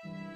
you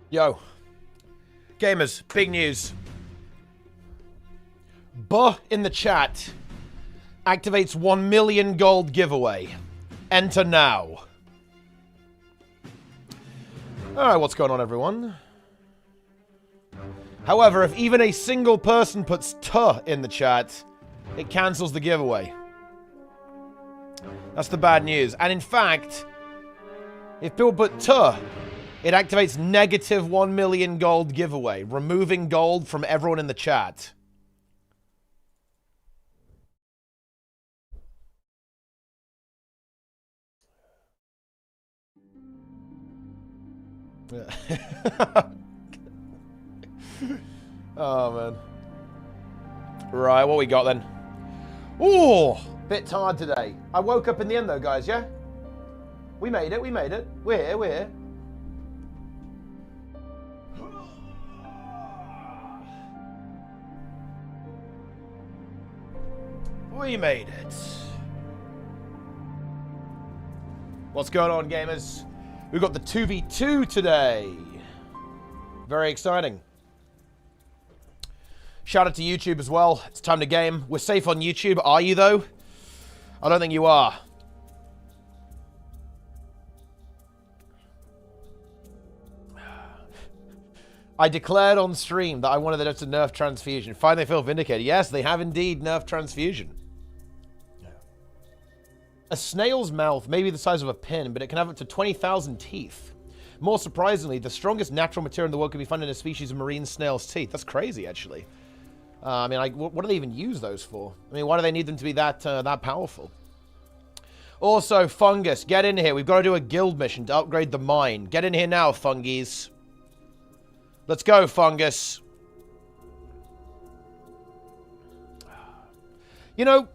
Yo. Gamers, big news. Buh in the chat activates 1 million gold giveaway. Enter now. Alright, what's going on, everyone? However, if even a single person puts "tuh" in the chat, it cancels the giveaway. That's the bad news. And in fact, if people put "tuh," it activates negative 1 million gold giveaway, removing gold from everyone in the chat. Oh, man. Right, what we got then? Ooh, bit tired today. I woke up in the end though, guys, yeah? We made it, we made it. We're here, we're here. We made it. What's going on, gamers? We've got the 2v2 today. Very exciting. Shout out to YouTube as well. It's time to game. We're safe on YouTube. Are you, though? I don't think you are. I declared on stream that I wanted them to nerf transfusion. Finally feel vindicated. Yes, they have indeed nerfed transfusion. A snail's mouth may be the size of a pin, but it can have up to 20,000 teeth. More surprisingly, the strongest natural material in the world can be found in a species of marine snail's teeth. That's crazy, actually. I mean, like, what do they even use those for? I mean, why do they need them to be that powerful? Also, Fungus, get in here. We've got to do a guild mission to upgrade the mine. Get in here now, Fungies. Let's go, Fungus. You know,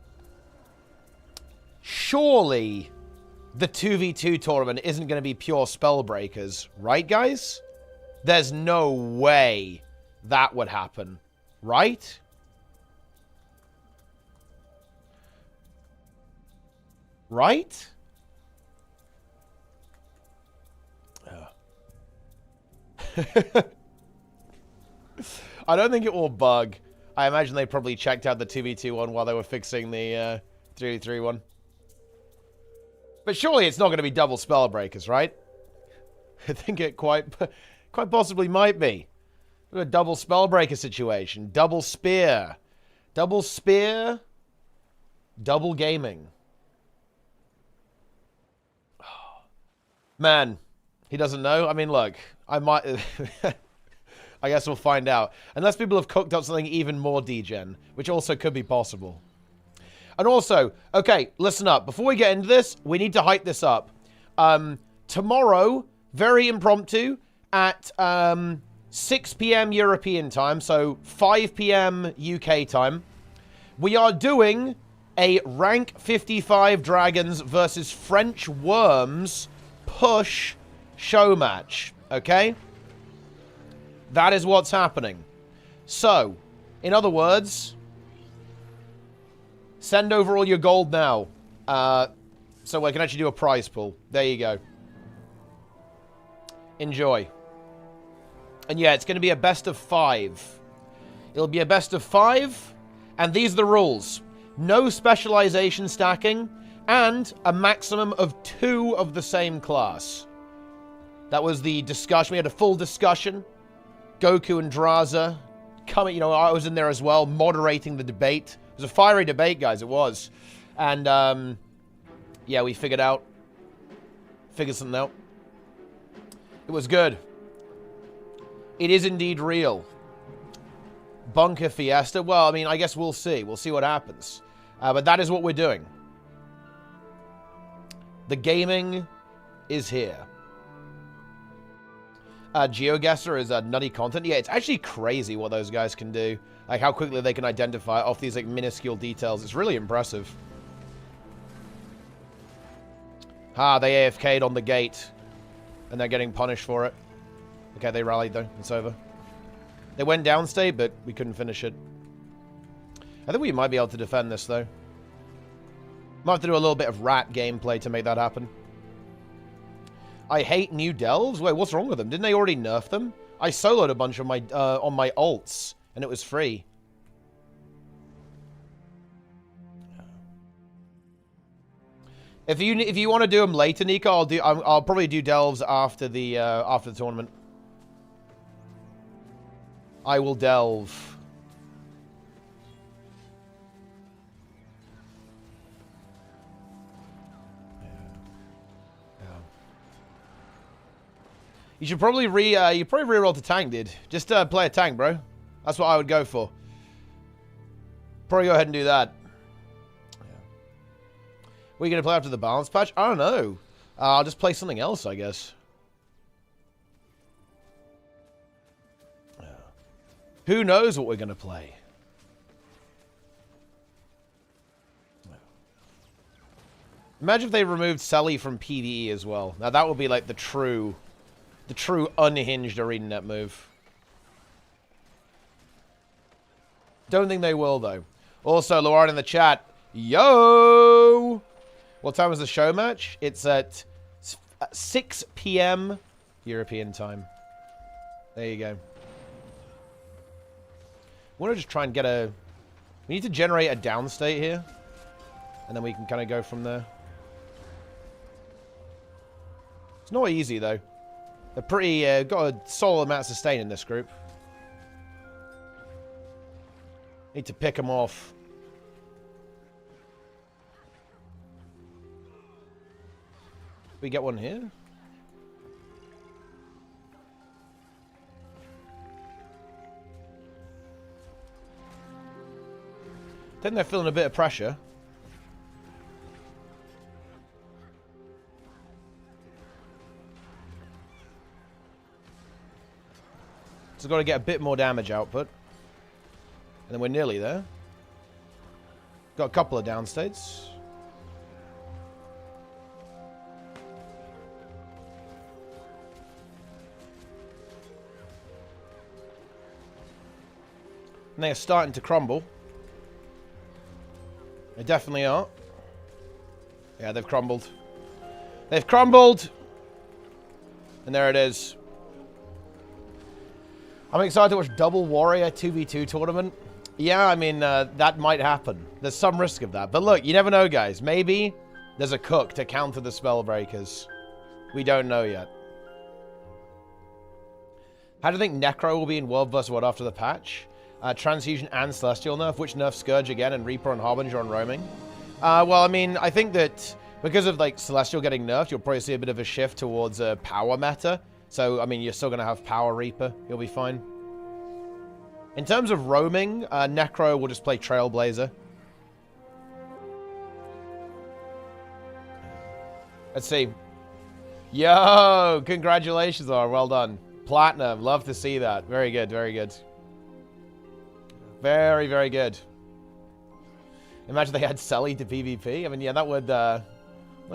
surely the 2v2 tournament isn't going to be pure Spellbreakers, right, guys? There's no way that would happen, right? Right? I don't think it will bug. I imagine they probably checked out the 2v2 one while they were fixing the 3v3 one. But surely it's not going to be double Spellbreakers, right? I think it quite possibly might be. A double Spellbreaker situation. Double spear. Double spear. Double gaming. Man, he doesn't know. I mean, look, I might... I guess we'll find out. Unless people have cooked up something even more degen, which also could be possible. And also, okay, listen up. Before we get into this, we need to hype this up. Tomorrow, very impromptu, at 6 p.m. European time, so 5 p.m. UK time, we are doing a rank 55 Dragons versus French Worms push show match, okay? That is what's happening. So, in other words, send over all your gold now. So we can actually do a prize pool. There you go. Enjoy. And yeah, it's going to be a best of 5. It'll be a best of 5. And these are the rules. No specialization stacking. And a maximum of 2 of the same class. That was the discussion. We had a full discussion. Goku and Draza coming, you know, I was in there as well, moderating the debate. It was a fiery debate, guys, it was. And, yeah, we figured something out. It was good. It is indeed real. Bunker Fiesta? Well, I mean, I guess we'll see. We'll see what happens. But that is what we're doing. The gaming is here. GeoGuessr is nutty content. Yeah, it's actually crazy what those guys can do. Like, how quickly they can identify off these, like, minuscule details. It's really impressive. Ah, they AFK'd on the gate. And they're getting punished for it. Okay, they rallied, though. It's over. They went downstate, but we couldn't finish it. I think we might be able to defend this, though. Might have to do a little bit of rat gameplay to make that happen. I hate new delves? Wait, what's wrong with them? Didn't they already nerf them? I soloed a bunch of my on my alts, and it was free. If you want to do them later, Nico, I'll probably do delves after the tournament. I will delve. You should probably reroll to tank, dude. Just play a tank, bro. That's what I would go for. Probably go ahead and do that. What are you going to play after the balance patch? I don't know. I'll just play something else, I guess. Who knows what we're going to play? Imagine if they removed Selly from PvE as well. Now that would be like the true unhinged ArenaNet move. Don't think they will, though. Also, Lauren in the chat. Yo! What time is the show match? It's at 6 p.m. European time. There you go. I want to just try and get a... We need to generate a downstate here. And then we can kind of go from there. It's not easy, though. They're pretty... got a solid amount of sustain in this group. Need to pick them off. We get one here? I think they're feeling a bit of pressure. So got to get a bit more damage output. And then we're nearly there. Got a couple of downstates. And they are starting to crumble. They definitely are. Yeah, they've crumbled. They've crumbled! And there it is. I'm excited to watch Double Warrior 2v2 tournament. Yeah, I mean, that might happen. There's some risk of that. But look, you never know, guys. Maybe there's a cook to counter the Spellbreakers. We don't know yet. How do you think Necro will be in World vs. World after the patch? Transfusion and Celestial nerf. Which nerf Scourge again and Reaper and Harbinger on roaming? Well, I mean, I think that because of like Celestial getting nerfed, you'll probably see a bit of a shift towards power meta. So, I mean, you're still going to have Power Reaper. You'll be fine. In terms of roaming, Necro will just play Trailblazer. Let's see. Yo! Congratulations, Laura. Well done. Platinum. Love to see that. Very good. Very good. Very, very good. Imagine they had Selly to PvP. I mean, yeah, that would... not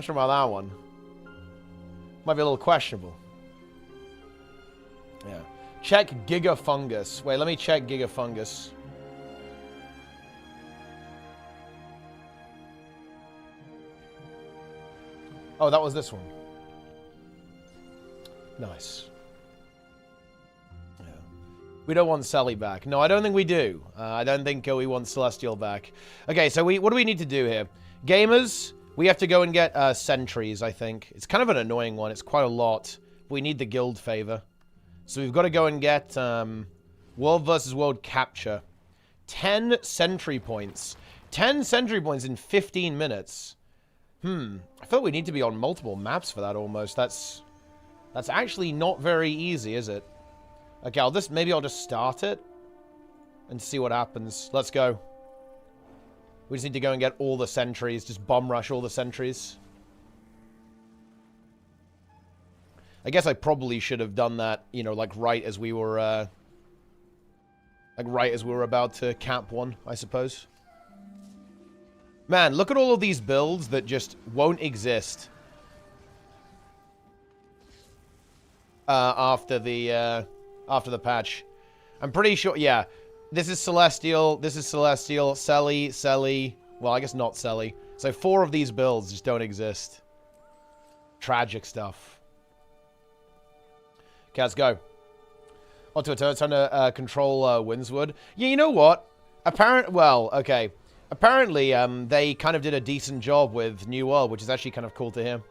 sure about that one. Might be a little questionable. Yeah. Check Gigafungus. Wait, let me check Gigafungus. Oh, that was this one. Nice. Yeah. We don't want Sally back. No, I don't think we do. I don't think we want Celestial back. Okay, so what do we need to do here? Gamers, we have to go and get sentries, I think. It's kind of an annoying one. It's quite a lot. We need the guild favor. So we've got to go and get World vs. World capture. 10 sentry points. 10 sentry points in 15 minutes. I feel like we need to be on multiple maps for that almost. That's actually not very easy, is it? Okay, maybe I'll just start it and see what happens. Let's go. We just need to go and get all the sentries. Just bomb rush all the sentries. I guess I probably should have done that, you know, like right as we were about to cap one, I suppose. Man, look at all of these builds that just won't exist after the patch. I'm pretty sure, yeah. This is Celestial, Selly. Well, I guess not Selly. So 4 of these builds just don't exist. Tragic stuff. Okay, let's go. Onto a turn. It's time to control Windswood. Yeah, you know what? Apparently, they kind of did a decent job with New World, which is actually kind of cool to hear.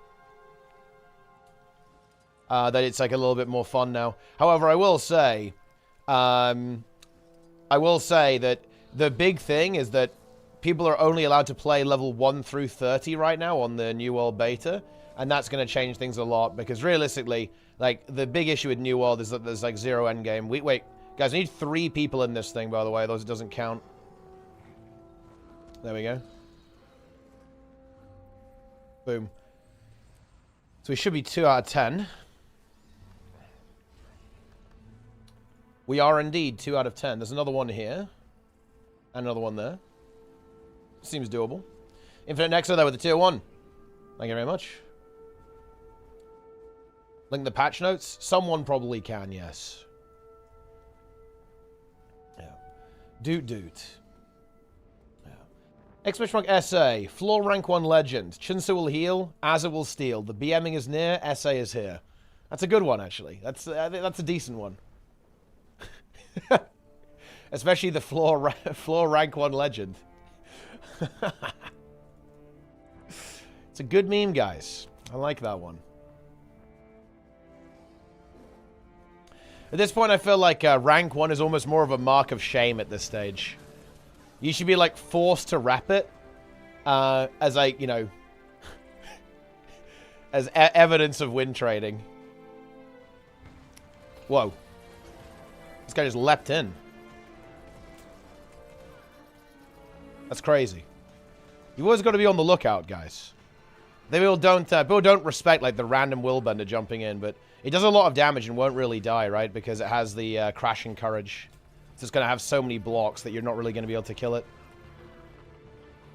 That it's like a little bit more fun now. However, I will say that the big thing is that people are only allowed to play level 1 through 30 right now on the New World beta, and that's going to change things a lot, because realistically, like, the big issue with New World is that there's, like, 0 endgame. Wait, guys, I need 3 people in this thing, by the way, otherwise it doesn't count. There we go. Boom. So we should be 2 out of 10. We are indeed 2 out of 10. There's another one here. And another one there. Seems doable. Infinite Nexo there with the tier 1. Thank you very much. Link the patch notes? Someone probably can, yes. Yeah. Doot. Yeah. Exclamation mark SA. Floor rank 1 legend. Chinsu will heal. Azza will steal. The BMing is near. SA is here. That's a good one, actually. That's a decent one. Especially the floor rank 1 legend. It's a good meme, guys. I like that one. At this point, I feel like rank 1 is almost more of a mark of shame at this stage. You should be, like, forced to rep it as, like, you know, as evidence of win trading. Whoa. This guy just leapt in. That's crazy. You've always got to be on the lookout, guys. People don't respect, like, the random willbender jumping in, but it does a lot of damage and won't really die, right? Because it has the crashing courage. It's just going to have so many blocks that you're not really going to be able to kill it.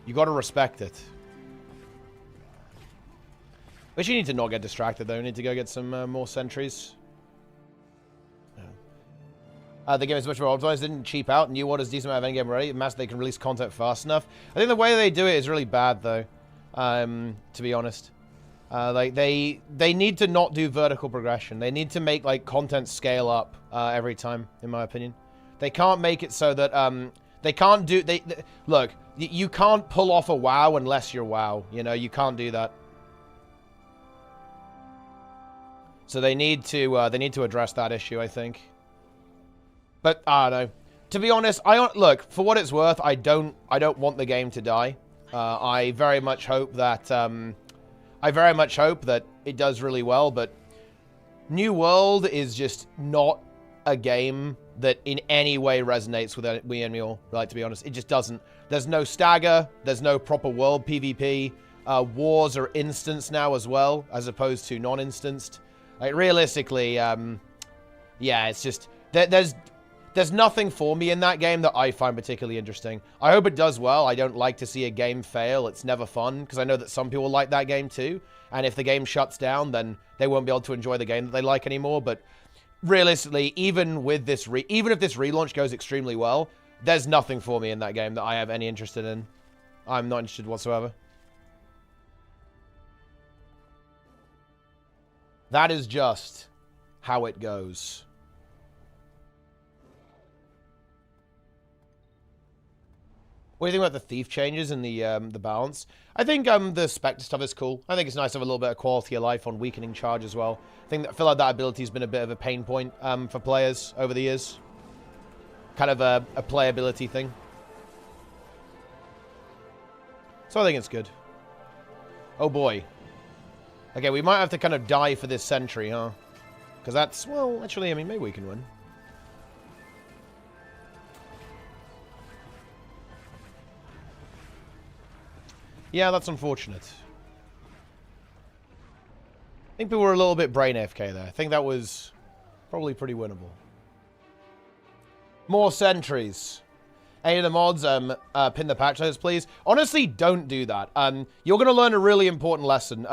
You got to respect it. But you need to not get distracted, though. You need to go get some more sentries. The game is much more optimized, didn't cheap out. New World is decent amount of endgame already. Mass, they can release content fast enough. I think the way they do it is really bad, though. To be honest. Like, they need to not do vertical progression. They need to make, like, content scale up every time, in my opinion. They can't make it so that, they can't do... Look, you can't pull off a WoW unless you're WoW. You know, you can't do that. So they need to address that issue, I think. But I don't know. To be honest, look, for what it's worth, I don't want the game to die. I very much hope that it does really well, but New World is just not a game that in any way resonates with me and you, like, to be honest. It just doesn't. There's no stagger, there's no proper world PvP. Wars are instanced now as well, as opposed to non-instanced. Like, realistically, yeah, it's just there's nothing for me in that game that I find particularly interesting. I hope it does well. I don't like to see a game fail. It's never fun, because I know that some people like that game too. And if the game shuts down, then they won't be able to enjoy the game that they like anymore. But realistically, even if this relaunch goes extremely well, there's nothing for me in that game that I have any interest in. I'm not interested whatsoever. That is just how it goes. What do you think about the thief changes and the balance? I think the Spectre stuff is cool. I think it's nice to have a little bit of quality of life on weakening charge as well. I feel like that ability has been a bit of a pain point for players over the years. Kind of a playability thing. So I think it's good. Oh boy. Okay, we might have to kind of die for this sentry, huh? Because that's, well, actually, I mean, maybe we can win. Yeah, that's unfortunate. I think people were a little bit brain AFK there. I think that was probably pretty winnable. More sentries. Any of the mods, pin the patch notes, please. Honestly, don't do that. You're going to learn a really important lesson,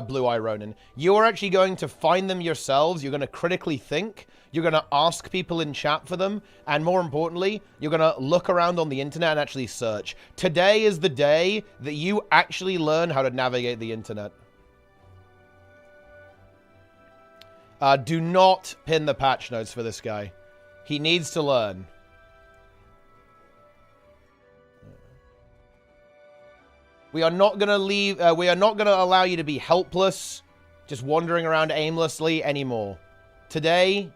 Blue Eye Ronin. You're actually going to find them yourselves. You're going to critically think. You're going to ask people in chat for them. And more importantly, you're going to look around on the internet and actually search. Today is the day that you actually learn how to navigate the internet. Do not pin the patch notes for this guy. He needs to learn. We are not going to leave... we are not going to allow you to be helpless, just wandering around aimlessly anymore. Today,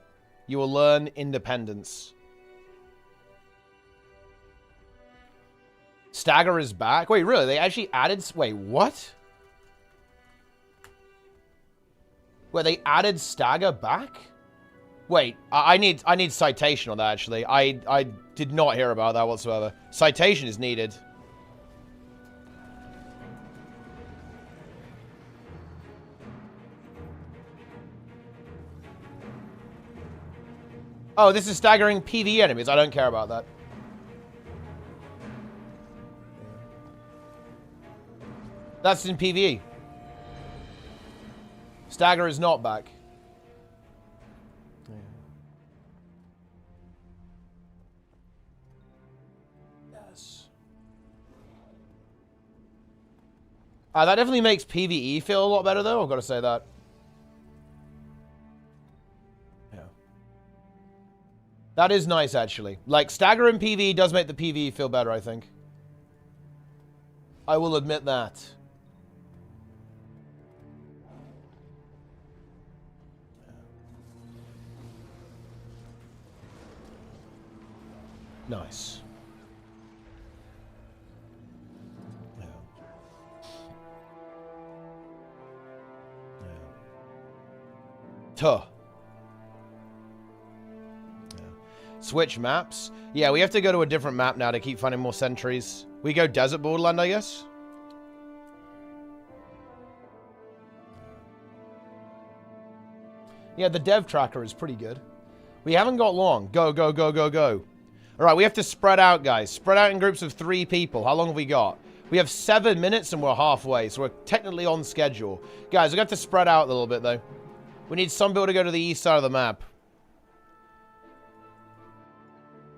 you will learn independence. Stagger is back? Wait, really? They actually added... Wait, what? Wait, they added Stagger back? Wait, I need citation on that, actually. I did not hear about that whatsoever. Citation is needed. Oh, this is staggering PvE enemies. I don't care about that. That's in PvE. Stagger is not back. Yes. That definitely makes PvE feel a lot better, though. I've got to say that. Yeah. That is nice, actually. Like, Stagger in PvE does make the PvE feel better, I think. I will admit that. Nice. Yeah. Yeah. Tuh. Yeah. Switch maps. Yeah, we have to go to a different map now to keep finding more sentries. We go Desert Borderland, I guess? Yeah, the dev tracker is pretty good. We haven't got long. Go, go, go, go, go. All right, we have to spread out, guys. Spread out in groups of 3 people. How long have we got? We have 7 minutes and we're halfway, so we're technically on schedule. Guys, we're going to have to spread out a little bit, though. We need some people to go to the east side of the map.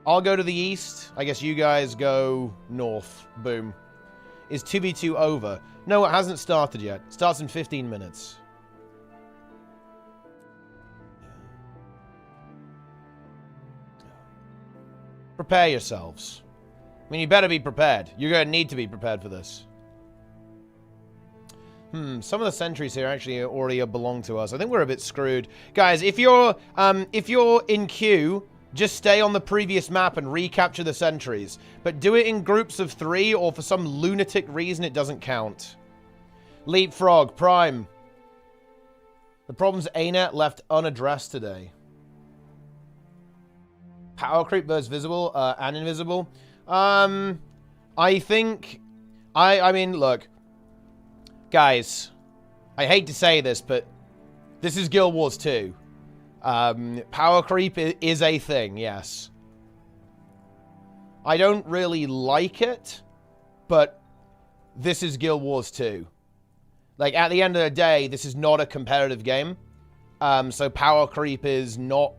I'll go to the east. I guess you guys go north. Boom. Is 2v2 over? No, it hasn't started yet. It starts in 15 minutes. Prepare yourselves. I mean, you better be prepared. You're going to need to be prepared for this. Some of the sentries here actually already belong to us. I think we're a bit screwed. Guys, if you're in queue, just stay on the previous map and recapture the sentries. But do it in groups of 3, or for some lunatic reason, it doesn't count. Leapfrog, Prime. The problem's ArenaNet left unaddressed today. Power creep versus visible and invisible. I think... I mean, look. Guys. I hate to say this, but... This is Guild Wars 2. Power creep is a thing, yes. I don't really like it, but... This is Guild Wars 2. Like, at the end of the day, this is not a competitive game. So power creep is not...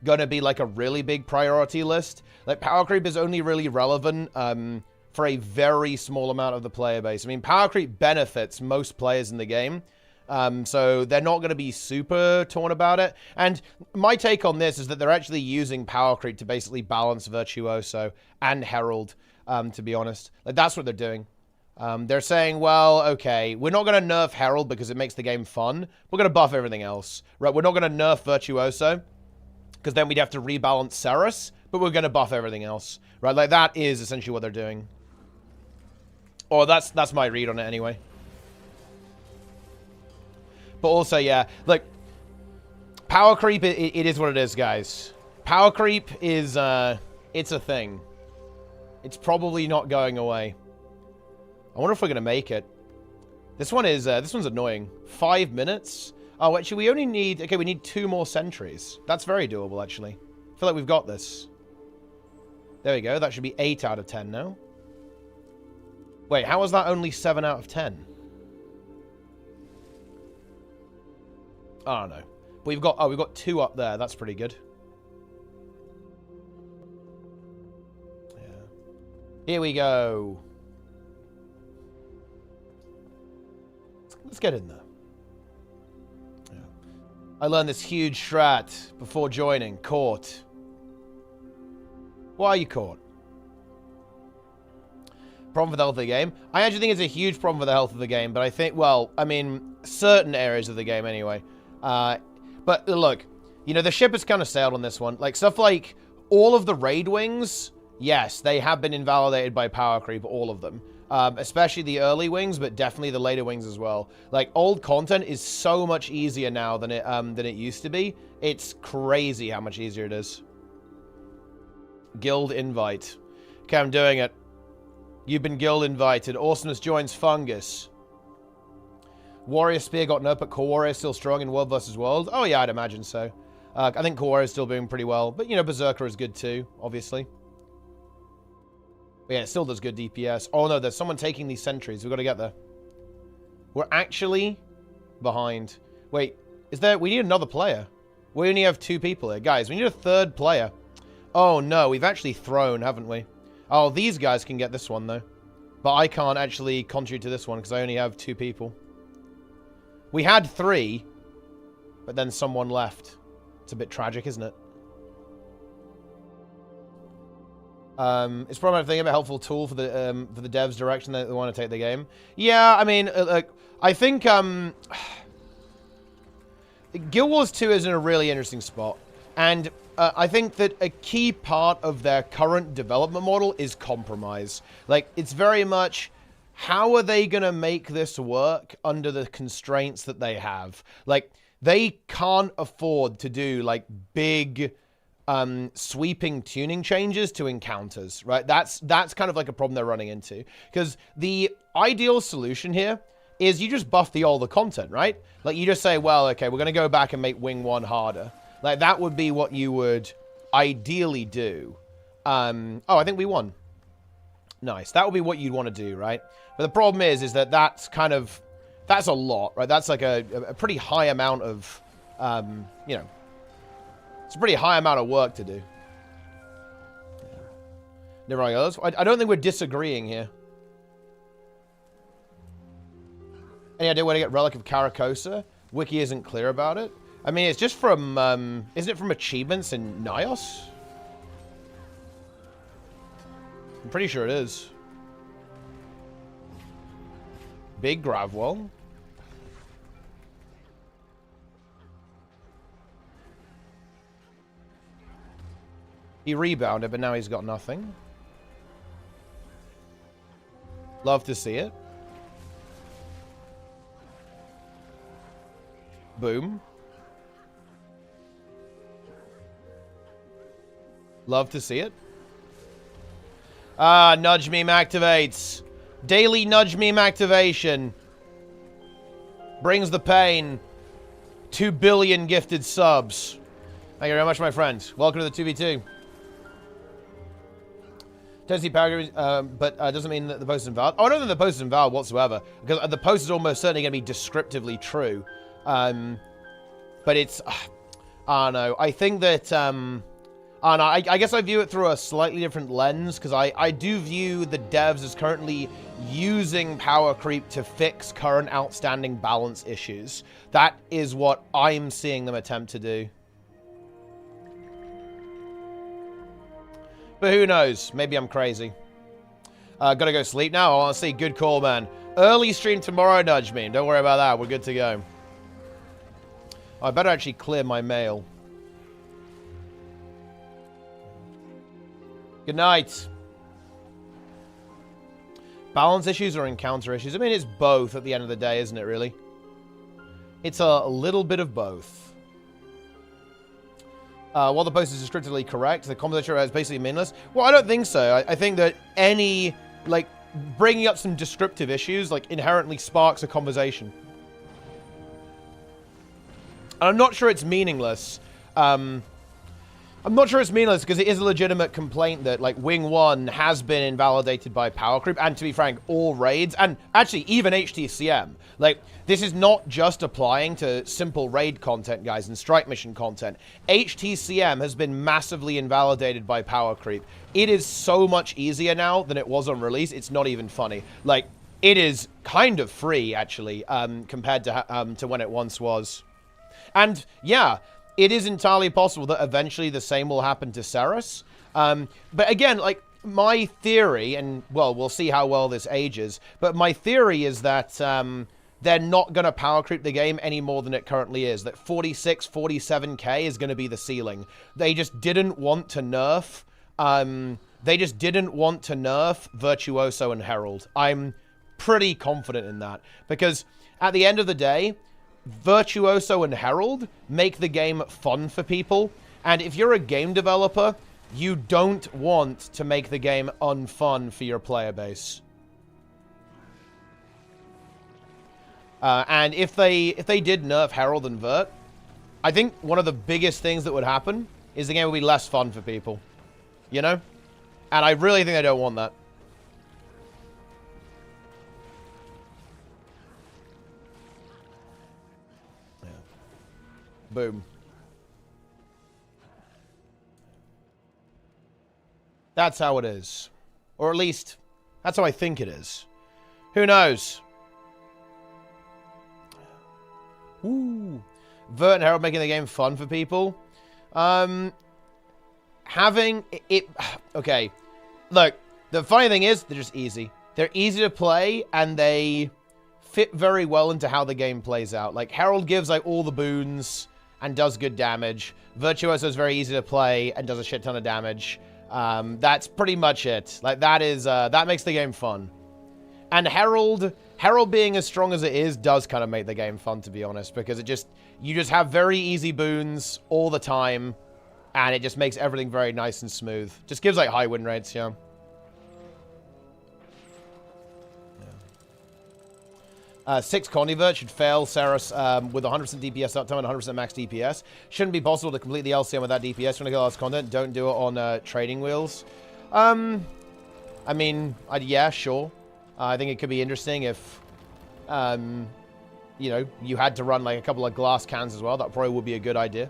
gonna be like a really big priority list. Like, power creep is only really relevant for a very small amount of the player base. I mean, power creep benefits most players in the game, so they're not going to be super torn about it. And my take on this is that they're actually using power creep to basically balance Virtuoso and Herald, to be honest. Like, that's what they're doing. They're saying, well, okay, we're not going to nerf Herald because it makes the game fun. We're going to buff everything else. Right? We're not going to nerf Virtuoso, because then we'd have to rebalance Ceres, but we're going to buff everything else. Right, like, that is essentially what they're doing. Or that's my read on it anyway. But also, yeah, like, power creep, it is what it is, guys. Power creep is, it's a thing. It's probably not going away. I wonder if we're going to make it. This one's annoying. 5 minutes? Oh, actually, we only need... Okay, we need 2 more sentries. That's very doable, actually. I feel like we've got this. There we go. That should be 8 out of 10 now. Wait, how is that only 7 out of 10? I don't know. But we've got 2 up there. That's pretty good. Yeah. Here we go. Let's get in there. I learned this huge strat before joining. Caught. Why are you caught? Problem for the health of the game? I actually think it's a huge problem for the health of the game, but I think, well, I mean, certain areas of the game anyway. But look, you know, the ship has kind of sailed on this one. Like, stuff like all of the raid wings, yes, they have been invalidated by power creep, all of them. Especially the early wings, but definitely the later wings as well. Like, old content is so much easier now than it used to be. It's crazy how much easier it is. Guild invite. Okay, I'm doing it. You've been guild invited. Awesomeness joins Fungus. Warrior Spear got nerfed, but Core Warrior is still strong in World vs. World. Oh yeah, I'd imagine so. I think Core Warrior is still doing pretty well. But, you know, Berserker is good too, obviously. But yeah, it still does good DPS. Oh no, there's someone taking these sentries. We've got to get there. We're actually behind. Wait, is there... We need another player. We only have 2 people here. Guys, we need a 3rd player. Oh no, we've actually thrown, haven't we? Oh, these guys can get this one, though. But I can't actually contribute to this one because I only have 2 people. We had 3, but then someone left. It's a bit tragic, isn't it? It's probably, I think, a helpful tool for the devs' direction that they want to take the game. Yeah, I mean, I think Guild Wars 2 is in a really interesting spot. And I think that a key part of their current development model is compromise. Like, it's very much, how are they going to make this work under the constraints that they have? Like, they can't afford to do, like, big, sweeping tuning changes to encounters, right? That's kind of like a problem they're running into. Because the ideal solution here is you just buff the older content, right? Like, you just say, well, okay, we're going to go back and make Wing 1 harder. Like, that would be what you would ideally do. Oh, I think we won. Nice. That would be what you'd want to do, right? But the problem is that that's kind of... That's a lot, right? That's like a pretty high amount of, you know... It's a pretty high amount of work to do. Never mind. I don't think we're disagreeing here. Any idea where to get Relic of Caracosa? Wiki isn't clear about it. I mean, it's just from, isn't it from achievements in Nios? I'm pretty sure it is. Big Gravwell. He rebounded, but now he's got nothing. Love to see it. Boom. Love to see it. Ah, nudge meme activates. Daily nudge meme activation. Brings the pain. 2 billion gifted subs. Thank you very much, my friend. Welcome to the 2v2. Don't see paragraphs, but doesn't mean that the post is invalid. Oh, I don't think the post is invalid whatsoever, because the post is almost certainly going to be descriptively true. But it's, I don't know. I think that, I guess I view it through a slightly different lens, because I do view the devs as currently using power creep to fix current outstanding balance issues. That is what I'm seeing them attempt to do. But who knows? Maybe I'm crazy. Gotta go sleep now. Oh, honestly, good call, man. Early stream tomorrow, nudge me. Don't worry about that. We're good to go. Oh, I better actually clear my mail. Good night. Balance issues or encounter issues? I mean, it's both at the end of the day, isn't it, really? It's a little bit of both. While the post is descriptively correct, the conversation is basically meaningless. Well, I don't think so. I think that any, like, bringing up some descriptive issues, like, inherently sparks a conversation. And I'm not sure it's meaningless. I'm not sure it's meaningless because it is a legitimate complaint that, like, Wing 1 has been invalidated by power creep, and to be frank, all raids, and actually even HTCM. Like, this is not just applying to simple raid content, guys, and strike mission content. HTCM has been massively invalidated by power creep. It is so much easier now than it was on release. It's not even funny. Like, it is kind of free, actually, compared to when it once was. And, yeah, it is entirely possible that eventually the same will happen to Ceres. But again, like, my theory, and, well, we'll see how well this ages, but my theory is that they're not going to power creep the game any more than it currently is. That 46, 47k is going to be the ceiling. They just didn't want to nerf... they just didn't want to nerf Virtuoso and Herald. I'm pretty confident in that. Because at the end of the day, Virtuoso and Herald make the game fun for people. And if you're a game developer, you don't want to make the game unfun for your player base. And if they did nerf Herald and Vert, I think one of the biggest things that would happen is the game would be less fun for people. You know? And I really think I don't want that. Yeah. Boom. That's how it is. Or at least, that's how I think it is. Who knows? Ooh. Vert and Herald making the game fun for people. Having it... Okay. Look, the funny thing is, they're just easy. They're easy to play, and they fit very well into how the game plays out. Like, Herald gives, like, all the boons and does good damage. Virtuoso is very easy to play and does a shit ton of damage. That's pretty much it. Like, that is, that makes the game fun. And Herald being as strong as it is does kind of make the game fun, to be honest, because you just have very easy boons all the time. And it just makes everything very nice and smooth. Just gives, like, high win rates, yeah. 6 Conivert should fail Ceres with 100% DPS uptime and 100% max DPS. Shouldn't be possible to complete the LCM with that DPS. When you get lots of content, don't do it on trading wheels. I mean, yeah, sure. I think it could be interesting if, you know, you had to run, like, a couple of glass cans as well. That probably would be a good idea.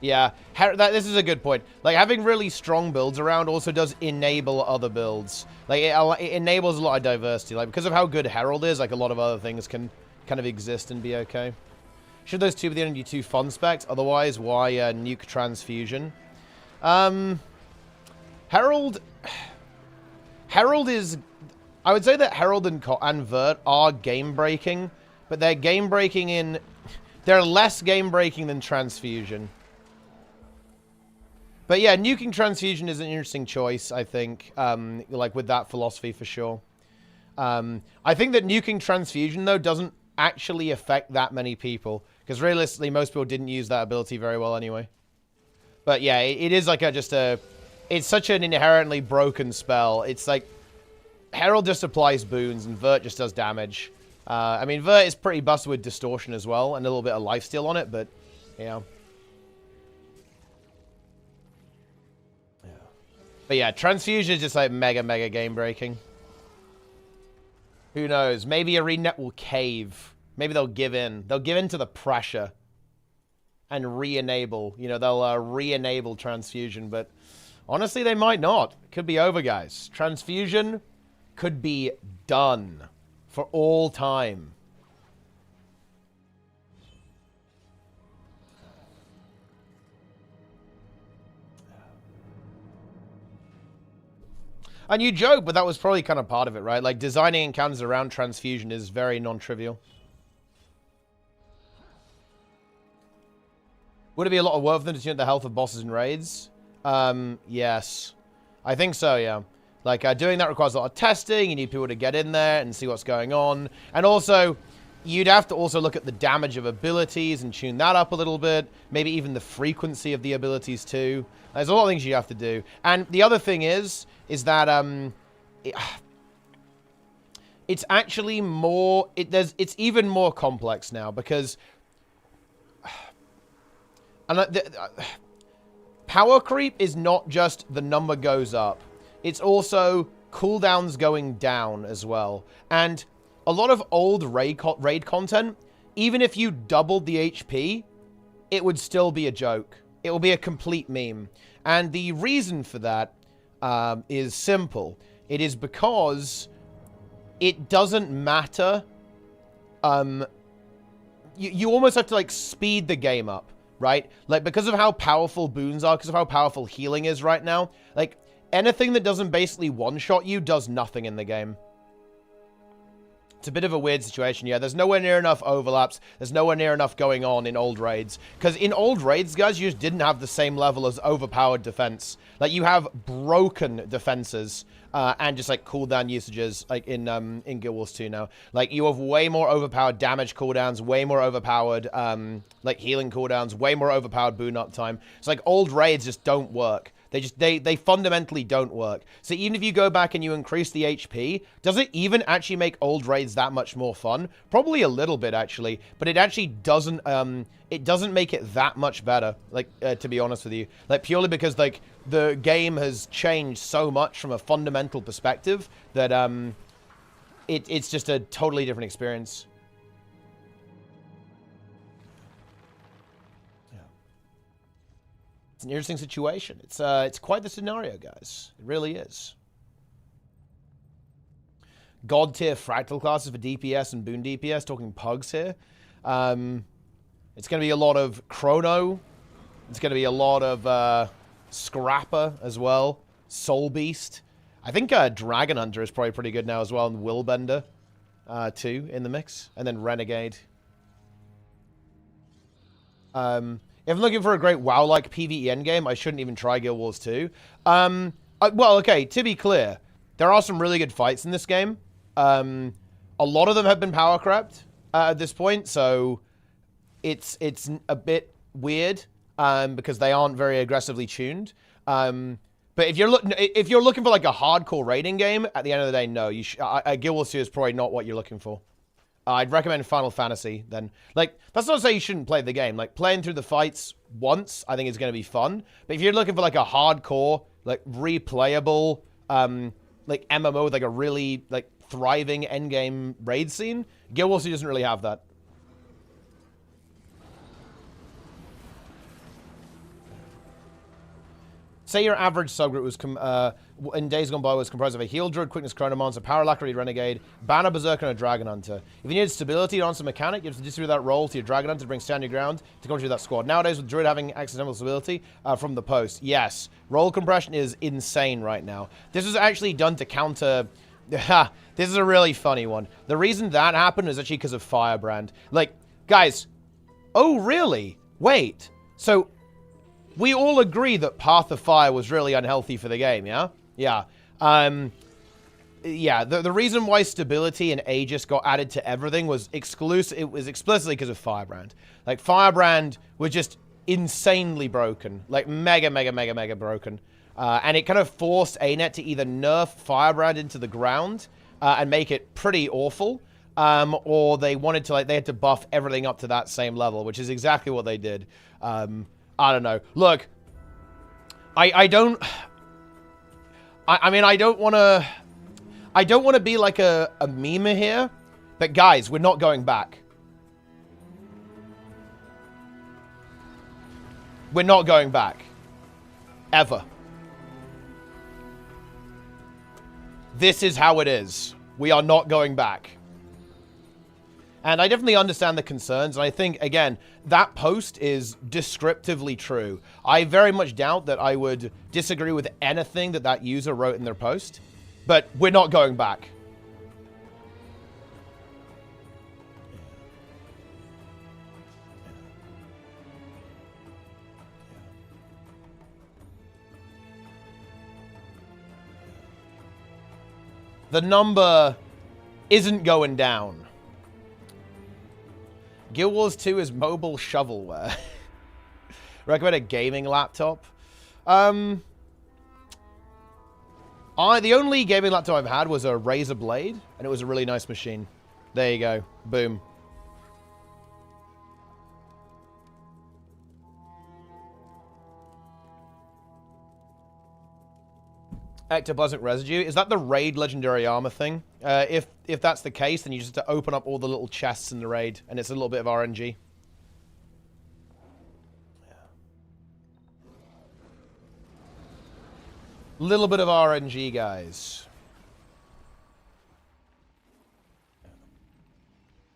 Yeah, this is a good point. Like, having really strong builds around also does enable other builds. Like, it enables a lot of diversity. Like, because of how good Herald is, like, a lot of other things can kind of exist and be okay. Should those two be the only two fun specs? Otherwise, why nuke transfusion? Herald is... I would say that Herald and Vert are game-breaking, but they're game-breaking in... They're less game-breaking than transfusion. But yeah, nuking transfusion is an interesting choice, I think, like with that philosophy for sure. I think that nuking transfusion, though, doesn't actually affect that many people, because realistically, most people didn't use that ability very well anyway. But yeah, it is like it's such an inherently broken spell. It's like, Herald just applies boons, and Vert just does damage. I mean, Vert is pretty busted with distortion as well, and a little bit of lifesteal on it, but, yeah. But yeah, transfusion is just like mega game breaking. Who knows? Maybe ArenaNet will cave. Maybe they'll give in. They'll give in to the pressure and re-enable. You know, they'll re-enable transfusion, but honestly, they might not. It could be over, guys. Transfusion could be done for all time. And you joke, but that was probably kind of part of it, right? Like, designing encounters around transfusion is very non-trivial. Would it be a lot of work for them to tune up the health of bosses and raids? Yes. I think so, yeah. Like, doing that requires a lot of testing. You need people to get in there and see what's going on. And also, you'd have to also look at the damage of abilities and tune that up a little bit. Maybe even the frequency of the abilities, too. There's a lot of things you have to do. And the other thing is that it's actually more... It's even more complex now, because... power creep is not just the number goes up. It's also cooldowns going down as well. And a lot of old raid content, even if you doubled the HP, it would still be a joke. It will be a complete meme. And the reason for that is simple. It is because it doesn't matter. You almost have to, like, speed the game up, right? Like, because of how powerful boons are, because of how powerful healing is right now, like, anything that doesn't basically one-shot you does nothing in the game. It's a bit of a weird situation, yeah. There's nowhere near enough overlaps. There's nowhere near enough going on in old raids. Because in old raids, guys, you just didn't have the same level as overpowered defense. Like, you have broken defenses and just, like, cooldown usages, like, in Guild Wars 2 now. Like, you have way more overpowered damage cooldowns, way more overpowered, like, healing cooldowns, way more overpowered boon uptime. It's like, old raids just don't work. They fundamentally don't work. So even if you go back and you increase the HP, does it even actually make old raids that much more fun? Probably a little bit, actually. But it actually doesn't, it doesn't make it that much better, like, to be honest with you. Like, purely because, like, the game has changed so much from a fundamental perspective that, it's just a totally different experience. It's an interesting situation. It's quite the scenario, guys. It really is. God tier fractal classes for DPS and boon DPS. Talking pugs here. It's going to be a lot of Chrono. It's going to be a lot of Scrapper as well. Soul Beast. I think Dragon Hunter is probably pretty good now as well. And Willbender too in the mix. And then Renegade. If I'm looking for a great WoW-like PvE endgame, I shouldn't even try Guild Wars 2. Well, okay, to be clear, there are some really good fights in this game. A lot of them have been power crept at this point, so it's a bit weird because they aren't very aggressively tuned. But if you're looking for like a hardcore raiding game, at the end of the day, no, Guild Wars 2 is probably not what you're looking for. I'd recommend Final Fantasy, then. Like, that's not to say you shouldn't play the game. Like, playing through the fights once, I think is going to be fun. But if you're looking for, like, a hardcore, like, replayable, like, MMO with, like, a really, like, thriving endgame raid scene, Guild Wars 2 doesn't really have that. Say your average subgroup was in days gone by was comprised of a heal druid, quickness chronomancer, power lackey renegade, banner berserker, and a dragon hunter. If you needed stability on some mechanic, you have to distribute that role to your dragon hunter to bring stand your ground to contribute that squad. Nowadays, with druid having accidental stability from the post, yes, role compression is insane right now. This was actually done to counter. This is a really funny one. The reason that happened is actually because of Firebrand. Like, guys, oh really? Wait, so. We all agree that Path of Fire was really unhealthy for the game, yeah? Yeah. Yeah, the reason why stability and Aegis got added to everything was exclusive. It was explicitly because of Firebrand. Like, Firebrand was just insanely broken. Like, mega broken. And it kind of forced ArenaNet to either nerf Firebrand into the ground and make it pretty awful, or they wanted to, like, they had to buff everything up to that same level, which is exactly what they did. I don't know. Look, I mean, I don't want to be like a meme here, but guys, we're not going back. We're not going back. Ever. This is how it is. We are not going back. And I definitely understand the concerns, and I think, again, that post is descriptively true. I very much doubt that I would disagree with anything that that user wrote in their post, but we're not going back. The number isn't going down. Guild Wars 2 is mobile shovelware. Recommend a gaming laptop. The only gaming laptop I've had was a Razer Blade, and it was a really nice machine. There you go. Boom. Ectoplasmic Residue. Is that the raid legendary armor thing? If that's the case, then you just have to open up all the little chests in the raid, and it's a little bit of RNG. Little bit of RNG, guys.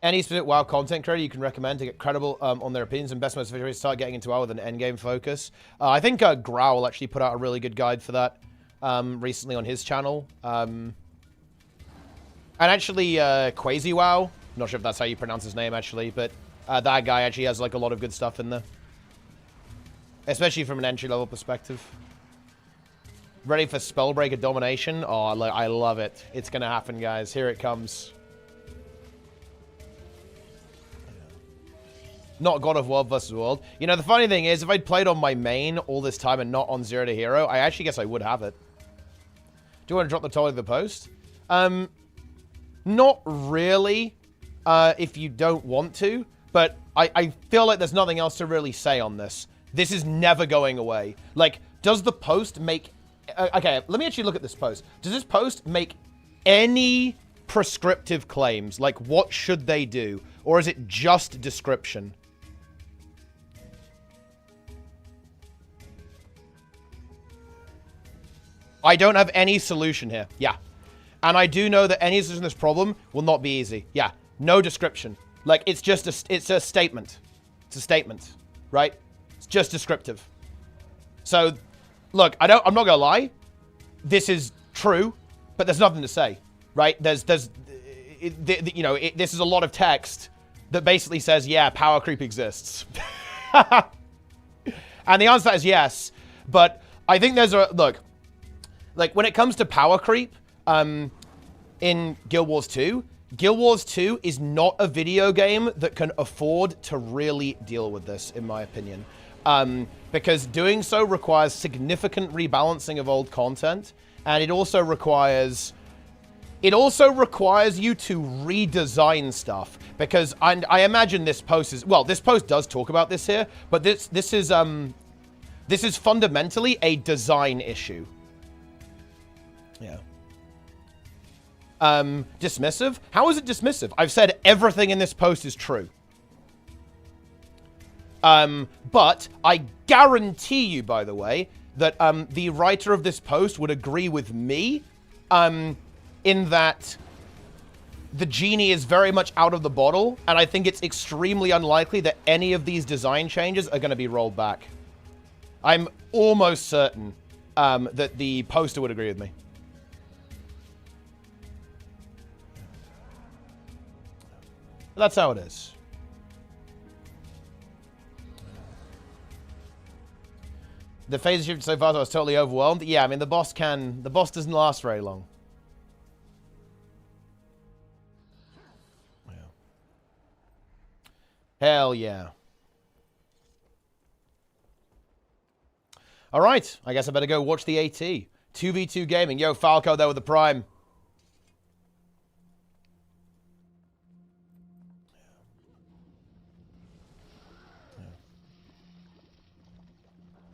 Any specific WoW content creator you can recommend to get credible on their opinions and best motivation to start getting into WoW with an endgame focus? I think Growl actually put out a really good guide for that recently on his channel. And actually, Quasi WoW, not sure if that's how you pronounce his name actually, but that guy actually has like a lot of good stuff in there. Especially from an entry-level perspective. Ready for Spellbreaker Domination? Oh, I love it. It's gonna happen, guys. Here it comes. Not God of War vs. World. You know, the funny thing is, if I'd played on my main all this time and not on Zero to Hero, I actually guess I would have it. Do you want to drop the title of the post? Not really, if you don't want to, but I feel like there's nothing else to really say on this. This is never going away. Like, does the post make... okay, let me actually look at this post. Does this post make any prescriptive claims? Like, what should they do? Or is it just description? I don't have any solution here. Yeah. And I do know that any solution to this problem will not be easy. Yeah. No description. Like, it's just it's a statement. It's a statement. Right? It's just descriptive. So, look, I'm not gonna lie. This is true, but there's nothing to say. Right? This is a lot of text that basically says, yeah, power creep exists. And the answer to that is yes. But I think there's a... Look, like, when it comes to power creep in Guild Wars 2, Guild Wars 2 is not a video game that can afford to really deal with this, in my opinion. Because doing so requires significant rebalancing of old content, and it also requires you to redesign stuff. Because I imagine this post is... Well, this post does talk about this here, but this is fundamentally a design issue. Yeah. Dismissive? How is it dismissive? I've said everything in this post is true. But I guarantee you, by the way, that the writer of this post would agree with me in that the genie is very much out of the bottle, and I think it's extremely unlikely that any of these design changes are going to be rolled back. I'm almost certain that the poster would agree with me. But that's how it is. The phase shift so far, I was totally overwhelmed. Yeah, I mean, the boss doesn't last very long. Yeah. Hell yeah. All right, I guess I better go watch the AT. 2v2 gaming. Yo, Falco there with the Prime.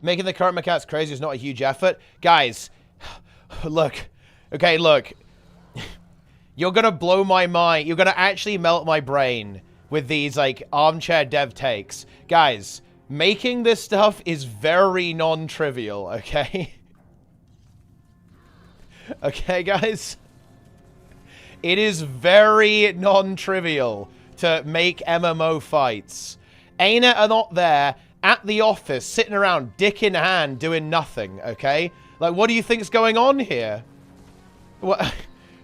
Making the current mechanics crazy is not a huge effort. Guys, look. Okay, look. You're going to blow my mind. You're going to actually melt my brain with these, like, armchair dev takes. Guys, making this stuff is very non-trivial, okay? Okay, guys? It is very non-trivial to make MMO fights. ArenaNet are not there at the office, sitting around, dick in hand, doing nothing, okay? Like, what do you think's going on here? What?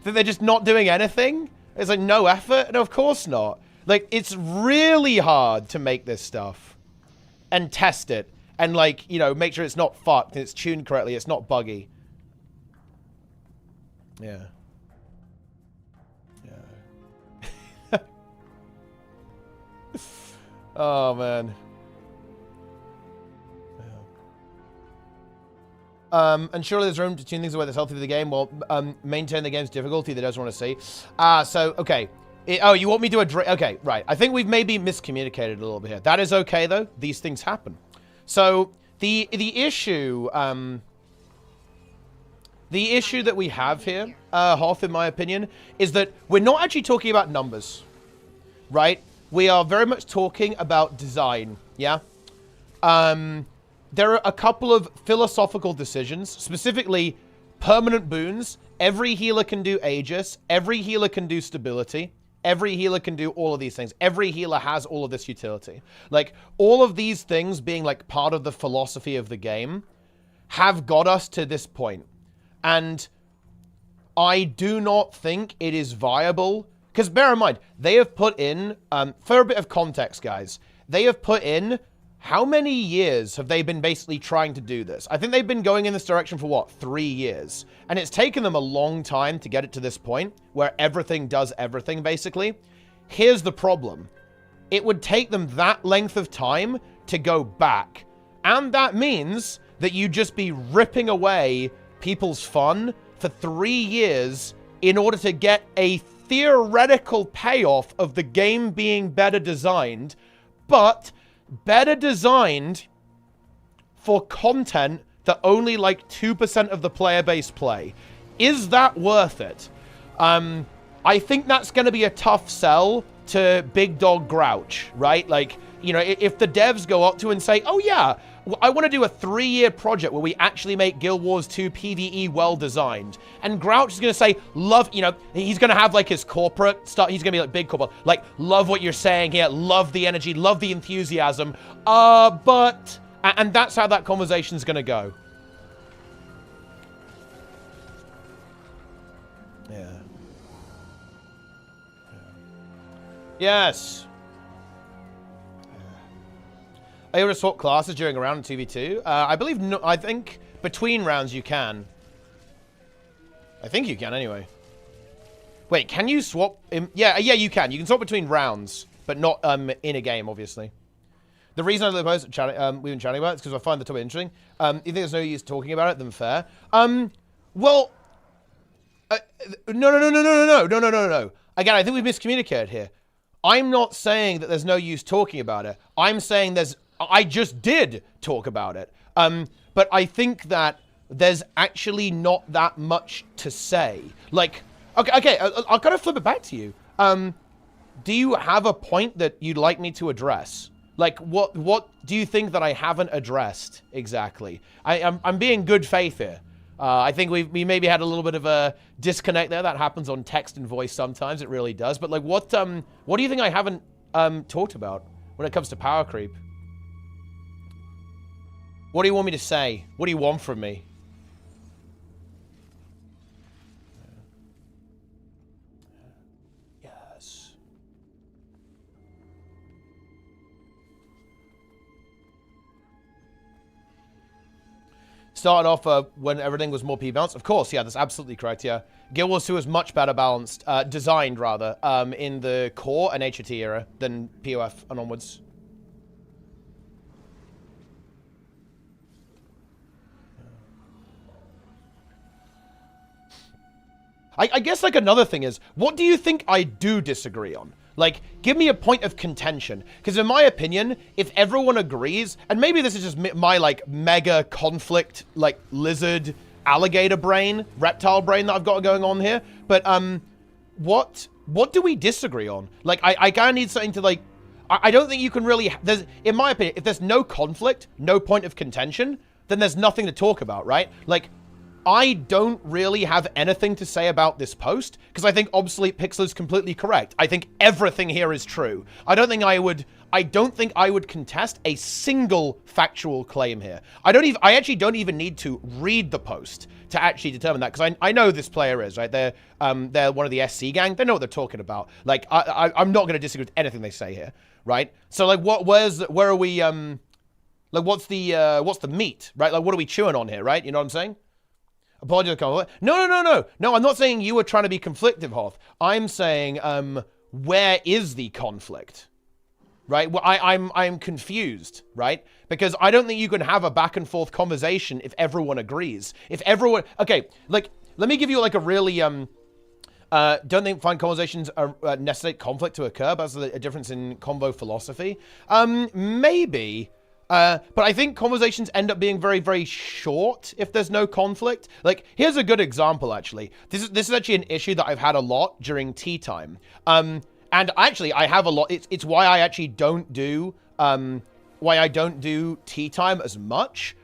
That they're just not doing anything? It's like, no effort? No, of course not. Like, it's really hard to make this stuff. And test it. And, like, you know, make sure it's not fucked and it's tuned correctly, it's not buggy. Yeah. Yeah. Oh, man. And surely there's room to tune things away that's healthy for the game while maintain the game's difficulty that doesn't want to see. So, okay. Oh, you want me to address... Okay, right. I think we've maybe miscommunicated a little bit here. That is okay, though. These things happen. So, the issue... the issue that we have here, Hoff, in my opinion, is that we're not actually talking about numbers. Right? We are very much talking about design. Yeah? There are a couple of philosophical decisions, specifically permanent boons. Every healer can do Aegis. Every healer can do stability. Every healer can do all of these things. Every healer has all of this utility. Like, all of these things being, like, part of the philosophy of the game have got us to this point. And I do not think it is viable. Because bear in mind, they have put in, for a bit of context, guys, they have put in, how many years have they been basically trying to do this? I think they've been going in this direction for, what, 3 years? And it's taken them a long time to get it to this point, where everything does everything, basically. Here's the problem. It would take them that length of time to go back. And that means that you'd just be ripping away people's fun for 3 years in order to get a theoretical payoff of the game being better designed, but better designed for content that only like 2% of the player base play. Is that worth it? I think that's going to be a tough sell to Big Dog Grouch, right? Like, you know, if the devs go up to and say, oh yeah, I want to do a 3-year project where we actually make Guild Wars 2 PvE well-designed. And Grouch is going to say, love, you know, he's going to have, like, his corporate stuff. He's going to be, like, big corporate. Like, love what you're saying here. Love the energy. Love the enthusiasm. But... And that's how that conversation's going to go. Yeah. Yes. Are you able to swap classes during a round in 2v2? I believe no, I think between rounds you can. I think you can anyway. Wait, can you swap? Yeah, you can. You can swap between rounds, but not in a game, obviously. The reason I post we've been chatting about it is because I find the topic interesting. You think there's no use talking about it? Then fair. Well, no. Again, I think we've miscommunicated here. I'm not saying that there's no use talking about it. I'm saying I just did talk about it. But I think that there's actually not that much to say. Like, okay, I'll kind of flip it back to you. Do you have a point that you'd like me to address? Like, what do you think that I haven't addressed exactly? I'm being good faith here. I think we maybe had a little bit of a disconnect there. That happens on text and voice sometimes. It really does. But like, what do you think I haven't talked about when it comes to power creep? What do you want me to say? What do you want from me? Yes. Started off when everything was more P-balanced. Of course, yeah, that's absolutely correct, yeah. Guild Wars 2 is much better balanced, designed, rather, in the core and HOT era than POF and onwards. I guess, like, another thing is, what do you think I do disagree on? Like, give me a point of contention. Because in my opinion, if everyone agrees, and maybe this is just my, like, mega conflict, like, lizard, alligator brain, reptile brain that I've got going on here, but, what do we disagree on? Like, I kind of need something to, like, I don't think you can really, in my opinion, if there's no conflict, no point of contention, then there's nothing to talk about, right? Like, I don't really have anything to say about this post, because I think Obsolete Pixel is completely correct. I think everything here is true. I don't think I would contest a single factual claim here. I actually don't even need to read the post to actually determine that, because I know this player is, right? They're one of the SC gang. They know what they're talking about. Like, I'm not going to disagree with anything they say here, right? So, like, where are we, like, what's the meat, right? Like, what are we chewing on here, right? You know what I'm saying? Apologies. No, I'm not saying you were trying to be conflictive, Hoth. I'm saying, where is the conflict? Right? Well, I'm confused, right? Because I don't think you can have a back and forth conversation if everyone agrees. If everyone... Okay, like, let me give you, like, a really, don't find conversations necessitate conflict to occur, but that's a difference in convo philosophy. Maybe... but I think conversations end up being very, very short if there's no conflict. Like, here's a good example, actually. This is actually an issue that I've had a lot during tea time. And actually, I have a lot. It's why I actually don't do tea time as much.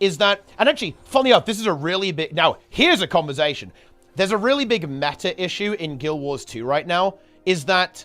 Is that, and actually, funny enough, this is a really big. Now, here's a conversation. There's a really big meta issue in Guild Wars 2 right now. is that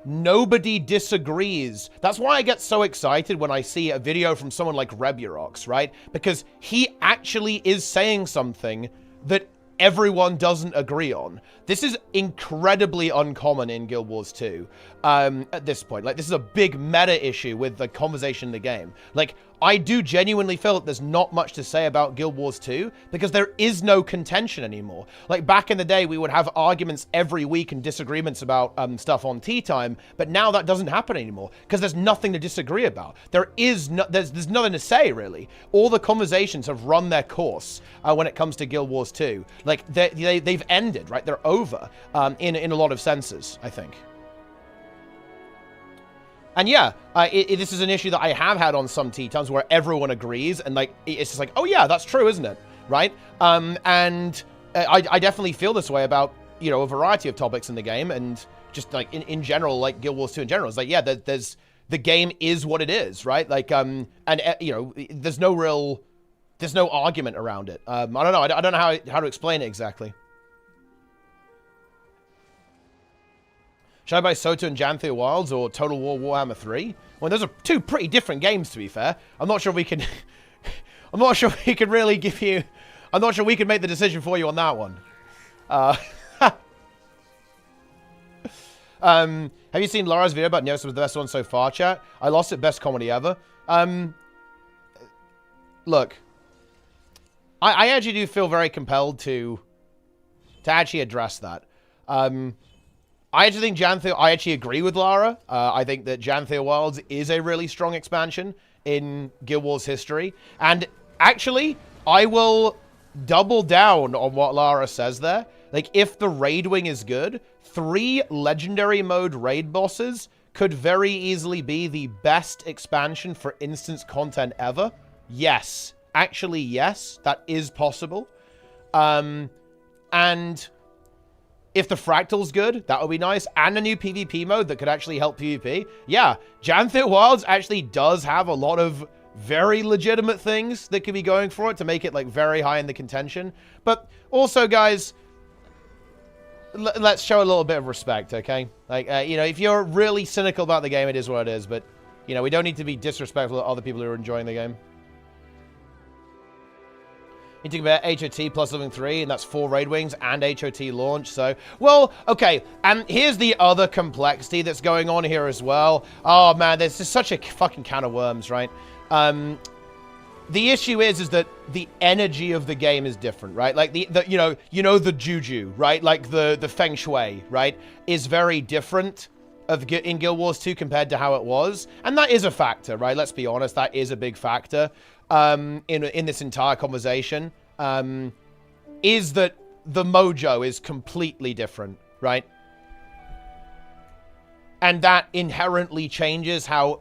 nobody disagrees. That's why I get so excited when I see a video from someone like Reburox, right? Because he actually is saying something that everyone doesn't agree on. This is incredibly uncommon in Guild Wars 2 at this point. Like, this is a big meta issue with the conversation in the game. Like, I do genuinely feel that there's not much to say about Guild Wars 2 because there is no contention anymore. Like, back in the day, we would have arguments every week and disagreements about stuff on Tea Time, but now that doesn't happen anymore because there's nothing to disagree about. There's nothing to say, really. All the conversations have run their course when it comes to Guild Wars 2. Like, they've ended, right? They're over in a lot of senses, I think. And yeah, this is an issue that I have had on some tea times where everyone agrees and like it's just like, oh yeah, that's true, isn't it? Right? And I definitely feel this way about, you know, a variety of topics in the game and just like in general, like Guild Wars 2 in general. It's like, yeah, the game is what it is, right? Like, and you know, there's no argument around it. I don't know. I don't know how to explain it exactly. Should I buy Soto and Janthea Wilds or Total War Warhammer 3? Well, those are two pretty different games, to be fair. I'm not sure we can... I'm not sure we can really give you... I'm not sure we can make the decision for you on that one. Have you seen Laura's video about Neos was the best one so far, chat? I lost it, best comedy ever. Look. I actually do feel very compelled to actually address that. I actually think I actually agree with Lara. I think that Janthea Wilds is a really strong expansion in Guild Wars history. And actually, I will double down on what Lara says there. Like, if the raid wing is good, 3 legendary mode raid bosses could very easily be the best expansion for instance content ever. Yes. Actually, yes. That is possible. And if the Fractal's good, that would be nice. And a new PvP mode that could actually help PvP. Yeah, Janthea Wilds actually does have a lot of very legitimate things that could be going for it to make it, like, very high in the contention. But also, guys, let's show a little bit of respect, okay? Like, you know, if you're really cynical about the game, it is what it is. But, you know, we don't need to be disrespectful to other people who are enjoying the game. You think about HOT plus living 3, and that's 4 raid wings and HOT launch. So, well, okay. And here's the other complexity that's going on here as well. Oh man, there's just such a fucking can of worms, right? The issue is that the energy of the game is different, right? Like the the juju, right? Like the feng shui, right, is very different in Guild Wars 2 compared to how it was, and that is a factor, right? Let's be honest, that is a big factor. In this entire conversation, is that the mojo is completely different, right? And that inherently changes how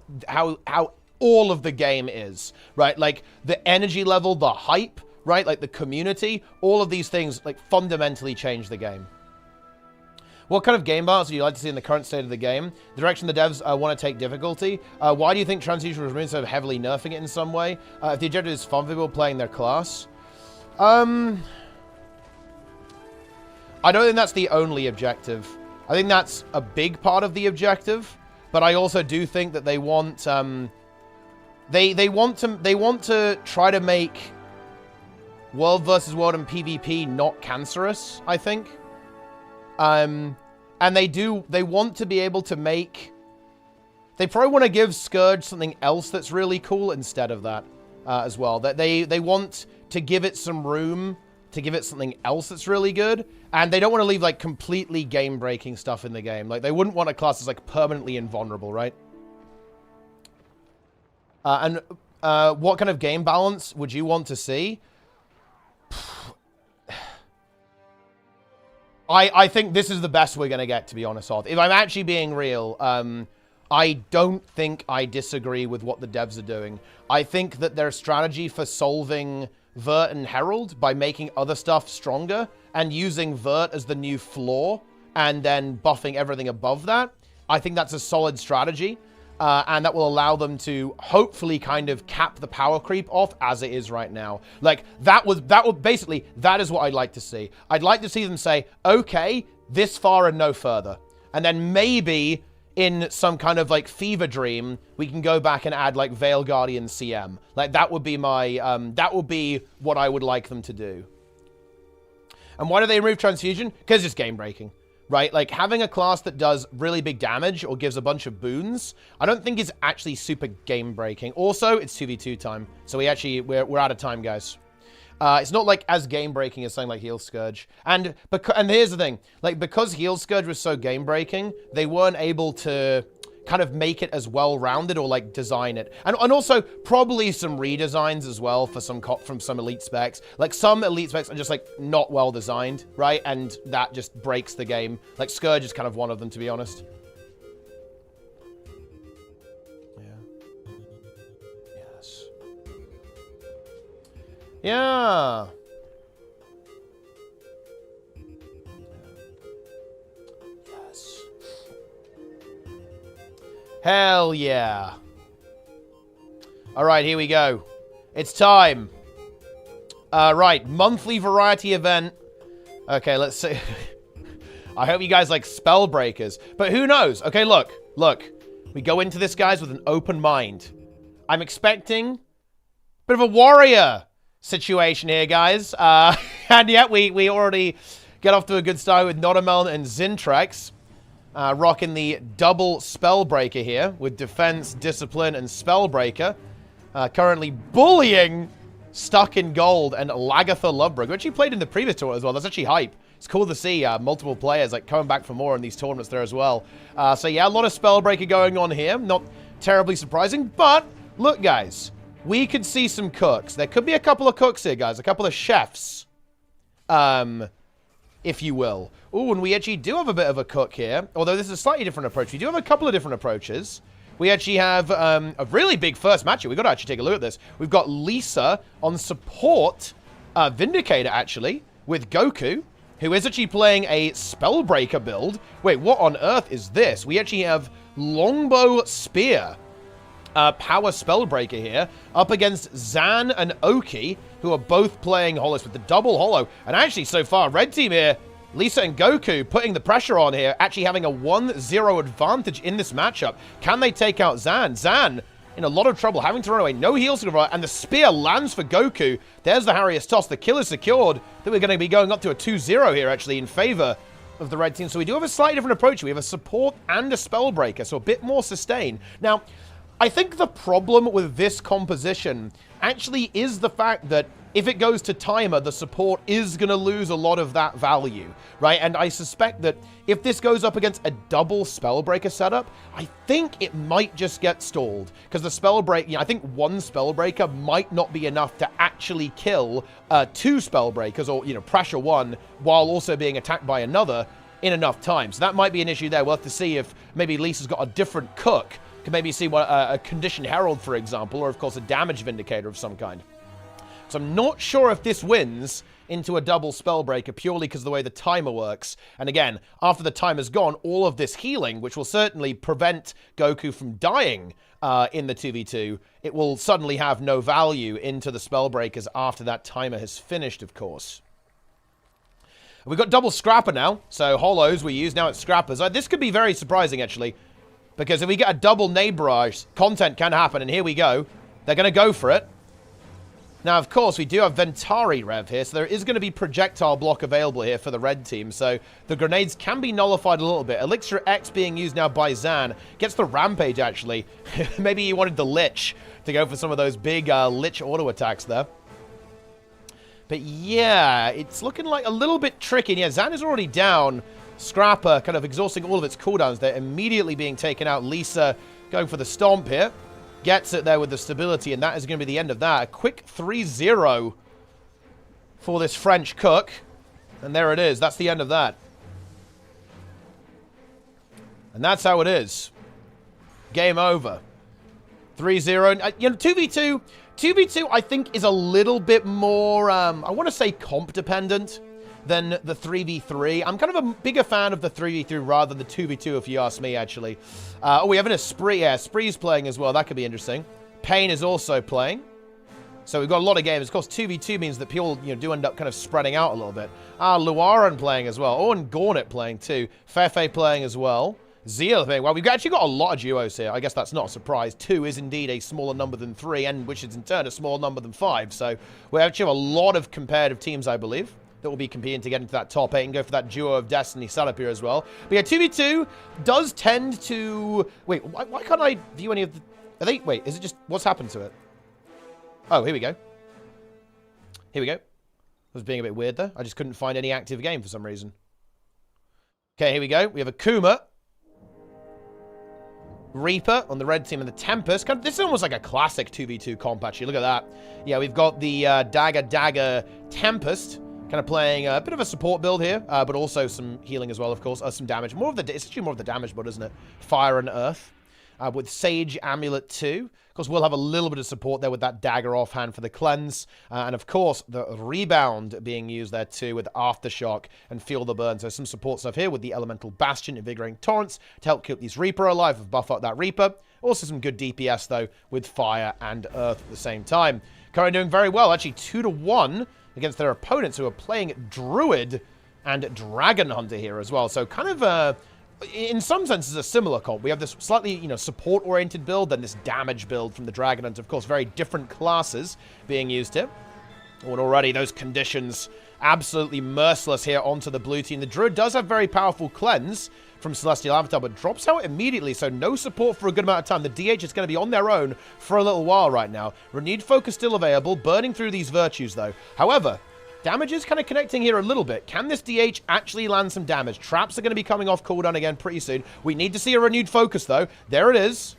all of the game is, right? Like the energy level, the hype, right? Like the community, all of these things like fundamentally change the game. What kind of game balance would you like to see in the current state of the game? The direction the devs want to take difficulty? Why do you think transfusion was removed instead of heavily nerfing it in some way? If the objective is fun for people playing their class? I don't think that's the only objective. I think that's a big part of the objective, but I also do think that they want they want to try to make world versus world and PvP not cancerous, I think. And they want to be able to make... They probably want to give Scourge something else that's really cool instead of that as well. That they want to give it some room to give it something else that's really good. And they don't want to leave, like, completely game-breaking stuff in the game. Like, they wouldn't want a class that's, like, permanently invulnerable, right? And what kind of game balance would you want to see? I think this is the best we're going to get, to be honest. If I'm actually being real, I don't think I disagree with what the devs are doing. I think that their strategy for solving Vert and Herald by making other stuff stronger and using Vert as the new floor and then buffing everything above that, I think that's a solid strategy. And that will allow them to hopefully kind of cap the power creep off as it is right now. Like, that would basically, that is what I'd like to see. I'd like to see them say, okay, this far and no further. And then maybe in some kind of, like, fever dream, we can go back and add, like, Veil Guardian CM. Like, that would be my, that would be what I would like them to do. And why do they remove Transfusion? Because it's game-breaking, right? Like, having a class that does really big damage or gives a bunch of boons, I don't think is actually super game-breaking. Also, it's 2v2 time, so we're out of time, guys. It's not, like, as game-breaking as something like Heal Scourge. And here's the thing. Like, because Heal Scourge was so game-breaking, they weren't able to kind of make it as well-rounded or, like, design it. And also, probably some redesigns as well for from some elite specs. Like, some elite specs are just, like, not well-designed, right? And that just breaks the game. Like, Scourge is kind of one of them, to be honest. Yeah. Yes. Hell yeah. All right, here we go. It's time. Right, monthly variety event. Okay, let's see. I hope you guys like spell breakers, but who knows? Okay, look. We go into this, guys, with an open mind. I'm expecting a bit of a warrior situation here, guys. And yet we already get off to a good start with Notamelon and Zintrex. Rocking the double Spellbreaker here with Defense, Discipline, and Spellbreaker. Currently bullying Stuck in Gold and Lagatha Lovebrook, who actually played in the previous tournament as well. That's actually hype. It's cool to see multiple players like coming back for more in these tournaments there as well. So yeah, a lot of Spellbreaker going on here. Not terribly surprising, but look, guys. We could see some cooks. There could be a couple of cooks here, guys. A couple of chefs. If you will. Ooh, and we actually do have a bit of a cook here. Although this is a slightly different approach. We do have a couple of different approaches. We actually have a really big first match here. We've got to actually take a look at this. We've got Lisa on support Vindicator, actually, with Goku, who is actually playing a Spellbreaker build. Wait, what on earth is this? We actually have Longbow Spear. Power Spellbreaker here, up against Zan and Oki, who are both playing Holos with the double Holo. And actually, so far, Red Team here, Lisa and Goku putting the pressure on here, actually having a 1-0 advantage in this matchup. Can they take out Zan? Zan in a lot of trouble, having to run away. No heals to go, and the spear lands for Goku. There's the Harrius toss. The kill is secured. I think we're going to be going up to a 2-0 here, actually, in favor of the Red Team. So we do have a slightly different approach. We have a support and a Spellbreaker, so a bit more sustain. Now, I think the problem with this composition actually is the fact that if it goes to timer, the support is going to lose a lot of that value, right? And I suspect that if this goes up against a double Spellbreaker setup, I think it might just get stalled. Because the Spellbreaker, I think one Spellbreaker might not be enough to actually kill two Spellbreakers or, pressure one while also being attacked by another in enough time. So that might be an issue there. We'll have to see if maybe Lisa's got a different cook. Can maybe see what a Conditioned Herald, for example, or of course a Damage Vindicator of some kind. So I'm not sure if this wins into a double Spellbreaker purely because of the way the timer works. And again, after the timer's gone, all of this healing, which will certainly prevent Goku from dying in the 2v2, it will suddenly have no value into the Spellbreakers after that timer has finished, of course. We've got double Scrapper now, so Holos we use, now it's Scrappers. This could be very surprising, actually. Because if we get a double Nade Barrage, content can happen, and here we go. They're going to go for it. Now, of course, we do have Ventari Rev here, so there is going to be projectile block available here for the red team, so the grenades can be nullified a little bit. Elixir X being used now by Zan. Gets the Rampage, actually. Maybe he wanted the Lich to go for some of those big Lich auto attacks there. But yeah, it's looking like a little bit tricky. Yeah, Zan is already down. Scrapper kind of exhausting all of its cooldowns. They're immediately being taken out. Lisa going for the stomp here. Gets it there with the stability, and that is going to be the end of that. A quick 3-0 for this French cook. And there it is. That's the end of that. And that's how it is. Game over. 3-0. 2v2. 2v2, I think, is a little bit more, I want to say comp-dependent than the 3v3. I'm kind of a bigger fan of the 3v3 rather than the 2v2, if you ask me, actually. Oh, we have an Esprit. Yeah, Esprit's playing as well. That could be interesting. Pain is also playing. So we've got a lot of games. Of course, 2v2 means that people, do end up kind of spreading out a little bit. Luaran playing as well. Oh, and Gornet playing too. Fefe playing as well. Zeal playing. Well, we've actually got a lot of duos here. I guess that's not a surprise. 2 is indeed a smaller number than 3, and which is in turn a smaller number than 5. So we actually have a lot of competitive teams, I believe, that will be competing to get into that top 8 and go for that Duo of Destiny setup here as well. But yeah, 2v2 does tend to... Wait, why can't I view any of the... Are they... Wait, is it just... What's happened to it? Oh, here we go. Here we go. I was being a bit weird there. I just couldn't find any active game for some reason. Okay, here we go. We have a Kuma. Reaper on the red team and the Tempest. This is almost like a classic 2v2 comp, actually. Look at that. Yeah, we've got the Dagger Tempest kind of playing a bit of a support build here, but also some healing as well, of course. Some damage. It's actually more of the damage build, isn't it? Fire and Earth. With Sage Amulet 2. Of course, we'll have a little bit of support there with that Dagger offhand for the cleanse. And of course, the Rebound being used there too with Aftershock and Feel the Burn. So some support stuff here with the Elemental Bastion, Invigorating Torrents to help keep these Reaper alive and buff up that Reaper. Also some good DPS though with Fire and Earth at the same time. Currently doing very well, actually 2-1 against their opponents who are playing Druid and Dragon Hunter here as well. So kind of in some senses, a similar comp. We have this slightly, support-oriented build, then this damage build from the Dragon Hunter. Of course, very different classes being used here. And already those conditions absolutely merciless here onto the blue team. The Druid does have very powerful cleanse from Celestial Avatar, but drops out immediately, so no support for a good amount of time. The DH is going to be on their own for a little while right now. Renewed Focus still available, burning through these virtues, though. However, damage is kind of connecting here a little bit. Can this DH actually land some damage? Traps are going to be coming off cooldown again pretty soon. We need to see a renewed focus, though. There it is.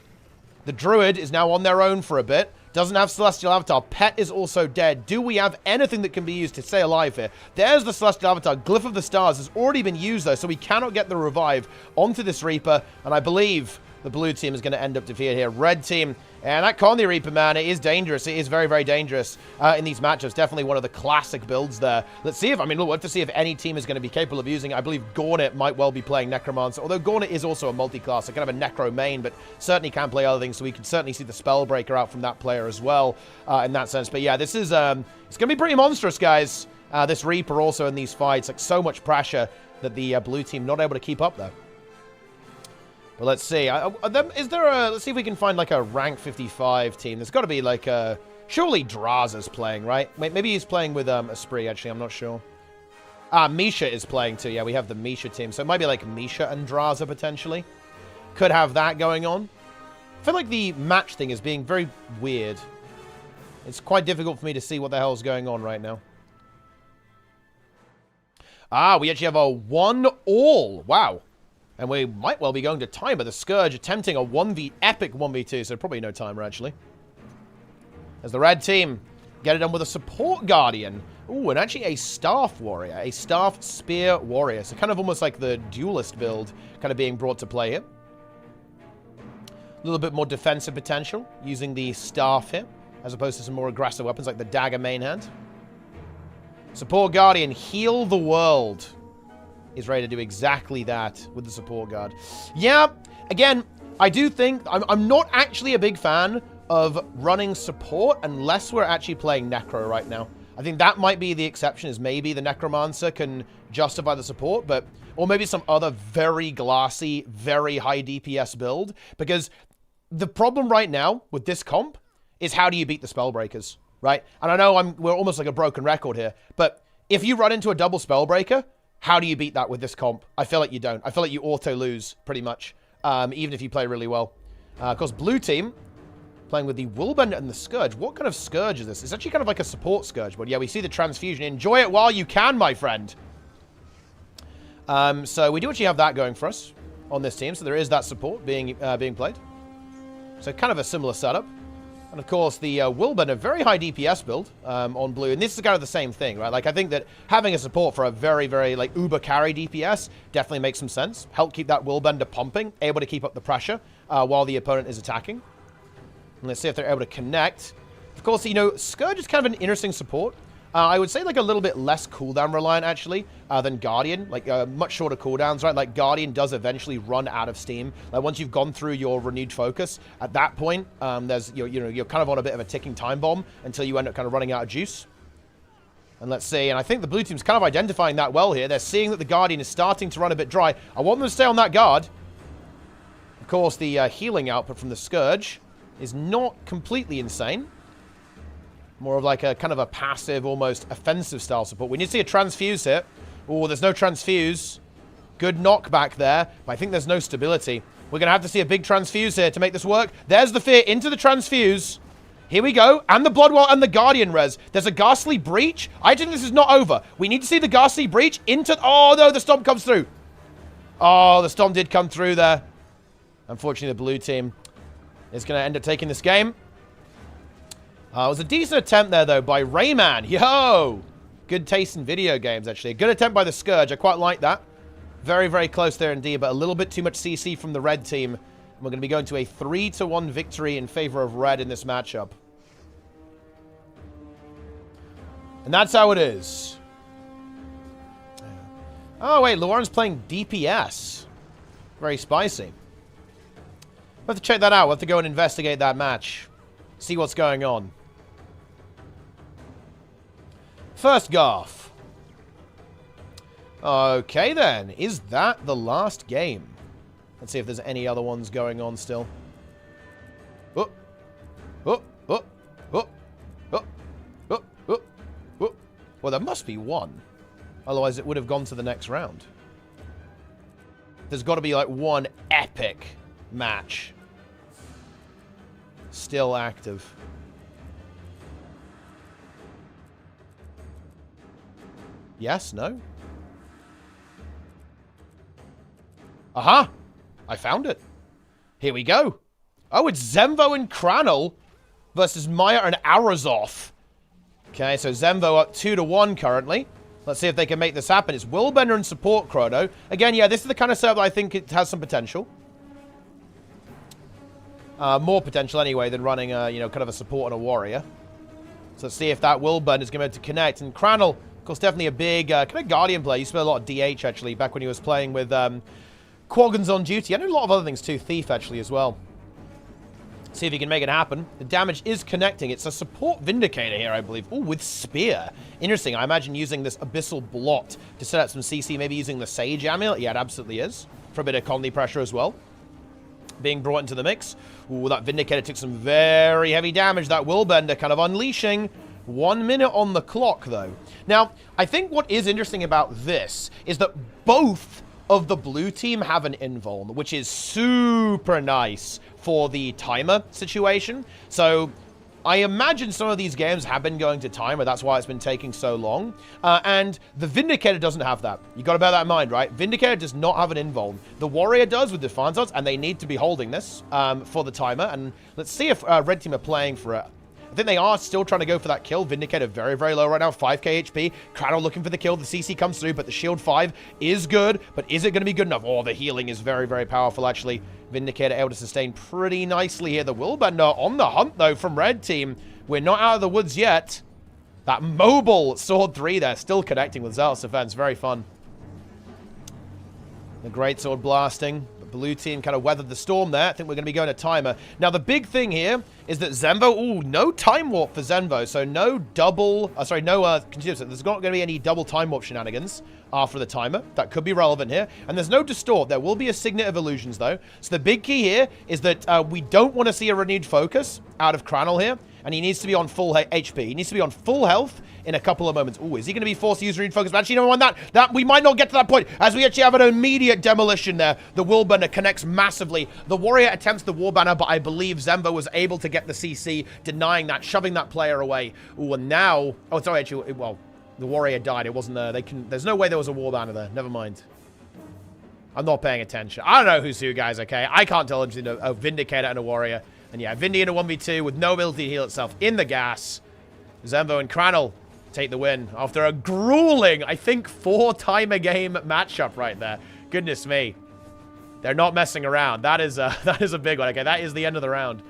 The Druid is now on their own for a bit. Doesn't have Celestial Avatar. Pet is also dead. Do we have anything that can be used to stay alive here? There's the Celestial Avatar. Glyph of the Stars has already been used, though, so we cannot get the revive onto this Reaper. And I believe the blue team is going to end up defeated here. Red team, and that Conley Reaper, man, it is dangerous. It is very, very dangerous in these matchups. Definitely one of the classic builds there. Let's see if, we'll have to see if any team is going to be capable of using it. I believe Gornet might well be playing Necromancer, although Gornet is also a multi-class, so kind of a Necro main, but certainly can play other things, so we can certainly see the Spellbreaker out from that player as well in that sense. But yeah, this is, it's going to be pretty monstrous, guys. This Reaper also in these fights, like so much pressure that the blue team not able to keep up there. But let's see. Is there a... Let's see if we can find, like, a rank 55 team. There's got to be, like, a... Surely Draza's playing, right? Maybe he's playing with Esprit, actually. I'm not sure. Misha is playing, too. Yeah, we have the Misha team. So it might be, like, Misha and Draza, potentially. Could have that going on. I feel like the match thing is being very weird. It's quite difficult for me to see what the hell's going on right now. We actually have a 1-all. Wow. And we might well be going to timer. The Scourge attempting a epic 1v2, so probably no timer, actually. As the red team get it done with a Support Guardian. Ooh, and actually a Staff Warrior. A Staff Spear Warrior. So kind of almost like the Duelist build kind of being brought to play here. A little bit more defensive potential using the Staff here, as opposed to some more aggressive weapons like the Dagger main hand. Support Guardian, heal the world. Is ready to do exactly that with the Support Guard. Yeah, again, I do think... I'm not actually a big fan of running support unless we're actually playing Necro right now. I think that might be the exception, is maybe the Necromancer can justify the support, but... Or maybe some other very glassy, very high DPS build. Because the problem right now with this comp is how do you beat the Spellbreakers, right? And I know we're almost like a broken record here, but if you run into a double Spellbreaker... How do you beat that with this comp? I feel like you don't. I feel like you auto-lose, pretty much, even if you play really well. Of course, blue team, playing with the Willbend and the Scourge. What kind of Scourge is this? It's actually kind of like a support Scourge, but yeah, we see the Transfusion. Enjoy it while you can, my friend. So we do actually have that going for us on this team, so there is that support being played. So kind of a similar setup. And of course, the Willbend, a very high DPS build on blue. And this is kind of the same thing, right? Like, I think that having a support for a very, very, like, uber carry DPS definitely makes some sense. Help keep that Willbender pumping, able to keep up the pressure while the opponent is attacking. And let's see if they're able to connect. Of course, Scourge is kind of an interesting support. I would say like a little bit less cooldown reliant, actually, than Guardian. Like, much shorter cooldowns, right? Like, Guardian does eventually run out of steam. Like, once you've gone through your renewed focus, at that point, you're kind of on a bit of a ticking time bomb until you end up kind of running out of juice. And let's see, and I think the blue team's kind of identifying that well here. They're seeing that the Guardian is starting to run a bit dry. I want them to stay on that guard. Of course, the healing output from the Scourge is not completely insane. More of like a kind of a passive, almost offensive style support. We need to see a transfuse here. Oh, there's no transfuse. Good knockback there, but I think there's no stability. We're going to have to see a big transfuse here to make this work. There's the fear into the transfuse. Here we go. And the Bloodwell and the Guardian res. There's a Ghastly Breach. I think this is not over. We need to see the Ghastly Breach into... Oh, no, the Stomp comes through. Oh, the Stomp did come through there. Unfortunately, the blue team is going to end up taking this game. It was a decent attempt there, though, by Rayman. Yo! Good taste in video games, actually. A good attempt by the Scourge. I quite like that. Very, very close there indeed, but a little bit too much CC from the red team. We're going to be going to a 3-1 victory in favor of red in this matchup. And that's how it is. Oh, wait. Lauren's playing DPS. Very spicy. We'll have to check that out. We'll have to go and investigate that match. See what's going on. First Garth. Okay, then. Is that the last game? Let's see if there's any other ones going on still. Oh. Oh. Oh. Oh. Oh. Oh. Oh. Oh. Well, there must be one. Otherwise, it would have gone to the next round. There's got to be, like, one epic match. Still active. Yes? No? Aha! I found it. Here we go. Oh, it's Zemvo and Kranel versus Maya and Arazov. Okay, so Zemvo up 2-1 currently. Let's see if they can make this happen. It's Willbender and support Chrono. Again, yeah, this is the kind of setup that I think it has some potential. More potential anyway than running a, kind of a support and a warrior. So let's see if that Willbender is going to be able to connect. And Kranel, of course, definitely a big kind of Guardian player. He used to play a lot of DH, actually, back when he was playing with Quaggins on duty. I know a lot of other things, too. Thief, actually, as well. See if he can make it happen. The damage is connecting. It's a support Vindicator here, I believe. Oh, with Spear. Interesting. I imagine using this Abyssal Blot to set up some CC, maybe using the Sage Amulet. Yeah, it absolutely is. For a bit of Conley pressure as well. Being brought into the mix. Ooh, that Vindicator took some very heavy damage. That Willbender kind of unleashing. 1 minute on the clock, though. Now, I think what is interesting about this is that both of the blue team have an invuln, which is super nice for the timer situation. So I imagine some of these games have been going to timer. That's why it's been taking so long. And the Vindicator doesn't have that. You got to bear that in mind, right? Vindicator does not have an invuln. The Warrior does with Defiance Odds, and they need to be holding this for the timer. And let's see if red team are playing for it. I think they are still trying to go for that kill. Vindicator very, very low right now. 5k HP. Kranel looking for the kill. The CC comes through, but the shield 5 is good. But is it going to be good enough? Oh, the healing is very, very powerful, actually. Vindicator able to sustain pretty nicely here. The Willbender on the hunt, though, from red team. We're not out of the woods yet. That mobile Sword 3 there, still connecting with Zealous Defense. Very fun. The Great Sword blasting. The blue team kind of weathered the storm there. I think we're going to be going to timer. Now, the big thing here is that Zemvo, ooh, no time warp for Zemvo. So no double, continuous. There's not going to be any double time warp shenanigans after the timer. That could be relevant here. And there's no distort. There will be a Signet of Illusions, though. So the big key here is that we don't want to see a renewed focus out of Kranel here. And he needs to be on full HP. He needs to be on full health in a couple of moments. Ooh, is he going to be forced to use renewed focus? But actually, no, on that we might not get to that point, as we actually have an immediate demolition there. The Willbender connects massively. The Warrior attempts the Warbanner, but I believe Zemvo was able to get the CC, denying that, shoving that player away. Ooh, and now... Oh, sorry, actually, well, the Warrior died. It wasn't there. There's no way there was a Warbanner there. Never mind. I'm not paying attention. I don't know who's who, guys, okay? I can't tell between a Vindicator and a Warrior. And yeah, Vindy in a 1v2 with no ability to heal itself in the gas. Zemvo and Kranel take the win after a grueling, I think, 4-timer game matchup right there. Goodness me. They're not messing around. That is a big one. Okay, that is the end of the round.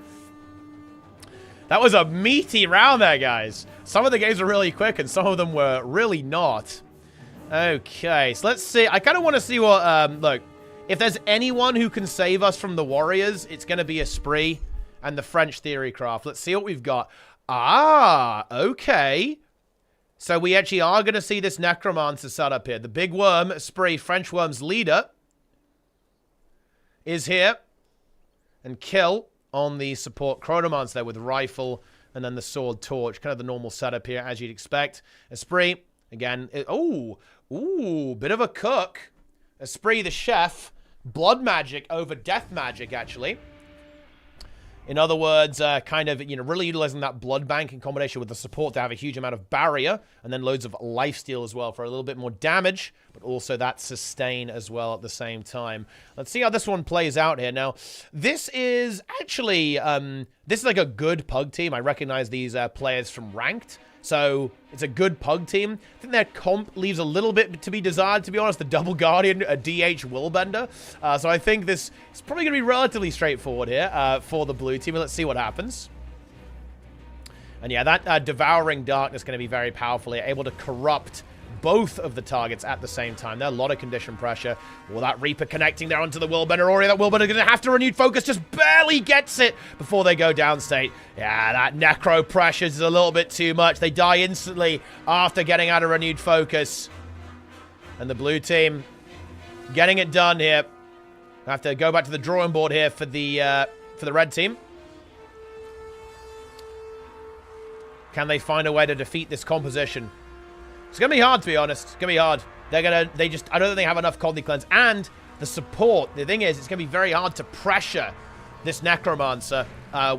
That was a meaty round there, guys. Some of the games were really quick, and some of them were really not. Okay, so let's see. I kind of want to see what... look, if there's anyone who can save us from the Warriors, it's going to be Esprit and the French Theory Craft. Let's see what we've got. Ah, okay. So we actually are going to see this Necromancer set up here. The big worm, Esprit, French Worm's leader, is here. And kill on the support Chronomancer there with rifle and then the sword torch. Kind of the normal setup here, as you'd expect. Esprit, again. Ooh, bit of a cook. Esprit, the chef. Blood magic over death magic, actually. In other words, kind of, you know, really utilizing that blood bank in combination with the support to have a huge amount of barrier, and then loads of lifesteal as well for a little bit more damage, but also that sustain as well at the same time. Let's see how this one plays out here. Now, this is actually, this is like a good pug team. I recognize these players from Ranked. So, it's a good pug team. I think their comp leaves a little bit to be desired, to be honest. The Double Guardian, a DH Willbender. So I think this is probably going to be relatively straightforward here for the blue team. Let's see what happens. And yeah, that Devouring Darkness is going to be very powerful here. Able to corrupt both of the targets at the same time. There are a lot of condition pressure. Well, that Reaper connecting there onto the Willbender. Or that Willbender going to have to renewed focus. Just barely gets it before they go downstate. Yeah, that Necro pressure is a little bit too much. They die instantly after getting out of renewed focus. And the blue team getting it done here. I have to go back to the drawing board here for the red team. Can they find a way to defeat this composition? It's going to be hard, to be honest. It's going to be hard. I don't think they have enough Coldly Cleanse. And the support, the thing is, it's going to be very hard to pressure this Necromancer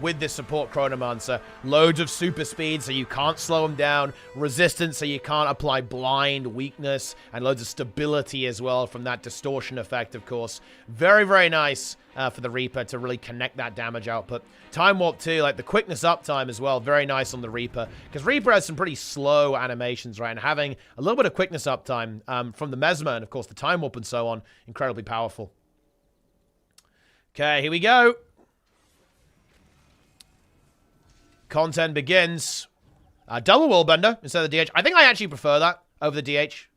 with this support Chronomancer. Loads of super speed, so you can't slow him down. Resistance, so you can't apply blind, weakness, and loads of stability as well from that distortion effect, of course. Very, very nice for the Reaper to really connect that damage output. Time Warp too, like the quickness uptime as well, very nice on the Reaper. Because Reaper has some pretty slow animations, right? And having a little bit of quickness uptime from the Mesmer and, of course, the Time Warp and so on, incredibly powerful. Okay, here we go. Content begins. Double Willbender instead of the DH. I think I actually prefer that over the DH.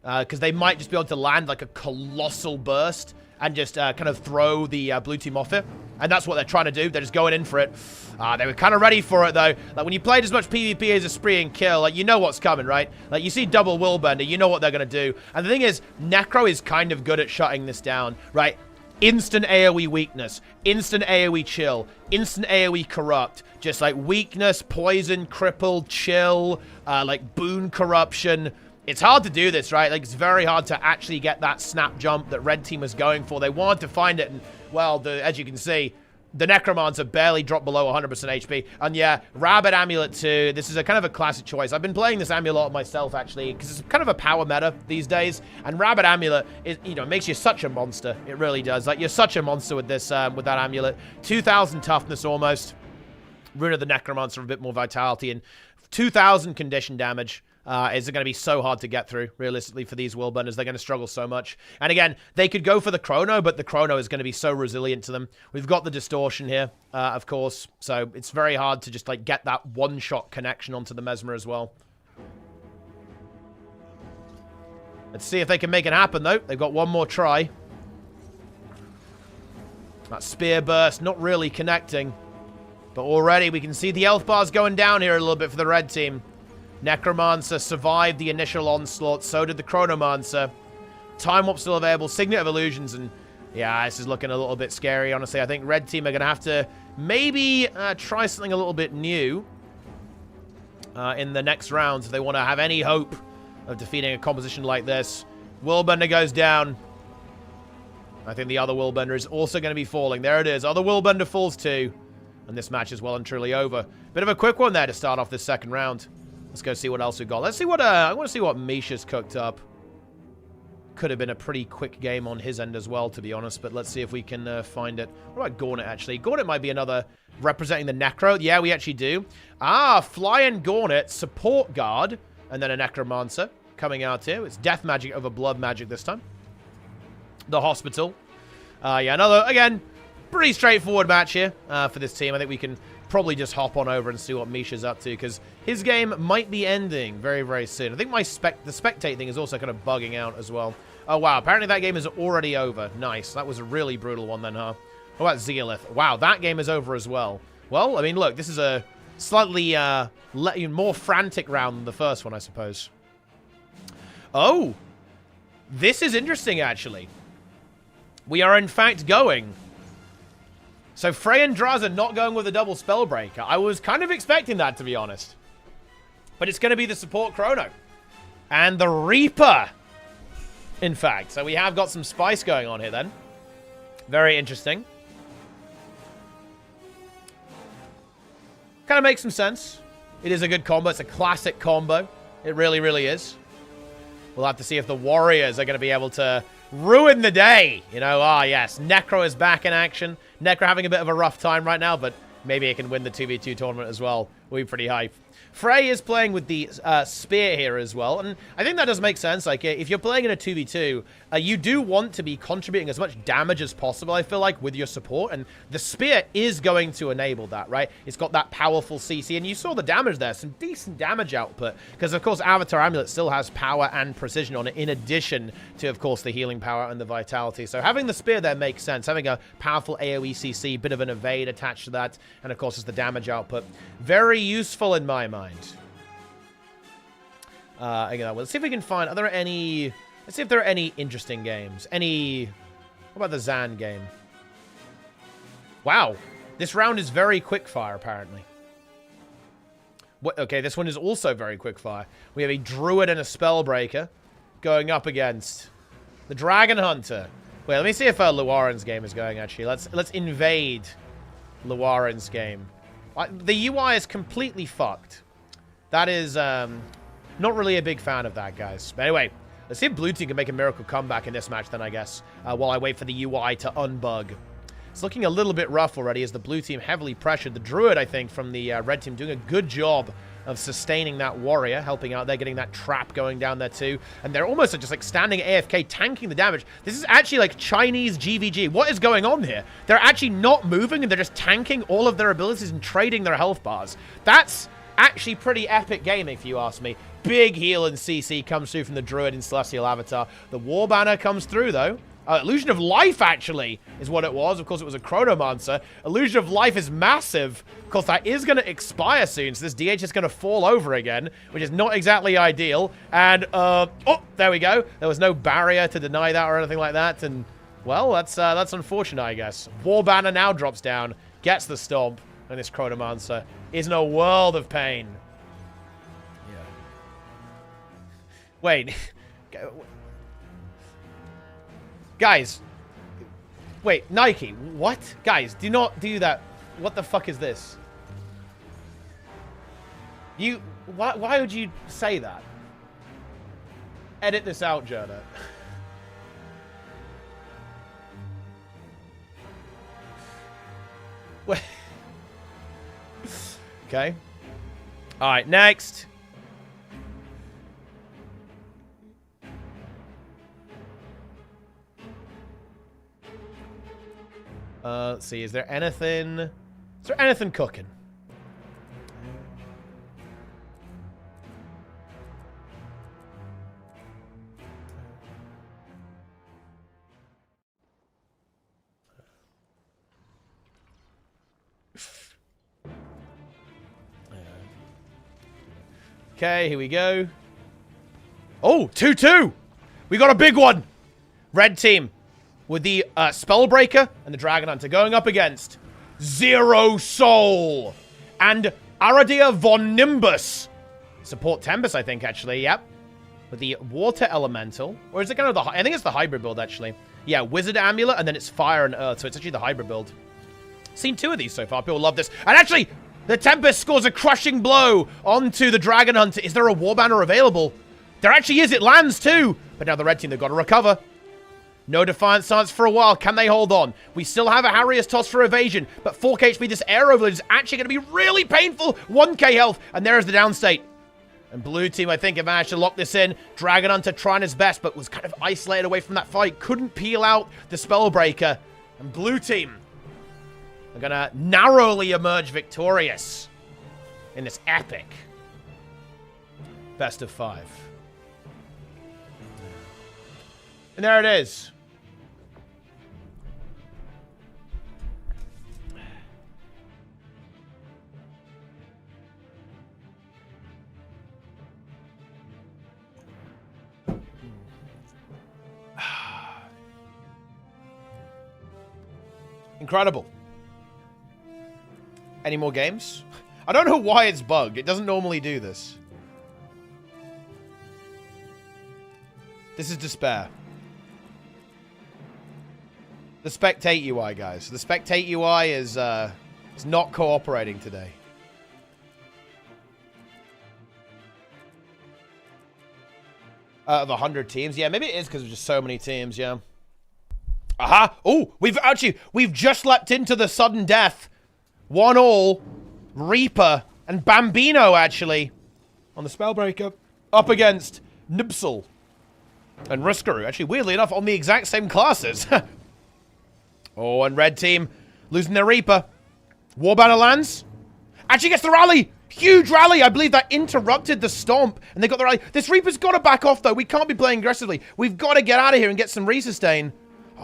Because they might just be able to land like a colossal burst and just kind of throw the blue team off it. And that's what they're trying to do. They're just going in for it. They were kind of ready for it, though. Like, when you played as much PvP as Esprit and Kill, like, you know what's coming, right? Like, you see double Willbender, you know what they're going to do. And the thing is, Necro is kind of good at shutting this down, right? Instant AoE weakness, instant AoE chill, instant AoE corrupt. Just like weakness, poison, cripple, chill, like boon corruption. It's hard to do this, right? Like, it's very hard to actually get that snap jump that red team was going for. They wanted to find it, and, well, as you can see, the Necromancer barely dropped below 100% HP. And yeah, Rabbit Amulet too. This is a kind of a classic choice. I've been playing this amulet myself, actually, because it's kind of a power meta these days. And Rabbit Amulet, is, you know, makes you such a monster. It really does. Like, you're such a monster with this, with that amulet. 2,000 toughness almost. Rune of the Necromancer, a bit more vitality, and 2,000 condition damage. Is going to be so hard to get through, realistically, for these Willbenders. They're going to struggle so much. And again, they could go for the Chrono, but the Chrono is going to be so resilient to them. We've got the Distortion here, of course, so it's very hard to just, like, get that one-shot connection onto the Mesmer as well. Let's see if they can make it happen, though. They've got one more try. That Spear Burst, not really connecting. But already we can see the health bars going down here a little bit for the red team. Necromancer survived the initial onslaught. So did the Chronomancer. Time Warp still available. Signet of Illusions. And yeah, this is looking a little bit scary, honestly. I think red team are going to have to maybe try something a little bit new in the next round if they want to have any hope of defeating a composition like this. Willbender goes down. I think the other Willbender is also going to be falling. There it is. Other Willbender falls too. And this match is well and truly over. Bit of a quick one there to start off this second round. Let's go see what else we've got. Let's see what, I want to see what Misha's cooked up. Could have been a pretty quick game on his end as well, to be honest. But let's see if we can find it. What about Gauntlet, actually? Gauntlet might be another representing the Necro. Yeah, we actually do. Ah, Flying Gauntlet, Support Guard, and then a Necromancer coming out here. It's Death Magic over Blood Magic this time. The Hospital. Yeah, another, again, pretty straightforward match here for this team. I think we can probably just hop on over and see what Misha's up to, because his game might be ending very, very soon. I think the spectate thing is also kind of bugging out as well. Oh, wow. Apparently that game is already over. Nice. That was a really brutal one then, huh? What about Zeolith? Wow, that game is over as well. Well, I mean, look, this is a slightly more frantic round than the first one, I suppose. Oh, this is interesting, actually. We are, in fact, going. So Frey and Draz are not going with a double Spellbreaker. I was kind of expecting that, to be honest. But it's going to be the support Chrono. And the Reaper, in fact. So we have got some spice going on here, then. Very interesting. Kind of makes some sense. It is a good combo. It's a classic combo. It really, really is. We'll have to see if the Warriors are going to be able to ruin the day. You know, yes. Necro is back in action. Necro having a bit of a rough time right now, but maybe it can win the 2v2 tournament as well. We'll be pretty hype. Frey is playing with the spear here as well, and I think that does make sense. Like, if you're playing in a 2v2, you do want to be contributing as much damage as possible, I feel like, with your support, and the spear is going to enable that, right? It's got that powerful CC, and you saw the damage there, some decent damage output, because, of course, Avatar Amulet still has power and precision on it, in addition to, of course, the healing power and the vitality. So having the spear there makes sense. Having a powerful AoE CC, bit of an evade attached to that, and, of course, it's the damage output. Very useful in my mind. Again, let's see if we can find, are there any, let's see if there are any interesting games. What about the Zan game? Wow, this round is very quickfire, apparently. Okay, this one is also very quickfire. We have a Druid and a Spellbreaker going up against the Dragon Hunter. Wait, let me see if Luaren's game is going, actually. Let's invade Luaren's game. The UI is completely fucked. That is, not really a big fan of that, guys. But anyway, let's see if Blue Team can make a miracle comeback in this match then, I guess, while I wait for the UI to unbug. It's looking a little bit rough already as the Blue Team heavily pressured. The Druid, I think, from the Red Team doing a good job of sustaining that Warrior, helping out there, getting that trap going down there too. And they're almost just like standing AFK, tanking the damage. This is actually like Chinese GVG. What is going on here? They're actually not moving and they're just tanking all of their abilities and trading their health bars. That's actually pretty epic gaming, if you ask me. Big heal and CC comes through from the Druid in Celestial Avatar. The War Banner comes through, though. Illusion of Life, actually, is what it was. Of course, it was a Chronomancer. Illusion of Life is massive. Of course, that is going to expire soon, so this DH is going to fall over again, which is not exactly ideal. And, oh, there we go. There was no barrier to deny that or anything like that. And, well, that's unfortunate, I guess. War Banner now drops down, gets the stomp, and this Chronomancer is in a world of pain. Yeah. Wait. Guys. Wait, Nike. What? Guys, do not do that. What the fuck is this? Why would you say that? Edit this out, Jonah. Wait. Okay. Alright, next. Let's see, is there anything cooking? Okay, here we go. Oh, 2-2! We got a big one! Red team with the Spellbreaker and the Dragon Hunter going up against Zero Soul and Aradia Von Nimbus. Support Tempest, I think, actually, yep. With the Water Elemental. Or is it kind of the... I think it's the hybrid build, actually. Yeah, Wizard Amulet, and then it's Fire and Earth, so it's actually the hybrid build. Seen 2 of these so far. People love this. And actually, the Tempest scores a crushing blow onto the Dragon Hunter. Is there a War Banner available? There actually is. It lands, too. But now the red team, they've got to recover. No Defiant Stance for a while. Can they hold on? We still have a Harriers Toss for evasion, but 4k HP, this air overload is actually going to be really painful. 1k health, and there's the down state. And blue team, I think, have managed to lock this in. Dragon Hunter trying his best, but was kind of isolated away from that fight. Couldn't peel out the Spellbreaker. And blue team are going to narrowly emerge victorious in this epic best of 5. And there it is. Incredible. Any more games? I don't know why it's bugged. It doesn't normally do this. This is despair. The Spectate UI, guys. The Spectate UI is not cooperating today. Of 100 teams? Yeah, maybe it is because there's just so many teams, yeah. Aha! Oh, we've just leapt into the sudden death. 1-1, Reaper, and Bambino, actually, on the Spellbreaker, up against Nibsel and Riskaru. Actually, weirdly enough, on the exact same classes. Oh, and red team losing their Reaper. Warbanner lands. Actually gets the rally. Huge rally. I believe that interrupted the stomp, and they got the rally. This Reaper's got to back off, though. We can't be playing aggressively. We've got to get out of here and get some resustain.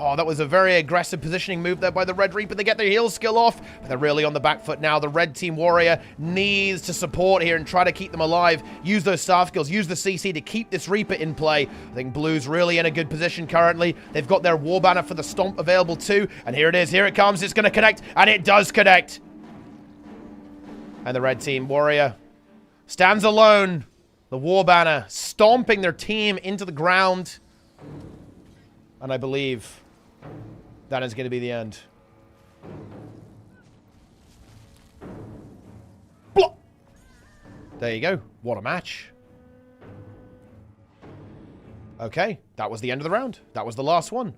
Oh, that was a very aggressive positioning move there by the Red Reaper. They get their heal skill off, but they're really on the back foot now. The Red Team Warrior needs to support here and try to keep them alive. Use those staff skills. Use the CC to keep this Reaper in play. I think Blue's really in a good position currently. They've got their War Banner for the Stomp available too. And here it is. Here it comes. It's going to connect, and it does connect. And the Red Team Warrior stands alone. The War Banner stomping their team into the ground. And I believe that is going to be the end. Blah! There you go. What a match. Okay, that was the end of the round. That was the last one.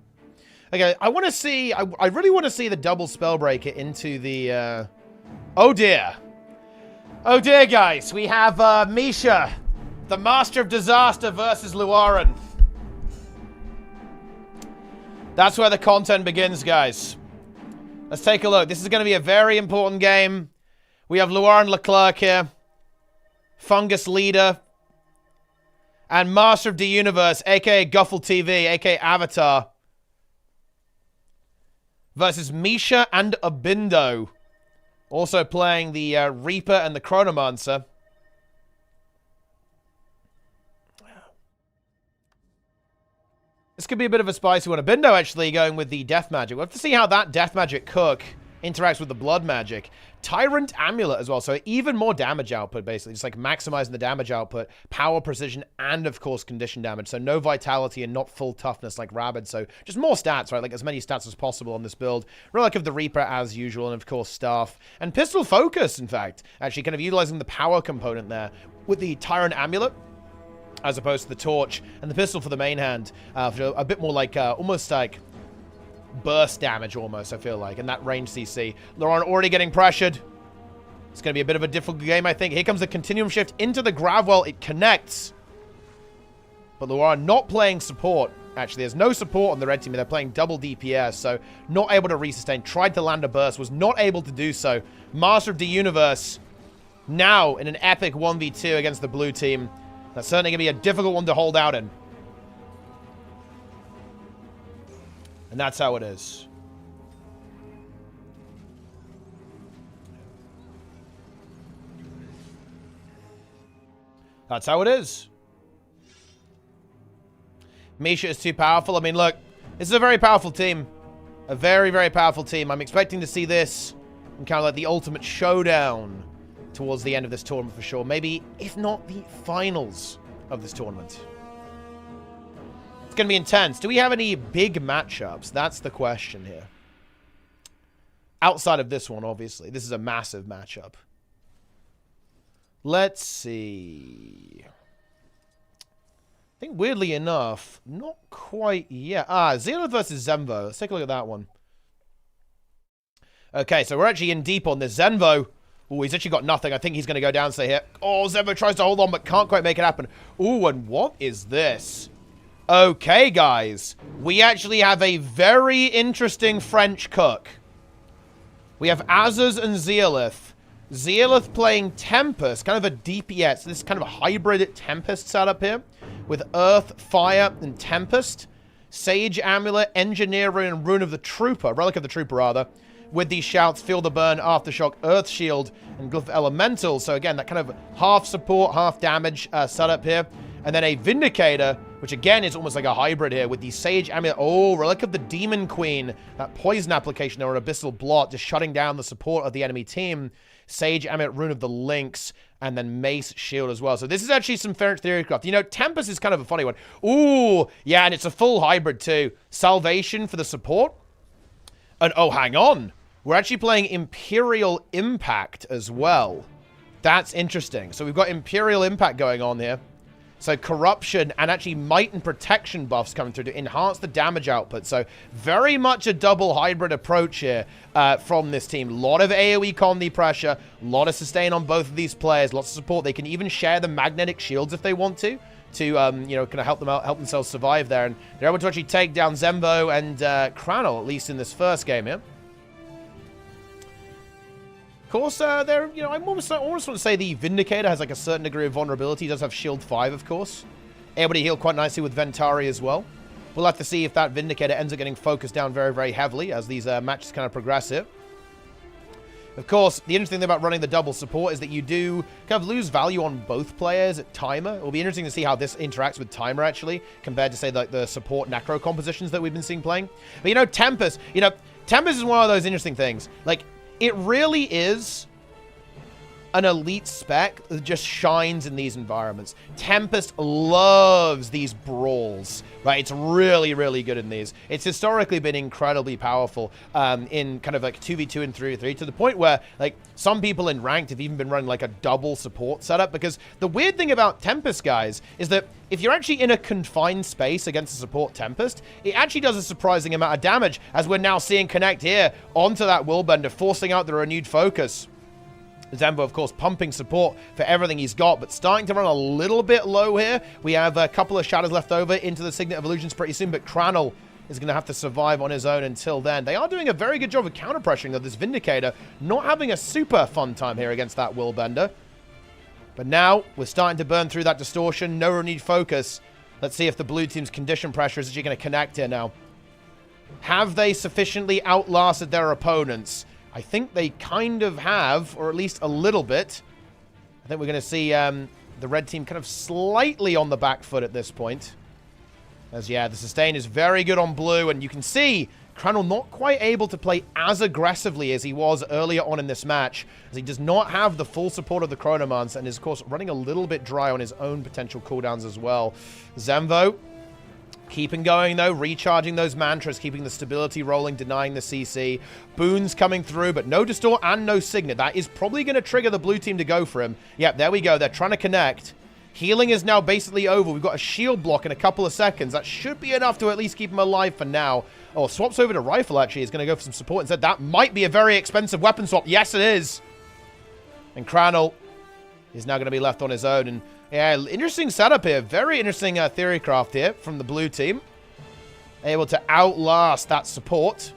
Okay, I want to see... I really want to see the double Spellbreaker into the... Oh, dear. Oh, dear, guys. We have Misha, the Master of Disaster, versus Luaran. That's where the content begins, guys. Let's take a look. This is going to be a very important game. We have Luaran Leclerc here. Fungus Leader. And Master of the Universe, a.k.a. Guffle TV, a.k.a. Avatar. Versus Misha and Abindo. Also playing the Reaper and the Chronomancer. This could be a bit of a spicy one. Abindo actually going with the Death Magic. We'll have to see how that Death Magic Cook interacts with the Blood Magic. Tyrant Amulet as well, so even more damage output, basically. Just like maximizing the damage output, power, precision, and of course condition damage. So no vitality and not full toughness like Rabid. So just more stats, right? Like as many stats as possible on this build. Relic of the Reaper as usual, and of course Staff. And Pistol Focus, in fact. Actually kind of utilizing the power component there with the Tyrant Amulet, as opposed to the Torch, and the Pistol for the main hand. For a bit more like, almost like burst damage almost, I feel like, and that range CC. Luaran already getting pressured. It's going to be a bit of a difficult game, I think. Here comes the Continuum Shift into the Gravwell. It connects. But Luaran not playing support. Actually, there's no support on the red team. They're playing double DPS, so not able to resustain. Tried to land a burst, was not able to do so. Master of the Universe now in an epic 1v2 against the blue team. That's certainly going to be a difficult one to hold out in. And that's how it is. That's how it is. Misha is too powerful. I mean, look, this is a very powerful team. A very, very powerful team. I'm expecting to see this in kind of like the ultimate showdown towards the end of this tournament for sure. Maybe, if not the finals of this tournament. It's going to be intense. Do we have any big matchups? That's the question here. Outside of this one, obviously. This is a massive matchup. Let's see. I think, weirdly enough, not quite yet. Xenos versus Zenvo. Let's take a look at that one. Okay, so we're actually in deep on this. Zenvo. Oh, he's actually got nothing. I think he's going to go down, say here. Oh, Zenvo tries to hold on, but can't quite make it happen. Oh, and what is this? Okay, guys. We actually have a very interesting French cook. We have Azuz and Zealith. Zealith playing Tempest, kind of a DPS. So this is kind of a hybrid Tempest setup here. With Earth, Fire, and Tempest. Sage Amulet, Engineer Rune, and Rune of the Trooper. Relic of the Trooper, rather. With these shouts, Feel the Burn, Aftershock, Earth Shield, and Glyph Elemental. So again, that kind of half support, half damage setup here. And then a Vindicator, which again is almost like a hybrid here with the Sage Amulet. Oh, Relic of the Demon Queen. That poison application or an Abyssal Blot, just shutting down the support of the enemy team. Sage Amulet, Rune of the Lynx, and then Mace Shield as well. So this is actually some fair theorycraft. You know, Tempest is kind of a funny one. Ooh, yeah, and it's a full hybrid too. Salvation for the support. And oh, hang on. We're actually playing Imperial Impact as well. That's interesting. So we've got Imperial Impact going on here. So Corruption and actually Might and Protection buffs coming through to enhance the damage output. So very much a double hybrid approach here from this team. A lot of AoE combi pressure, a lot of sustain on both of these players, lots of support. They can even share the magnetic shields if they want to you know, kind of help them out, help themselves survive there. And they're able to actually take down Zemvo and Kranel, at least in this first game here. Of course, they're, you know, I almost want to say the Vindicator has like a certain degree of vulnerability. He does have Shield 5, of course. Able to heal quite nicely with Ventari as well. We'll have to see if that Vindicator ends up getting focused down very, very heavily as these matches kind of progress here. Of course, the interesting thing about running the double support is that you do kind of lose value on both players at Timer. It will be interesting to see how this interacts with Timer, actually, compared to, say, like the support Necro compositions that we've been seeing playing. But, you know, Tempest is one of those interesting things. Like, it really is an elite spec that just shines in these environments. Tempest loves these brawls, right? It's really, really good in these. It's historically been incredibly powerful in kind of like 2v2 and 3v3 to the point where like some people in ranked have even been running like a double support setup, because the weird thing about Tempest, guys, is that if you're actually in a confined space against a support Tempest, it actually does a surprising amount of damage, as we're now seeing connect here onto that Willbender, forcing out the renewed focus. Zemvo, of course, pumping support for everything he's got, but starting to run a little bit low here. We have a couple of shadows left over into the Signet of Illusions pretty soon, but Kranel is going to have to survive on his own until then. They are doing a very good job of counter-pressuring, though, this Vindicator, not having a super fun time here against that Willbender. But now, we're starting to burn through that distortion. No renewed focus. Let's see if the blue team's condition pressure is actually going to connect here now. Have they sufficiently outlasted their opponents? I think they kind of have, or at least a little bit. I think we're going to see the red team kind of slightly on the back foot at this point. As, yeah, the sustain is very good on blue, and you can see Kranel not quite able to play as aggressively as he was earlier on in this match, as he does not have the full support of the Chronomance, and is, of course, running a little bit dry on his own potential cooldowns as well. Zemvo keeping going, though, recharging those mantras, keeping the stability rolling, denying the CC. Boons coming through, but no Distort and no Signet. That is probably going to trigger the blue team to go for him. Yep, there we go. They're trying to connect. Healing is now basically over. We've got a shield block in a couple of seconds. That should be enough to at least keep him alive for now. Oh, swaps over to Rifle, actually. He's going to go for some support instead. That might be a very expensive weapon swap. Yes, it is. And Kranel is now going to be left on his own. And yeah, interesting setup here. Very interesting theorycraft here from the blue team. Able to outlast that support.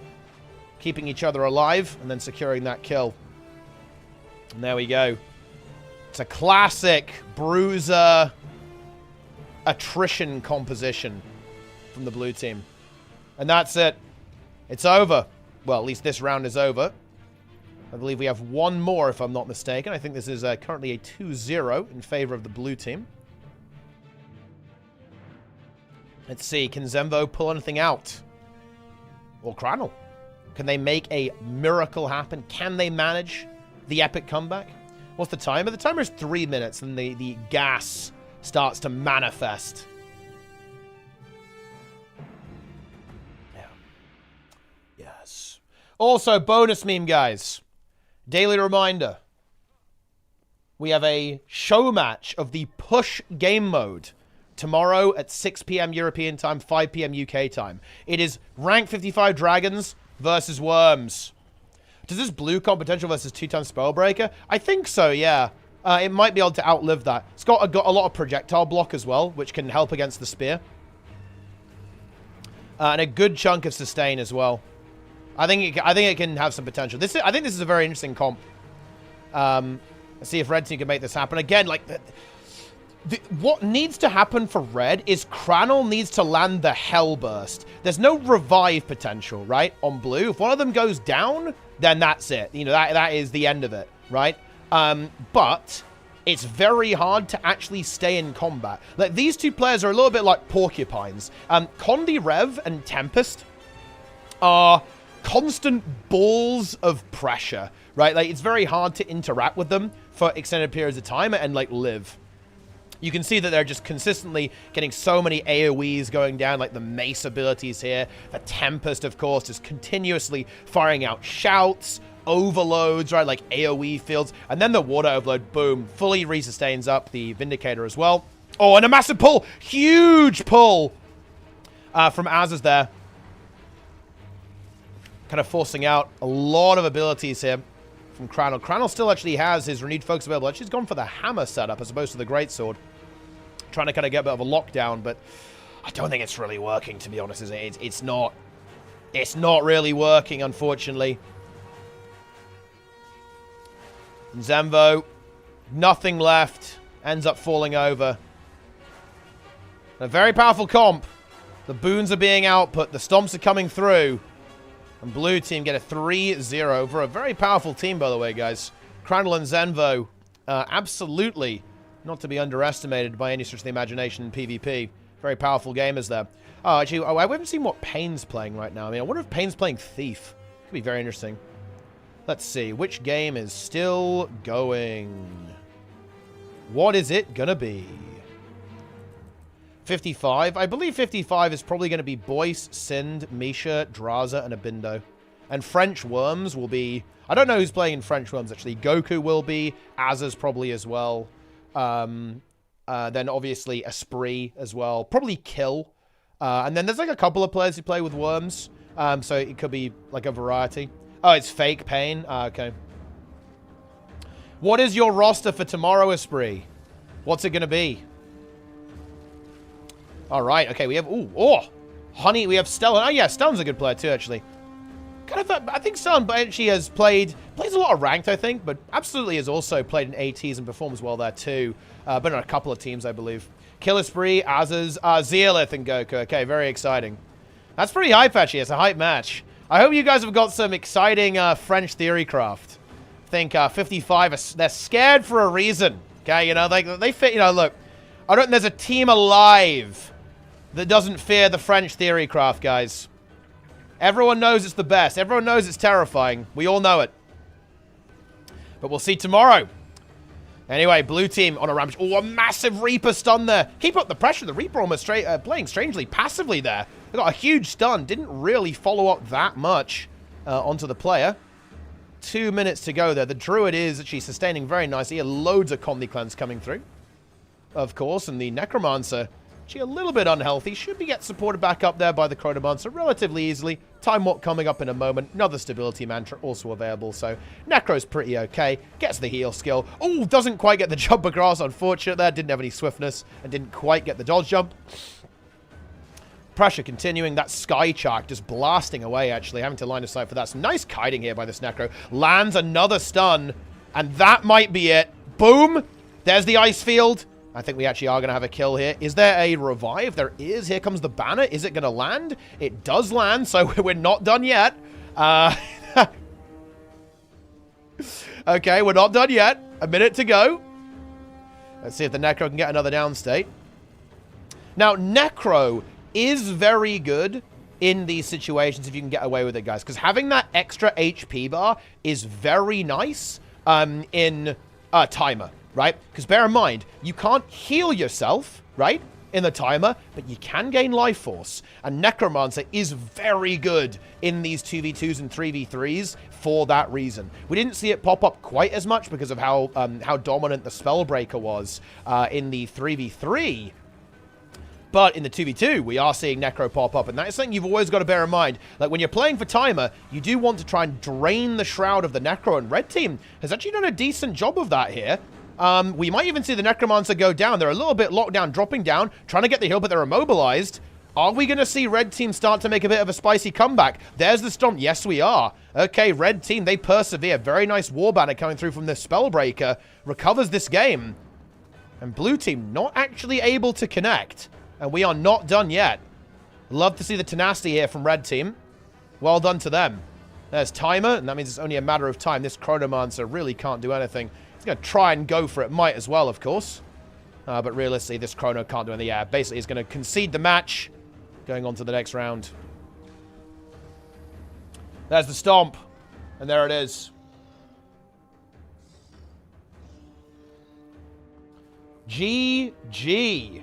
Keeping each other alive and then securing that kill. And there we go. It's a classic bruiser attrition composition from the blue team. And that's it. It's over. Well, at least this round is over. I believe we have one more, if I'm not mistaken. I think this is currently a 2-0 in favor of the blue team. Let's see. Can Zemvo pull anything out? Or Kranel? Can they make a miracle happen? Can they manage the epic comeback? What's the timer? The timer is 3 minutes, and the gas starts to manifest. Yeah. Yes. Also, bonus meme, guys. Daily reminder. We have a show match of the push game mode tomorrow at 6 p.m. European time, 5 p.m. UK time. It is rank 55 dragons versus worms. Does this blue comp potential versus 2x Spellbreaker? I think so, yeah. It might be able to outlive that. It's got a lot of projectile block as well, which can help against the spear. And a good chunk of sustain as well. I think it can have some potential. I think this is a very interesting comp. Let's see if Red Team can make this happen. Again, like, what needs to happen for Red is Cranel needs to land the Hellburst. There's no revive potential, right, on Blue. If one of them goes down, then that's it. You know, that is the end of it, right? But it's very hard to actually stay in combat. Like, these two players are a little bit like porcupines. Condi Rev and Tempest are constant balls of pressure, right? Like, it's very hard to interact with them for extended periods of time and, like, live. You can see that they're just consistently getting so many AoEs going down, like the Mace abilities here. The Tempest, of course, is continuously firing out shouts, overloads, right, like AoE fields. And then the Water Overload, boom, fully resustains up the Vindicator as well. Oh, and a massive pull! Huge pull from Azaz there. Kind of forcing out a lot of abilities here from Cranel. Cranel still actually has his Renewed Focus available. Actually, he's gone for the Hammer setup as opposed to the Greatsword. Trying to kind of get a bit of a lockdown, but I don't think it's really working, to be honest. It's not really working, unfortunately. And Zemvo, nothing left. Ends up falling over. A very powerful comp. The boons are being output. The stomps are coming through. And Blue Team get a 3-0 over a very powerful team, by the way, guys. Cranel and Zenvo, absolutely not to be underestimated by any stretch of the imagination in PvP. Very powerful gamers there. Oh, actually, I haven't seen what Pain's playing right now. I mean, I wonder if Pain's playing Thief. Could be very interesting. Let's see. Which game is still going? What is it gonna be? 55. I believe 55 is probably going to be Boyce, Sind, Misha, Draza, and Abindo. And French Worms will be... I don't know who's playing in French Worms, actually. Goku will be. Azaz probably as well. Then, obviously, Esprit as well. Probably Kill. And then there's, like, a couple of players who play with Worms. So it could be, like, a variety. Oh, it's Fake Pain. Okay. What is your roster for tomorrow, Esprit? What's it going to be? All right, okay, we have, Honey, we have Stellan. Oh, yeah, Stellan's a good player, too, actually. Kind of, I think Stellan actually has plays a lot of ranked, I think, but absolutely has also played in ATs and performs well there, too. But on a couple of teams, I believe. Kill Esprit, Azaz, Zealith, and Goku. Okay, very exciting. That's pretty hype, actually. It's a hype match. I hope you guys have got some exciting French Theorycraft. I think 55, they're scared for a reason. Okay, you know, they fit, you know, look. I don't think there's a team alive that doesn't fear the French Theorycraft, guys. Everyone knows it's the best. Everyone knows it's terrifying. We all know it. But we'll see tomorrow. Anyway, Blue Team on a rampage. Oh, a massive Reaper stun there. Keep up the pressure. The Reaper almost playing strangely passively there. They got a huge stun. Didn't really follow up that much onto the player. 2 minutes to go there. The Druid is actually sustaining very nicely. Loads of Comedy Cleanse coming through, of course. And the Necromancer, actually a little bit unhealthy. Should be get supported back up there by the Chronomancer relatively easily. Time Walk coming up in a moment. Another Stability Mantra also available. So Necro's pretty okay. Gets the heal skill. Oh, doesn't quite get the jump across. Unfortunate there. Didn't have any swiftness and didn't quite get the dodge jump. Pressure continuing. That Skychark just blasting away, actually. Having to line of sight for that. Some nice kiting here by this Necro. Lands another stun. And that might be it. Boom. There's the Ice Field. I think we actually are going to have a kill here. Is there a revive? There is. Here comes the banner. Is it going to land? It does land, so we're not done yet. Okay, we're not done yet. A minute to go. Let's see if the Necro can get another down state. Now, Necro is very good in these situations if you can get away with it, guys. Because having that extra HP bar is very nice in Timer. Right? Because bear in mind, you can't heal yourself, right, in the Timer, but you can gain life force. And Necromancer is very good in these 2v2s and 3v3s for that reason. We didn't see it pop up quite as much because of how dominant the Spellbreaker was in the 3v3. But in the 2v2, we are seeing Necro pop up, and that is something you've always got to bear in mind. Like, when you're playing for Timer, you do want to try and drain the Shroud of the Necro, and Red Team has actually done a decent job of that here. We might even see the Necromancer go down. They're a little bit locked down, dropping down, trying to get the heal, but they're immobilized. Are we going to see red team start to make a bit of a spicy comeback? There's the stomp. Yes, we are. Okay, red team, they persevere. Very nice war banner coming through from the Spellbreaker. Recovers this game. And blue team not actually able to connect. And we are not done yet. Love to see the tenacity here from red team. Well done to them. There's timer, and that means it's only a matter of time. This Chronomancer really can't do anything. He's going to try and go for it. Might as well, of course. But realistically, this Chrono can't do anything. Yeah, basically, he's going to concede the match. Going on to the next round. There's the stomp. And there it is. GG.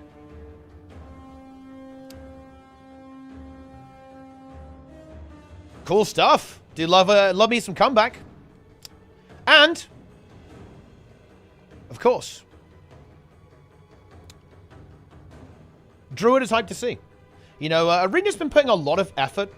Cool stuff. Do love me some comeback. And, of course, Druid is hyped to see. You know, Arena's been putting a lot of effort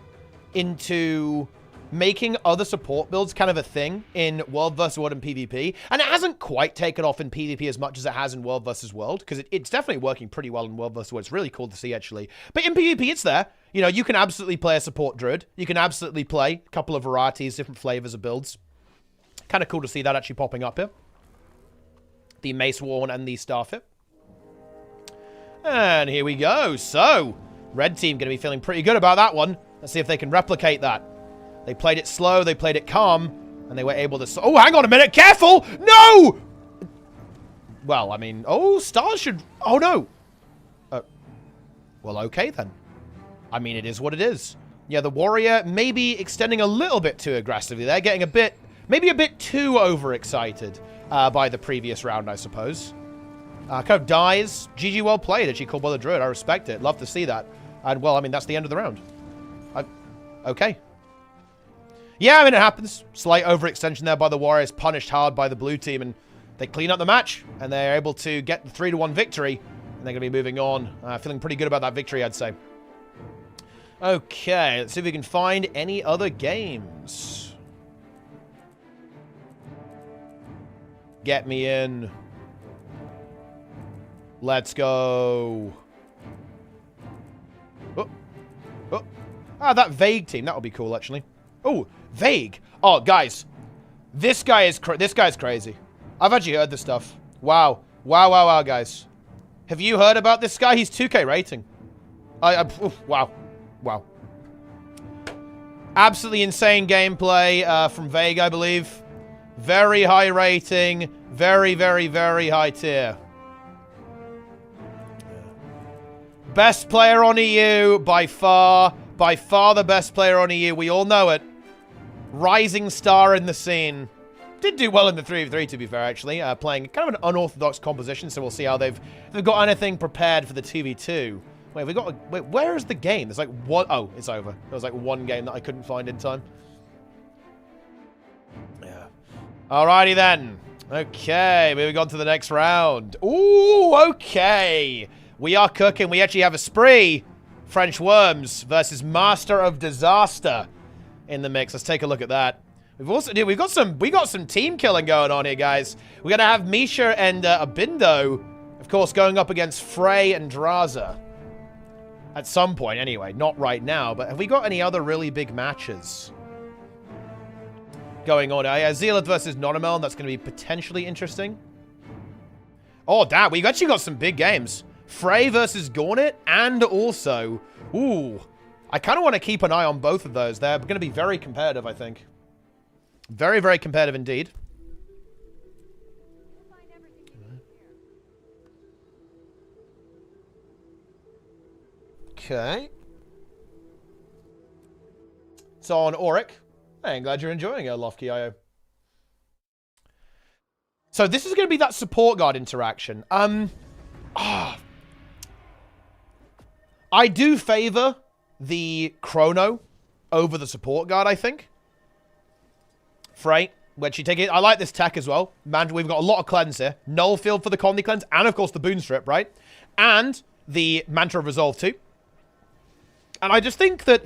into making other support builds kind of a thing in World vs. World and PvP. And it hasn't quite taken off in PvP as much as it has in World vs. World, because it's definitely working pretty well in World vs. World. It's really cool to see, actually. But in PvP, it's there. You know, you can absolutely play a support Druid. You can absolutely play a couple of varieties, different flavors of builds. Kind of cool to see that actually popping up here. The Mace Worn and the Starfit. And here we go. So, red team going to be feeling pretty good about that one. Let's see if they can replicate that. They played it slow, they played it calm, and they were able to... Oh, hang on a minute, careful! No! Well, I mean... Oh, stars should... Oh, no! Well, okay, then. I mean, it is what it is. Yeah, the warrior maybe extending a little bit too aggressively. They're getting a bit... Maybe a bit too overexcited by the previous round, I suppose. Kind of dies. GG, well played. Actually, cool by the Druid. I respect it. Love to see that. And, well, I mean, that's the end of the round. Okay. Yeah, I mean, it happens. Slight overextension there by the Warriors, punished hard by the blue team, and they clean up the match, and they're able to get the 3-1 victory, and they're going to be moving on. Feeling pretty good about that victory, I'd say. Okay, let's see if we can find any other games. Get me in. Let's go. Oh. Oh. Ah, that Vague team. That would be cool, actually. Oh, Vague. Oh, guys. This guy's crazy. I've actually heard this stuff. Wow. Wow, wow, wow, guys. Have you heard about this guy? He's 2K rating. Wow. Wow. Absolutely insane gameplay from Vague, I believe. Very high rating. Very, very, very high tier. Best player on EU by far. By far the best player on EU. We all know it. Rising star in the scene. Did do well in the 3v3, to be fair, actually. Playing kind of an unorthodox composition, so we'll see how they've got anything prepared for the 2v2. Wait, wait, where is the game? There's like one... Oh, it's over. There was like one game that I couldn't find in time. Yeah. Alrighty then. Okay, moving on to the next round. Ooh, okay. We are cooking. We actually have a spree. French Worms versus Master of Disaster in the mix. Let's take a look at that. We got some team killing going on here, guys. We're gonna have Misha and Abindo, of course, going up against Frey and Draza. At some point, anyway. Not right now, but have we got any other really big matches going on? Zealot versus Nonomel. That's going to be potentially interesting. Oh, damn. We've actually got some big games. Frey versus Gauntlet, and also... Ooh. I kind of want to keep an eye on both of those. They're going to be very competitive, I think. Very, very competitive indeed. Okay. So on Auric. Hey, I'm glad you're enjoying it, Lofkey.io. So this is going to be that support guard interaction. I do favor the Chrono over the support guard, I think. Frey, when she take it, I like this tech as well. Man, we've got a lot of cleanse here. Null Field for the Comedy Cleanse, and of course the Boon Strip, right? And the Mantra of Resolve too. And I just think that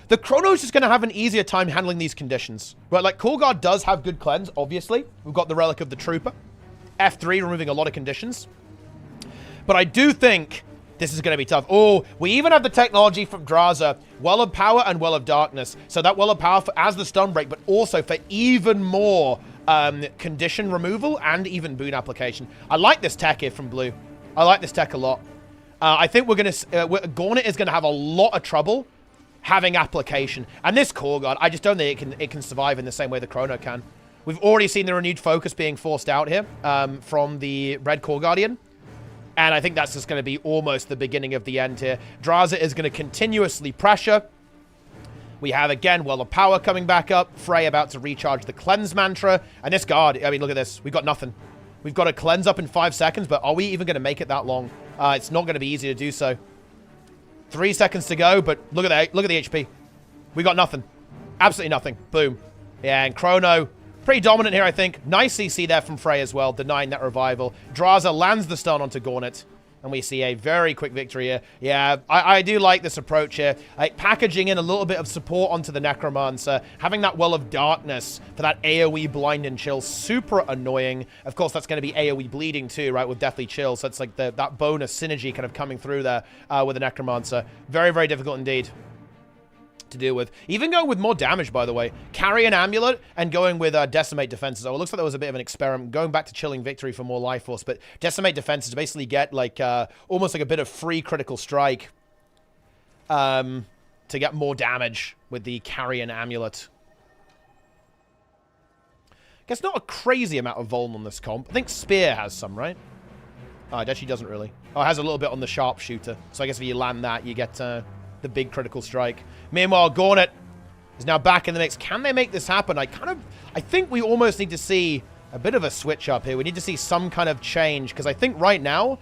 the Chrono's just going to have an easier time handling these conditions. Right, like, Core Guard does have good cleanse, obviously. We've got the Relic of the Trooper. F3 removing a lot of conditions. But I do think This is going to be tough. Oh, we even have the technology from Draza. Well of Power and Well of Darkness. So that Well of Power for, as the stun break, but also for even more condition removal and even boon application. I like this tech here from Blue. I like this tech a lot. I think we're going to... Gauntlet is going to have a lot of trouble having application. And this Core Guard, I just don't think it can survive in the same way the Chrono can. We've already seen the renewed focus being forced out here from the Red Core Guardian. And I think that's just going to be almost the beginning of the end here. Draza is going to continuously pressure. We have, again, Well of Power coming back up. Frey about to recharge the Cleanse Mantra. And this guard, I mean, look at this. We've got nothing. We've got to cleanse up in 5 seconds, but are we even going to make it that long? It's not going to be easy to do so. 3 seconds to go, but look at the HP. We got nothing. Absolutely nothing. Boom. Yeah, and Chrono, pretty dominant here, I think. Nice CC there from Frey as well, denying that revival. Draza lands the stun onto Gauntlet, and we see a very quick victory here. Yeah, I do like this approach here. Like, packaging in a little bit of support onto the Necromancer, having that Well of Darkness for that AoE Blind and Chill, super annoying. Of course, that's going to be AoE Bleeding too, right, with Deathly Chill, so it's like that bonus synergy kind of coming through there with the Necromancer. Very, very difficult indeed to deal with. Even going with more damage, by the way. Carry an Amulet and going with Decimate Defenses. Oh, it looks like there was a bit of an experiment going back to Chilling Victory for more life force, but Decimate Defenses to basically get like almost like a bit of free critical strike to get more damage with the Carry an Amulet. Guess not a crazy amount of vuln on this comp. I think Spear has some, right? Oh, it actually doesn't really. Oh, it has a little bit on the Sharpshooter. So I guess if you land that, you get the big critical strike. Meanwhile, Gauntlet is now back in the mix. Can they make this happen? I think we almost need to see a bit of a switch up here. We need to see some kind of change, because I think right now,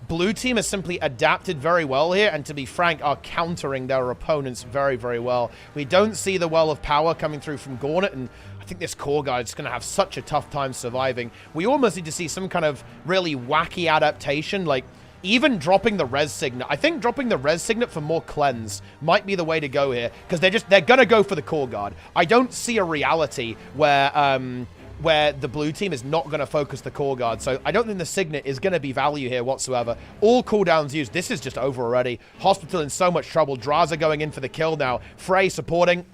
Blue Team has simply adapted very well here, and to be frank, are countering their opponents very, very well. We don't see the Well of Power coming through from Gauntlet, and I think this Core Guard is going to have such a tough time surviving. We almost need to see some kind of really wacky adaptation, like even dropping the Res Signet. I think dropping the Res Signet for more cleanse might be the way to go here, because they're going to go for the Core Guard. I don't see a reality where the Blue Team is not going to focus the Core Guard, so I don't think the Signet is going to be value here whatsoever. All cooldowns used. This is just over already. Hospital in so much trouble. Draza going in for the kill now. Frey supporting,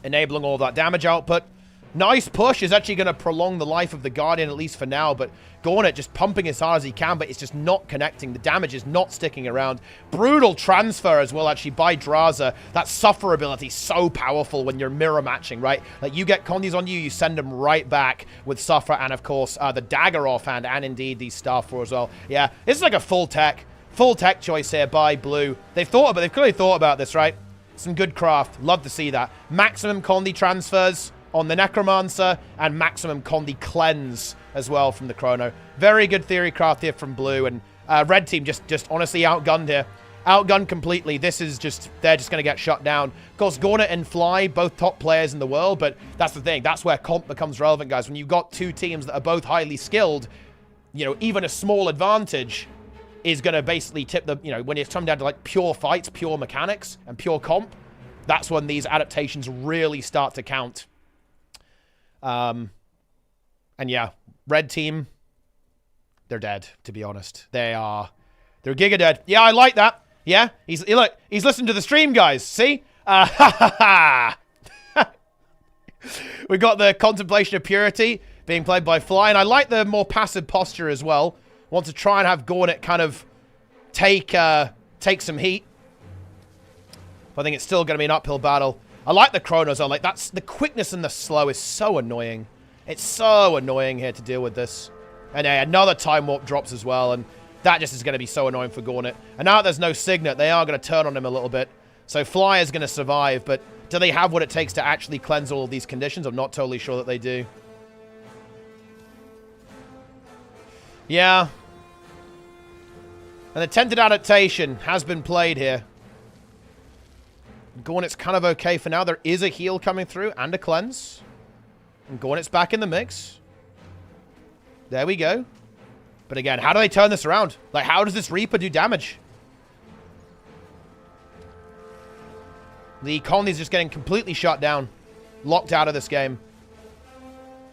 enabling all that damage output. Nice push is actually going to prolong the life of the Guardian, at least for now, but Gauntlet just pumping as hard as he can, but it's just not connecting. The damage is not sticking around. Brutal transfer as well, actually, by Draza. That Suffer ability, so powerful when you're mirror matching, right? Like, you get Condis on you, you send them right back with Suffer, and of course, the Dagger offhand, and indeed the Starfall as well. Yeah, this is like a full tech choice here by Blue. They've clearly thought about this, right? Some good craft. Love to see that. Maximum Condi transfers on the Necromancer, and maximum Condi cleanse as well from the Chrono. Very good theory craft here from Blue, and Red Team just honestly outgunned here. Outgunned completely. This is just, they're just going to get shut down. Of course, Gauntlet and Fly, both top players in the world, but that's the thing. That's where comp becomes relevant, guys. When you've got two teams that are both highly skilled, you know, even a small advantage is going to basically tip the, you know, when it's come down to like pure fights, pure mechanics, and pure comp, that's when these adaptations really start to count. And yeah, Red Team, they're dead, to be honest. They're giga dead. Yeah, I like that. Yeah, he's listening to the stream, guys. See? We got the Contemplation of Purity being played by Fly, and I like the more passive posture as well. Want to try and have Gauntlet kind of take some heat. But I think it's still going to be an uphill battle. I like the Chronos on. Like, that's the quickness and the slow is so annoying. It's so annoying here to deal with this. And another Time Warp drops as well, and that just is going to be so annoying for Gauntlet. And now that there's no Signet, they are going to turn on him a little bit. So Fly is going to survive, but do they have what it takes to actually cleanse all of these conditions? I'm not totally sure that they do. Yeah. An attempted adaptation has been played here. Gauntlet's kind of okay for now. There is a heal coming through and a cleanse. And Gauntlet's back in the mix. There we go. But again, how do they turn this around? Like, how does this Reaper do damage? The Condi's just getting completely shut down. Locked out of this game.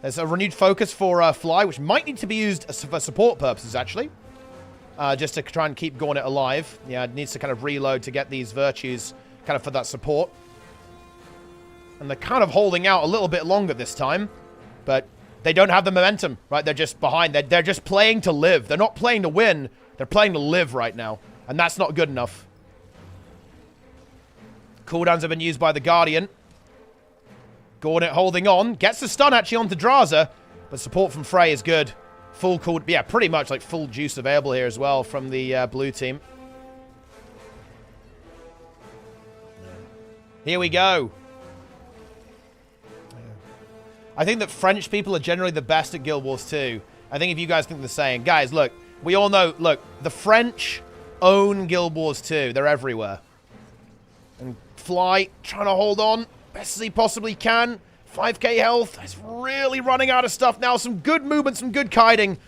There's a renewed focus for Fly, which might need to be used for support purposes, actually. just to try and keep Gauntlet alive. Yeah, it needs to kind of reload to get these virtues kind of for that support. And they're kind of holding out a little bit longer this time, but they don't have the momentum, right? They're just behind. They're just playing to live. They're not playing to win. They're playing to live right now, and that's not good enough. Cooldowns have been used by the Guardian. Gauntlet holding on. Gets the stun actually onto Draza, but support from Frey is good. Full cool, yeah, pretty much like full juice available here as well from the blue team. Here we go. I think that French people are generally the best at Guild Wars 2. I think if you guys think the same. Guys, look, we all know, look, the French own Guild Wars 2. They're everywhere. And Fly, trying to hold on best as he possibly can. 5k health. He's really running out of stuff now. Some good movement, some good kiting.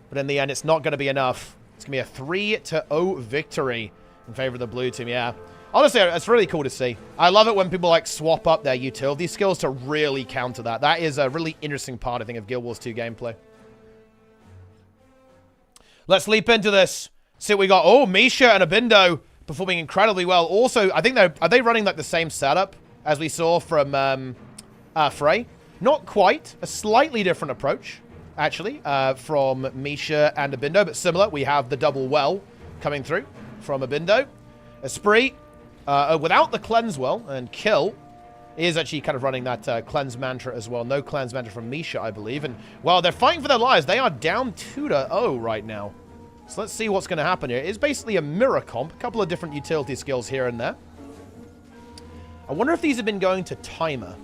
But in the end, it's not going to be enough. It's going to be a 3-0 victory in favor of the blue team, yeah. Honestly, it's really cool to see. I love it when people, like, swap up their utility skills to really counter that. That is a really interesting part, I think, of Guild Wars 2 gameplay. Let's leap into this. See what we got. Oh, Misha and Abindo performing incredibly well. Also, I think are they running, like, the same setup as we saw from Frey? Not quite. A slightly different approach, actually, from Misha and Abindo, but similar. We have the double well coming through from Abindo. Esprit. Without the cleanse well and kill, is actually kind of running that cleanse mantra as well. No cleanse mantra from Misha, I believe. And while they're fighting for their lives, they are down 2-0 right now. So let's see what's going to happen here. It's basically a mirror comp. A couple of different utility skills here and there. I wonder if these have been going to timer.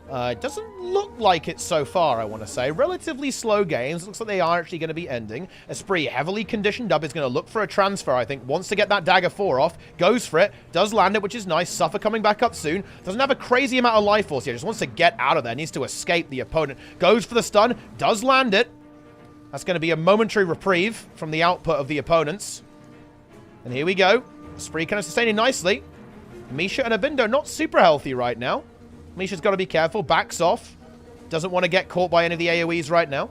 It doesn't look like it so far, I want to say. Relatively slow games. Looks like they are actually going to be ending. Esprit, heavily conditioned up, is going to look for a transfer, I think. Wants to get that dagger 4 off. Goes for it. Does land it, which is nice. Suffer coming back up soon. Doesn't have a crazy amount of life force here. Just wants to get out of there. Needs to escape the opponent. Goes for the stun. Does land it. That's going to be a momentary reprieve from the output of the opponents. And here we go. Esprit kind of sustaining nicely. Misha and Abindo not super healthy right now. Misha's got to be careful. Backs off. Doesn't want to get caught by any of the AoEs right now.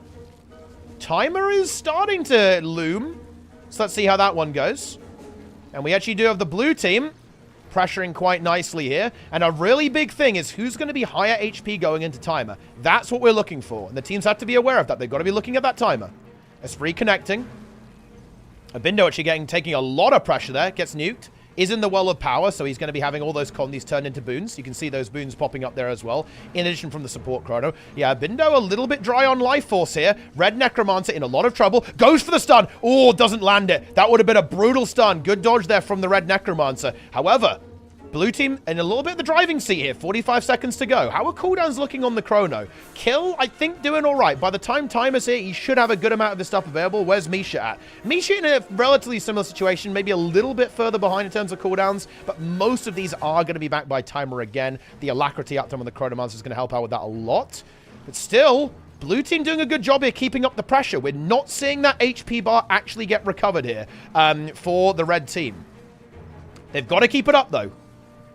Timer is starting to loom. So let's see how that one goes. And we actually do have the blue team pressuring quite nicely here. And a really big thing is who's going to be higher HP going into timer. That's what we're looking for. And the teams have to be aware of that. They've got to be looking at that timer. Esprit connecting. Abindo actually taking a lot of pressure there. Gets nuked. Is in the well of power, so he's going to be having all those condies turned into boons. You can see those boons popping up there as well, in addition from the support chrono. Yeah, Bindo a little bit dry on life force here. Red Necromancer in a lot of trouble. Goes for the stun. Oh, doesn't land it. That would have been a brutal stun. Good dodge there from the Red Necromancer. However, blue team in a little bit of the driving seat here. 45 seconds to go. How are cooldowns looking on the chrono? Kill, I think, doing all right. By the time timer's here, he should have a good amount of this stuff available. Where's Misha at? Misha in a relatively similar situation, maybe a little bit further behind in terms of cooldowns, but most of these are going to be backed by timer again. The alacrity uptime on the Chronomancer is going to help out with that a lot. But still, blue team doing a good job here keeping up the pressure. We're not seeing that HP bar actually get recovered here for the red team. They've got to keep it up, though.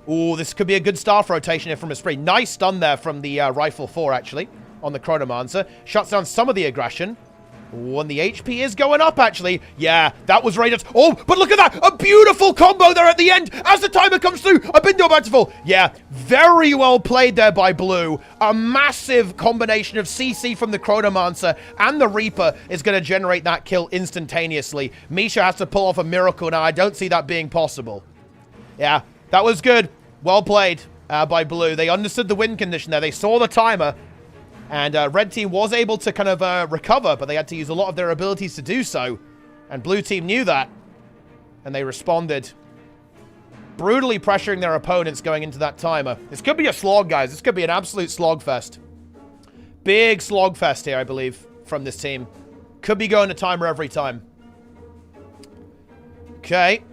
Ooh, this could be a good staff rotation here from Esprit. Nice stun there from the Rifle 4, actually, on the Chronomancer. Shuts down some of the aggression. Ooh, and the HP is going up, actually. Yeah, that was rated. Oh, but look at that! A beautiful combo there at the end as the timer comes through. Abindo about to fall. Yeah, very well played there by Blue. A massive combination of CC from the Chronomancer and the Reaper is going to generate that kill instantaneously. Misha has to pull off a miracle now. I don't see that being possible. Yeah. That was good. Well played by Blue. They understood the win condition there. They saw the timer. And Red Team was able to kind of recover, but they had to use a lot of their abilities to do so. And Blue Team knew that. And they responded. Brutally pressuring their opponents going into that timer. This could be a slog, guys. This could be an absolute slogfest. Big slogfest here, I believe, from this team. Could be going to timer every time. Okay.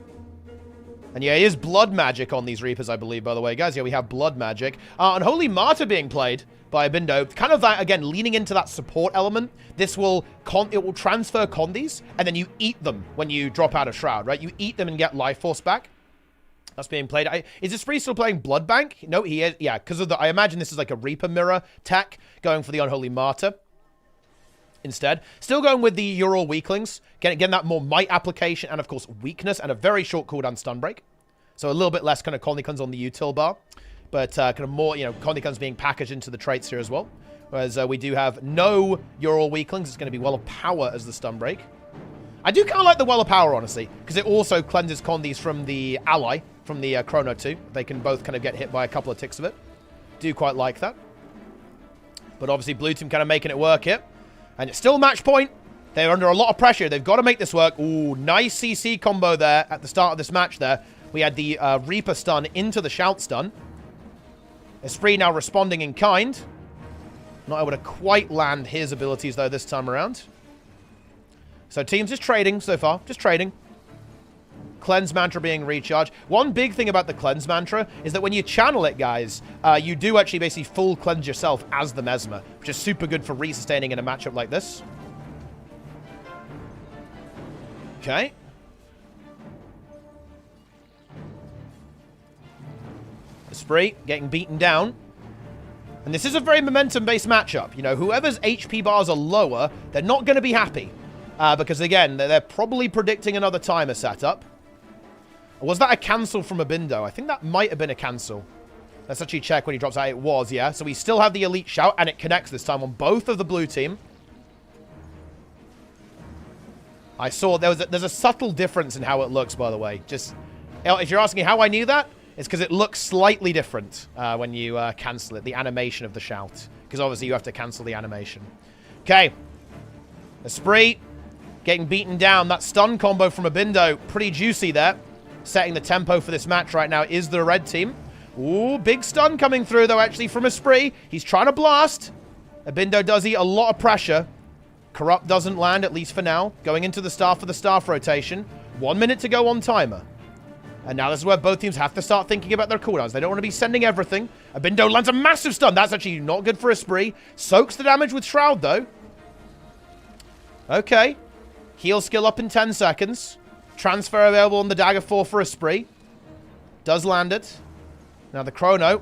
And yeah, it is blood magic on these Reapers, I believe, by the way. Guys, yeah, we have blood magic. Unholy Martyr being played by Abindo. Kind of that, again, leaning into that support element. This will, it will transfer condies, and then you eat them when you drop out of Shroud, right? You eat them and get life force back. That's being played. Is Esprit still playing Blood Bank? No, he is. Yeah, because of the, I imagine this is like a Reaper mirror tech going for the Unholy Martyr. instead. Still going with the Ural Weaklings. Getting that more might application and, of course, weakness and a very short cooldown stun break. So a little bit less kind of Colony Cleanse on the util bar. But kind of more, you know, Colony Cleanse being packaged into the traits here as well. Whereas we do have no Ural Weaklings. It's going to be Well of Power as the stun break. I do kind of like the Well of Power, honestly, because it also cleanses Condies from the ally, from the Chrono 2. They can both kind of get hit by a couple of ticks of it. Do quite like that. But obviously, blue team kind of making it work here. And it's still match point. They're under a lot of pressure. They've got to make this work. Ooh, nice CC combo there at the start of this match there. We had the Reaper stun into the Shout stun. Esprit now responding in kind. Not able to quite land his abilities, though, this time around. So teams just trading so far. Just trading. Cleanse Mantra being recharged. One big thing about the Cleanse Mantra is that when you channel it, guys, you do actually basically full cleanse yourself as the Mesmer, which is super good for resustaining in a matchup like this. Okay. Esprit getting beaten down. And this is a very momentum-based matchup. You know, whoever's HP bars are lower, they're not going to be happy. Because, again, they're probably predicting another timer setup. Was that a cancel from Abindo? I think that might have been a cancel. Let's actually check when he drops out. It was, yeah. So we still have the Elite Shout, and it connects this time on both of the blue team. I saw there's a subtle difference in how it looks, by the way. Just, if you're asking how I knew that, it's because it looks slightly different when you cancel it, the animation of the shout. Because obviously you have to cancel the animation. Okay. Esprit getting beaten down. That stun combo from Abindo, pretty juicy there. Setting the tempo for this match right now is the red team. Ooh, big stun coming through, though, actually, from Esprit. He's trying to blast. Abindo does eat a lot of pressure. Corrupt doesn't land, at least for now. Going into the staff for the staff rotation. 1 minute to go on timer. And now this is where both teams have to start thinking about their cooldowns. They don't want to be sending everything. Abindo lands a massive stun. That's actually not good for Esprit. Soaks the damage with Shroud, though. Okay. Heal skill up in 10 seconds. Transfer available on the Dagger 4 for Esprit. Does land it. Now the Chrono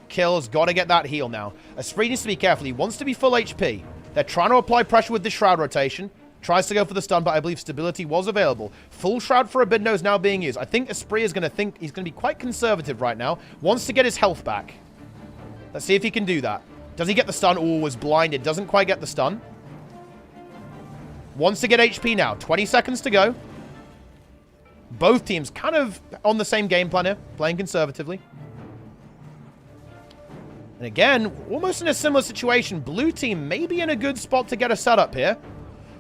kills. Got to get that heal now. Esprit needs to be careful. He wants to be full HP. They're trying to apply pressure with the Shroud rotation. Tries to go for the stun, but I believe stability was available. Full Shroud for Abindo is now being used. I think Esprit is going to think he's going to be quite conservative right now. Wants to get his health back. Let's see if he can do that. Does he get the stun? Oh, was blinded. Doesn't quite get the stun. Wants to get HP now. 20 seconds to go. Both teams kind of on the same game plan here. Playing conservatively. And again, almost in a similar situation. Blue team may be in a good spot to get a setup here.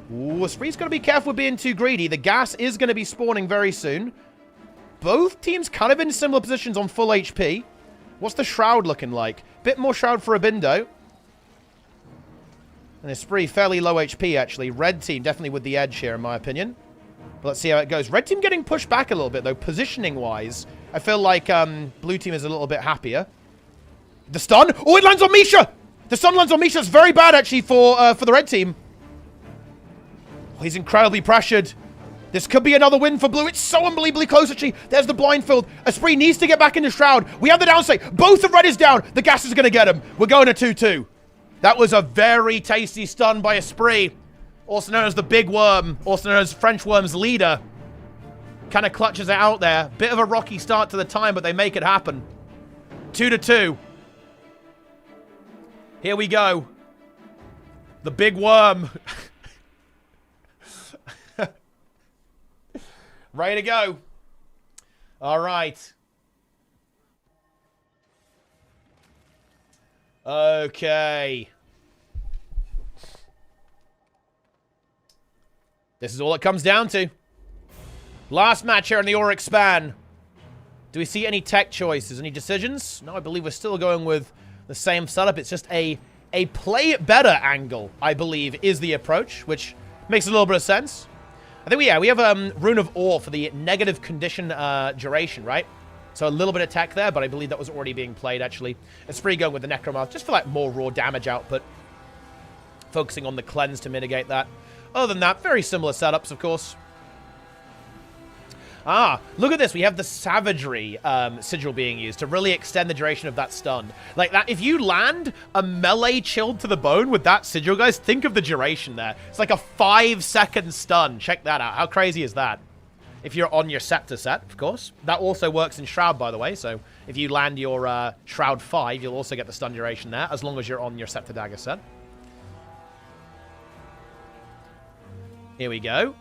Ooh, Esprit's got to be careful with being too greedy. The gas is going to be spawning very soon. Both teams kind of in similar positions on full HP. What's the Shroud looking like? Bit more Shroud for Abindo. And Esprit fairly low HP, actually. Red team definitely with the edge here, in my opinion. But let's see how it goes. Red team getting pushed back a little bit, though, positioning-wise. I feel like blue team is a little bit happier. The stun? Oh, it lands on Misha! The stun lands on Misha. It's very bad, actually, for the red team. Oh, he's incredibly pressured. This could be another win for blue. It's so unbelievably close, actually. There's the blindfold. Esprit needs to get back into Shroud. We have the downside. Both of red is down. The gas is going to get him. We're going to 2-2. That was a very tasty stun by Esprit. Also known as the Big Worm. Also known as French Worm's leader. Kind of clutches it out there. Bit of a rocky start to the time, but they make it happen. 2-2. Here we go. The Big Worm. Ready to go. All right. Okay. This is all it comes down to. Last match here in the Auric span. Do we see any tech choices? Any decisions? No, I believe we're still going with the same setup. It's just a play it better angle, I believe, is the approach, which makes a little bit of sense. I think we have Rune of Awe for the negative condition duration, right? So a little bit of tech there, but I believe that was already being played, actually. Esprit going with the Necromath, just for like more raw damage output. Focusing on the cleanse to mitigate that. Other than that, very similar setups, of course. Ah, look at this. We have the Savagery sigil being used to really extend the duration of that stun. Like that, if you land a melee chilled to the bone with that sigil, guys, think of the duration there. It's like a 5-second stun. Check that out. How crazy is that? If you're on your Scepter set, of course. That also works in Shroud, by the way. So if you land your Shroud 5, you'll also get the stun duration there, as long as you're on your Scepter Dagger set. Here we go.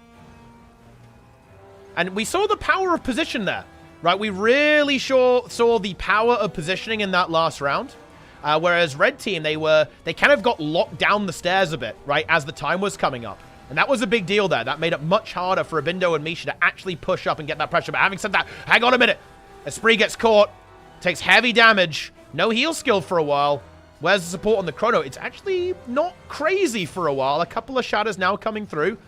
And we saw the power of position there, right? We really saw the power of positioning in that last round. Whereas Red Team, they kind of got locked down the stairs a bit, right, as the time was coming up. And that was a big deal there. That made it much harder for Abindo and Misha to actually push up and get that pressure. But having said that, hang on a minute. Esprit gets caught, takes heavy damage, no heal skill for a while. Where's the support on the Chrono? It's actually not crazy for a while. A couple of shatters now coming through.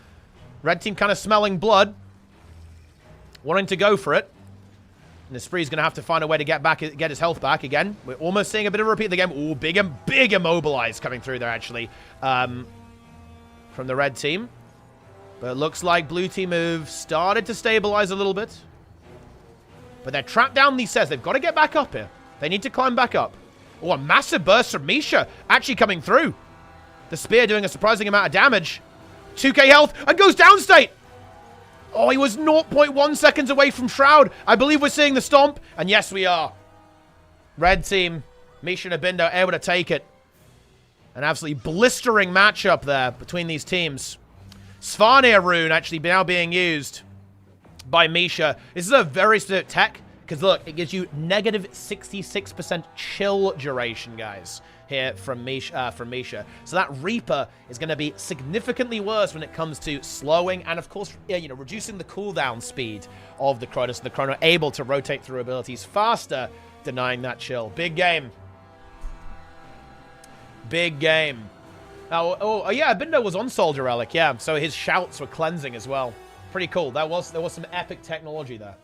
Red Team kind of smelling blood, wanting to go for it. And Esprit's going to have to find a way to get his health back again. We're almost seeing a bit of a repeat of the game. Ooh, big immobilize coming through there, actually. From the Red Team. But it looks like Blue Team move started to stabilize a little bit. But they're trapped down these stairs. They've got to get back up here. They need to climb back up. Oh, a massive burst from Misha actually coming through. The spear doing a surprising amount of damage. 2k health and goes downstate. Oh, he was 0.1 seconds away from Shroud. I believe we're seeing the stomp. And yes, we are. Red Team, Misha and Abindo able to take it. An absolutely blistering matchup there between these teams. Svarnir rune actually now being used by Misha. This is a very specific tech, because look, it gives you negative 66% chill duration, guys, here from Misha. So that Reaper is going to be significantly worse when it comes to slowing and, of course, you know, reducing the cooldown speed of the Chrono, so the Chrono able to rotate through abilities faster, denying that chill. Big game. Big game. Oh yeah, Abindo was on Soldier Relic, yeah. So his shouts were cleansing as well. Pretty cool. There was some epic technology there.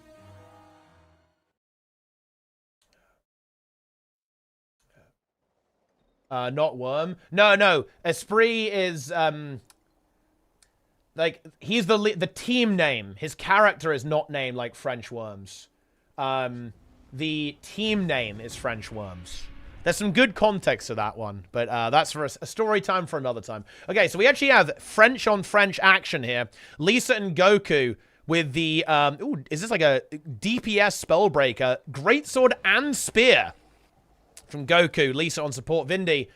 Not Worm. No. Esprit is like he's the team name. His character is not named like French Worms. The team name is French Worms. There's some good context to that one, but that's for a story time for another time. Okay, so we actually have French on French action here. Lisa and Goku with the, ooh, is this like a DPS Spellbreaker? Greatsword and Spear from Goku. Lisa on support, Vindy.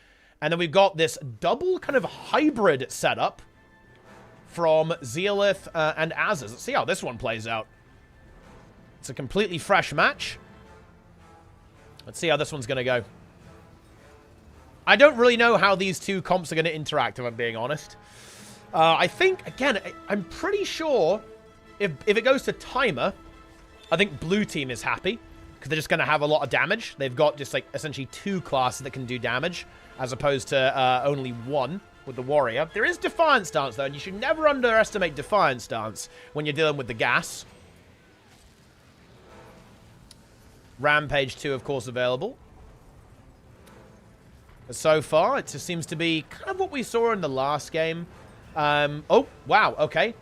And then we've got this double kind of hybrid setup from Zeolith and Azaz. Let's see how this one plays out. It's a completely fresh match. Let's see how this one's going to go. I don't really know how these two comps are going to interact, if I'm being honest. I think, again, I'm pretty sure if it goes to timer, I think Blue Team is happy because they're just going to have a lot of damage. They've got just, like, essentially 2 classes that can do damage as opposed to only 1 with the Warrior. There is Defiant Stance, though, and you should never underestimate Defiant Stance when you're dealing with the gas. Rampage 2, of course, available. So far, it just seems to be kind of what we saw in the last game. Oh, wow, okay.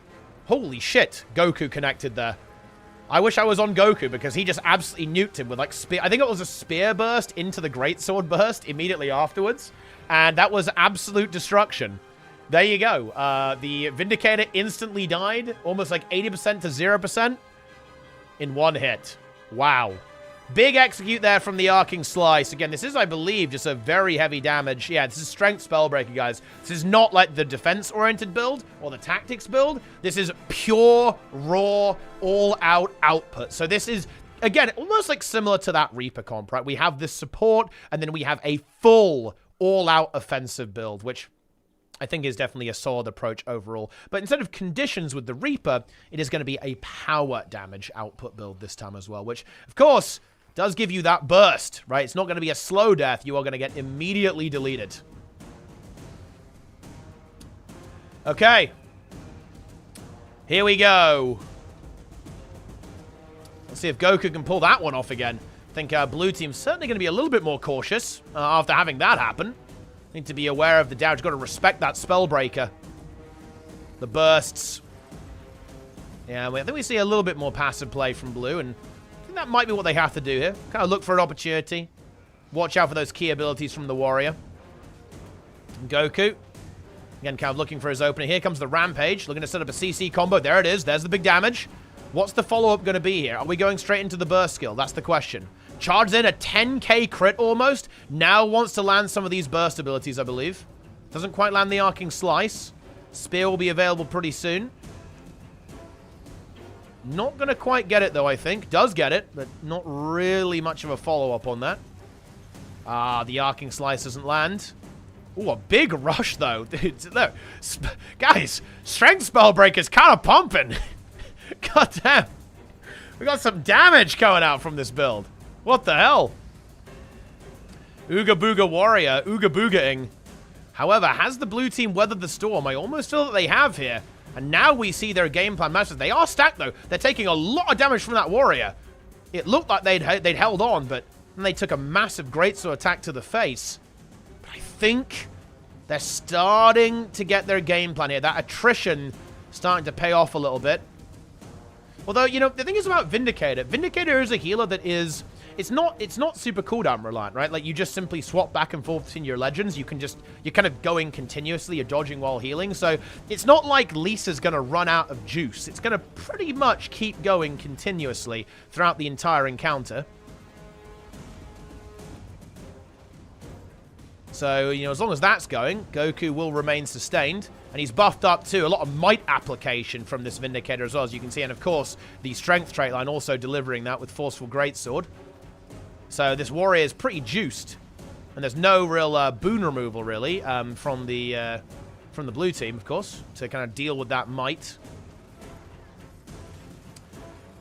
Holy shit, Goku connected there. I wish I was on Goku because he just absolutely nuked him with, like, spear. I think it was a spear burst into the Greatsword burst immediately afterwards. And that was absolute destruction. There you go. The Vindicator instantly died, almost like 80% to 0% in 1 hit. Wow. Big execute there from the Arcing Slice. Again, this is, I believe, just a very heavy damage. Yeah, this is Strength Spellbreaker, guys. This is not like the defense-oriented build or the tactics build. This is pure, raw, all-out output. So this is, again, almost like similar to that Reaper comp, right? We have this support, and then we have a full, all-out offensive build, which I think is definitely a solid approach overall. But instead of conditions with the Reaper, it is going to be a power damage output build this time as well, which, of course, does give you that burst, right? It's not going to be a slow death. You are going to get immediately deleted. Okay. Here we go. Let's see if Goku can pull that one off again. I think Blue Team's certainly going to be a little bit more cautious after having that happen. Need to be aware of the damage. Got to respect that Spellbreaker. The bursts. Yeah, I think we see a little bit more passive play from blue, and I think that might be what they have to do here. Kind of look for an opportunity. Watch out for those key abilities from the warrior. Goku. Again, kind of looking for his opening. Here comes the Rampage. Looking to set up a CC combo. There it is. There's the big damage. What's the follow-up going to be here? Are we going straight into the burst skill? That's the question. Charged in a 10k crit almost. Now wants to land some of these burst abilities, I believe. Doesn't quite land the arcing slice. Spear will be available pretty soon. Not going to quite get it, though, I think. Does get it, but not really much of a follow-up on that. Ah, the arcing slice doesn't land. Ooh, a big rush, though. Look, guys, Strength Spellbreak is kind of pumping. God damn. We got some damage coming out from this build. What the hell? Ooga Booga Warrior, Ooga Booga-ing. However, has the blue team weathered the storm? I almost feel that they have here. And now we see their game plan matches. They are stacked, though. They're taking a lot of damage from that warrior. It looked like they'd held on, but then they took a massive greatsword attack to the face. But I think they're starting to get their game plan here. That attrition starting to pay off a little bit. Although, you know, the thing is about Vindicator. Vindicator is a healer that is... It's not super cooldown reliant, right? Like, you just simply swap back and forth between your legends. You can just... You're kind of going continuously. You're dodging while healing. So, it's not like Lisa's going to run out of juice. It's going to pretty much keep going continuously throughout the entire encounter. So, you know, as long as that's going, Goku will remain sustained. And he's buffed up too. A lot of might application from this Vindicator as well, as you can see. And of course, the strength trait line also delivering that with Forceful Greatsword. So this warrior is pretty juiced. And there's no real boon removal, really, from the blue team, of course, to kind of deal with that might.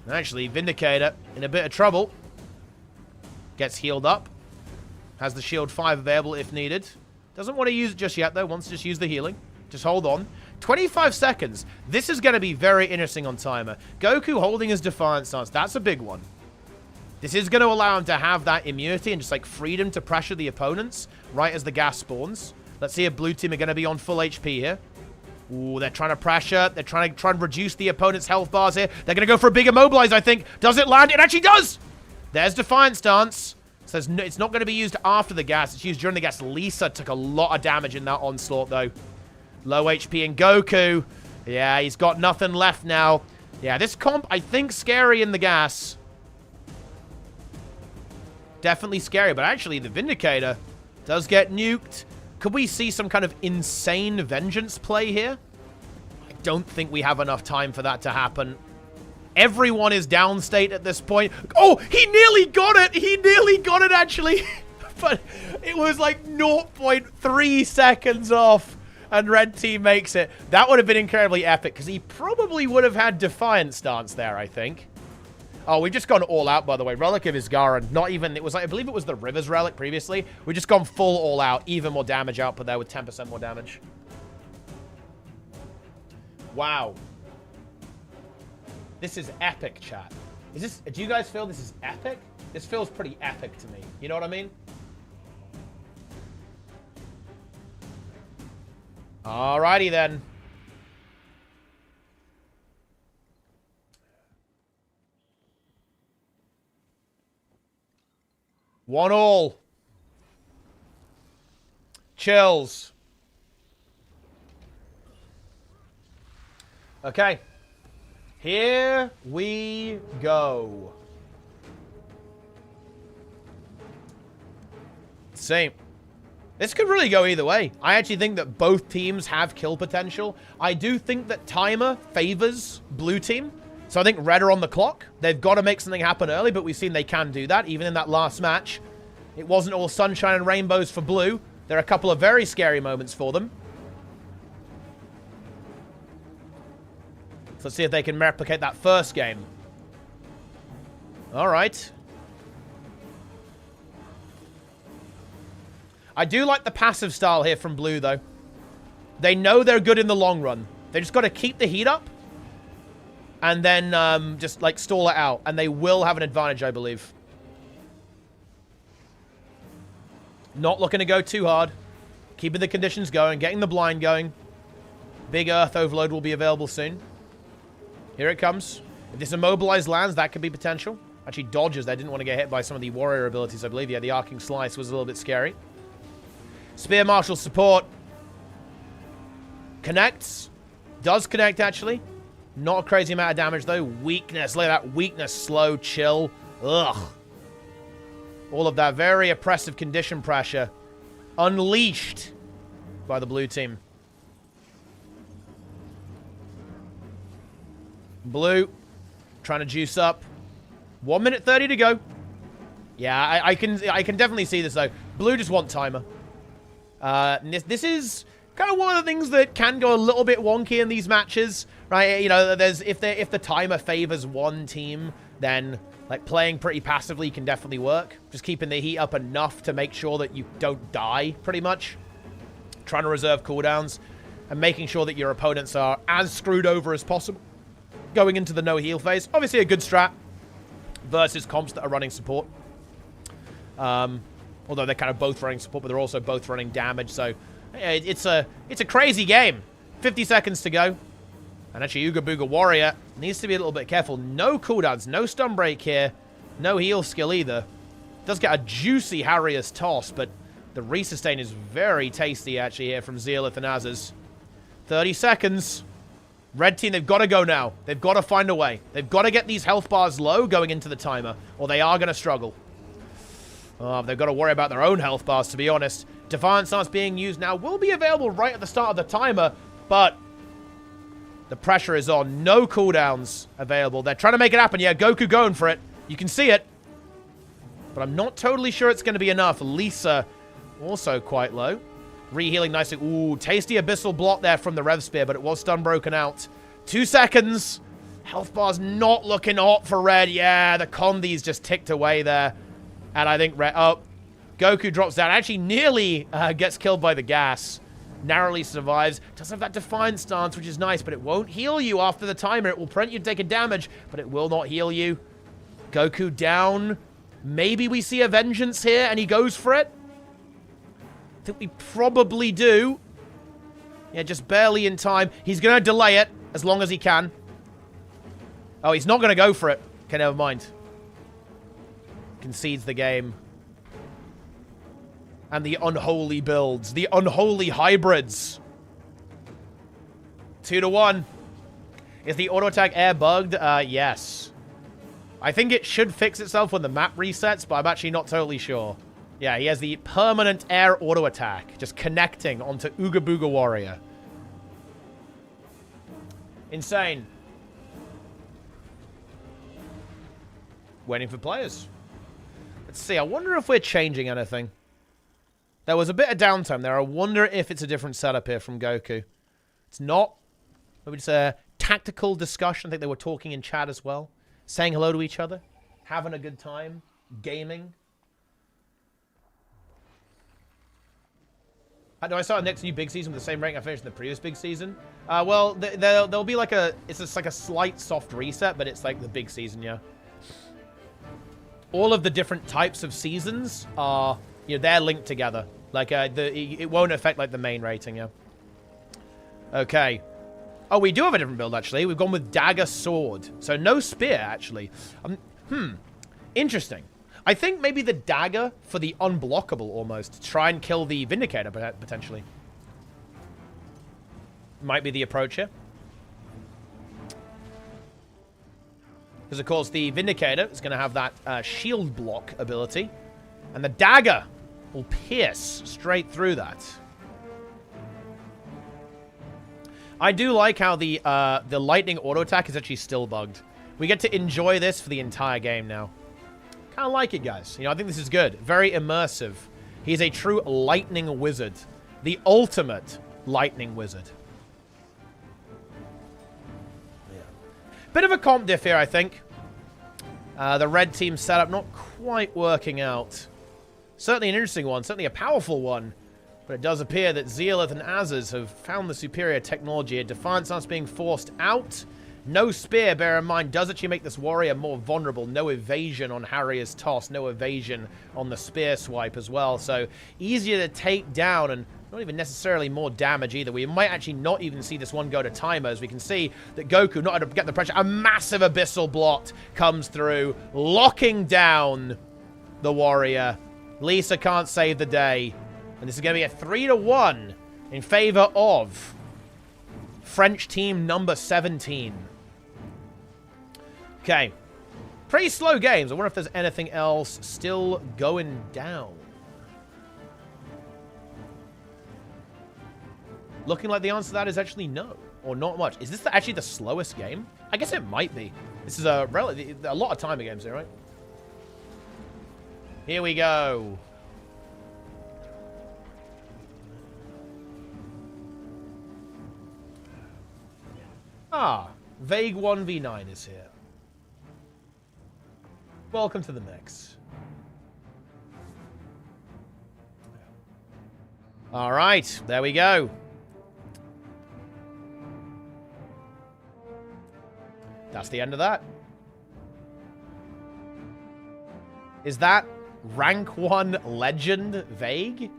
And actually, Vindicator in a bit of trouble. Gets healed up. Has the shield 5 available if needed. Doesn't want to use it just yet, though. Wants to just use the healing. Just hold on. 25 seconds. This is going to be very interesting on timer. Goku holding his Defiant stance. That's a big one. This is going to allow him to have that immunity and just, like, freedom to pressure the opponents right as the gas spawns. Let's see if blue team are going to be on full HP here. Ooh, they're trying to pressure. They're trying to reduce the opponent's health bars here. They're going to go for a big immobilize, I think. Does it land? It actually does! There's Defiant stance. So it's not going to be used after the gas. It's used during the gas. Lisa took a lot of damage in that onslaught, though. Low HP in Goku. Yeah, he's got nothing left now. Yeah, this comp, I think, scary in the gas. Definitely scary, but actually the Vindicator does get nuked. Could we see some kind of insane vengeance play here? I don't think we have enough time for that to happen. Everyone is downstate at this point. Oh, he nearly got it! He nearly got it, actually. But it was like 0.3 seconds off, and red team makes it. That would have been incredibly epic, because he probably would have had Defiant stance there, I think. Oh, we've just gone all out, by the way. Relic of Isgaran. Not even... It was like... I believe it was the Rivers Relic previously. We've just gone full all out. Even more damage output there with 10% more damage. Wow. This is epic, chat. Is this... Do you guys feel this is epic? This feels pretty epic to me. You know what I mean? Alrighty, then. One all. Chills. Okay. Here we go. Same. This could really go either way. I actually think that both teams have kill potential. I do think that timer favors blue team. So I think red are on the clock. They've got to make something happen early, but we've seen they can do that, even in that last match. It wasn't all sunshine and rainbows for blue. There are a couple of very scary moments for them. So let's see if they can replicate that first game. All right. I do like the passive style here from blue, though. They know they're good in the long run. They just got to keep the heat up. And then just, like, stall it out. And they will have an advantage, I believe. Not looking to go too hard. Keeping the conditions going. Getting the blind going. Big Earth Overload will be available soon. Here it comes. If this immobilized lands, that could be potential. Actually, dodges. They didn't want to get hit by some of the warrior abilities, I believe. Yeah, the arcing slice was a little bit scary. Spear Marshal support. Connects. Does connect, actually. Not a crazy amount of damage, though. Weakness. Look at that. Weakness. Slow. Chill. Ugh. All of that very oppressive condition pressure. Unleashed by the blue team. Blue. Trying to juice up. 1 minute 30 to go. Yeah, I can definitely see this, though. Blue just want timer. This is kind of one of the things that can go a little bit wonky in these matches, right? You know, if the timer favors one team, then like playing pretty passively can definitely work. Just keeping the heat up enough to make sure that you don't die, pretty much. Trying to reserve cooldowns and making sure that your opponents are as screwed over as possible going into the no heal phase. Obviously a good strat versus comps that are running support. Although they're kind of both running support, but they're also both running damage, so it's a crazy game. 50 seconds to go. And actually, Ooga Booga Warrior needs to be a little bit careful. No cooldowns, no stun break here. No heal skill either. Does get a juicy Harrier's toss, but the resustain is very tasty, actually, here from Zealith and Azaz. 30 seconds. Red team, they've got to go now. They've got to find a way. They've got to get these health bars low going into the timer, or they are going to struggle. They've got to worry about their own health bars, to be honest. Defiant Stance being used now will be available right at the start of the timer, but the pressure is on. No cooldowns available. They're trying to make it happen. Yeah, Goku going for it. You can see it. But I'm not totally sure it's going to be enough. Lisa also quite low. Rehealing nicely. Ooh, tasty Abyssal block there from the Rev Spear, but it was stun broken out. 2 seconds. Health bar's not looking hot for Red. Yeah, the Condi's just ticked away there. And I think Red... Oh, Goku drops down. Actually nearly gets killed by the gas. Narrowly survives. Does have that Defiant Stance, which is nice, but it won't heal you after the timer. It will prevent you to take a damage, but it will not heal you. Goku down. Maybe we see a Vengeance here, and he goes for it. I think we probably do. Yeah, just barely in time. He's going to delay it as long as he can. Oh, he's not going to go for it. Okay, never mind. Concedes the game. And the unholy builds. The unholy hybrids. 2-1. Is the auto attack air bugged? Yes. I think it should fix itself when the map resets, but I'm actually not totally sure. Yeah, he has the permanent air auto attack. Just connecting onto Ooga Booga Warrior. Insane. Waiting for players. Let's see. I wonder if we're changing anything. There was a bit of downtime there. I wonder if it's a different setup here from Goku. It's not. Maybe it's a tactical discussion. I think they were talking in chat as well. Saying hello to each other. Having a good time. Gaming. Do I start next new big season with the same rank I finished in the previous big season? Well, there'll be like a... It's just like a slight soft reset, but it's like the big season, yeah. All of the different types of seasons are... You know, they're linked together. Like, it won't affect, like, the main rating, yeah. Okay. Oh, we do have a different build, actually. We've gone with Dagger Sword. So, no Spear, actually. Interesting. I think maybe the Dagger for the unblockable, almost. To try and kill the Vindicator, potentially. Might be the approach here. Because, of course, the Vindicator is going to have that shield block ability. And the Dagger will pierce straight through that. I do like how the lightning auto attack is actually still bugged. We get to enjoy this for the entire game now. Kind of like it, guys. You know, I think this is good. Very immersive. He's a true lightning wizard. The ultimate lightning wizard. Yeah. Bit of a comp diff here, I think. The red team setup not quite working out. Certainly an interesting one. Certainly a powerful one. But it does appear that Zealith and Azaz have found the superior technology. A Defiant Stance being forced out. No Spear, bear in mind, does actually make this warrior more vulnerable. No evasion on Harrier's toss. No evasion on the Spear swipe as well. So easier to take down. And Not even necessarily more damage either. We might actually not even see this one go to timer, as we can see that Goku not able to get the pressure. A massive Abyssal Blot comes through, locking down the Warrior. Lisa can't save the day. And this is going to be a 3-1 in favor of French team number 17. Okay. Pretty slow games. I wonder if there's anything else still going down. Looking like the answer to that is actually no, or not much. Is this actually the slowest game? I guess it might be. This is a lot of timer games here, right? Here we go. Ah, Vague 1v9 is here. Welcome to the mix. All right, there we go. That's the end of that. Is that rank 1 legend Vague?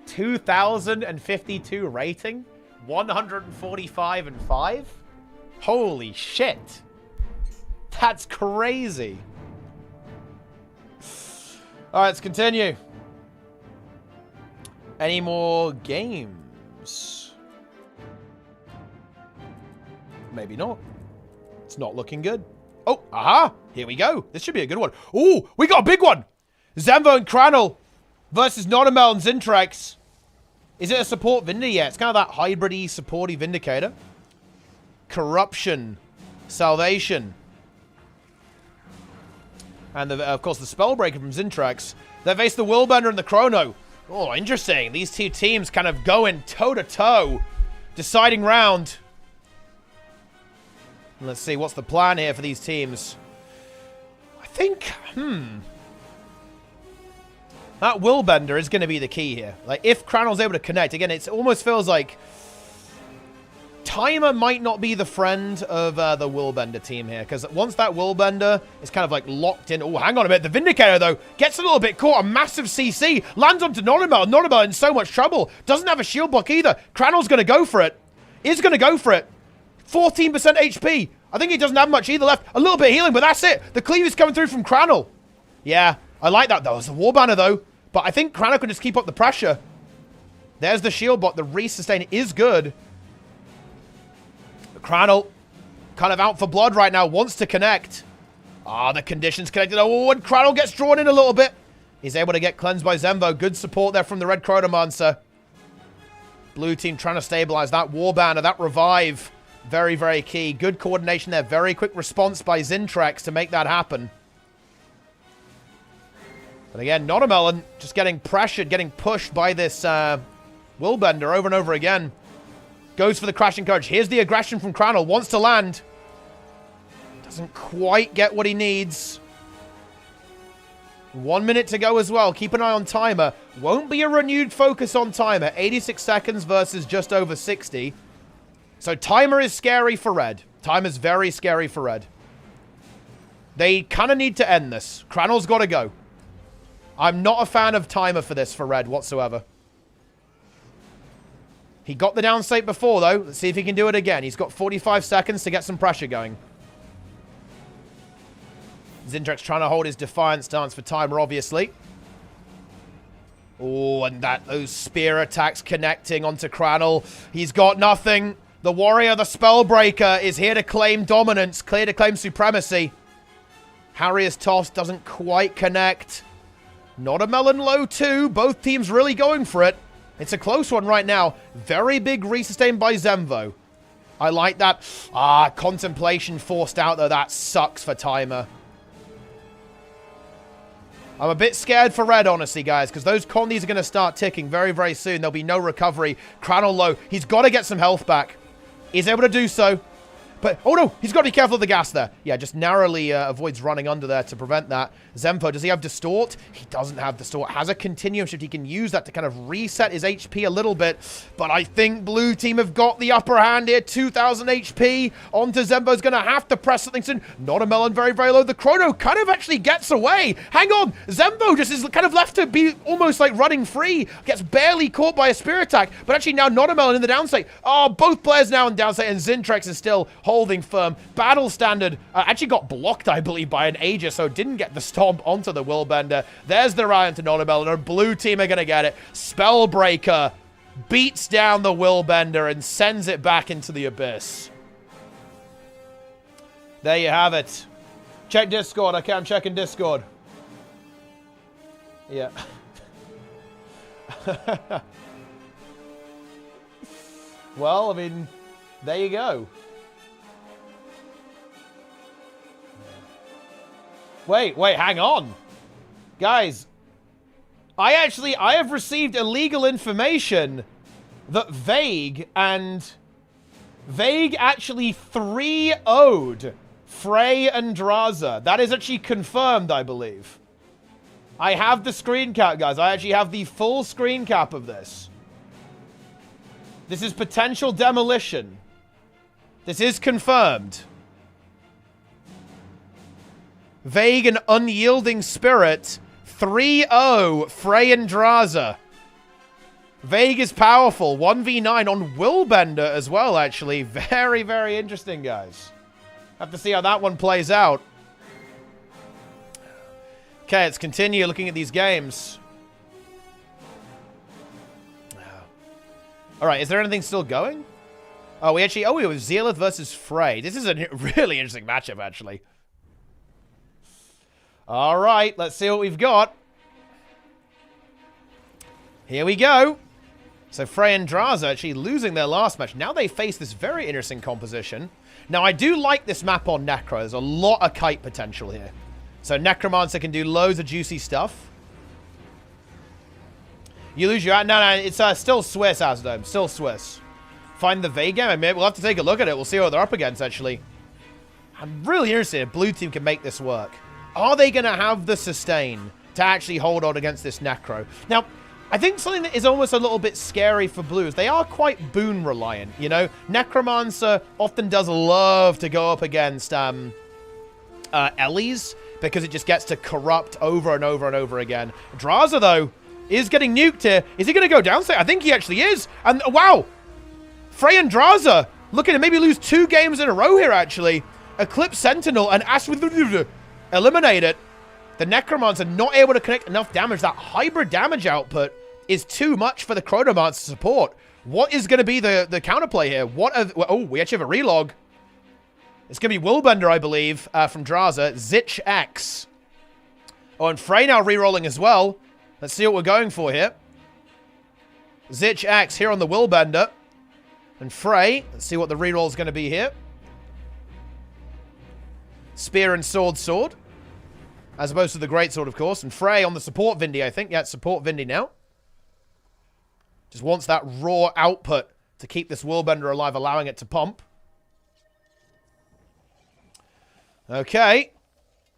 2052 rating? 145 and 5? Holy shit. That's crazy. Alright, let's continue. Any more games? Maybe not. It's not looking good. Oh, aha! Here we go. This should be a good one. Ooh, we got a big one! Zenvo and Kranel versus Notamel and Zintrex. Is it a support Vinda? Yeah, it's kind of that hybrid-y, supporty Vindicator. Corruption. Salvation. And, of course, the Spellbreaker from Zintrex. They face the Willbender and the Chrono. Oh, interesting. These two teams kind of going toe-to-toe. Deciding round. Let's see, what's the plan here for these teams? I think, that Willbender is going to be the key here. Like, if Kranel's able to connect, again, it almost feels like Timer might not be the friend of the Willbender team here, because once that Willbender is kind of like locked in. Oh, hang on a minute. The Vindicator, though, gets a little bit caught. A massive CC lands onto Notamel. Notamel in so much trouble. Doesn't have a shield block either. Kranel's going to go for it. Is going to go for it. 14% HP. I think he doesn't have much either left. A little bit of healing, but that's it. The cleave is coming through from Kranel. Yeah, I like that, though. It's a Warbanner, though. But I think Kranel can just keep up the pressure. There's the shield bot. The resustain is good. Kranel, kind of out for blood right now. Wants to connect. Ah, the condition's connected. Oh, and Kranel gets drawn in a little bit. He's able to get cleansed by Zenvo. Good support there from the Red Chronomancer. Blue team trying to stabilize that Warbanner, that revive. Very, very key. Good coordination there. Very quick response by Zintrex to make that happen. But again, Notamelon just getting pressured, getting pushed by this Willbender over and over again. Goes for the Crashing Courage. Here's the aggression from Kranel. Wants to land. Doesn't quite get what he needs. 1 minute to go as well. Keep an eye on timer. Won't be a renewed focus on timer. 86 seconds versus just over 60. So timer is scary for Red. Timer's very scary for Red. They kind of need to end this. Kranel's got to go. I'm not a fan of timer for this for Red whatsoever. He got the down state before, though. Let's see if he can do it again. He's got 45 seconds to get some pressure going. Zintrex trying to hold his defiant stance for timer, obviously. Oh, and those spear attacks connecting onto Kranel. He's got nothing. The Warrior, the Spellbreaker, is here to claim dominance. Clear to claim supremacy. Harry is tossed. Doesn't quite connect. Notamelon low too. Both teams really going for it. It's a close one right now. Very big resustain by Zenvo. I like that. Ah, Contemplation forced out, though. That sucks for timer. I'm a bit scared for Red, honestly, guys, because those condies are going to start ticking very, very soon. There'll be no recovery. Kranel low. He's got to get some health back. He's able to do so. But, oh no, he's got to be careful of the gas there. Yeah, just narrowly avoids running under there to prevent that. Zempo, does he have Distort? He doesn't have Distort. Has a Continuum Shift. He can use that to kind of reset his HP a little bit. But I think blue team have got the upper hand here. 2,000 HP onto Zempo's going to have to press something soon. Not a melon, very, very low. The Chrono kind of actually gets away. Hang on. Zempo just is kind of left to be almost like running free. Gets barely caught by a Spear attack. But actually now not a melon in the down state. Oh, both players now in down state. And Zintrex is still holding firm. Battle Standard actually got blocked, I believe, by an Aegis, so didn't get the stomp onto the Willbender. There's the Ryan to Nonamelon, and blue team are going to get it. Spellbreaker beats down the Willbender and sends it back into the abyss. There you have it. Check Discord. Okay, I'm checking Discord. Yeah. Well, I mean, there you go. Wait, hang on. Guys, I have received illegal information that Vague actually 3-0'd Frey and Draza. That is actually confirmed, I believe. I have the screen cap, guys. I actually have the full screen cap of this. This is potential demolition. This is confirmed. Vague and Unyielding Spirit, 3-0, Frey and Draza. Vague is powerful, 1v9 on Willbender as well, actually. Very, very interesting, guys. Have to see how that one plays out. Okay, let's continue looking at these games. All right, is there anything still going? Oh, we have Zealoth versus Frey. This is a really interesting matchup, actually. All right, let's see what we've got. Here we go. So Frey and Draza actually losing their last match. Now they face this very interesting composition. Now, I do like this map on Necro. There's a lot of kite potential here. So Necromancer can do loads of juicy stuff. You lose your... No, it's still Swiss, Asdome. Still Swiss. Find the Vague game. I mean, we'll have to take a look at it. We'll see what they're up against, actually. I'm really interested if blue team can make this work. Are they going to have the sustain to actually hold on against this Necro? Now, I think something that is almost a little bit scary for blues. They are quite boon reliant, you know? Necromancer often does love to go up against Ellie's because it just gets to corrupt over and over and over again. Draza, though, is getting nuked here. Is he going to go down? I think he actually is. And, wow! Frey and Draza looking to maybe lose 2 games in a row here, actually. Eclipse Sentinel and eliminate it. The Necromancer not able to connect enough damage. That hybrid damage output is too much for the Chronomancer support. What is going to be the counterplay here? Oh, we actually have a relog. It's going to be Willbender, I believe, from Draza. Zich X. Oh, and Frey now rerolling as well. Let's see what we're going for here. Zich X here on the Willbender. And Frey, let's see what the reroll is going to be here. Spear and sword. As opposed to the greatsword, of course. And Frey on the support Vindy, I think. Yeah, it's support Vindy now. Just wants that raw output to keep this Willbender alive, allowing it to pump. Okay.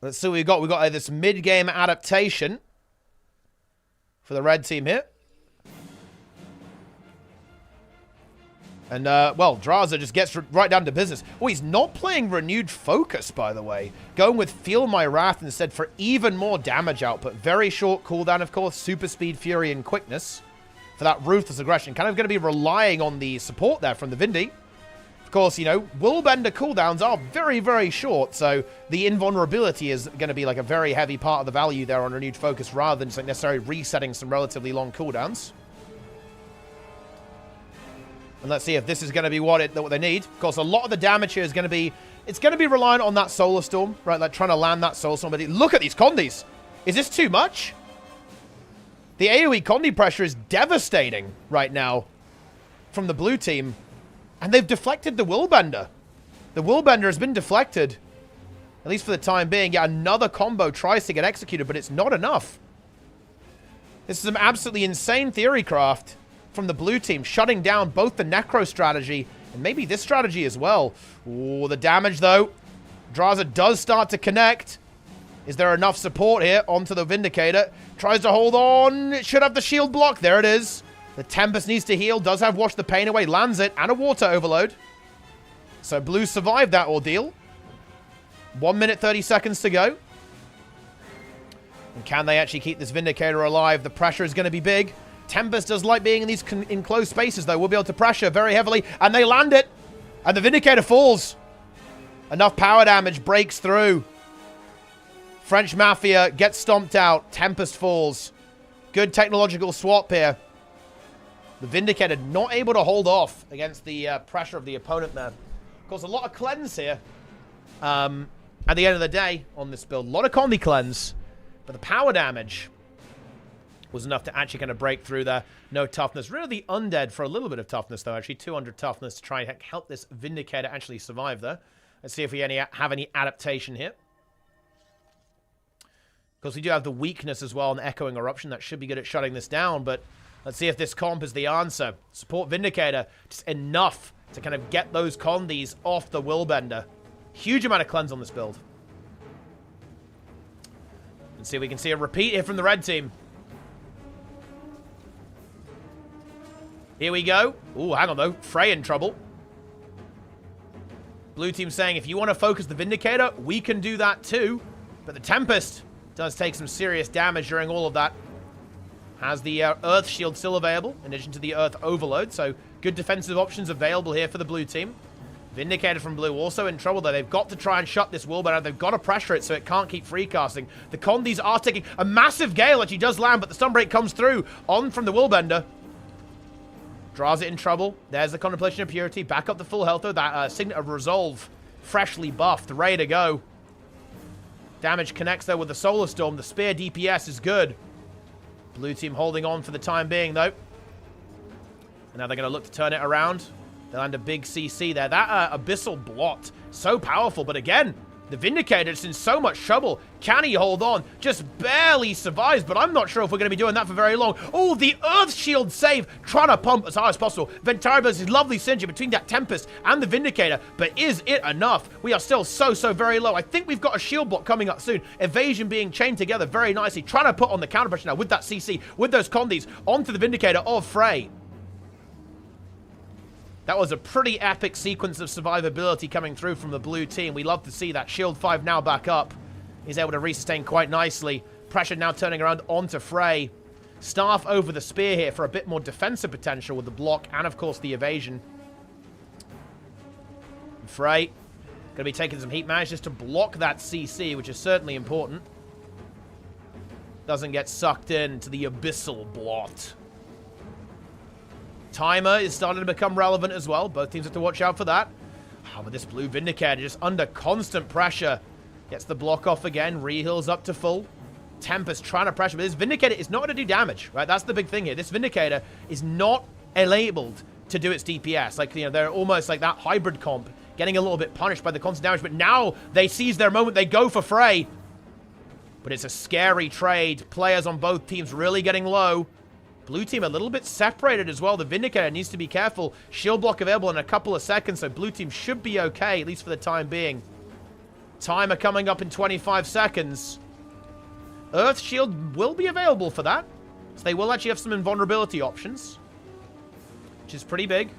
Let's see what we've got. We've got this mid-game adaptation for the red team here. And, well, Draza just gets right down to business. Oh, he's not playing Renewed Focus, by the way. Going with Feel My Wrath instead for even more damage output. Very short cooldown, of course. Super Speed, Fury, and Quickness for that Ruthless Aggression. Kind of going to be relying on the support there from the Vindy. Of course, you know, Willbender cooldowns are very, very short, so the invulnerability is going to be like a very heavy part of the value there on Renewed Focus rather than just like necessarily resetting some relatively long cooldowns. And let's see if this is going to be what they need. Of course, a lot of the damage here is going to be... It's going to be reliant on that Solar Storm, right? Like, trying to land that Solar Storm. But look at these Condis. Is this too much? The AoE Condi pressure is devastating right now from the blue team. And they've deflected the Willbender. The Willbender has been deflected. At least for the time being. Yeah, another combo tries to get executed, but it's not enough. This is some absolutely insane theory craft from the blue team, shutting down both the Necro strategy And maybe this strategy as well. Ooh, the damage, though. Draza does start to connect. Is there enough support here onto the Vindicator? Tries to hold on. It should have the shield block. There it is. The Tempest needs to heal. Does have Wash the Pain Away. Lands it. And a Water Overload. So Blue survived that ordeal. 1 minute, 30 seconds to go. And can they actually keep this Vindicator alive? The pressure is going to be big. Tempest does like being in these enclosed spaces, though. We'll be able to pressure very heavily. And they land it. And the Vindicator falls. Enough power damage breaks through. French Mafia gets stomped out. Tempest falls. Good technological swap here. The Vindicator not able to hold off against the pressure of the opponent there. Of course, a lot of cleanse here. At the end of the day on this build. A lot of combi cleanse. But the power damage was enough to actually kind of break through there. No toughness. Really undead for a little bit of toughness, though, actually. 200 toughness to try and help this Vindicator actually survive there. Let's see if we have any adaptation here. Because we do have the weakness as well on Echoing Eruption. That should be good at shutting this down, but let's see if this comp is the answer. Support Vindicator. Just enough to kind of get those condies off the Willbender. Huge amount of cleanse on this build. Let's see if we can see a repeat here from the red team. Here we go. Ooh, hang on, though. Frey in trouble. Blue team saying, if you want to focus the Vindicator, we can do that too. But the Tempest does take some serious damage during all of that. Has the Earth Shield still available, in addition to the Earth Overload. So, good defensive options available here for the blue team. Vindicator from blue also in trouble, though. They've got to try and shut this Willbender. They've got to pressure it so it can't keep free casting. The Condies are taking a massive gale. Actually does land, but the Sunbreak comes through on from the Willbender. Draws it in trouble. There's the Contemplation of Purity. Back up the full health, though. That Signet of Resolve, freshly buffed, ready to go. Damage connects, though, with the Solar Storm. The Spear DPS is good. Blue team holding on for the time being, though. And now they're going to look to turn it around. They'll land a big CC there. That Abyssal Blot, so powerful. But again, the Vindicator is in so much trouble. Can he hold on? Just barely survives, but I'm not sure if we're going to be doing that for very long. Oh, the Earth Shield save, trying to pump as hard as possible. Ventariba's is lovely synergy between that Tempest and the Vindicator, but is it enough? We are still so very low. I think we've got a shield block coming up soon. Evasion being chained together very nicely. Trying to put on the counter pressure now with that CC, with those Condies onto the Vindicator of Frey. That was a pretty epic sequence of survivability coming through from the blue team. We love to see that. Shield 5 now back up. He's able to resustain quite nicely. Pressure now turning around onto Frey. Staff over the spear here for a bit more defensive potential with the block and, of course, the evasion. And Frey going to be taking some heat manages to block that CC, which is certainly important. Doesn't get sucked into the Abyssal Blot. Timer is starting to become relevant as well. Both teams have to watch out for that. Oh, but this blue Vindicator just under constant pressure. Gets the block off again. Re-heals up to full. Tempest trying to pressure. But this Vindicator is not going to do damage, right? That's the big thing here. This Vindicator is not enabled to do its DPS. Like, you know, they're almost like that hybrid comp. Getting a little bit punished by the constant damage. But now they seize their moment. They go for Frey. But it's a scary trade. Players on both teams really getting low. Blue team a little bit separated as well. The Vindicator needs to be careful. Shield block available in a couple of seconds, so blue team should be okay, at least for the time being. Timer coming up in 25 seconds. Earth Shield will be available for that. So they will actually have some invulnerability options, which is pretty big.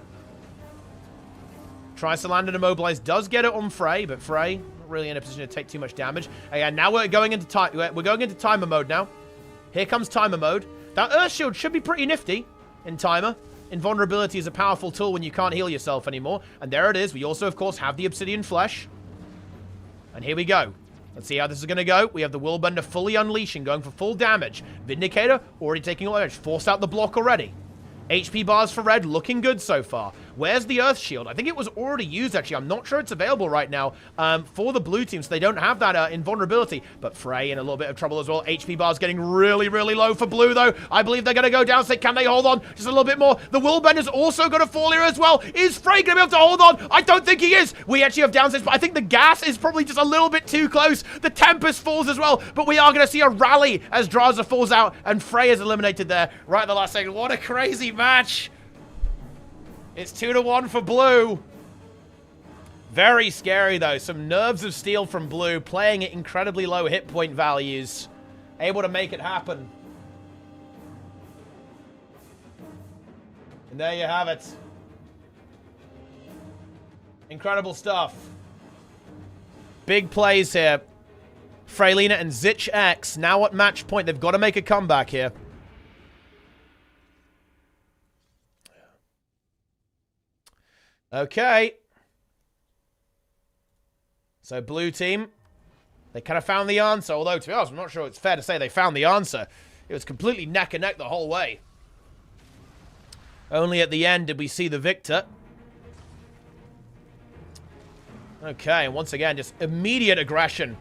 Tries to land and immobilize. Does get it on Frey, but Frey not really in a position to take too much damage. And now we're going into timer mode now. Here comes timer mode. That Earth Shield should be pretty nifty in timer. Invulnerability is a powerful tool when you can't heal yourself anymore. And there it is. We also, of course, have the Obsidian Flesh. And here we go. Let's see how this is going to go. We have the Willbender fully unleashing, going for full damage. Vindicator already taking a lot of damage. Forced out the block already. HP bars for red, looking good so far. Where's the Earth Shield? I think it was already used, actually. I'm not sure it's available right now for the blue team, so they don't have that invulnerability. But Frey in a little bit of trouble as well. HP bars getting really low for blue, though. I believe they're going to go down. So can they hold on just a little bit more? The Willbender's also going to fall here as well. Is Frey going to be able to hold on? I don't think he is. We actually have downsides, but I think the gas is probably just a little bit too close. The Tempest falls as well, but we are going to see a rally as Draza falls out, and Frey is eliminated there right at the last second. What a crazy match. It's 2-1 for blue. Very scary, though. Some nerves of steel from blue, playing at incredibly low hit point values. Able to make it happen. And there you have it. Incredible stuff. Big plays here. Freylina and Zich X now at match point. They've got to make a comeback here. Okay. So blue team, they kind of found the answer. Although, to be honest, I'm not sure it's fair to say they found the answer. It was completely neck and neck the whole way. Only at the end did we see the victor. Okay, and once again, just immediate aggression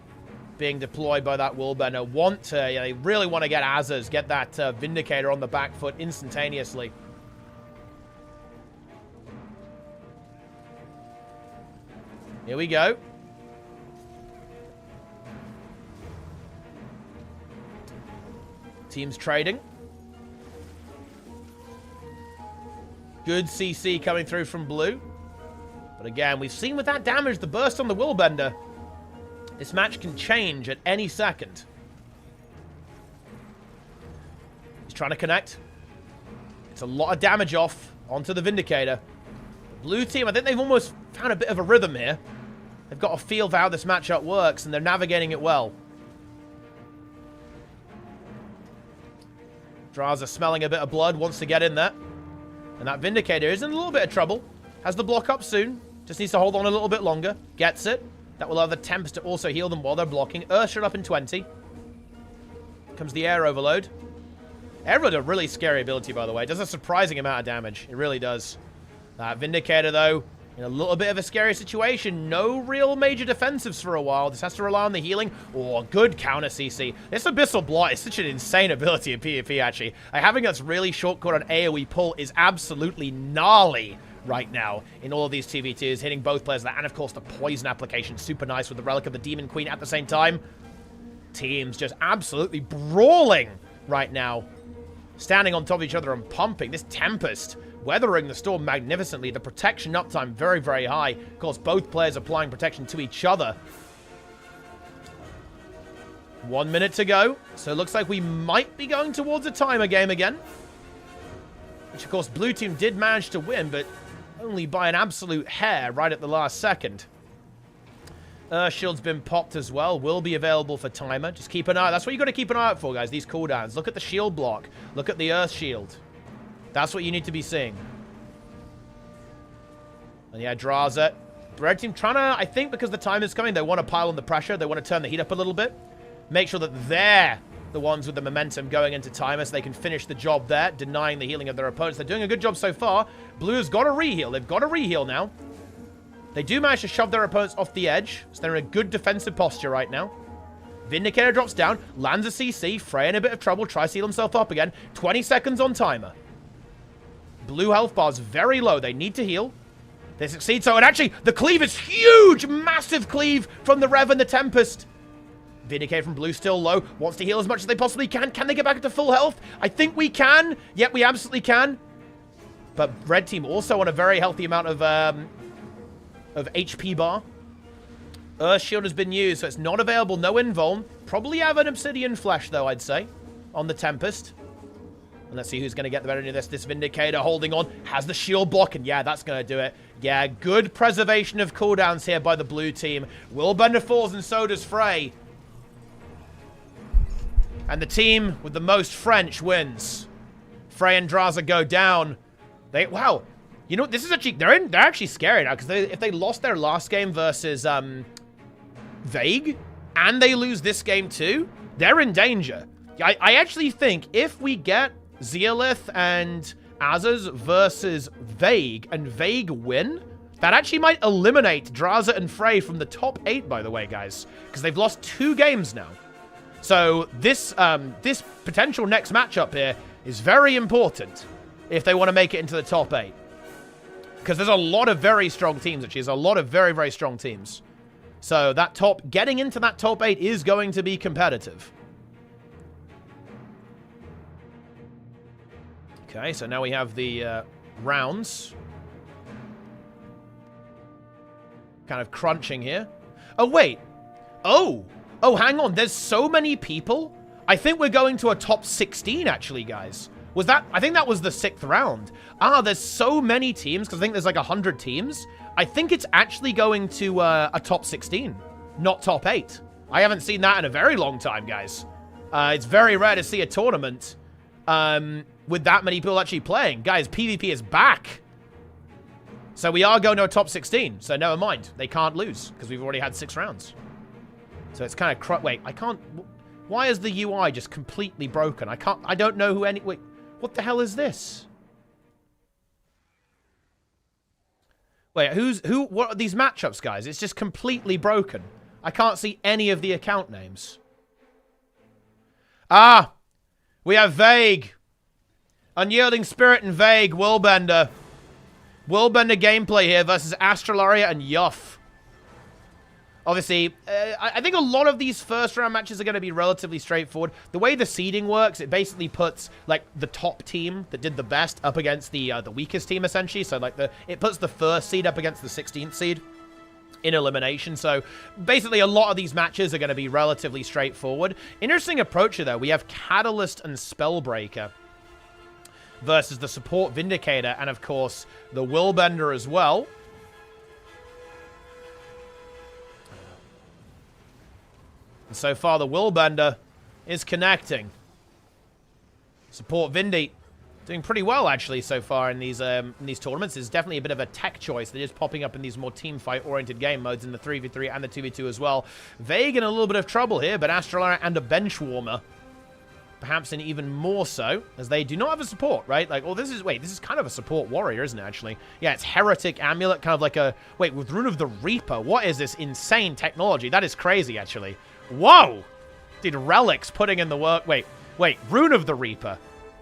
being deployed by that Willbender. They really want to get Azaz, get that Vindicator on the back foot instantaneously. Here we go. Teams trading. Good CC coming through from blue. But again, we've seen with that damage, the burst on the Willbender, this match can change at any second. He's trying to connect. It's a lot of damage off onto the Vindicator. The blue team, I think they've almost found a bit of a rhythm here. They've got a feel for how this matchup works, and they're navigating it well. Draza smelling a bit of blood, wants to get in there. And that Vindicator is in a little bit of trouble. Has the block up soon. Just needs to hold on a little bit longer. Gets it. That will allow the Tempest to also heal them while they're blocking. Earthshot up in 20. Comes the Air Overload. Air Overload, a really scary ability, by the way. It does a surprising amount of damage. It really does. That Vindicator, though, in a little bit of a scary situation. No real major defensives for a while. This has to rely on the healing. Oh, good counter CC. This Abyssal Blot is such an insane ability in PvP, actually. Having us really shortcut on AoE pull is absolutely gnarly right now in all of these TVTs, hitting both players there. And, of course, the poison application. Super nice with the Relic of the Demon Queen at the same time. Teams just absolutely brawling right now. Standing on top of each other and pumping. This Tempest weathering the storm magnificently. The protection uptime very, very high. Of course, both players applying protection to each other. 1 minute to go. So it looks like we might be going towards a timer game again. Which, of course, blue team did manage to win, but only by an absolute hair right at the last second. Shield's been popped as well. Will be available for timer. Just keep an eye. That's what you got to keep an eye out for, guys. These cooldowns. Look at the shield block. Look at the Earth Shield. That's what you need to be seeing. And yeah, Draza. The red team trying to, I think because the time is coming, they want to pile on the pressure. They want to turn the heat up a little bit. Make sure that they're the ones with the momentum going into timer so they can finish the job there, denying the healing of their opponents. They're doing a good job so far. Blue's got a reheal. They've got a reheal now. They do manage to shove their opponents off the edge, so they're in a good defensive posture right now. Vindicator drops down, lands a CC, Frey in a bit of trouble, tries to heal himself up again. 20 seconds on timer. Blue health bar's very low. They need to heal. They succeed so, and actually, the cleave is huge! Massive cleave from the Rev and the Tempest. Vindicator from blue still low, wants to heal as much as they possibly can. Can they get back to full health? I think we can. Yep, we absolutely can. But red team also on a very healthy amount of HP bar. Earth Shield has been used, so it's not available. No invuln. Probably have an Obsidian Flesh, though, I'd say, on the Tempest. And let's see who's going to get the better of this. This Vindicator holding on. Has the shield block, and yeah, that's going to do it. Yeah, good preservation of cooldowns here by the blue team. Willbender falls, and so does Frey. And the team with the most French wins. Frey and Draza go down. Wow. You know, this is actually, they're actually scary now, because if they lost their last game versus Vague, and they lose this game too, they're in danger. I actually think if we get Zeolith and Azaz versus Vague, and Vague win, that actually might eliminate Draza and Frey from the top 8, by the way, guys, because they've lost 2 games now. So this potential next matchup here is very important if they want to make it into the top 8. Because there's a lot of very strong teams, actually. There's a lot of very, very strong teams. So that getting into that top 8 is going to be competitive. Okay, so now we have the rounds. Kind of crunching here. Oh, wait. Oh, hang on. There's so many people. I think we're going to a top 16, actually, guys. Was that... I think that was the 6th round. Ah, there's so many teams, because I think there's like 100 teams. I think it's actually going to a top 16, not top 8. I haven't seen that in a very long time, guys. It's very rare to see a tournament with that many people actually playing. Guys, PvP is back. So we are going to a top 16. So never mind. They can't lose, because we've already had 6 rounds. So it's kind of... Wait, I can't... Why is the UI just completely broken? I don't know who any... Wait, what the hell is this? Wait, what are these matchups, guys? It's just completely broken. I can't see any of the account names. Ah! We have Vague. Unyielding Spirit and Vague. Willbender. Willbender gameplay here versus Astralaria and Yuff. Obviously, I think a lot of these first round matches are going to be relatively straightforward. The way the seeding works, it basically puts like the top team that did the best up against the weakest team, essentially. So like it puts the first seed up against the 16th seed in elimination. So basically a lot of these matches are going to be relatively straightforward. Interesting approach here, though. We have Catalyst and Spellbreaker versus the support Vindicator and, of course, the Willbender as well. And so far, the Willbender is connecting. Support Vindy doing pretty well, actually, so far in these tournaments. It's definitely a bit of a tech choice that is popping up in these more team fight-oriented game modes in the 3v3 and the 2v2 as well. Vague in a little bit of trouble here, but Astralaria and a Benchwarmer perhaps in even more so, as they do not have a support, right? Like, oh, this is kind of a support warrior, isn't it, actually? Yeah, it's Heretic Amulet, kind of like a... Wait, with Rune of the Reaper, what is this insane technology? That is crazy, actually. Whoa! Dude, Relics putting in the work... Wait, Rune of the Reaper,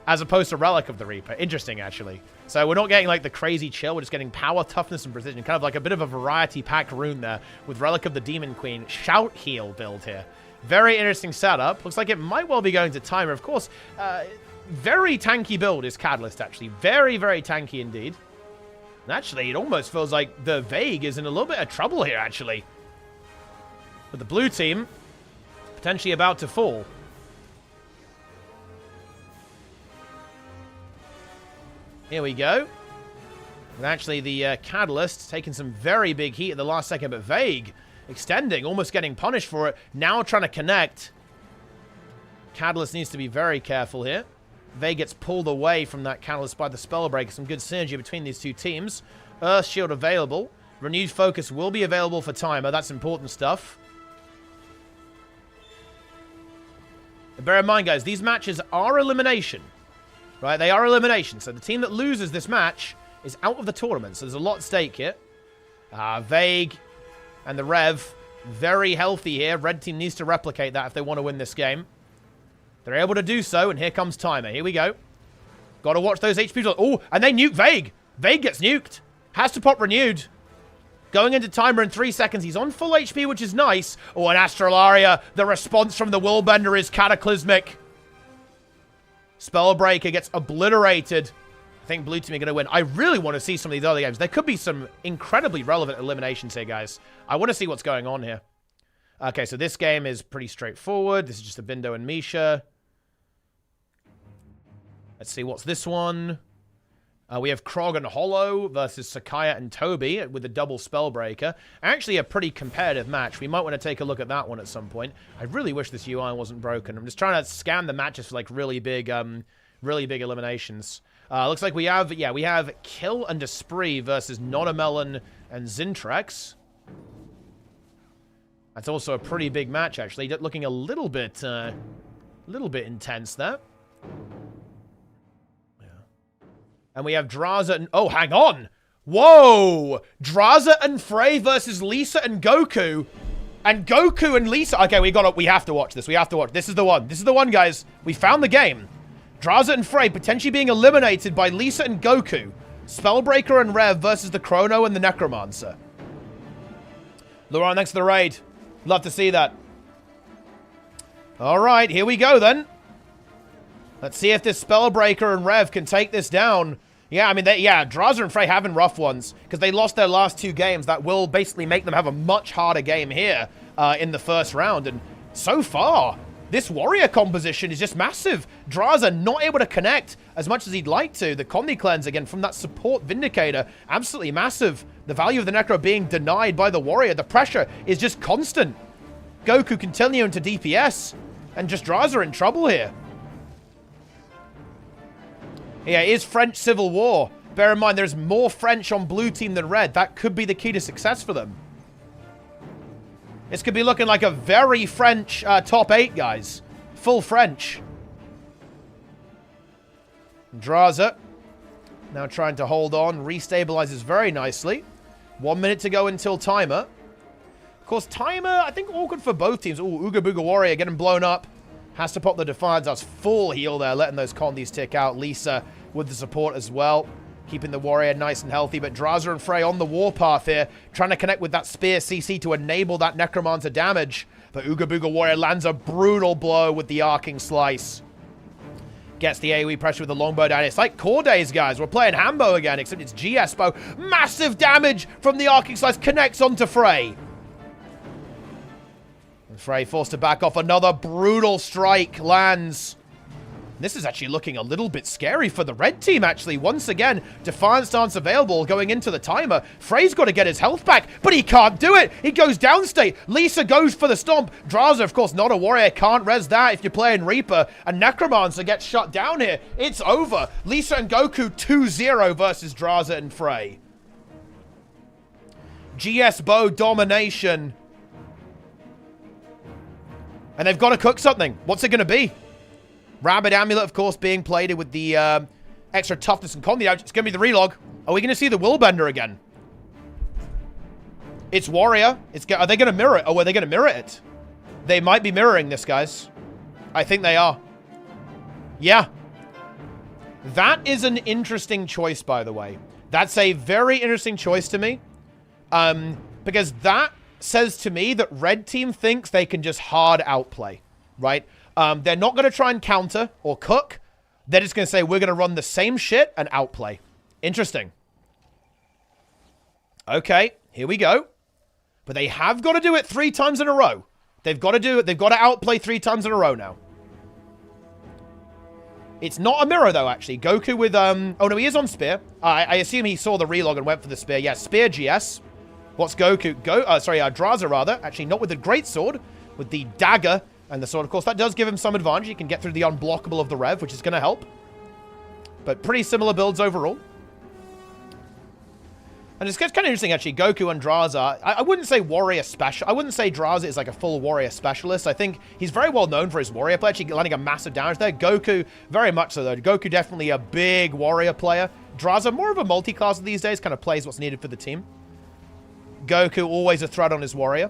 as opposed to Relic of the Reaper. Interesting, actually. So we're not getting, like, the crazy chill, we're just getting power, toughness, and precision. Kind of like a bit of a variety-packed rune there, with Relic of the Demon Queen. Shout Heal build here. Very interesting setup. Looks like it might well be going to Timer. Of course, very tanky build is Catalyst, actually. Very, very tanky indeed. And actually, it almost feels like the Vague is in a little bit of trouble here, actually. But the blue team, potentially about to fall. Here we go. And actually, the Catalyst taking some very big heat at the last second, but Vague... extending, almost getting punished for it. Now trying to connect. Catalyst needs to be very careful here. Vague gets pulled away from that Catalyst by the Spellbreaker. Some good synergy between these two teams. Earth Shield available. Renewed Focus will be available for Timer. That's important stuff. And bear in mind, guys, these matches are elimination. Right? They are elimination. So the team that loses this match is out of the tournament. So there's a lot at stake here. Vague... and the Rev, very healthy here. Red team needs to replicate that if they want to win this game. They're able to do so, and here comes Timer. Here we go. Got to watch those HP. Oh, and they nuke Vague. Vague gets nuked. Has to pop renewed. Going into Timer in 3 seconds. He's on full HP, which is nice. Oh, and Astralaria. The response from the Willbender is cataclysmic. Spellbreaker gets obliterated. I think blue team are going to win. I really want to see some of these other games. There could be some incredibly relevant eliminations here, guys. I want to see what's going on here. Okay, so this game is pretty straightforward. This is just a Bindo and Misha. Let's see, what's this one? We have Krog and Hollow versus Sakaya and Toby with a double Spellbreaker. Actually, a pretty competitive match. We might want to take a look at that one at some point. I really wish this UI wasn't broken. I'm just trying to scan the matches for, like, really big eliminations. Looks like we have Kill and Esprit versus Nonamelon and Zintrex. That's also a pretty big match, actually. Looking a little bit intense there. Yeah. And we have Draza and... Oh, hang on! Whoa! Draza and Frey versus Lisa and Goku. And Goku and Lisa... Okay, we have to watch this. We have to watch. This is the one. This is the one, guys. We found the game. Draza and Frey potentially being eliminated by Lisa and Goku. Spellbreaker and Rev versus the Chrono and the Necromancer. Laurent, thanks for the raid. Love to see that. Alright, here we go then. Let's see if this Spellbreaker and Rev can take this down. Yeah, I mean, Draza and Frey having rough ones because they lost their last 2 games. That will basically make them have a much harder game here in the first round. And so far, this warrior composition is just massive. Draza not able to connect as much as he'd like to. The Combi Cleanse, again, from that support Vindicator, absolutely massive. The value of the Necro being denied by the warrior. The pressure is just constant. Goku continuing to DPS, and just Draza in trouble here. Yeah, it is French Civil War. Bear in mind, there's more French on blue team than red. That could be the key to success for them. This could be looking like a very French top 8, guys. Full French. Draza now trying to hold on. Restabilizes very nicely. 1 minute to go until timer. Of course, timer, I think awkward for both teams. Ooh, Ooga Booga Warrior getting blown up. Has to pop the Defiance. That's full heal there, letting those Condis tick out. Lisa with the support as well. Keeping the Warrior nice and healthy. But Draza and Frey on the warpath here. Trying to connect with that Spear CC to enable that Necromancer damage. But Ooga Booga Warrior lands a brutal blow with the Arcing Slice. Gets the AoE pressure with the longbow down. It's like core days, guys. We're playing Hambo again, except it's GS bow. Massive damage from the Arcing Slice. Connects onto Frey. And Frey forced to back off. Another brutal strike lands. This is actually looking a little bit scary for the red team, actually. Once again, Defiance Stance available going into the timer. Frey's got to get his health back, but he can't do it. He goes downstate. Lisa goes for the stomp. Draza, of course, not a warrior. Can't res that if you're playing Reaper. And Necromancer gets shut down here. It's over. Lisa and Goku 2-0 versus Draza and Frey. GS bow domination. And they've got to cook something. What's it going to be? Rabid Amulet, of course, being played with the extra toughness and combi. It's going to be the relog. Are we going to see the Willbender again? It's Warrior. Are they going to mirror it? Oh, are they going to mirror it? They might be mirroring this, guys. I think they are. Yeah. That is an interesting choice, by the way. That's a very interesting choice to me. Because that says to me that red team thinks they can just hard outplay, right? They're not going to try and counter or cook. They're just going to say, we're going to run the same shit and outplay. Interesting. Okay, here we go. But they have got to do it 3 times in a row. They've got to do it. They've got to outplay 3 times in a row now. It's not a mirror, though, actually. Goku with, oh, no, he is on Spear. I assume he saw the relog and went for the Spear. Yeah, Spear GS. What's Goku? Draza, rather. Actually, not with the Greatsword. With the Dagger and the sword, of course. That does give him some advantage. He can get through the unblockable of the Rev, which is going to help. But pretty similar builds overall. And it's kind of interesting, actually. Goku and Draza. I wouldn't say warrior special. I wouldn't say Draza is like a full warrior specialist. I think he's very well known for his warrior play. Actually landing a massive damage there. Goku, very much so, though. Goku definitely a big warrior player. Draza, more of a multi-classer these days. Kind of plays what's needed for the team. Goku, always a threat on his warrior.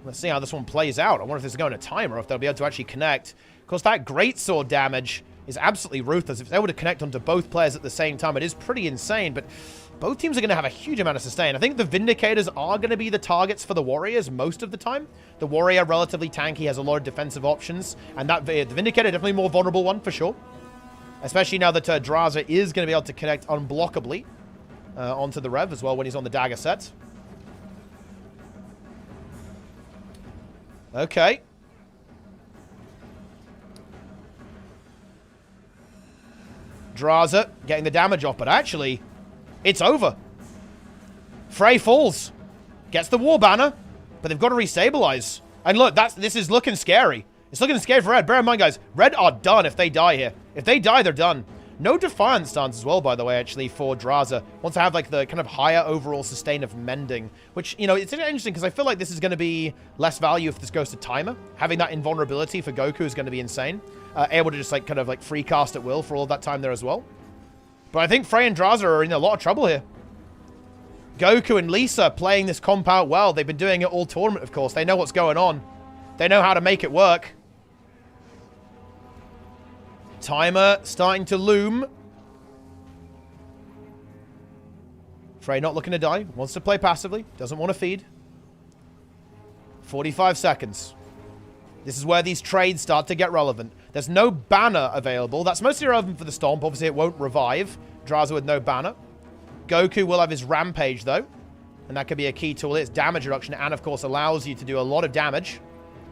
Let's see how this one plays out. I wonder if this is going to timer or if they'll be able to actually connect. Of course, that Greatsword damage is absolutely ruthless. If they're able to connect onto both players at the same time, it is pretty insane, but both teams are going to have a huge amount of sustain. I think the Vindicators are going to be the targets for the Warriors most of the time. The Warrior, relatively tanky, has a lot of defensive options, and that the Vindicator, definitely more vulnerable one for sure. Especially now that Draza is going to be able to connect unblockably onto the Rev as well when he's on the Dagger set. Okay. Draza getting the damage off, but actually, it's over. Frey falls. Gets the War Banner, but they've got to restabilize. And look, this is looking scary. It's looking scary for Red. Bear in mind, guys, Red are done if they die here. If they die, they're done. No Defiance stance as well, by the way, actually, for Draza. Wants to have, like, the kind of higher overall sustain of Mending. Which, you know, it's interesting because I feel like this is going to be less value if this goes to timer. Having that invulnerability for Goku is going to be insane. Able to just, like, kind of, like, free cast at will for all of that time there as well. But I think Frey and Draza are in a lot of trouble here. Goku and Lisa playing this comp out well. They've been doing it all tournament, of course. They know what's going on. They know how to make it work. Timer starting to loom. Frey not looking to die. Wants to play passively. Doesn't want to feed. 45 seconds. This is where these trades start to get relevant. There's no banner available. That's mostly relevant for the Stomp. Obviously, it won't revive Drazah with no banner. Goku will have his Rampage, though. And that could be a key tool. It's damage reduction and, of course, allows you to do a lot of damage.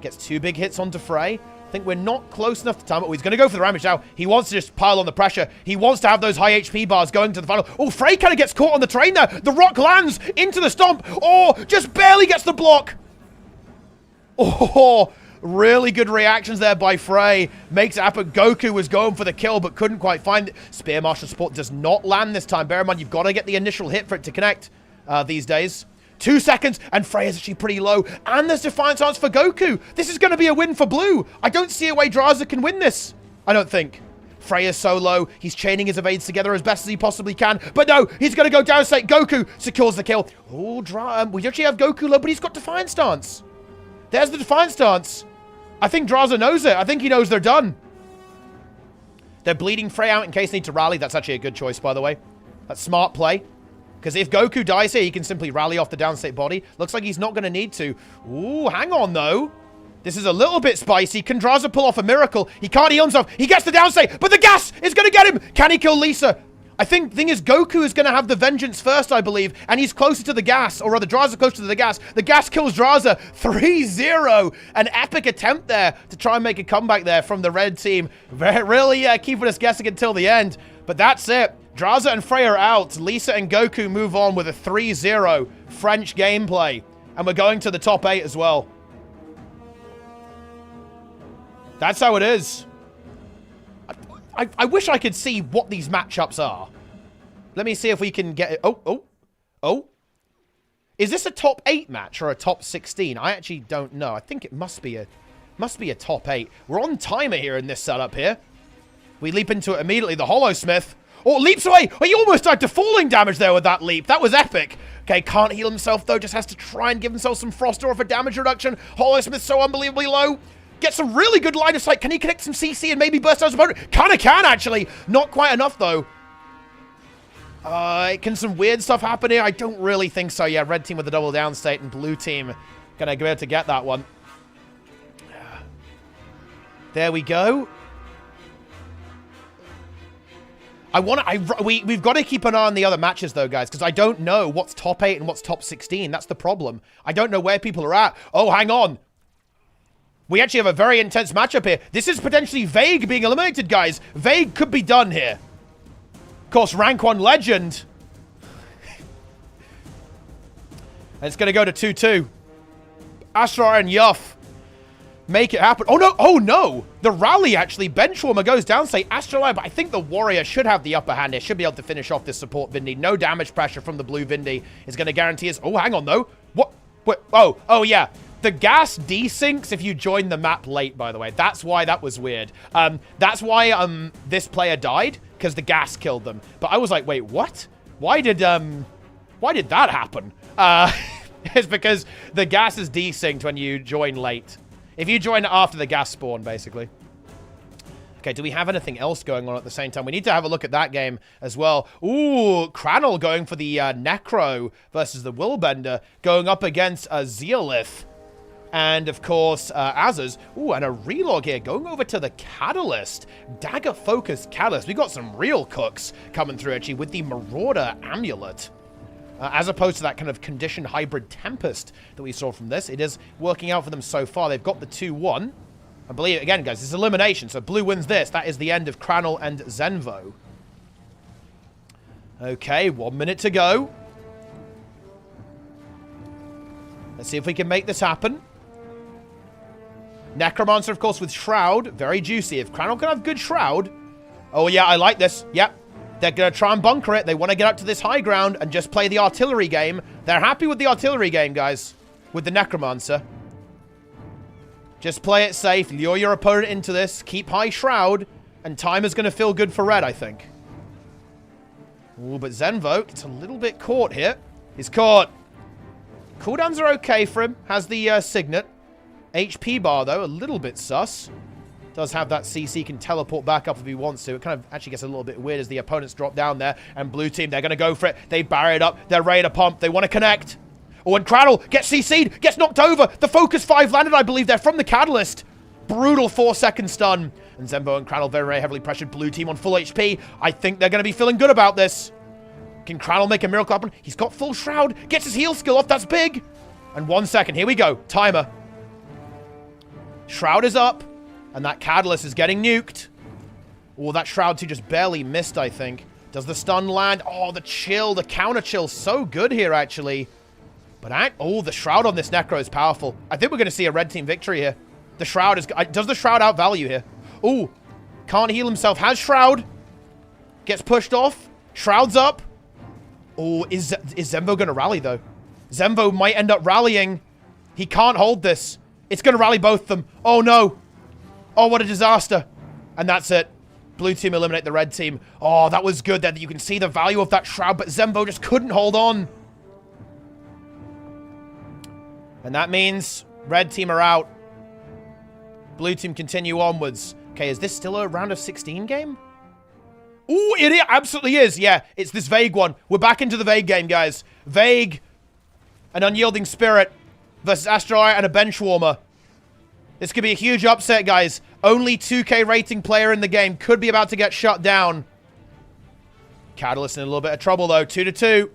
Gets 2 big hits onto Frey. I think we're not close enough to time it. Oh, he's going to go for the Rampage now. He wants to just pile on the pressure. He wants to have those high HP bars going to the final. Oh, Frey kind of gets caught on the train there. The rock lands into the Stomp. Oh, just barely gets the block. Oh, really good reactions there by Frey. Makes it happen. Goku was going for the kill, but couldn't quite find it. Spear Marshal support does not land this time. Bear in mind, you've got to get the initial hit for it to connect these days. 2 seconds, and Frey is actually pretty low. And there's Defiant Stance for Goku. This is going to be a win for Blue. I don't see a way Drazah can win this. I don't think. Frey is so low. He's chaining his evades together as best as he possibly can. But no, he's going to go down state. Goku secures the kill. Oh, we actually have Goku low, but he's got Defiant Stance. There's the Defiant Stance. I think Drazah knows it. I think he knows they're done. They're bleeding Frey out in case they need to rally. That's actually a good choice, by the way. That's smart play. Because if Goku dies here, he can simply rally off the downstate body. Looks like he's not going to need to. Ooh, hang on, though. This is a little bit spicy. Can Drazah pull off a miracle? He can't heal himself. He gets the downstate, but the gas is going to get him. Can he kill Lisa? I think the thing is, Goku is going to have the vengeance first, I believe, and he's closer to the gas, or rather, Drazah closer to the gas. The gas kills Drazah. 3-0. An epic attempt there to try and make a comeback there from the red team. Really keeping us guessing until the end. But that's it. Drazah and Frey are out. Lisa and Goku move on with a 3-0 French gameplay. And we're going to the top 8 as well. That's how it is. I wish I could see what these matchups are. Let me see if we can get it. Oh. Is this a top 8 match or a top 16? I actually don't know. I think it must be a top 8. We're on timer here in this setup here. We leap into it immediately. The Hollowsmith. Oh, leaps away. Oh, he almost died to falling damage there with that leap. That was epic. Okay, can't heal himself, though. Just has to try and give himself some Frost Aura for damage reduction. Hollowsmith so unbelievably low. Gets some really good line of sight. Can he connect some CC and maybe burst out his opponent? Kinda can, actually. Not quite enough, though. Can some weird stuff happen here? I don't really think so. Yeah, red team with the double down state and blue team gonna be able to get that one. There we go. We've got to keep an eye on the other matches, though, guys, because I don't know what's top 8 and what's top 16. That's the problem. I don't know where people are at. Oh, hang on. We actually have a very intense matchup here. This is potentially Vague being eliminated, guys. Vague could be done here. Of course, rank 1 legend. And it's going to go to 2-2. Astra and Yuff make it happen. Oh, no. Oh, no. The rally, actually. Benchwarmer goes down, say Astralife, but I think the Warrior should have the upper hand here. Should be able to finish off this support Vindy. No damage pressure from the blue Vindy is going to guarantee us. Oh, hang on, though. What? Wait. Oh, yeah. The gas desyncs if you join the map late, by the way. That's why that was weird. That's why this player died, because the gas killed them. But I was like, wait, what? Why did that happen? It's because the gas is desynced when you join late. If you join after the gas spawn, basically. Okay, do we have anything else going on at the same time? We need to have a look at that game as well. Ooh, Cranel going for the Necro versus the Willbender, going up against Zeolith. And, of course, Azaz. Ooh, and a relog here. Going over to the Catalyst. Dagger-focused Catalyst. We got some real cooks coming through, actually, with the Marauder Amulet. As opposed to that kind of conditioned hybrid Tempest that we saw from this. It is working out for them so far. They've got the 2-1. I believe, again, guys, this is elimination. So Blue wins this. That is the end of Cranel and Zenvo. Okay, 1 minute to go. Let's see if we can make this happen. Necromancer, of course, with Shroud. Very juicy. If Cranel can have good Shroud... Oh, yeah, I like this. Yep. They're going to try and bunker it. They want to get up to this high ground and just play the artillery game. They're happy with the artillery game, guys. With the Necromancer. Just play it safe. Lure your opponent into this. Keep high Shroud. And time is going to feel good for red, I think. Ooh, but Zenvo gets a little bit caught here. He's caught. Cooldowns are okay for him. Has the Signet. HP bar, though, a little bit sus. Does have that CC, can teleport back up if he wants to. It kind of actually gets a little bit weird as the opponents drop down there. And blue team, they're going to go for it. They barrier it up. They're ready to pump. They want to connect. Oh, and Cranel gets CC'd, gets knocked over. The Focus 5 landed, I believe, there from the Catalyst. Brutal 4-second stun. And Zembo and Cradle very, very heavily pressured. Blue team on full HP. I think they're going to be feeling good about this. Can Cradle make a miracle happen? He's got full Shroud. Gets his heal skill off. That's big. And 1 second. Here we go. Timer. Shroud is up. And that Catalyst is getting nuked. Oh, that Shroud 2 just barely missed, I think. Does the stun land? Oh, the chill. The counter chill. So good here, actually. But, oh, the Shroud on this Necro is powerful. I think we're going to see a red team victory here. The Shroud is... Does the Shroud outvalue here? Oh, can't heal himself. Has Shroud. Gets pushed off. Shroud's up. Oh, is Zembo going to rally, though? Zembo might end up rallying. He can't hold this. It's going to rally both of them. Oh, no. Oh, what a disaster. And that's it. Blue team eliminate the red team. Oh, that was good there. You can see the value of that Shroud, but Zembo just couldn't hold on. And that means red team are out. Blue team continue onwards. Okay, is this still a round of 16 game? Ooh, it absolutely is. Yeah, it's this Vague one. We're back into the Vague game, guys. Vague, an Unyielding Spirit versus Asteroid and a Benchwarmer. This could be a huge upset, guys. Only 2K rating player in the game. Could be about to get shut down. Catalyst in a little bit of trouble, though. 2-2.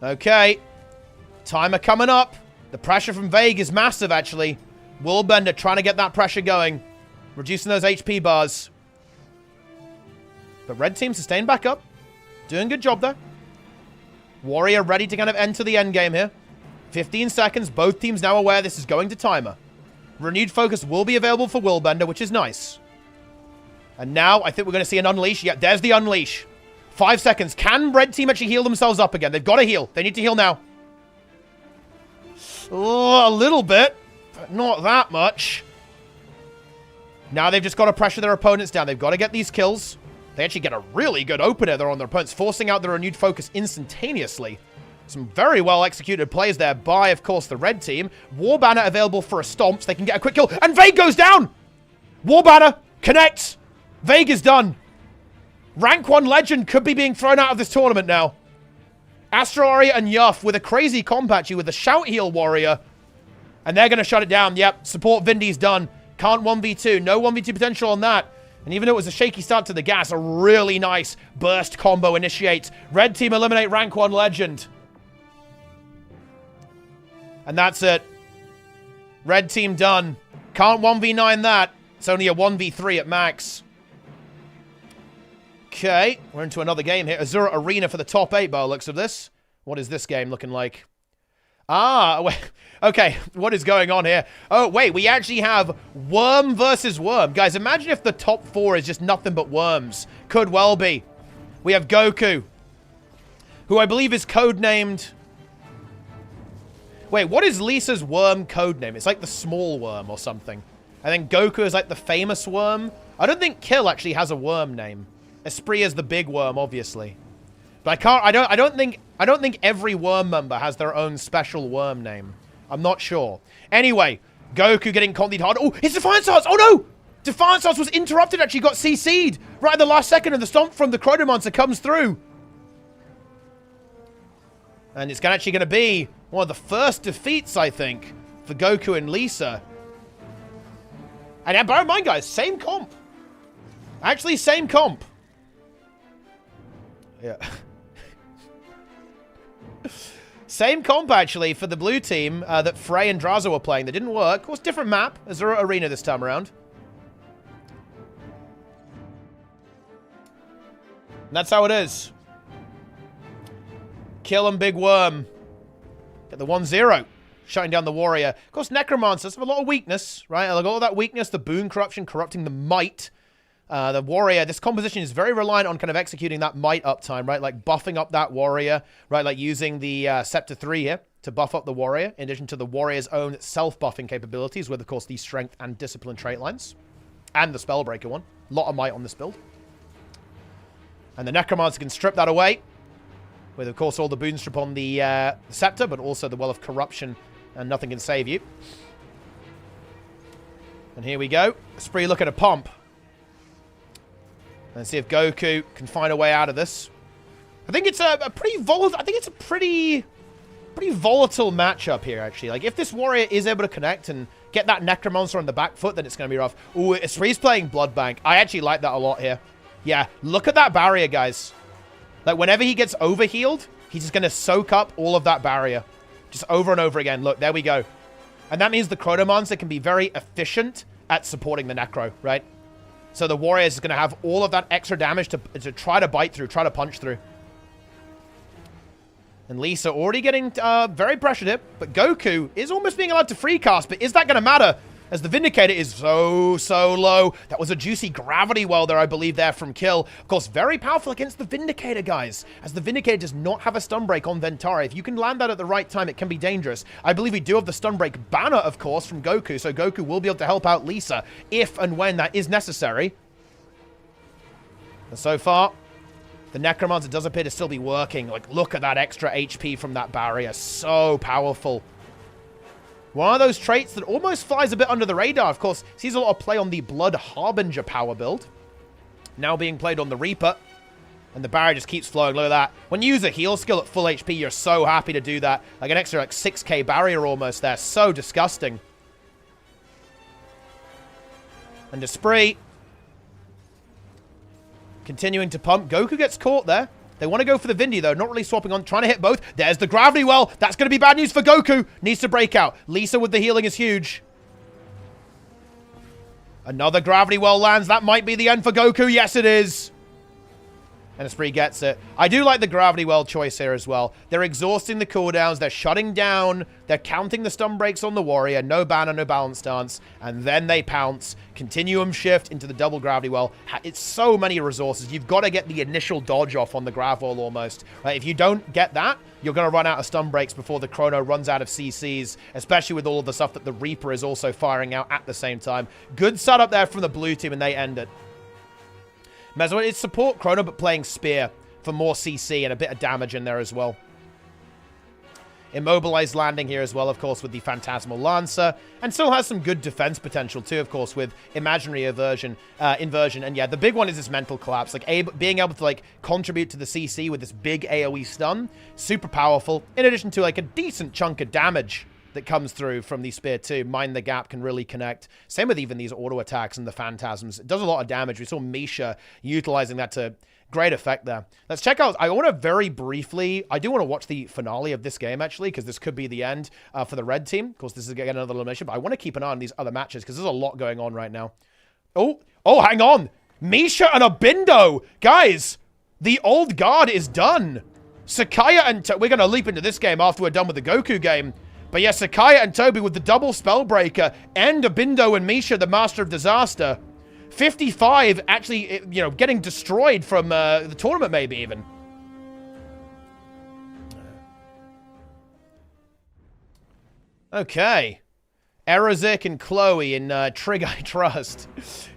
Okay. Timer coming up. The pressure from Vague is massive, actually. Willbender trying to get that pressure going. Reducing those HP bars. But red team sustained back up. Doing a good job, though. Warrior ready to kind of enter the end game here. 15 seconds. Both teams now aware this is going to timer. Renewed focus will be available for Willbender, which is nice. And now I think we're going to see an unleash. Yeah, there's the unleash. 5 seconds. Can red team actually heal themselves up again? They've got to heal. They need to heal now. Oh, a little bit, but not that much. Now they've just got to pressure their opponents down. They've got to get these kills. They actually get a really good opener there on their opponents, forcing out the renewed focus instantaneously. Some very well executed plays there by, of course, the red team. War Banner available for a stomp so they can get a quick kill. And Vague goes down! War Banner connects. Vague is done. Rank 1 Legend could be being thrown out of this tournament now. Astraria and Yuff with a crazy comp actually with the Shout Heal Warrior. And they're going to shut it down. Yep, support Vindy's done. Can't 1v2. No 1v2 potential on that. And even though it was a shaky start to the gas, a really nice burst combo initiates. Red team eliminate Rank 1 Legend. And that's it. Red team done. Can't 1v9 that. It's only a 1v3 at max. Okay, we're into another game here. Azura Arena for the top 8 by the looks of this. What is this game looking like? Ah, wait. Okay, what is going on here? Oh, wait, we actually have Worm versus Worm. Guys, imagine if the top 4 is just nothing but worms. Could well be. We have Goku, who I believe is codenamed... Wait, what is Lisa's worm codename? It's like the small worm or something. I think Goku is like the famous worm. I don't think Kill actually has a worm name. Esprit is the big worm, obviously. But I don't think every worm member has their own special worm name. I'm not sure. Anyway, Goku getting contied hard. Oh, it's Defiance Arts! Oh no! Defiance Arts was interrupted, actually got CC'd right at the last second, and the stomp from the Chronomancer comes through. And it's actually going to be one of the first defeats, I think, for Goku and Lisa. And bear in mind, guys, same comp. Actually, same comp. Yeah. Same comp, actually, for the blue team that Frey and Drazo were playing. That didn't work. Of course, different map. Azura Arena this time around. And that's how it is. Kill and Big Worm. Get the 1-0. Shutting down the Warrior. Of course, Necromancers have a lot of weakness, right? They've got all that weakness, the Boon Corruption, corrupting the Might. The Warrior, this composition is very reliant on kind of executing that Might uptime, right? Like buffing up that Warrior, right? Like using the Scepter 3 here to buff up the Warrior, in addition to the Warrior's own self-buffing capabilities with, of course, the Strength and Discipline trait lines. And the Spellbreaker one. A lot of Might on this build. And the Necromancer can strip that away. With, of course, all the boon strip on the Scepter, but also the Well of Corruption, and nothing can save you. And here we go. Spree looking to pump. And see if Goku can find a way out of this. I think it's a pretty volatile... I think it's a pretty pretty volatile matchup here, actually. Like, if this warrior is able to connect and get that Necromancer on the back foot, then it's going to be rough. Ooh, Espri's playing Blood Bank. I actually like that a lot here. Yeah, look at that barrier, guys. Like, whenever he gets overhealed, he's just going to soak up all of that barrier. Just over and over again. Look, there we go. And that means the Chronomancer can be very efficient at supporting the Necro, right? So the warrior is going to have all of that extra damage to try to bite through, try to punch through. And Lisa already getting very pressured here, but Goku is almost being allowed to free cast, but is that going to matter? As the Vindicator is so low. That was a juicy gravity well there, I believe, there from Kill. Of course, very powerful against the Vindicator, guys, as the Vindicator does not have a stun break on Ventari. If you can land that at the right time, it can be dangerous. I believe we do have the stun break banner, of course, from Goku, so Goku will be able to help out Lisa if and when that is necessary. And so far, the Necromancer does appear to still be working. Like, look at that extra HP from that barrier. So powerful. One of those traits that almost flies a bit under the radar. Of course, sees a lot of play on the Blood Harbinger power build. Now being played on the Reaper. And the barrier just keeps flowing. Look at that. When you use a heal skill at full HP, you're so happy to do that. Like an extra 6k barrier almost there. So disgusting. And Esprit continuing to pump. Goku gets caught there. They want to go for the Vindy, though. Not really swapping on. Trying to hit both. There's the Gravity Well. That's going to be bad news for Goku. Needs to break out. Lisa with the healing is huge. Another Gravity Well lands. That might be the end for Goku. Yes, it is. And Esprit gets it. I do like the Gravity Well choice here as well. They're exhausting the cooldowns. They're shutting down. They're counting the stun breaks on the warrior. No banner, no balance stance. And then they pounce. Continuum shift into the double Gravity Well. It's so many resources. You've got to get the initial dodge off on the Grav Well almost. Right? If you don't get that, you're going to run out of stun breaks before the Chrono runs out of CCs. Especially with all of the stuff that the Reaper is also firing out at the same time. Good setup there from the blue team, and they end it. Mezzo, it's support Chrono, but playing Spear for more CC and a bit of damage in there as well. Immobilized landing here as well, of course, with the Phantasmal Lancer. And still has some good defense potential too, of course, with Imaginary Inversion. And yeah, the big one is this Mental Collapse. Like, being able to, like, contribute to the CC with this big AoE stun. Super powerful. In addition to, like, a decent chunk of damage that comes through from the Spear too. Mind the Gap can really connect. Same with even these auto attacks and the Phantasms. It does a lot of damage. We saw Misha utilizing that to great effect there. Let's check out. I want to very briefly. I do want to watch the finale of this game, actually, because this could be the end for the red team. Of course, this is again another elimination, but I want to keep an eye on these other matches because there's a lot going on right now. Oh, hang on. Misha and Abindo. Guys, the old guard is done. Sakaya and we're going to leap into this game after we're done with the Goku game. But yeah, Sakaya and Toby with the double Spellbreaker and Abindo and Misha, the Master of Disaster. 55 actually, you know, getting destroyed from the tournament maybe even. Okay. Erozik and Chloe in Trig I Trust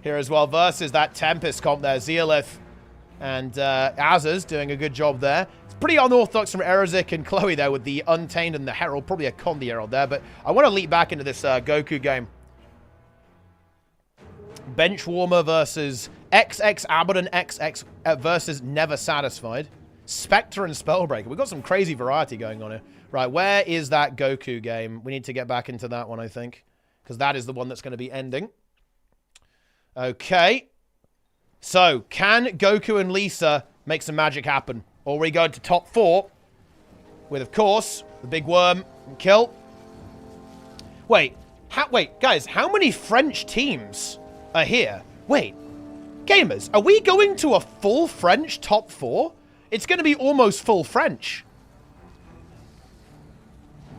here as well versus that Tempest comp there. Zeolith and Azaz doing a good job there. Pretty unorthodox from Erozik and Chloe there with the Untamed and the Herald. Probably a Condi Herald there, but I want to leap back into this Goku game. Benchwarmer versus XX Abaddon XX versus Never Satisfied. Spectre and Spellbreaker. We've got some crazy variety going on here. Right, where is that Goku game? We need to get back into that one, I think, because that is the one that's going to be ending. Okay. So, can Goku and Lisa make some magic happen? Or we go to top 4 with, of course, the Big Worm and Kill. Wait, guys, how many French teams are here? Wait, gamers, are we going to a full French top 4? It's going to be almost full French.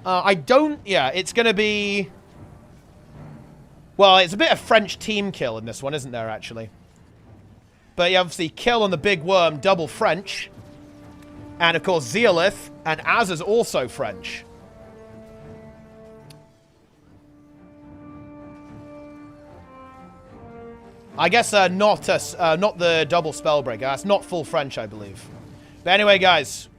Yeah, it's going to be... Well, it's a bit of French team kill in this one, isn't there, actually? But yeah, obviously, Kill on the Big Worm, double French. And, of course, Zeolith and Az is also French. I guess not the double Spellbreaker. That's not full French, I believe. But anyway, guys.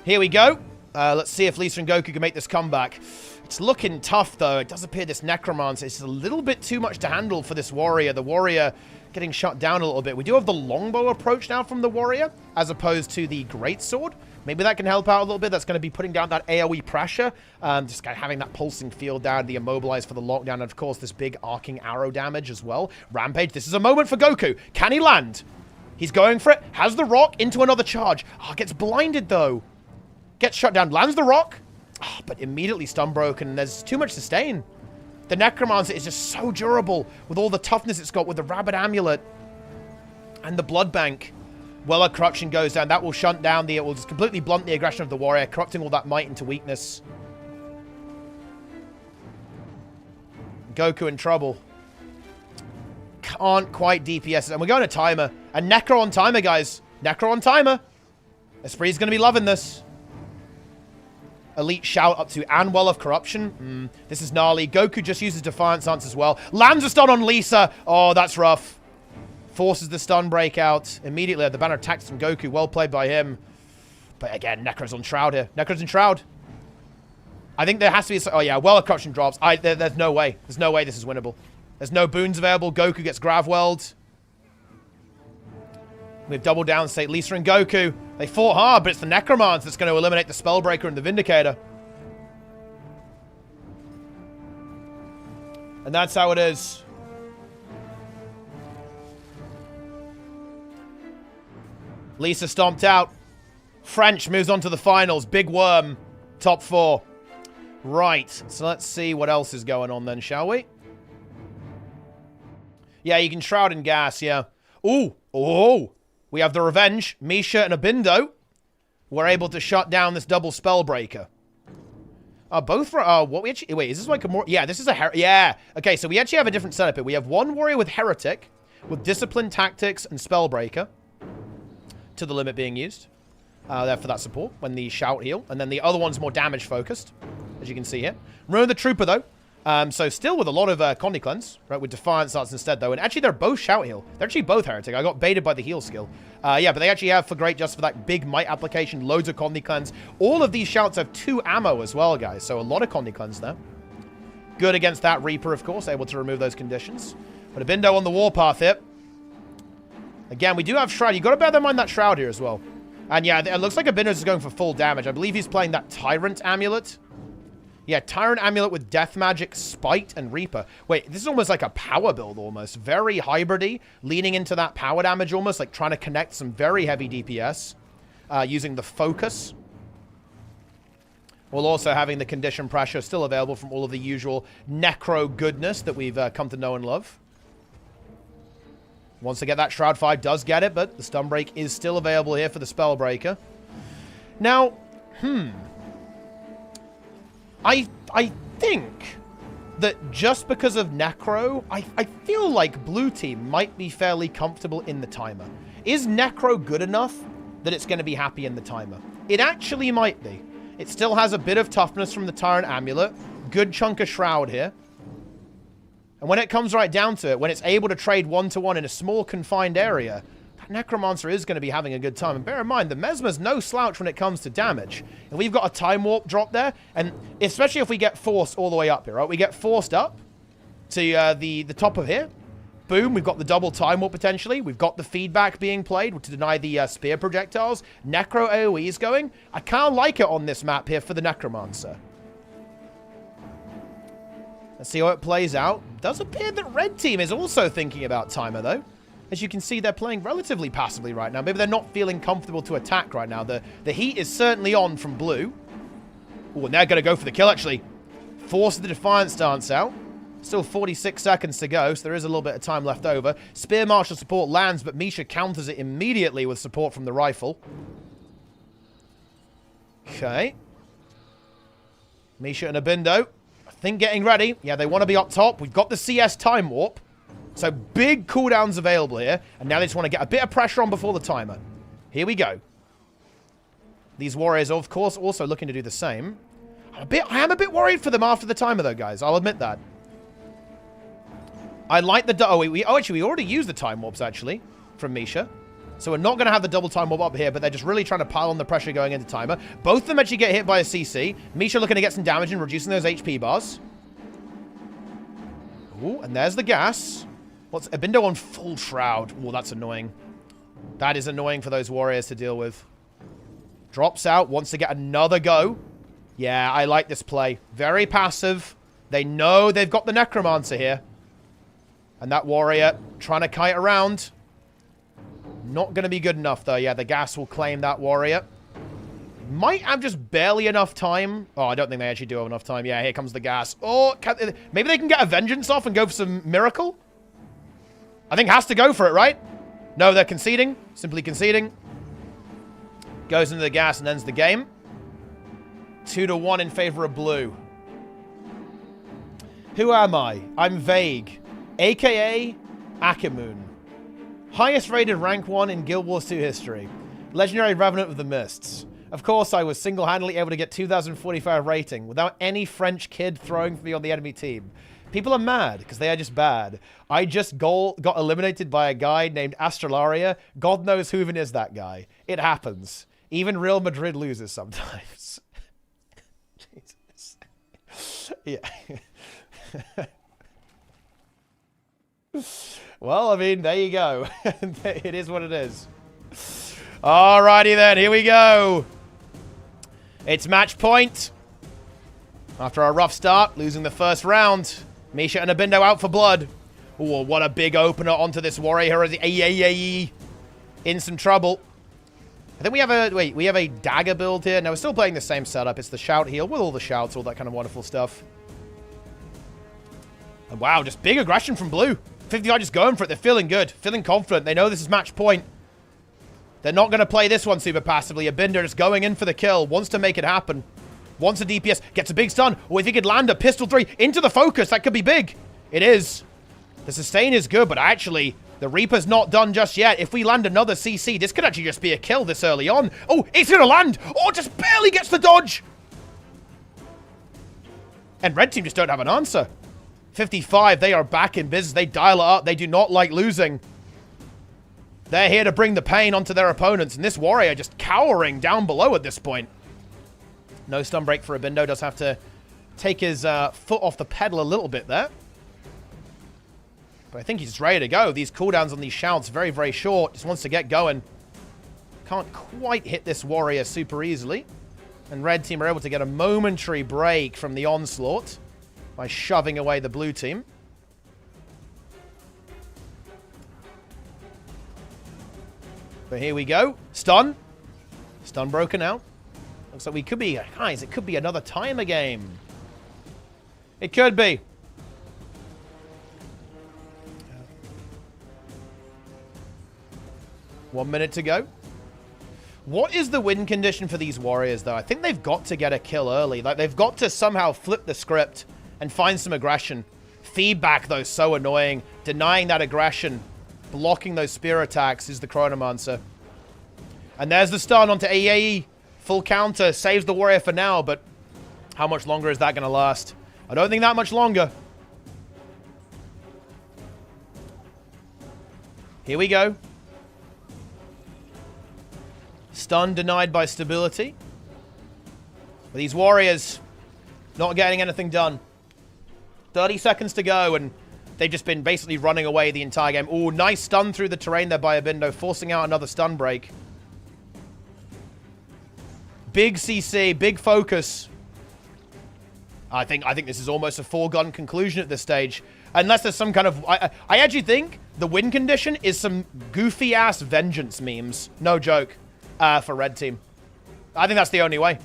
Here we go. Let's see if Lisa and Goku can make this comeback. It's looking tough, though. It does appear this Necromancer is a little bit too much to handle for this warrior. The warrior getting shut down a little bit. We do have the longbow approach now from the warrior, as opposed to the greatsword. Maybe that can help out a little bit. That's going to be putting down that AoE pressure. Just kind of having that pulsing field down, the immobilize for the lockdown, and of course, this big arcing arrow damage as well. Rampage, this is a moment for Goku. Can he land? He's going for it. Has the rock into another charge. Oh, gets blinded, though. Gets shut down. Lands the rock. Oh, but immediately stun broken. There's too much sustain. The Necromancer is just so durable with all the toughness it's got with the Rabbit Amulet and the Blood Bank. Well, a corruption goes down. That will shunt down it will just completely blunt the aggression of the warrior, corrupting all that might into weakness. Goku in trouble. Can't quite DPS it. And we're going to timer. And Necro on timer, guys. Necro on timer. Esprit's going to be loving this. Elite shout up to and Well of Corruption. This is gnarly. Goku just uses Defiant Stance as well. Lands a stun on Lisa. Oh, that's rough. Forces the stun breakout. Immediately, the banner attacks from Goku. Well played by him. But again, Necro's on Shroud here. Necro's in Shroud. I think there has to be... Oh, yeah. Well of Corruption drops. There's no way. There's no way this is winnable. There's no boons available. Goku gets Gravwelled. We have double down state. Lisa and Goku. They fought hard, but it's the Necromancer that's going to eliminate the Spellbreaker and the Vindicator. And that's how it is. Lisa stomped out. French moves on to the finals. Big Worm. Top 4. Right. So let's see what else is going on then, shall we? Yeah, you can Shroud and Gas, yeah. Ooh. Oh. We have the Revenge. Misha and Abindo were able to shut down this double Spellbreaker. Both for... what we actually... Wait, is this like a more... Yeah, this is a... Yeah. Okay, so we actually have a different setup here. We have one warrior with Heretic, with Discipline, Tactics, and Spellbreaker. To the limit being used. There for that support when the shout heal. And then the other one's more damage focused, as you can see here. Remember the Trooper, though. So still with a lot of Condi Cleanse, right? With Defiant Stance instead, though. And actually, they're both shout heal. They're actually both Heretic. I got baited by the heal skill. Yeah, but they actually have for great just for that big might application. Loads of Condi Cleanse. All of these shouts have 2 ammo as well, guys. So a lot of Condi Cleanse there. Good against that Reaper, of course. Able to remove those conditions. But Abindo on the warpath here. Again, we do have Shroud. You've got to bear in mind that Shroud here as well. And yeah, it looks like Abindo's is going for full damage. I believe he's playing that Tyrant Amulet. Yeah, Tyrant Amulet with Death Magic, Spite, and Reaper. Wait, this is almost like a power build almost. Very hybrid-y, leaning into that power damage almost, like trying to connect some very heavy DPS. Using the Focus. While also having the Condition Pressure still available from all of the usual Necro goodness that we've come to know and love. Once they get that Shroud 5, does get it, but the Stun Break is still available here for the Spellbreaker. Now, I think that just because of Necro, I feel like Blue Team might be fairly comfortable in the timer. Is Necro good enough that it's going to be happy in the timer? It actually might be. It still has a bit of toughness from the Tyrant Amulet. Good chunk of Shroud here. And when it comes right down to it, when it's able to trade 1-to-1 in a small confined area, that Necromancer is going to be having a good time. And bear in mind, the Mesmer's no slouch when it comes to damage. And we've got a Time Warp drop there. And especially if we get forced all the way up here, right? We get forced up to the top of here. Boom, we've got the double Time Warp potentially. We've got the feedback being played to deny the spear projectiles. Necro AoE is going. I kind of like it on this map here for the Necromancer. Let's see how it plays out. Does appear that Red Team is also thinking about timer, though. As you can see, they're playing relatively passively right now. Maybe they're not feeling comfortable to attack right now. The heat is certainly on from Blue. Oh, and they're going to go for the kill, actually. Force the Defiant Stance out. Still 46 seconds to go, so there is a little bit of time left over. Spear Marshal support lands, but Misha counters it immediately with support from the rifle. Okay. Misha and Abindo. Think getting ready. Yeah, they want to be up top. We've got the CS Time Warp. So big cooldowns available here. And now they just want to get a bit of pressure on before the timer. Here we go. These warriors are, of course, also looking to do the same. I am a bit worried for them after the timer, though, guys. I'll admit that. I like the... actually, we already used the Time Warps, actually, from Misha. So we're not going to have the double Time Warp up here, but they're just really trying to pile on the pressure going into timer. Both of them actually get hit by a CC. Misha looking to get some damage and reducing those HP bars. Ooh, and there's the gas. What's Abindo on full shroud? Oh, that's annoying. That is annoying for those warriors to deal with. Drops out, wants to get another go. Yeah, I like this play. Very passive. They know they've got the Necromancer here. And that warrior trying to kite around. Not going to be good enough, though. Yeah, the gas will claim that warrior. Might have just barely enough time. Oh, I don't think they actually do have enough time. Yeah, here comes the gas. Oh, maybe they can get a vengeance off and go for some miracle? I think has to go for it, right? No, they're conceding. Simply conceding. Goes into the gas and ends the game. 2-1 in favor of blue. Who am I? I'm Vague. AKA Akamoon. Highest rated rank 1 in Guild Wars 2 history. Legendary Revenant of the Mists. Of course, I was single-handedly able to get 2045 rating without any French kid throwing for me on the enemy team. People are mad because they are just bad. I just got eliminated by a guy named Astralaria. God knows who even is that guy. It happens. Even Real Madrid loses sometimes. Jesus. Yeah. Well, I mean, there you go. It is what it is. Alrighty then, here we go. It's match point. After a rough start, losing the first round. Misha and Abindo out for blood. Oh, what a big opener onto this warrior. In some trouble. I think we have a... Wait, we have a dagger build here. No, we're still playing the same setup. It's the shout heal with all the shouts, all that kind of wonderful stuff. And wow, just big aggression from blue. 55 just going for it. They're feeling good. Feeling confident. They know this is match point. They're not going to play this one super passively. Abindo just going in for the kill. Wants to make it happen. Wants a DPS. Gets a big stun. Or if he could land a pistol 3 into the focus, that could be big. It is. The sustain is good, but actually, the Reaper's not done just yet. If we land another CC, this could actually just be a kill this early on. Oh, it's going to land. Oh, just barely gets the dodge. And red team just don't have an answer. 55, they are back in business. They dial it up. They do not like losing. They're here to bring the pain onto their opponents. And this warrior just cowering down below at this point. No stun break for Abindo. Does have to take his foot off the pedal a little bit there. But I think he's ready to go. These cooldowns on these shouts very, very short. Just wants to get going. Can't quite hit this warrior super easily. And red team are able to get a momentary break from the onslaught by shoving away the blue team. But here we go. Stun. Stun broken out. Looks like we could be... Guys, it could be another timer game. It could be. One minute to go. What is the win condition for these warriors, though? I think they've got to get a kill early. Like, they've got to somehow flip the script and find some aggression. Feedback, though, so annoying. Denying that aggression. Blocking those spear attacks is the Chronomancer. And there's the stun onto AAE. Full counter. Saves the warrior for now, but how much longer is that going to last? I don't think that much longer. Here we go. Stun denied by stability. But these warriors not getting anything done. 30 seconds to go, and they've just been basically running away the entire game. Ooh, nice stun through the terrain there by Abindo, forcing out another stun break. Big CC, big focus. I think this is almost a foregone conclusion at this stage. Unless there's some kind of... I actually think the win condition is some goofy-ass vengeance memes. No joke. For red team. I think that's the only way.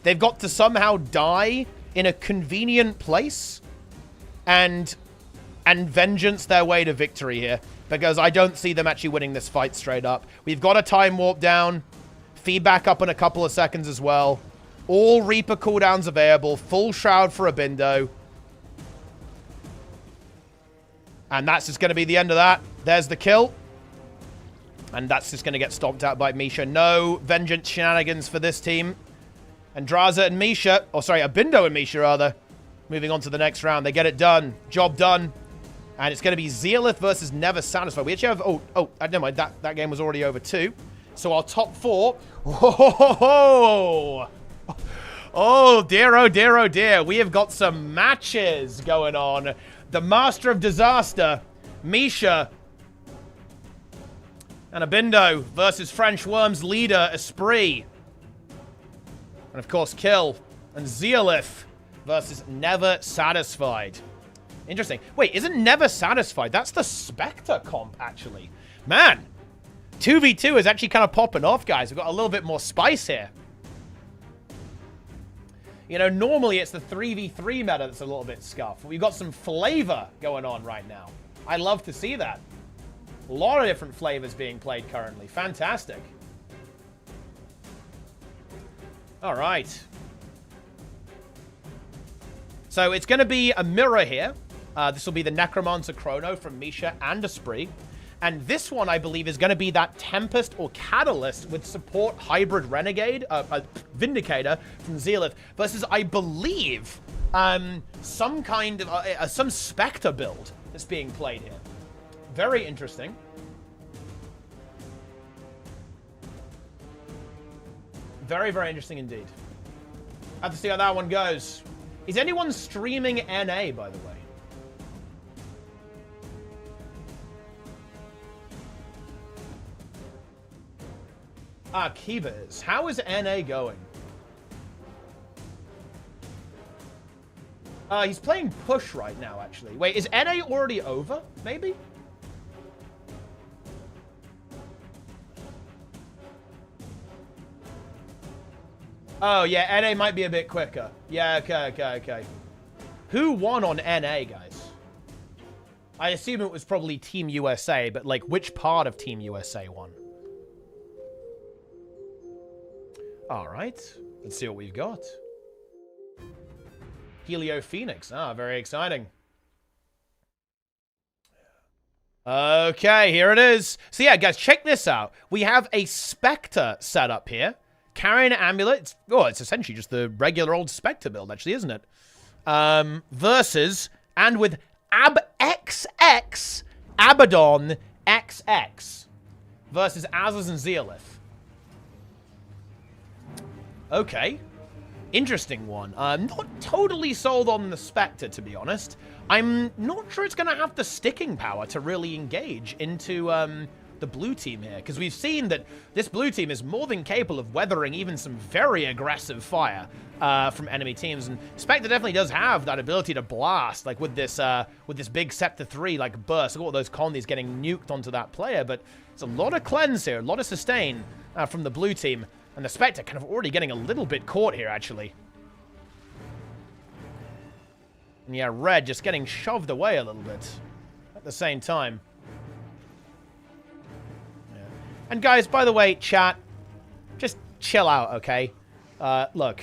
They've got to somehow die in a convenient place and vengeance their way to victory here, because I don't see them actually winning this fight straight up. We've got a time warp down, feedback up in a couple of seconds as well. All Reaper cooldowns available, full shroud for Abindo. And that's just going to be the end of that. There's the kill. And that's just going to get stomped out by Misha. No vengeance shenanigans for this team. Andraza and Misha, or sorry, Abindo and Misha rather, moving on to the next round. They get it done. Job done. And it's going to be Zealith versus Never Satisfied. We actually have, never mind, that game was already over too. So our top 4, oh dear, oh dear, oh dear. We have got some matches going on. the master of disaster, Misha. And Abindo versus French Worm's leader, Esprit. And of course, Kill and Zeolith versus Never Satisfied. Interesting. Wait, isn't Never Satisfied? That's the Spectre comp, actually. Man, 2v2 is actually kind of popping off, guys. We've got a little bit more spice here. You know, normally it's the 3v3 meta that's a little bit scuffed. We've got some flavor going on right now. I love to see that. A lot of different flavors being played currently. Fantastic. All right. So it's going to be a mirror here. This will be the Necromancer Chrono from Misha and Esprit. And this one, I believe, is going to be that Tempest or Catalyst with support Hybrid Renegade, Vindicator from Zeolith versus, I believe, some kind of, some Spectre build that's being played here. Very interesting. Very, very interesting indeed. Have to see how that one goes. Is anyone streaming NA, by the way? Ah, Kiba is. How is NA going? He's playing push right now, actually. Wait, is NA already over? Maybe? Oh, yeah, NA might be a bit quicker. Yeah, okay. Who won on NA, guys? I assume it was probably Team USA, but, like, which part of Team USA won? All right, let's see what we've got. Helio Phoenix. Ah, very exciting. Okay, here it is. So yeah, guys, check this out. We have a Spectre setup here. Carrying an amulet. It's essentially just the regular old Spectre build, actually, isn't it? Versus, and with Abaddon XX. Versus Azaz and Zeolith. Okay. Interesting one. I'm not totally sold on the Spectre, to be honest. I'm not sure it's going to have the sticking power to really engage into the blue team here, because we've seen that this blue team is more than capable of weathering even some very aggressive fire from enemy teams, and Spectre definitely does have that ability to blast, like with this big Scepter 3 like burst. Look at all those condies getting nuked onto that player, but it's a lot of cleanse here, a lot of sustain from the blue team. And the Spectre kind of already getting a little bit caught here, actually. And yeah, Red just getting shoved away a little bit at the same time. Yeah. And guys, by the way, chat, just chill out, okay? Look.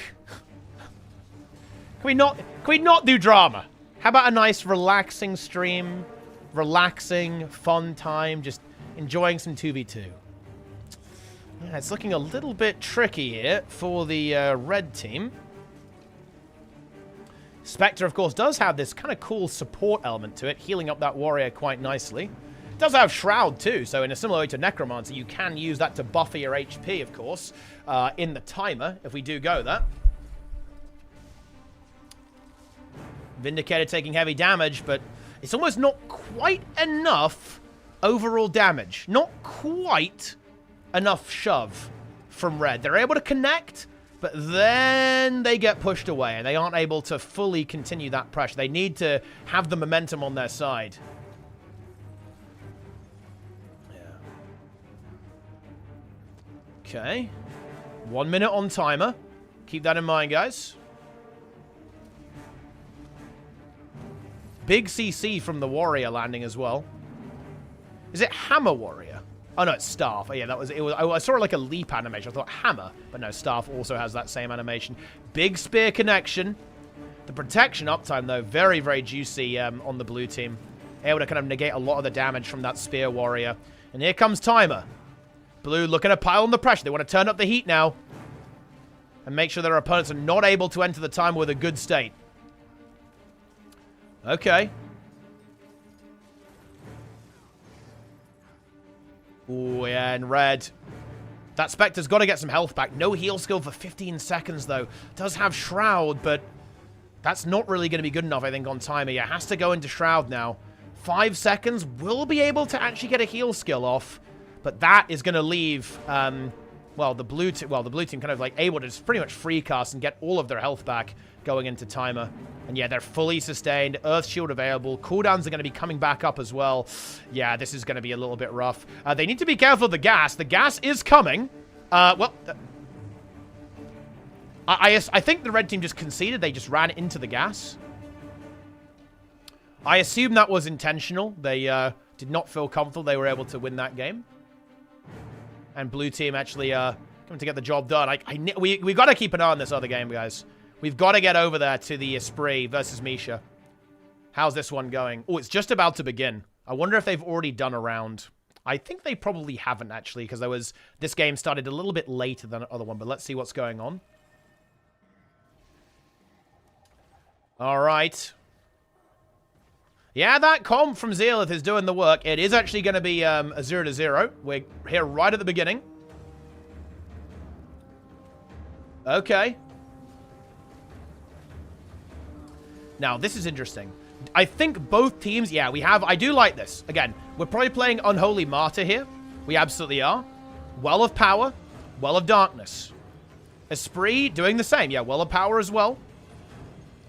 Can we not do drama? How about a nice relaxing stream? Relaxing, fun time, just enjoying some 2v2. Yeah, it's looking a little bit tricky here for the red team. Spectre, of course, does have this kind of cool support element to it, healing up that warrior quite nicely. It does have Shroud, too, so in a similar way to Necromancer, you can use that to buffer your HP, of course, in the timer, if we do go that. Vindicator taking heavy damage, but it's almost not quite enough overall damage. Not quite enough shove from Red. They're able to connect, but then they get pushed away, and they aren't able to fully continue that pressure. They need to have the momentum on their side. Yeah. Okay. 1 minute on timer. Keep that in mind, guys. Big CC from the warrior landing as well. Is it Hammer Warrior? Oh, no, it's Staff. Oh, yeah, that was it. I saw like a leap animation. I thought Hammer, but no, Staff also has that same animation. Big spear connection. The protection uptime, though, very, very juicy on the blue team. Able to kind of negate a lot of the damage from that spear warrior. And here comes timer. Blue looking to pile on the pressure. They want to turn up the heat now. And make sure their opponents are not able to enter the timer with a good state. Okay. Oh, yeah, and Red. That Spectre's got to get some health back. No heal skill for 15 seconds, though. Does have Shroud, but That's not really going to be good enough, I think, on timer. Yeah, has to go into Shroud now. 5 seconds. Will be able to actually get a heal skill off. But that is going to leave, well, the blue team kind of like able to just pretty much free cast and get all of their health back going into timer. And yeah, they're fully sustained. Earth Shield available. Cooldowns are going to be coming back up as well. Yeah, this is going to be a little bit rough. They need to be careful of the gas. The gas is coming. Well, I think the red team just conceded. They just ran into the gas. I assume that was intentional. They did not feel comfortable they were able to win that game. And blue team actually coming to get the job done. We've got to keep an eye on this other game, guys. We've got to get over there to the Esprit versus Misha. How's this one going? Oh, it's just about to begin. I wonder if they've already done a round. I think they probably haven't, actually, because this game started a little bit later than the other one. But let's see what's going on. All right. Yeah, that comp from Zealeth is doing the work. It is actually going to be a 0-0. We're here right at the beginning. Okay. Now, this is interesting. I think both teams, yeah, I do like this. Again, we're probably playing Unholy Martyr here. We absolutely are. Well of Power, Well of Darkness. Esprit doing the same. Yeah, Well of Power as well.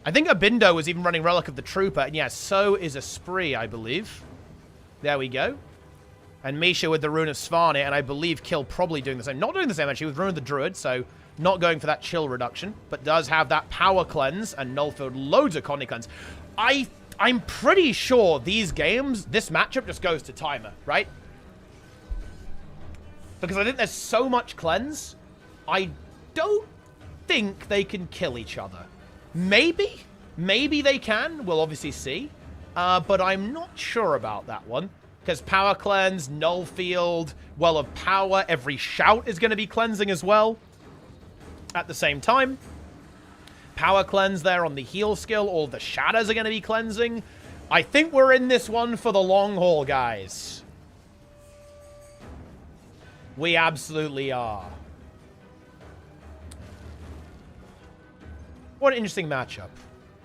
I think Abindo was even running Relic of the Trooper. And yeah, so is Esprit, I believe. There we go. And Misha with the Rune of Svarnir. And I believe Kill probably doing the same. Not doing the same, actually, with Rune of the Druid. So not going for that chill reduction. But does have that Power Cleanse and Nullfield. Loads of Conny Cleanse. I'm pretty sure these games, this matchup just goes to timer, right? Because I think there's so much cleanse. I don't think they can kill each other. Maybe they can. We'll obviously see. But I'm not sure about that one. Because Power Cleanse, Nullfield, Well of Power, every shout is going to be cleansing as well. At the same time. Power Cleanse there on the heal skill. All the shadows are going to be cleansing. I think we're in this one for the long haul, guys. We absolutely are. What an interesting matchup.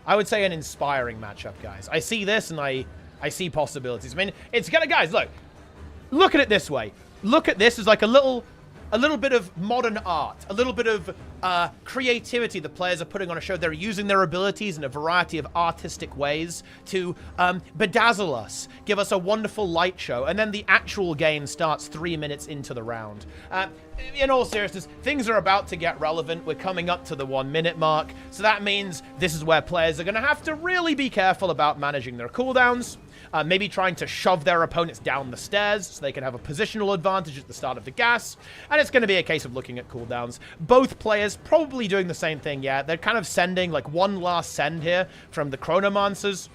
I would say an inspiring matchup, guys. I see this and I see possibilities. I mean, it's gonna, guys, look at it this way. Look at this as like a little bit of modern art, a little bit of creativity the players are putting on a show. They're using their abilities in a variety of artistic ways to bedazzle us, give us a wonderful light show, and then the actual game starts 3 minutes into the round. In all seriousness, things are about to get relevant. We're coming up to the 1 minute mark, so that means this is where players are going to have to really be careful about managing their cooldowns. Maybe trying to shove their opponents down the stairs so they can have a positional advantage at the start of the gas. And it's going to be a case of looking at cooldowns. Both players probably doing the same thing, yeah. They're kind of sending like one last send here from the Chronomancers.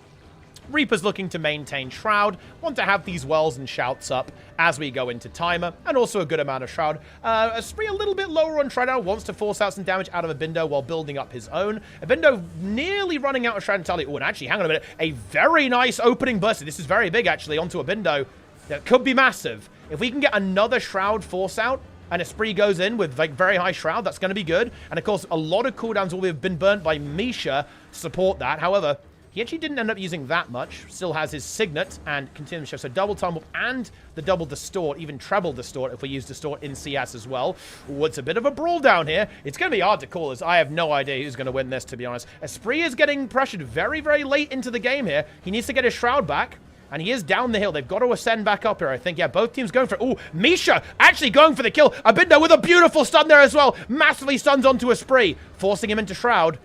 Reaper's looking to maintain Shroud, want to have these wells and shouts up as we go into timer, and also a good amount of Shroud. Esprit a little bit lower on Shroud now, wants to force out some damage out of Abindo while building up his own. Abindo nearly running out of Shroud entirely. Oh, and actually, hang on a minute, a very nice opening burst. This is very big, actually, onto Abindo. That could be massive. If we can get another Shroud force out, and Esprit goes in with like very high Shroud, that's going to be good. And of course, a lot of cooldowns will have been burnt by Misha to support that. However, he actually didn't end up using that much. Still has his Signet and continues to show. So double Tumble and the double Distort, even treble Distort if we use Distort in CS as well. Ooh, it's a bit of a brawl down here. It's going to be hard to call this. I have no idea who's going to win this, to be honest. Esprit is getting pressured very, very late into the game here. He needs to get his Shroud back. And he is down the hill. They've got to ascend back up here, I think. Yeah, both teams going for it. Ooh, Misha actually going for the kill. Abindo with a beautiful stun there as well. Massively stuns onto Esprit, forcing him into Shroud.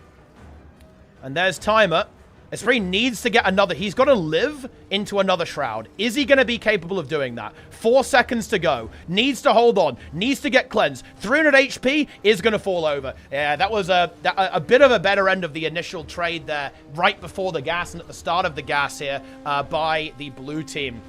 And there's timer. Esprit needs to get another. He's got to live into another Shroud. Is he going to be capable of doing that? 4 seconds to go. Needs to hold on. Needs to get cleansed. 300 HP is going to fall over. Yeah, that was a bit of a better end of the initial trade there right before the gas and at the start of the gas here by the blue team.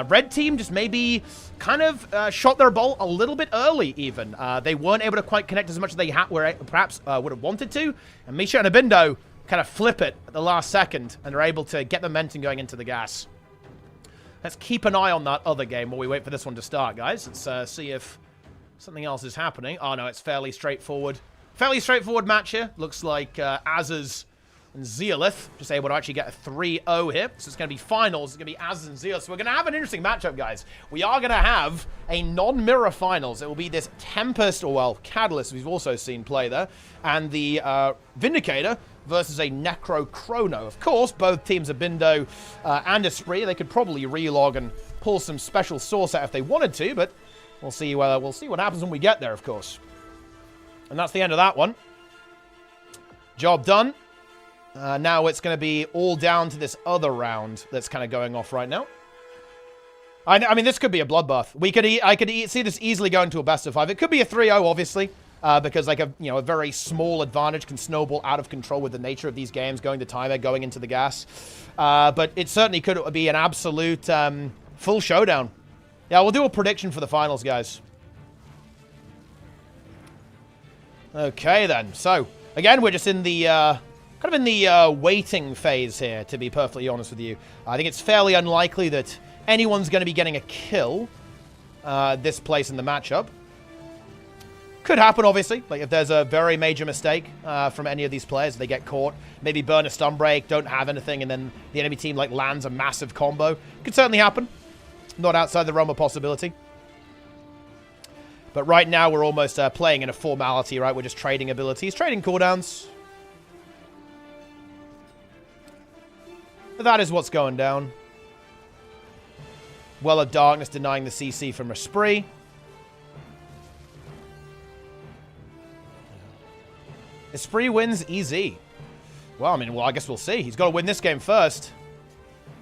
Red team just maybe kind of shot their bolt a little bit early even. They weren't able to quite connect as much as they perhaps would have wanted to. And Misha and Abindo kind of flip it at the last second, and they're able to get momentum going into the gas. Let's keep an eye on that other game while we wait for this one to start, guys. Let's see if something else is happening. Oh, no, it's fairly straightforward. Fairly straightforward match here. Looks like Az's And Zeolith just able to actually get a 3-0 here. So it's going to be finals. It's going to be Az and Zeolith. So we're going to have an interesting matchup, guys. We are going to have a non-mirror finals. It will be this Tempest, or well, Catalyst, we've also seen play there, and the Vindicator versus a Necro Chrono. Of course, both teams are Bindo and Esprit. They could probably relog and pull some special source out if they wanted to, but we'll see what happens when we get there, of course. And that's the end of that one. Job done. Now it's going to be all down to this other round that's kind of going off right now. I mean, this could be a bloodbath. I could see this easily going to a best of 5. It could be a 3-0, obviously, because like a very small advantage can snowball out of control with the nature of these games, going to timer, going into the gas. But it certainly could be an absolute full showdown. Yeah, we'll do a prediction for the finals, guys. Okay, then. So, again, we're just in the kind of in the waiting phase here, to be perfectly honest with you. I think it's fairly unlikely that anyone's going to be getting a kill this place in the matchup. Could happen, obviously. Like, if there's a very major mistake from any of these players, they get caught, maybe burn a stun break, don't have anything, and then the enemy team, like, lands a massive combo. Could certainly happen. Not outside the realm of possibility. But right now, we're almost playing in a formality, right? We're just trading abilities, trading cooldowns. That is what's going down. Well of Darkness denying the CC from Esprit. Esprit wins easy. Well, I guess we'll see. He's got to win this game first.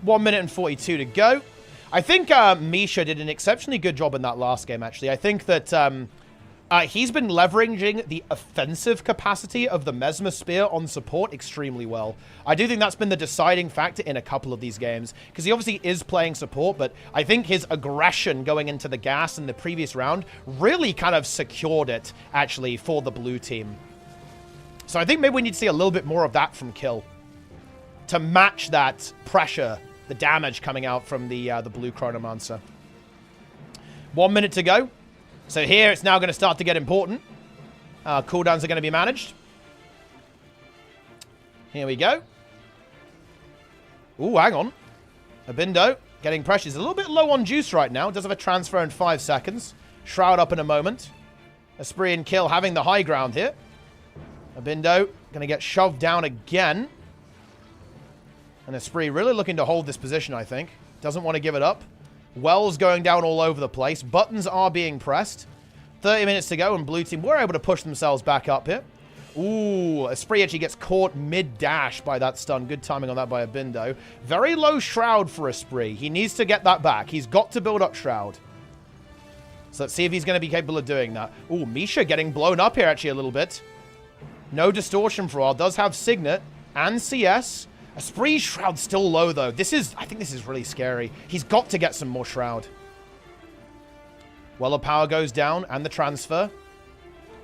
1 minute and 42 to go. I think Misha did an exceptionally good job in that last game, actually. I think that he's been leveraging the offensive capacity of the Mesmer Spear on support extremely well. I do think that's been the deciding factor in a couple of these games, because he obviously is playing support, but I think his aggression going into the gas in the previous round really kind of secured it, actually, for the blue team. So I think maybe we need to see a little bit more of that from Kill to match that pressure, the damage coming out from the blue Chronomancer. 1 minute to go. So here, it's now going to start to get important. Cooldowns are going to be managed. Here we go. Ooh, hang on. Abindo getting pressure. He's a little bit low on juice right now. Does have a transfer in 5 seconds. Shroud up in a moment. Esprit and Kill having the high ground here. Abindo going to get shoved down again. And Esprit really looking to hold this position, I think. Doesn't want to give it up. Wells going down all over the place. Buttons are being pressed. 30 minutes to go, and blue team were able to push themselves back up here. Ooh, Esprit actually gets caught mid-dash by that stun. Good timing on that by Abindo. Very low Shroud for Esprit. He needs to get that back. He's got to build up Shroud. So let's see if he's going to be capable of doing that. Ooh, Misha getting blown up here actually a little bit. No distortion for a while. Does have Signet and CS. Esprit's Shroud's still low, though. I think this is really scary. He's got to get some more Shroud. Well, the power goes down, and the transfer.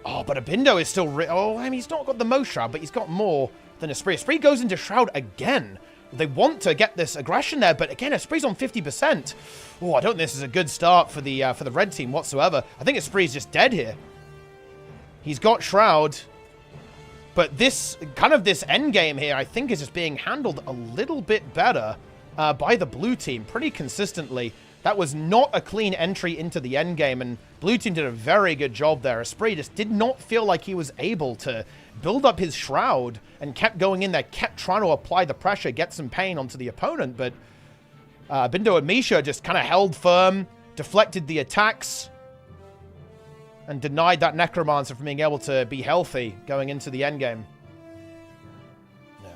Oh, but Abindo is still... I mean, he's not got the most Shroud, but he's got more than Esprit. Esprit goes into Shroud again. They want to get this aggression there, but again, Esprit's on 50%. Oh, I don't think this is a good start for the red team whatsoever. I think Esprit's just dead here. He's got Shroud... But this end game here, I think, is just being handled a little bit better by the blue team pretty consistently. That was not a clean entry into the end game, and blue team did a very good job there. Esprit just did not feel like he was able to build up his Shroud and kept going in there, kept trying to apply the pressure, get some pain onto the opponent. But Bindo and Misha just kind of held firm, deflected the attacks, and denied that Necromancer from being able to be healthy going into the endgame. Yeah.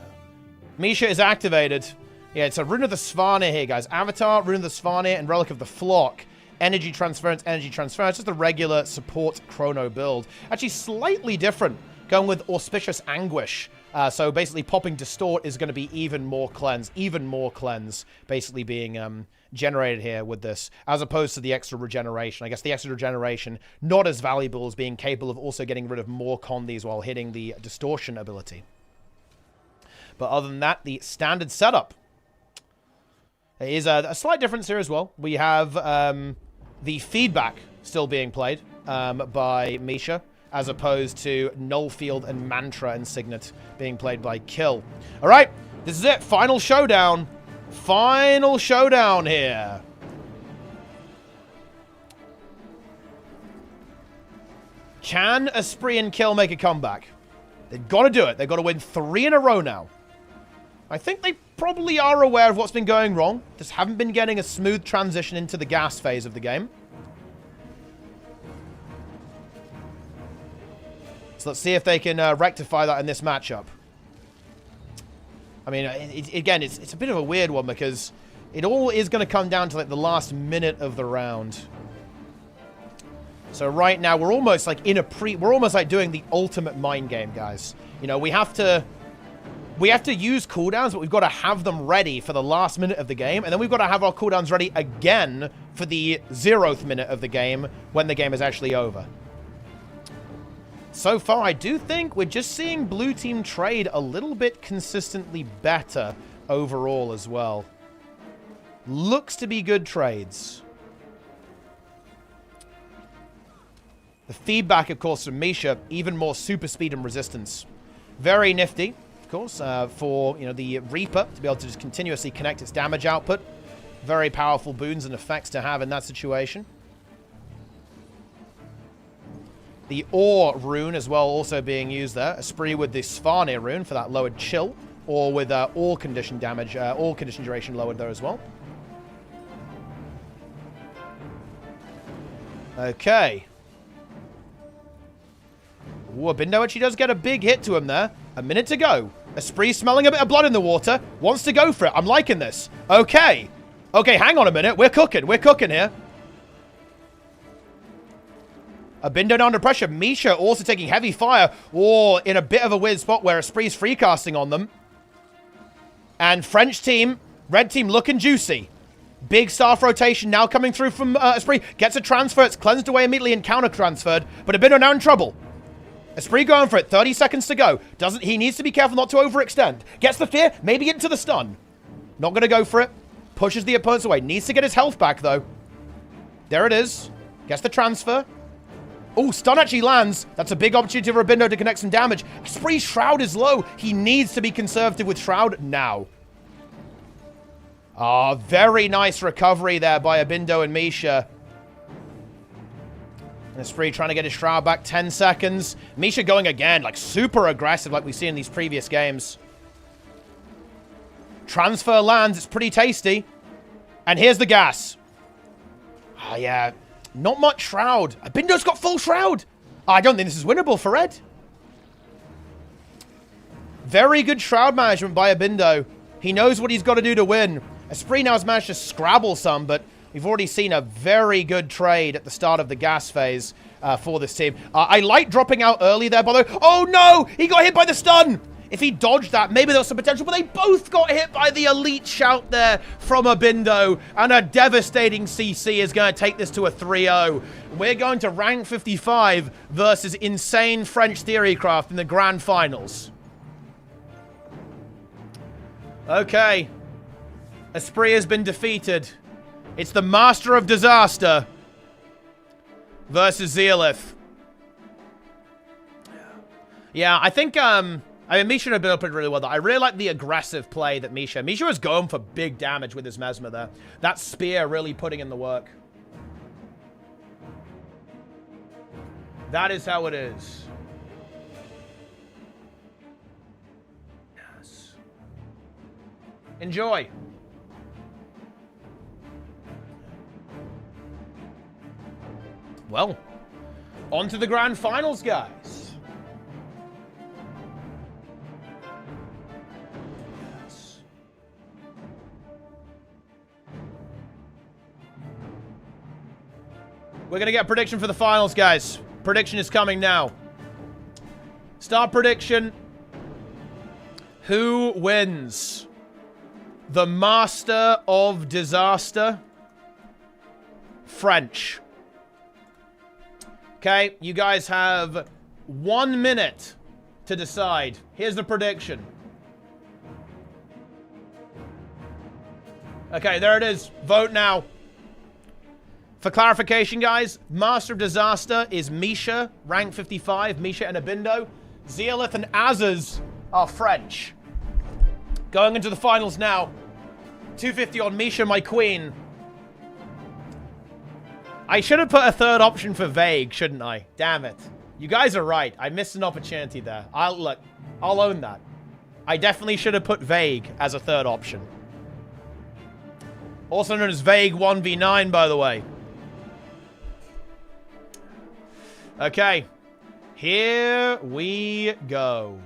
Misha is activated. Yeah, it's a Rune of the Svanir here, guys. Avatar, Rune of the Svanir, and Relic of the Flock. Energy transference, energy transference. Just a regular support chrono build. Actually, slightly different. Going with Auspicious Anguish. So basically, popping Distort is going to be even more cleanse. Even more cleanse, basically being... generated here with this, as opposed to the extra regeneration. I guess the extra regeneration, not as valuable as being capable of also getting rid of more condies while hitting the distortion ability. But other than that, the standard setup. There is a slight difference here as well. We have the feedback still being played by Misha. as opposed to Nullfield and Mantra and Signet being played by Kill. All right, this is it. Final showdown. Final showdown here. Can Esprit and Kill make a comeback? They've got to do it. They've got to win 3 in a row now. I think they probably are aware of what's been going wrong. Just haven't been getting a smooth transition into the gas phase of the game. So let's see if they can rectify that in this matchup. I mean, again, it's a bit of a weird one because it all is going to come down to like the last minute of the round. So right now we're almost like we're almost like doing the ultimate mind game, guys. You know, we have to use cooldowns, but we've got to have them ready for the last minute of the game, and then we've got to have our cooldowns ready again for the 0th minute of the game when the game is actually over. So far, I do think we're just seeing blue team trade a little bit consistently better overall as well. Looks to be good trades. The feedback, of course, from Misha, even more super speed and resistance. Very nifty, of course, for, you know, the Reaper to be able to just continuously connect its damage output. Very powerful boons and effects to have in that situation. The Ore rune as well also being used there. Esprit with the Svanir rune for that lowered chill, or with Ore condition damage, Ore condition duration lowered there as well. Okay. Ooh, Abindo actually does get a big hit to him there. A minute to go. Esprit smelling a bit of blood in the water. Wants to go for it. I'm liking this. Okay. Okay, hang on a minute. We're cooking. We're cooking here. Abindo under pressure. Misha also taking heavy fire. Or in a bit of a weird spot where Esprit's free casting on them. And French team, red team looking juicy. Big staff rotation now coming through from Esprit. Gets a transfer. It's cleansed away immediately and counter-transferred. But Abindo now in trouble. Esprit going for it. 30 seconds to go. He needs to be careful not to overextend. Gets the fear. Maybe into the stun. Not going to go for it. Pushes the opponents away. Needs to get his health back, though. There it is. Gets the transfer. Oh, stun actually lands. That's a big opportunity for Abindo to connect some damage. Esprit's Shroud is low. He needs to be conservative with Shroud now. Ah, very nice recovery there by Abindo and Misha. Esprit trying to get his Shroud back. 10 seconds. Misha going again, like super aggressive like we see in these previous games. Transfer lands. It's pretty tasty. And here's the gas. Ah, yeah. Not much Shroud. Abindo's got full Shroud. I don't think this is winnable for Red. Very good Shroud management by Abindo. He knows what he's got to do to win. Esprit now has managed to scrabble some, but we've already seen a very good trade at the start of the gas phase for this team. I like dropping out early there, by the way. Oh, no! He got hit by the stun! If he dodged that, maybe there was some potential, but they both got hit by the elite shout there from Abindo, and a devastating CC is going to take this to a 3-0. We're going to rank 55 versus insane French Theorycraft in the grand finals. Okay. Esprit has been defeated. It's the Master of Disaster versus Zealith. Yeah, I think, I mean, Misha had been opened really well, though. I really like the aggressive play that Misha was going for big damage with his Mesmer there. That spear really putting in the work. That is how it is. Yes. Enjoy. Well, on to the grand finals, guys. We're going to get a prediction for the finals, guys. Prediction is coming now. Start prediction. Who wins? The Master of Disaster? French. Okay, you guys have 1 minute to decide. Here's the prediction. Okay, there it is. Vote now. For clarification, guys, Master of Disaster is Misha, rank 55, Misha and Abindo. Zeolith and Azaz are French. Going into the finals now. 250 on Misha, my queen. I should have put a third option for Vague, shouldn't I? Damn it. You guys are right. I missed an opportunity there. I'll own that. I definitely should have put Vague as a third option. Also known as Vague 1v9, by the way. Okay. Here we go.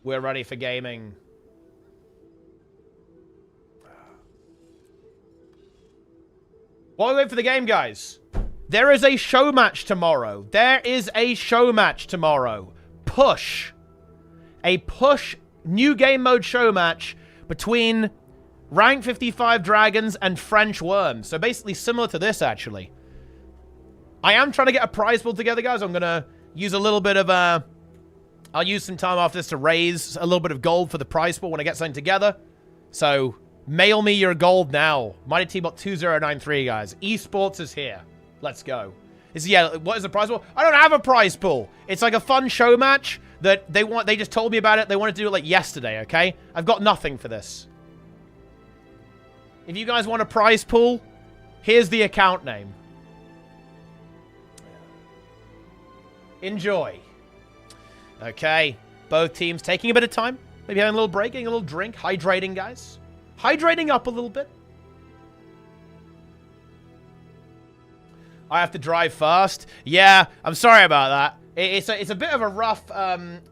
We're ready for gaming. While we wait for the game, guys, there is a show match tomorrow. There is a show match tomorrow. Push. A push new game mode show match between rank 55 dragons and French worms. So basically similar to this, actually. I am trying to get a prize pool together, guys. I'm going to use a little bit of I'll use some time after this to raise a little bit of gold for the prize pool when I get something together. So, mail me your gold now. Mighty T-Bot 2093, guys. Esports is here. Let's go. Yeah, what is the prize pool? I don't have a prize pool. It's like a fun show match that they just told me about it. They wanted to do it like yesterday, okay? I've got nothing for this. If you guys want a prize pool, here's the account name. Enjoy. Okay, both teams taking a bit of time. Maybe having a little break, getting a little drink. Hydrating, guys. Hydrating up a little bit. I have to drive fast. Yeah, I'm sorry about that. It's a bit of a rough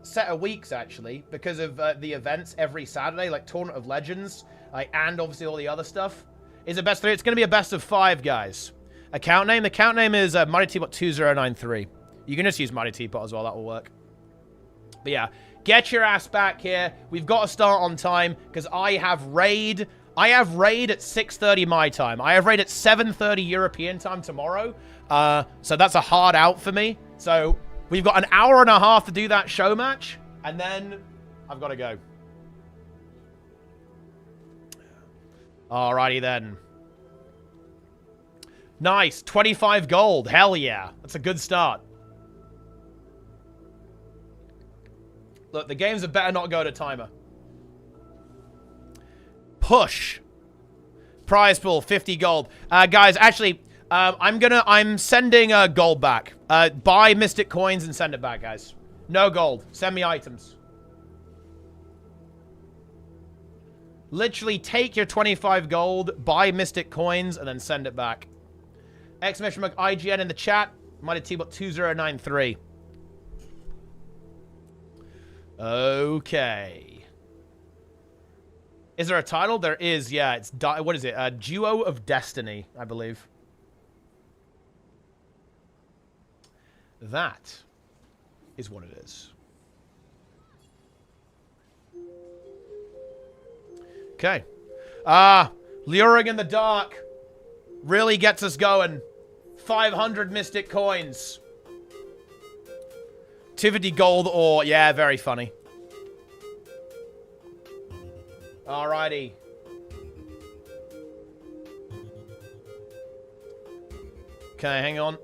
set of weeks, actually, because of the events every Saturday, like Tournament of Legends, and obviously all the other stuff. It's a best 3. It's going to be a best of 5, guys. Account name? The account name is Mighty T-Bot 2093. You can just use Mighty T-Bot as well. That will work. But yeah, get your ass back here. We've got to start on time because I have raid. I have raid at 6:30 my time. I have raid at 7:30 European time tomorrow. So that's a hard out for me. So we've got an hour and a half to do that show match, and then I've got to go. Alrighty then. Nice, 25 gold. Hell yeah, that's a good start. Look, the games had better not go to timer. Push. Prize pool, 50 gold. Guys, actually, I'm sending gold back. Buy Mystic Coins and send it back, guys. No gold. Send me items. Literally take your 25 gold, buy Mystic Coins, and then send it back. Exclamation mark IGN in the chat. Mighty T-Bot 2093. Okay. Is there a title? There is, yeah. It's, what is it? Duo of Destiny, I believe. That is what it is. Okay. Luring in the Dark really gets us going. 500 Mystic Coins. 250 gold ore. Yeah, very funny. Alrighty. Okay, hang on.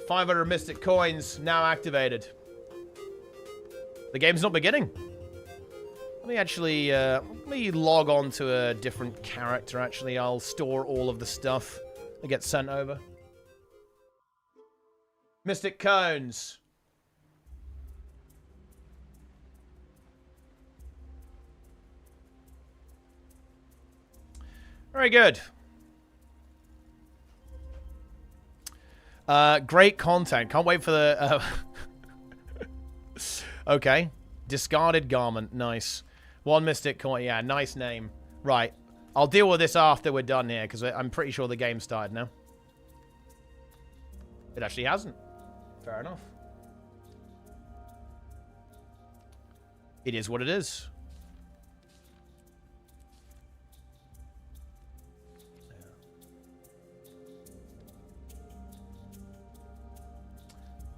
500 Mystic Coins now activated. The game's not beginning. Let me actually, let me log on to a different character, actually. I'll store all of the stuff that gets sent over. Mystic Cones. Very good. Great content. Can't wait for the... Okay. Discarded garment. Nice. 1 Mystic Coin. Yeah, nice name. Right. I'll deal with this after we're done here, because I'm pretty sure the game started now. It actually hasn't. Fair enough. It is what it is.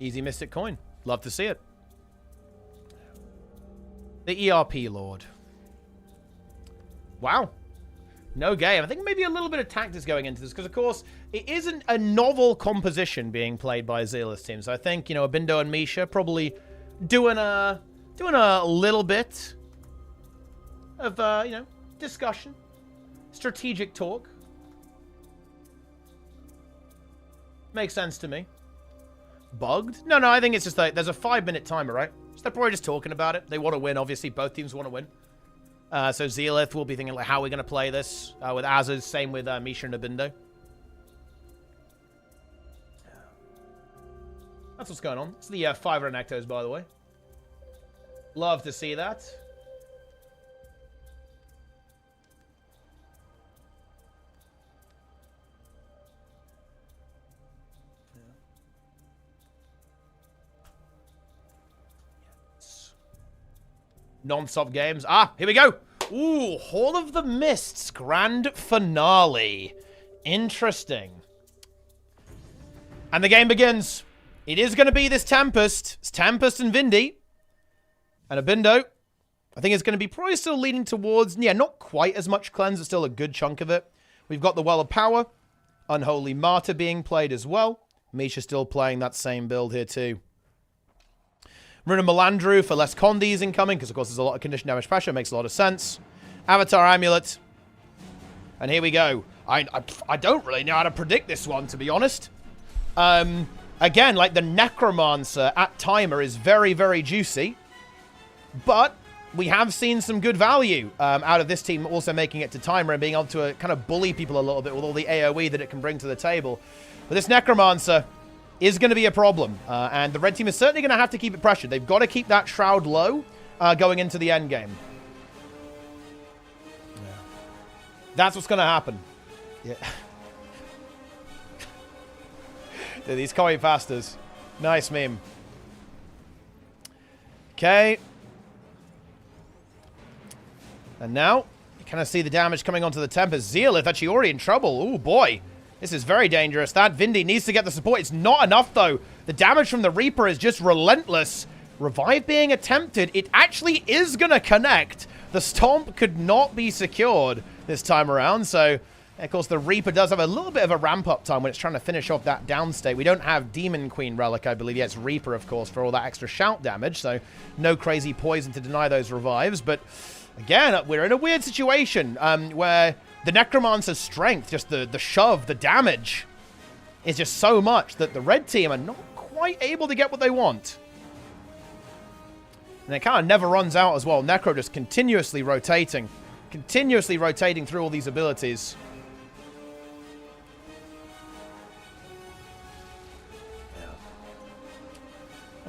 Easy Mystic Coin. Love to see it. The ERP Lord. Wow. No game. I think maybe a little bit of tactics going into this, because, of course, it isn't a novel composition being played by Zealous team. So I think, you know, Abindo and Misha probably doing a little bit of, you know, discussion, strategic talk. Makes sense to me. Bugged? No, I think it's just like, there's a 5-minute timer, right? So they're probably just talking about it. They want to win, obviously. Both teams want to win. So Zealith will be thinking, like, how are we going to play this? With Azaz, same with Misha and Abindo. That's what's going on. It's the 5 Renektos, by the way. Love to see that. Non-stop games. Ah, here we go. Ooh, Hall of the Mists grand finale. Interesting. And the game begins. It is going to be this Tempest. It's Tempest and Vindy. And Abindo. I think it's going to be probably still leaning towards, yeah, not quite as much cleanse, but still a good chunk of it. We've got the Well of Power. Unholy Martyr being played as well. Misha still playing that same build here too. Runa Melandru for less Condis incoming, because of course there's a lot of condition damage pressure. Makes a lot of sense. Avatar Amulet. And here we go. I don't really know how to predict this one, to be honest. Again, like the Necromancer at timer is very, very juicy. But we have seen some good value out of this team also making it to timer and being able to kind of bully people a little bit with all the AoE that it can bring to the table. But this Necromancer is going to be a problem. And the red team is certainly going to have to keep it pressured. They've got to keep that Shroud low going into the end game. Yeah. That's what's going to happen. Yeah. Dude, these Koi Fastas. Nice meme. Okay. And now, you kind of see the damage coming onto the Tempest. Zealith actually already in trouble. Oh boy. This is very dangerous. That Vindy needs to get the support. It's not enough, though. The damage from the Reaper is just relentless. Revive being attempted. It actually is going to connect. The Stomp could not be secured this time around. So, of course, the Reaper does have a little bit of a ramp-up time when it's trying to finish off that down state. We don't have Demon Queen Relic, I believe. Yeah, it's Reaper, of course, for all that extra shout damage. So, no crazy poison to deny those revives. But, again, we're in a weird situation where the Necromancer's strength, just the shove, the damage, is just so much that the red team are not quite able to get what they want. And it kind of never runs out as well. Necro just continuously rotating through all these abilities.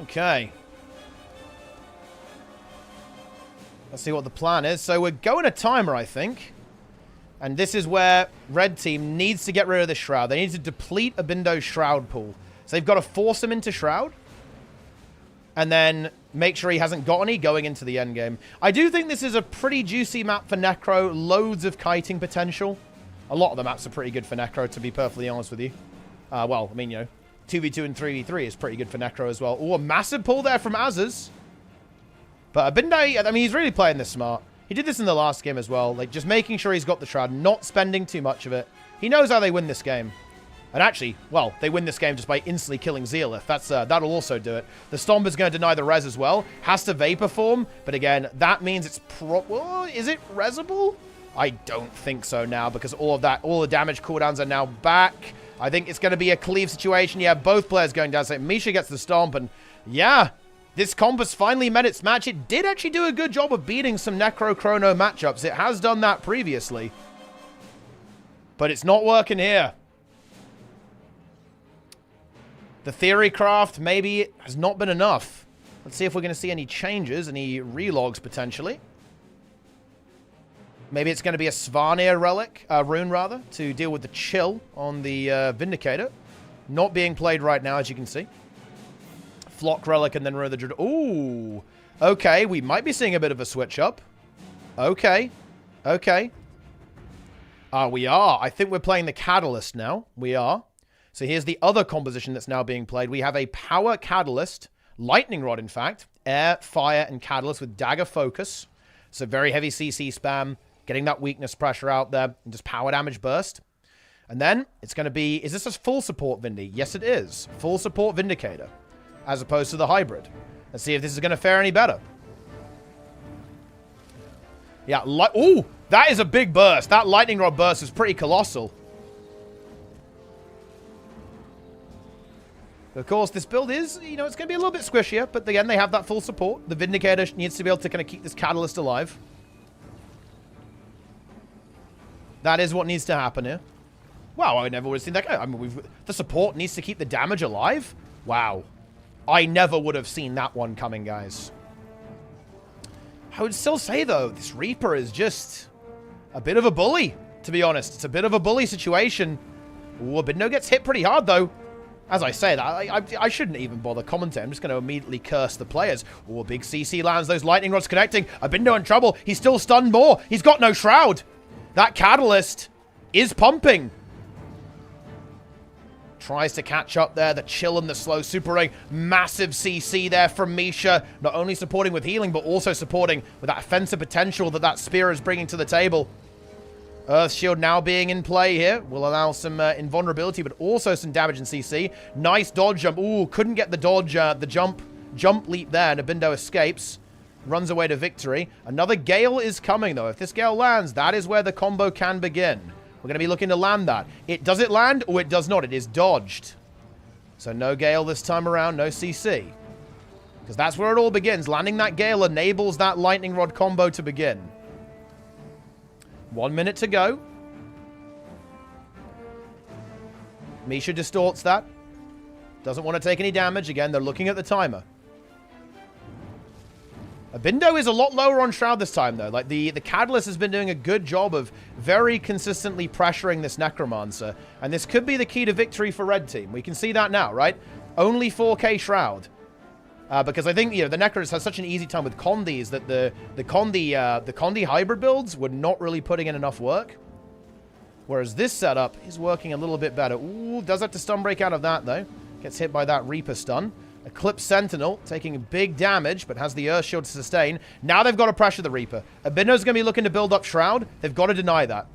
Okay. Let's see what the plan is. So we're going a timer, I think. And this is where red team needs to get rid of the Shroud. They need to deplete Abindo's Shroud pool. So they've got to force him into Shroud. And then make sure he hasn't got any going into the endgame. I do think this is a pretty juicy map for Necro. Loads of kiting potential. A lot of the maps are pretty good for Necro, to be perfectly honest with you. Well, I mean, you know, 2v2 and 3v3 is pretty good for Necro as well. Oh, a massive pull there from Azaz. But Abindo, I mean, he's really playing this smart. He did this in the last game as well. Like, just making sure he's got the Shroud, not spending too much of it. He knows how they win this game. And actually, well, they win this game just by instantly killing Zealith. That'll also do it. The Stomp is going to deny the res as well. Has to Vapor Form. But again, that means it's is it resable? I don't think so now, because all the damage cooldowns are now back. I think it's going to be a cleave situation. Yeah, both players going down. So Misha gets the Stomp, and yeah, this comp has finally met its match. It did actually do a good job of beating some Necro Chrono matchups. It has done that previously. But it's not working here. The Theory Craft maybe has not been enough. Let's see if we're going to see any changes, any relogs potentially. Maybe it's going to be a Svarnir relic, rune rather, to deal with the chill on the Vindicator. Not being played right now, as you can see. Flock relic and then Rune of the Druid. Ooh. Okay, we might be seeing a bit of a switch up. Okay. Okay. We are. I think we're playing the Catalyst now. We are. So here's the other composition that's now being played. We have a Power Catalyst, Lightning Rod in fact, Air, Fire, and Catalyst with Dagger Focus. So very heavy CC spam, getting that weakness pressure out there, and just power damage burst. And then it's going to be, is this a full support Vindy? Yes, it is. Full support Vindicator, as opposed to the hybrid. Let's see if this is going to fare any better. Yeah, ooh, that is a big burst. That lightning rod burst is pretty colossal. Of course, this build is, you know, it's going to be a little bit squishier, but again, they have that full support. The Vindicator needs to be able to kind of keep this Catalyst alive. That is what needs to happen here. Wow, I never would have seen that. I mean, the support needs to keep the damage alive? Wow. I never would have seen that one coming, guys. I would still say, though, this Reaper is just a bit of a bully, to be honest. It's a bit of a bully situation. Ooh, Abindo gets hit pretty hard, though. As I said, I shouldn't even bother commenting. I'm just going to immediately curse the players. Ooh, a big CC lands. Those lightning rods connecting. Abindo in trouble. He's still stunned more. He's got no shroud. That Catalyst is pumping. Tries to catch up there. The chill and the slow super ring. Massive CC there from Misha. Not only supporting with healing, but also supporting with that offensive potential that that spear is bringing to the table. Earth Shield now being in play here will allow some invulnerability, but also some damage in CC. Nice dodge jump. Ooh, couldn't get the dodge, the jump leap there, and Abindo escapes. Runs away to victory. Another Gale is coming, though. If this Gale lands, that is where the combo can begin. We're going to be looking to land that. Does it land or it does not? It is dodged. So no Gale this time around, no CC. Because that's where it all begins. Landing that Gale enables that Lightning Rod combo to begin. 1 minute to go. Misha distorts that. Doesn't want to take any damage. Again, they're looking at the timer. Abindo is a lot lower on Shroud this time, though. Like, the Catalyst has been doing a good job of very consistently pressuring this Necromancer. And this could be the key to victory for Red Team. We can see that now, right? Only 4k Shroud. Because I think, you know, the Necros has such an easy time with Condis that the Condi hybrid builds were not really putting in enough work. Whereas this setup is working a little bit better. Ooh, does have to stun break out of that, though. Gets hit by that Reaper stun. Eclipse Sentinel, taking big damage, but has the Earth Shield to sustain. Now they've got to pressure the Reaper. Abindo's going to be looking to build up Shroud. They've got to deny that.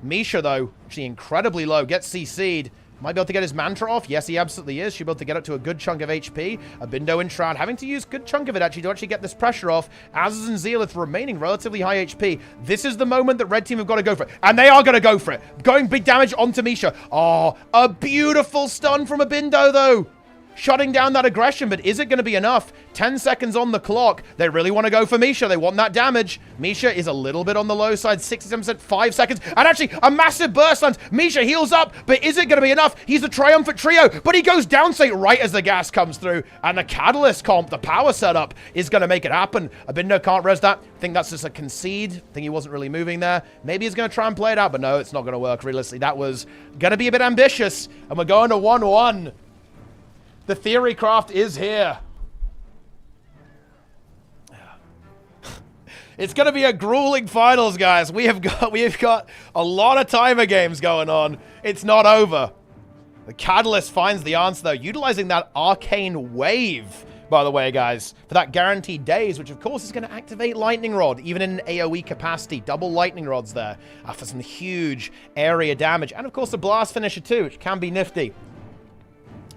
Misha, though, actually incredibly low, gets CC'd. Might be able to get his Mantra off. Yes, he absolutely is. Should be able to get up to a good chunk of HP. Abindo in Shroud, having to use a good chunk of it, actually, to actually get this pressure off. Azaz and Zealith remaining relatively high HP. This is the moment that Red Team have got to go for it. And they are going to go for it. Going big damage onto Misha. Oh, a beautiful stun from Abindo, though. Shutting down that aggression, but is it going to be enough? 10 seconds on the clock. They really want to go for Misha. They want that damage. Misha is a little bit on the low side. 67%, 5 seconds. And actually, a massive burst lands. Misha heals up, but is it going to be enough? He's a triumphant trio, but he goes down state right as the gas comes through. And the Catalyst comp, the power setup, is going to make it happen. Abindo can't res that. I think that's just a concede. I think he wasn't really moving there. Maybe he's going to try and play it out, but no, it's not going to work realistically. That was going to be a bit ambitious. And we're going to 1-1. The theory craft is here. It's going to be a grueling finals, guys. We have got a lot of timer games going on. It's not over. The Catalyst finds the answer, though, utilizing that Arcane Wave, by the way, guys, for that guaranteed daze, which, of course, is going to activate Lightning Rod, even in an AoE capacity. Double Lightning Rods there for some huge area damage. And, of course, the Blast Finisher, too, which can be nifty.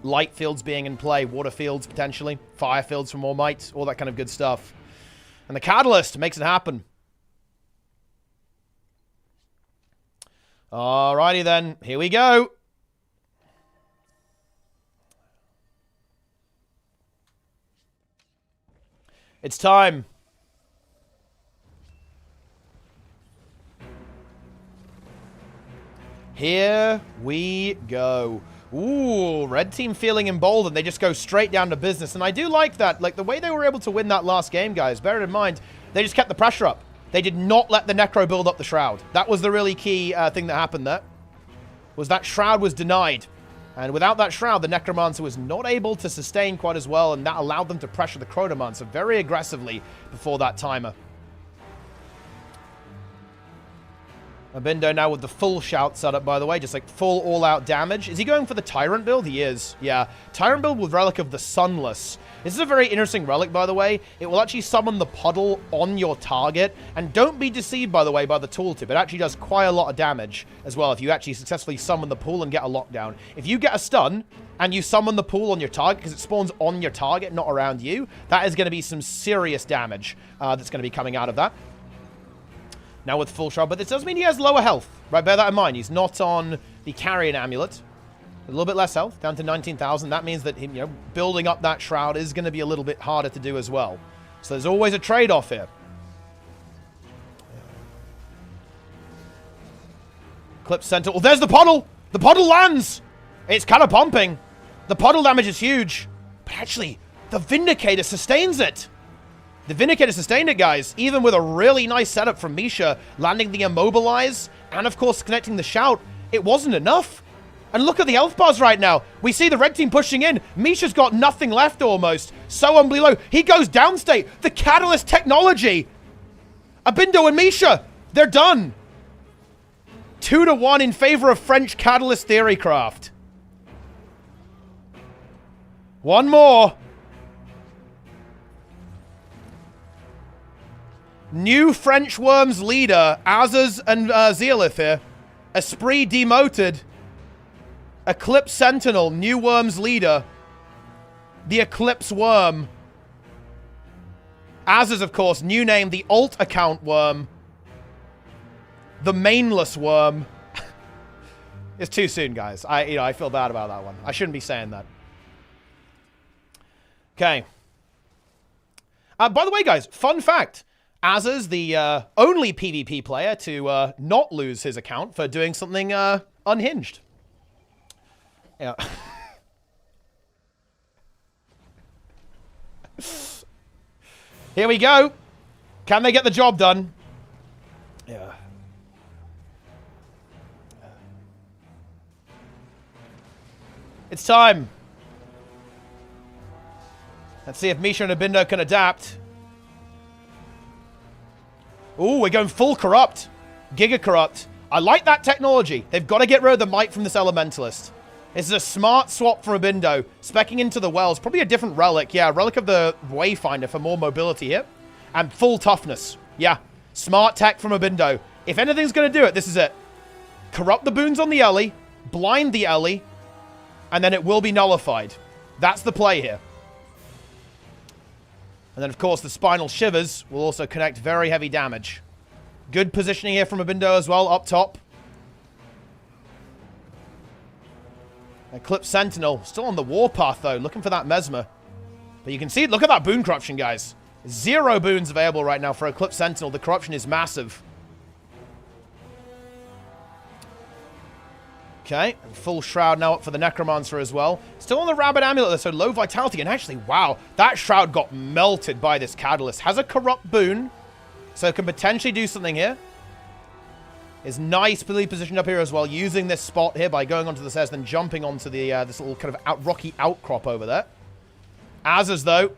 Light fields being in play, water fields potentially, fire fields for more might, all that kind of good stuff. And the Catalyst makes it happen. Alrighty then, here we go. It's time. Here we go. Ooh, Red Team feeling emboldened. They just go straight down to business. And I do like that. Like, the way they were able to win that last game, guys, bear in mind, they just kept the pressure up. They did not let the Necro build up the Shroud. That was the really key thing that happened there. Was that Shroud was denied. And without that Shroud, the Necromancer was not able to sustain quite as well, and that allowed them to pressure the Chronomancer very aggressively before that timer. Abindo now with the full shout setup, by the way, just like full all-out damage. Is he going for the Tyrant build? He is, yeah. Tyrant build with Relic of the Sunless. This is a very interesting relic, by the way. It will actually summon the puddle on your target. And don't be deceived, by the way, by the tooltip. It actually does quite a lot of damage as well if you actually successfully summon the pool and get a lockdown. If you get a stun and you summon the pool on your target, because it spawns on your target, not around you, that is going to be some serious damage that's going to be coming out of that. Now with full shroud, but this does mean he has lower health, right? Bear that in mind. He's not on the carrion amulet. A little bit less health, down to 19,000. That means that him, building up that shroud is going to be a little bit harder to do as well. So there's always a trade-off here. Clip center. Oh, there's the puddle. The puddle lands. It's kind of pumping. The puddle damage is huge, but actually, the Vindicator sustains it. The Vindicator sustained it, guys, even with a really nice setup from Misha, landing the Immobilize, and of course connecting the Shout. It wasn't enough. And look at the health bars right now. We see the red team pushing in. Misha's got nothing left almost. So unbelievable low. He goes downstate. The Catalyst technology. Abindo and Misha, they're done. 2-1 in favor of French Catalyst Theorycraft. One more. New French Worms leader, Azaz and Zealith here. Esprit demoted. Eclipse Sentinel, new Worms leader. The Eclipse Worm. Azaz, of course, new name, the alt account Worm. The mainless Worm. It's too soon, guys. I feel bad about that one. I shouldn't be saying that. Okay. By the way, guys, fun fact. Azaz, the only PvP player to not lose his account for doing something unhinged. Yeah. Here we go. Can they get the job done? Yeah. It's time. Let's see if Misha and Abindo can adapt. Ooh, we're going full corrupt. Giga corrupt. I like that technology. They've got to get rid of the might from this elementalist. This is a smart swap for Abindo. Specking into the wells. Probably a different relic. Yeah, relic of the Wayfinder for more mobility here. And full toughness. Yeah. Smart tech from Abindo. If anything's going to do it, this is it. Corrupt the boons on the Ellie. Blind the Ellie. And then it will be nullified. That's the play here. And then, of course, the Spinal Shivers will also connect very heavy damage. Good positioning here from Abindo as well, up top. Eclipse Sentinel, still on the warpath, though, looking for that Mesmer. But you can see, look at that boon corruption, guys. 0 boons available right now for Eclipse Sentinel. The corruption is massive. Okay, and full Shroud now up for the Necromancer as well. Still on the Rabbit Amulet, so low vitality. And actually, wow, that Shroud got melted by this Catalyst. Has a Corrupt boon, so can potentially do something here. Is nicely positioned up here as well, using this spot here by going onto the stairs, then jumping onto the this little kind of rocky outcrop over there. Azaz, though,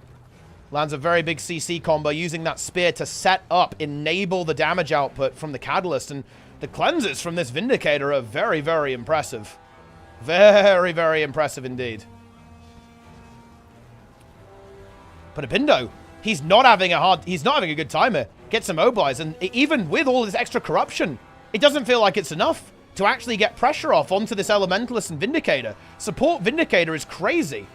lands a very big CC combo, using that spear to set up, enable the damage output from the Catalyst. And the cleanses from this Vindicator are very, very impressive. Very, very impressive indeed. But Abindo, he's not having a good time here. Gets immobilized, and even with all this extra corruption, it doesn't feel like it's enough to actually get pressure off onto this Elementalist and Vindicator. Support Vindicator is crazy.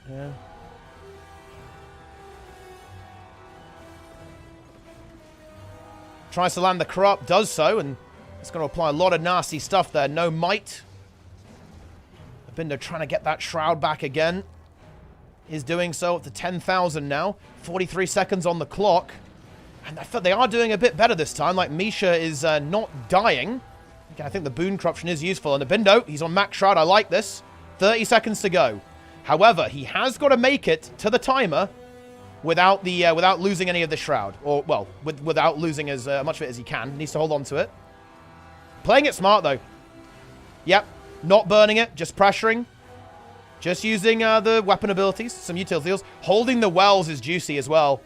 Yeah. Tries to land the Corrupt, does so, and it's going to apply a lot of nasty stuff there. No might. Abindo trying to get that Shroud back again. Is doing so up to 10,000 now. 43 seconds on the clock. And I thought they are doing a bit better this time. Like, Misha is not dying. Again, I think the boon corruption is useful. And Abindo, he's on max Shroud. I like this. 30 seconds to go. However, he has got to make it to the timer without losing any of the Shroud. Or, well, without losing as much of it as he can. He needs to hold on to it. Playing it smart, though. Yep. Not burning it. Just pressuring. Just using the weapon abilities. Some utility heals. Holding the wells is juicy as well.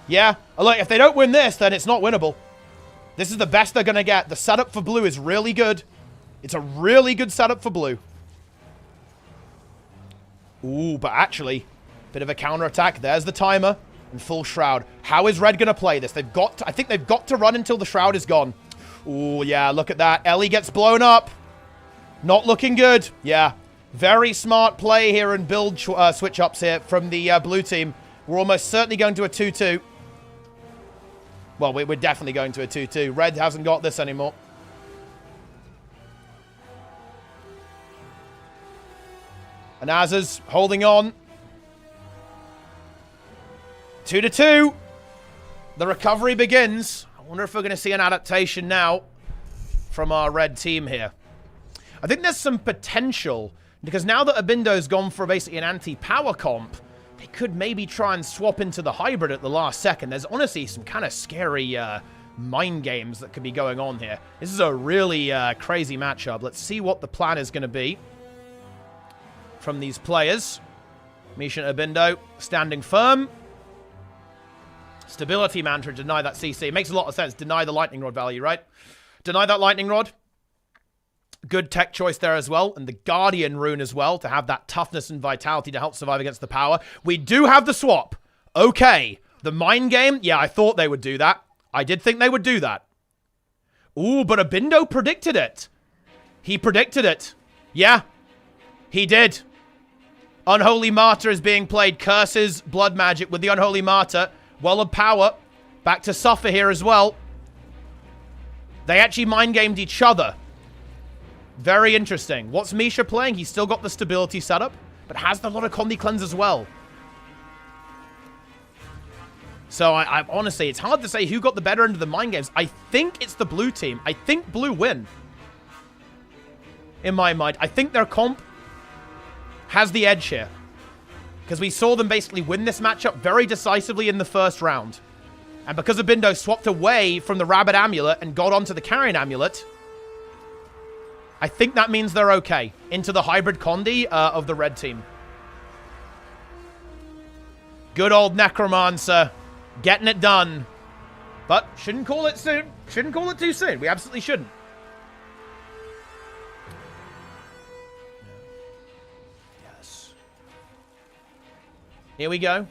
Yeah. Look, if they don't win this, then it's not winnable. This is the best they're going to get. The setup for blue is really good. It's a really good setup for blue. Ooh, but actually, bit of a counterattack. There's the timer and full Shroud. How is red going to play this? They've got to, I think they've got to run until the Shroud is gone. Ooh, yeah, look at that. Ellie gets blown up. Not looking good. Yeah, very smart play here and build switch-ups here from the blue team. We're almost certainly going to a 2-2. Well, we're definitely going to a 2-2. Red hasn't got this anymore. And Azza's holding on. 2-2. The recovery begins. I wonder if we're going to see an adaptation now from our red team here. I think there's some potential, because now that Abindo's gone for basically an anti-power comp, they could maybe try and swap into the hybrid at the last second. There's honestly some kind of scary mind games that could be going on here. This is a really crazy matchup. Let's see what the plan is going to be from these players. Misha and Abindo standing firm. Stability mantra, deny that CC. It makes a lot of sense. Deny the lightning rod value, right? Deny that lightning rod. Good tech choice there as well. And the Guardian rune as well to have that toughness and vitality to help survive against the power. We do have the swap. Okay. The mind game. Yeah, I thought they would do that. I did think they would do that. Ooh, but Abindo predicted it. He predicted it. Yeah, he did. Unholy Martyr is being played. Curses, blood magic with the Unholy Martyr. Well of power. Back to suffer here as well. They actually mind gamed each other. Very interesting. What's Misha playing? He's still got the stability setup, but has the lot of Condi Cleanse as well. So I honestly, it's hard to say who got the better end of the mind games. I think it's the blue team. I think blue win. In my mind. I think their comp has the edge here. Because we saw them basically win this matchup very decisively in the first round. And because Abindo swapped away from the Rabbit Amulet and got onto the Carrion Amulet, I think that means they're okay. Into the hybrid Condi of the red team. Good old Necromancer. Getting it done. But shouldn't call it soon. Shouldn't call it too soon. We absolutely shouldn't. Yes. Here we go.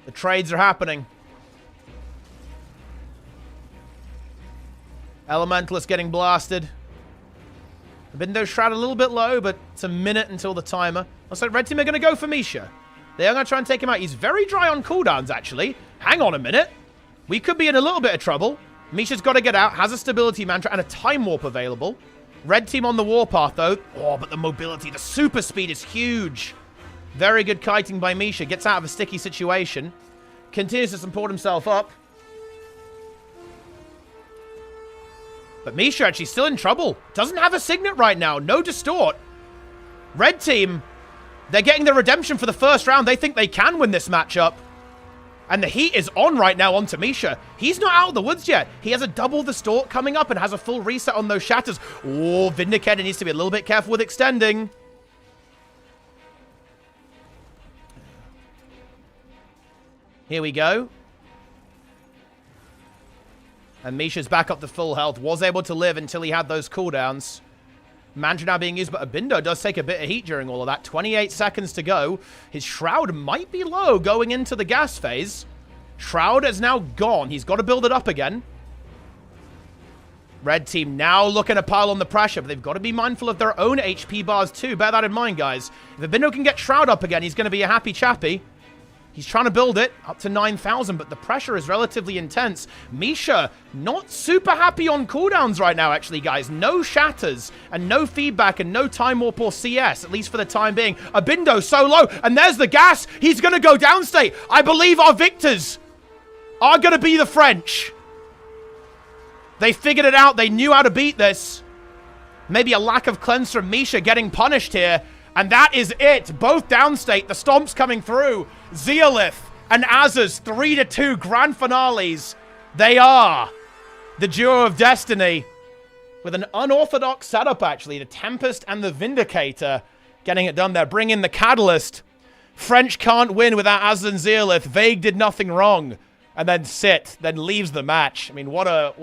The trades are happening. Elementalist getting blasted. Abindo Shroud a little bit low, but it's a minute until the timer. Looks like red team are going to go for Misha. They are going to try and take him out. He's very dry on cooldowns, actually. Hang on a minute. We could be in a little bit of trouble. Misha's got to get out. Has a stability mantra and a time warp available. Red team on the warpath, though. Oh, but the mobility, the super speed is huge. Very good kiting by Misha. Gets out of a sticky situation. Continues to support himself up. But Misha actually still in trouble. Doesn't have a Signet right now. No Distort. Red team, they're getting the redemption for the first round. They think they can win this matchup. And the heat is on right now onto Misha. He's not out of the woods yet. He has a double Distort coming up and has a full reset on those shatters. Oh, Vindicator needs to be a little bit careful with extending. Here we go. And Misha's back up to full health. Was able to live until he had those cooldowns. Mantra now being used, but Abindo does take a bit of heat during all of that. 28 seconds to go. His Shroud might be low going into the gas phase. Shroud is now gone. He's got to build it up again. Red team now looking to pile on the pressure, but they've got to be mindful of their own HP bars too. Bear that in mind, guys. If Abindo can get Shroud up again, he's going to be a happy chappy. He's trying to build it up to 9,000, but the pressure is relatively intense. Misha, not super happy on cooldowns right now, actually, guys. No shatters and no feedback and no time warp or CS, at least for the time being. Abindo so low, and there's the gas. He's going to go downstate. I believe our victors are going to be the French. They figured it out. They knew how to beat this. Maybe a lack of cleanse from Misha getting punished here. And that is it. Both downstate. The stomps coming through. Zeolith and Azza's 3-2 grand finales. They are the duo of destiny. with an unorthodox setup, actually. The Tempest and the Vindicator getting it done there. Bring in the Catalyst. French can't win without Aslan Zeolith. Vague did nothing wrong. And then sit, then leaves the match. I mean, what a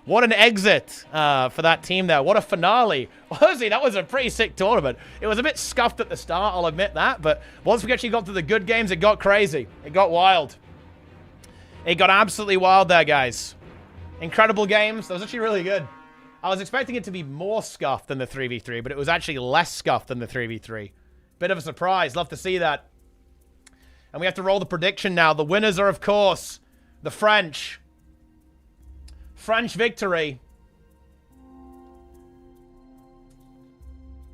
what an exit for that team there. What a finale. Honestly, that was a pretty sick tournament. It was a bit scuffed at the start, I'll admit that. But once we actually got to the good games, it got crazy. It got wild. It got absolutely wild there, guys. Incredible games. That was actually really good. I was expecting it to be more scuffed than the 3v3, but it was actually less scuffed than the 3v3. Bit of a surprise. Love to see that. And we have to roll the prediction now. The winners are, of course, the French. French victory.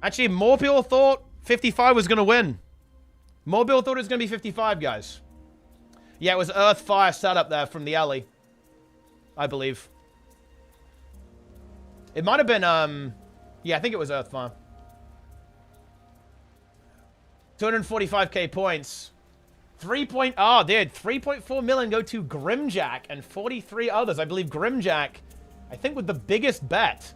Actually, more people thought 55 was going to win. More people thought it was going to be 55, guys. Yeah, it was Earth Fire setup there from the alley, I believe. It might have been, yeah, I think it was Earth Fire. 245k points. 3.4 million go to Grimjack and 43 others. I believe Grimjack, I think, with the biggest bet.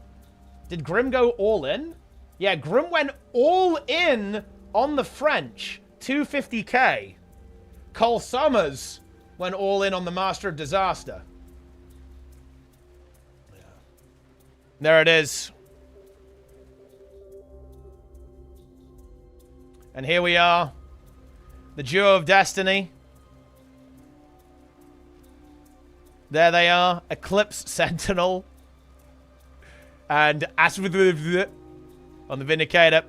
Did Grim go all in? Yeah, Grim went all in on the French. 250k. Cole Summers went all in on the Master of Disaster. There it is. And here we are. The Duo of Destiny. There they are. Eclipse Sentinel. And Aswith on the Vindicator.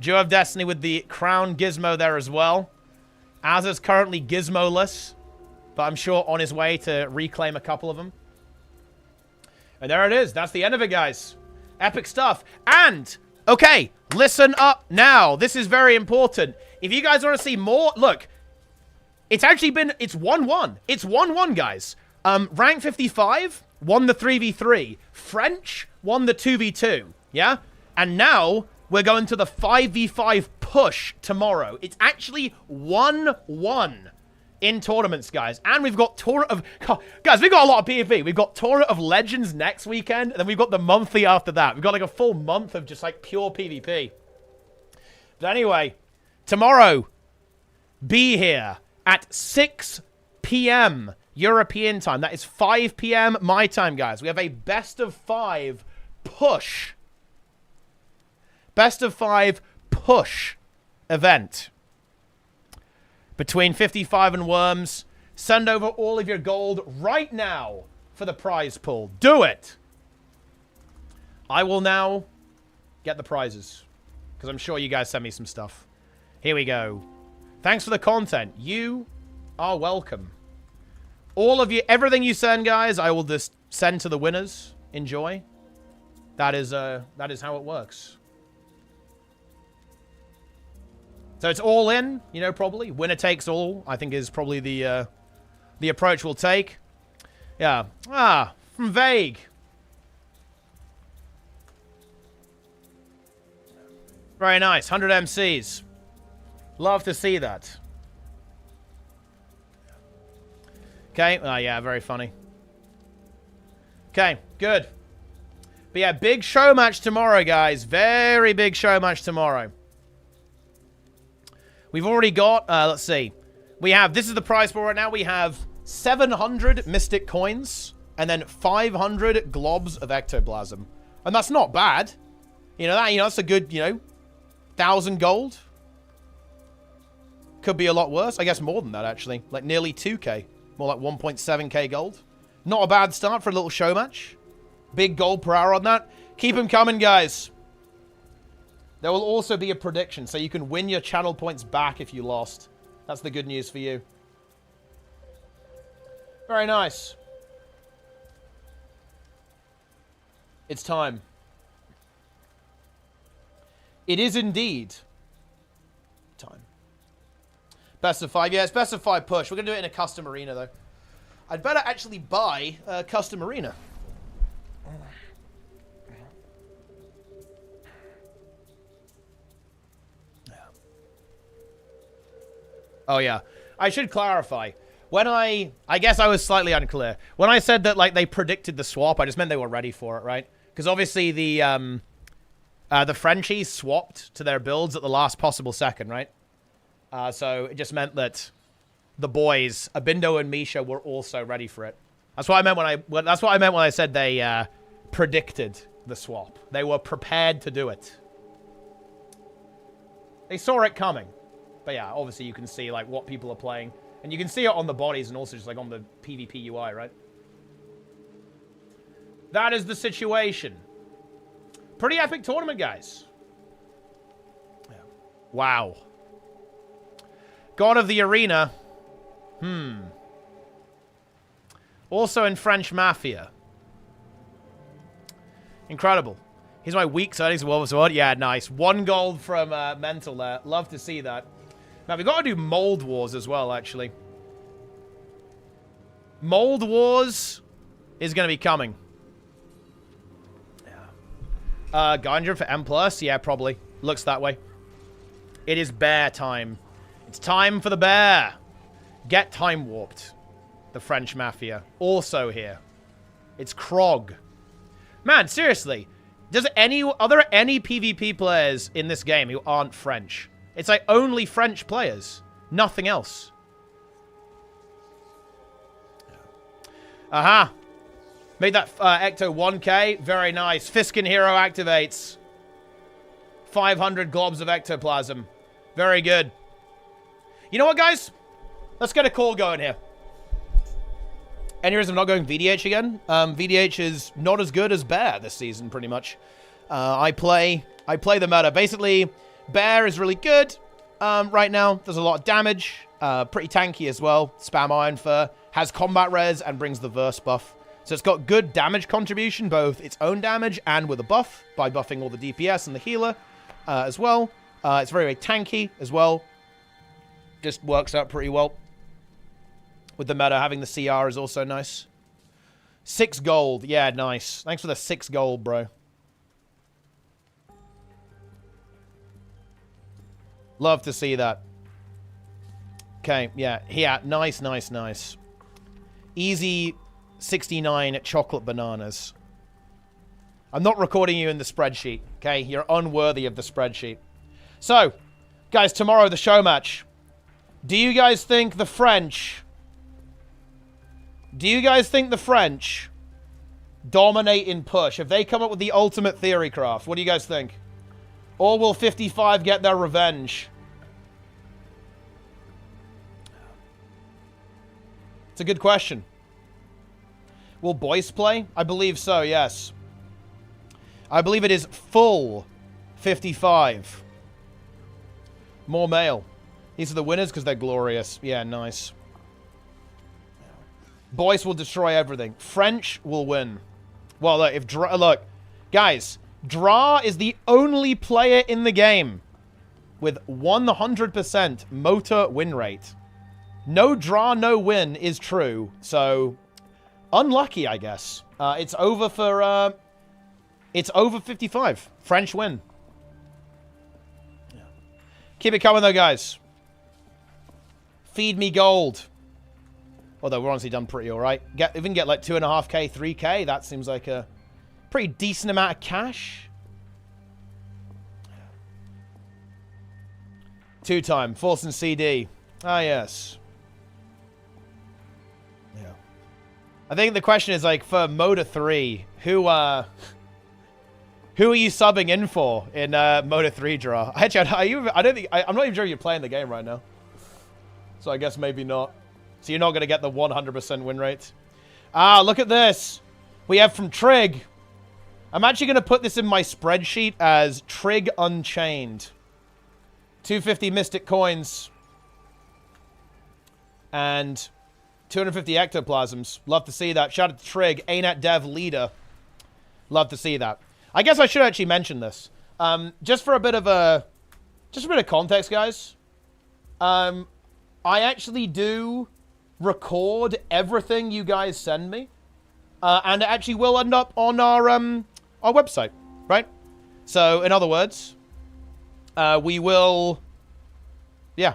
Duo of Destiny with the Crown Gizmo there as well. Az is currently Gizmo-less, but I'm sure on his way to reclaim a couple of them. And there it is. That's the end of it, guys. Epic stuff. And, okay, listen up now. This is very important. If you guys want to see more, look, it's actually been, it's 1-1. It's 1-1, guys. Rank 55 won the 3v3. French won the 2v2. Yeah? And now we're going to the 5v5 push tomorrow. It's actually 1-1 in tournaments, guys. And we've got Tournament of... Guys, we've got a lot of PvP. We've got Tournament of Legends next weekend, and then we've got the monthly after that. We've got like a full month of just like pure PvP. But anyway, tomorrow, be here at 6 p.m. European time. That is 5 p.m. my time, guys. We have a best of 5 push. Best of 5 push event. Between 55 and Worms. Send over all of your gold right now for the prize pool. Do it! I will now get the prizes, because I'm sure you guys sent me some stuff. Here we go. Thanks for the content. You are welcome. All of you, everything you send, guys, I will just send to the winners. Enjoy. That is how it works. So it's all in, you know, probably. Winner takes all, I think, is probably the approach we'll take. Yeah. Ah, from Vague. Very nice. 100 MCs. Love to see that. Okay. Oh, yeah, very funny. Okay, good. But yeah, big show match tomorrow, guys. Very big show match tomorrow. We've already got, let's see. We have, this is the prize pool right now. We have 700 Mystic Coins and then 500 Globs of Ectoplasm. And that's not bad. You know, that's a good, 1,000 gold. Could be a lot worse. I guess more than that, actually. Like nearly 2k. More like 1.7k gold. Not a bad start for a little show match. Big gold per hour on that. Keep them coming, guys. There will also be a prediction, so you can win your channel points back if you lost. That's the good news for you. Very nice. It's time. It is indeed time. Best of 5. Yeah, it's best of 5 push. We're going to do it in a custom arena, though. I'd better actually buy a custom arena. Oh, yeah. I should clarify. When I guess I was slightly unclear. When I said that, like, they predicted the swap, I just meant they were ready for it, right? Because obviously the Frenchies swapped to their builds at the last possible second, right? So it just meant that the boys, Abindo and Misha, were also ready for it. That's what I meant when I said they predicted the swap. They were prepared to do it. They saw it coming. But yeah, obviously you can see, like, what people are playing. And you can see it on the bodies and also just, like, on the PvP UI, right? That is the situation. Pretty epic tournament, guys. Yeah. Wow. God of the Arena. Also in French Mafia. Incredible. Here's my weak settings of Wolf Sword. Yeah, nice. 1 gold from Mental there. Love to see that. Now, we've got to do Mold Wars as well, actually. Mold Wars is going to be coming. Yeah. Gandra for M+? Yeah, probably. Looks that way. It is bear time. It's time for the bear. Get time warped. The French Mafia. Also here. It's Krog. Man, seriously. Are there any PvP players in this game who aren't French? It's like only French players. Nothing else. Aha. Made that Ecto 1k. Very nice. Fiskin Hero activates. 500 globs of ectoplasm. Very good. You know what, guys? Let's get a call going here. Any reason I'm not going VDH again? VDH is not as good as Bear this season, pretty much. I play the meta. Basically, Bear is really good right now. There's a lot of damage. Pretty tanky as well. Spam Iron Fur. Has combat res and brings the verse buff. So it's got good damage contribution, both its own damage and with a buff, by buffing all the DPS and the healer as well. It's very, very tanky as well. Just works out pretty well. With the meta, having the CR is also nice. 6 gold. Yeah, nice. Thanks for the 6 gold, bro. Love to see that. Okay, yeah. Yeah, nice, nice, nice. Easy 69 chocolate bananas. I'm not recording you in the spreadsheet, okay? You're unworthy of the spreadsheet. So, guys, tomorrow, the show match. Do you guys think the French... dominate in push? If they come up with the ultimate theory craft, what do you guys think? Or will 55 get their revenge? It's a good question. Will Boyce play? I believe so, yes. I believe it is full 55. More male. These are the winners because they're glorious. Yeah, nice. Boyce will destroy everything. French will win. Well, look, look, guys, Dra is the only player in the game with 100% motor win rate. No draw, no win is true. So, unlucky, I guess. It's over for, it's over 55. French win. Yeah. Keep it coming, though, guys. Feed me gold. Although, we're honestly done pretty alright. If we can get, like, 2.5k, 3k, that seems like a pretty decent amount of cash. 2-time. Force and CD. Ah, yes. Yeah. I think the question is, like, for Moda 3, who are you subbing in for in Moda 3 draw? Actually, I'm not even sure you're playing the game right now. So I guess maybe not. So you're not going to get the 100% win rate. Ah, look at this. We have from Trig. I'm actually going to put this in my spreadsheet as Trig Unchained. 250 Mystic Coins. And 250 Ectoplasms. Love to see that. Shout out to Trig, ArenaNet Dev Leader. Love to see that. I guess I should actually mention this. Just for a bit of context, guys. I actually do record everything you guys send me. And it actually will end up on our website, right? So, in other words, we will... Yeah.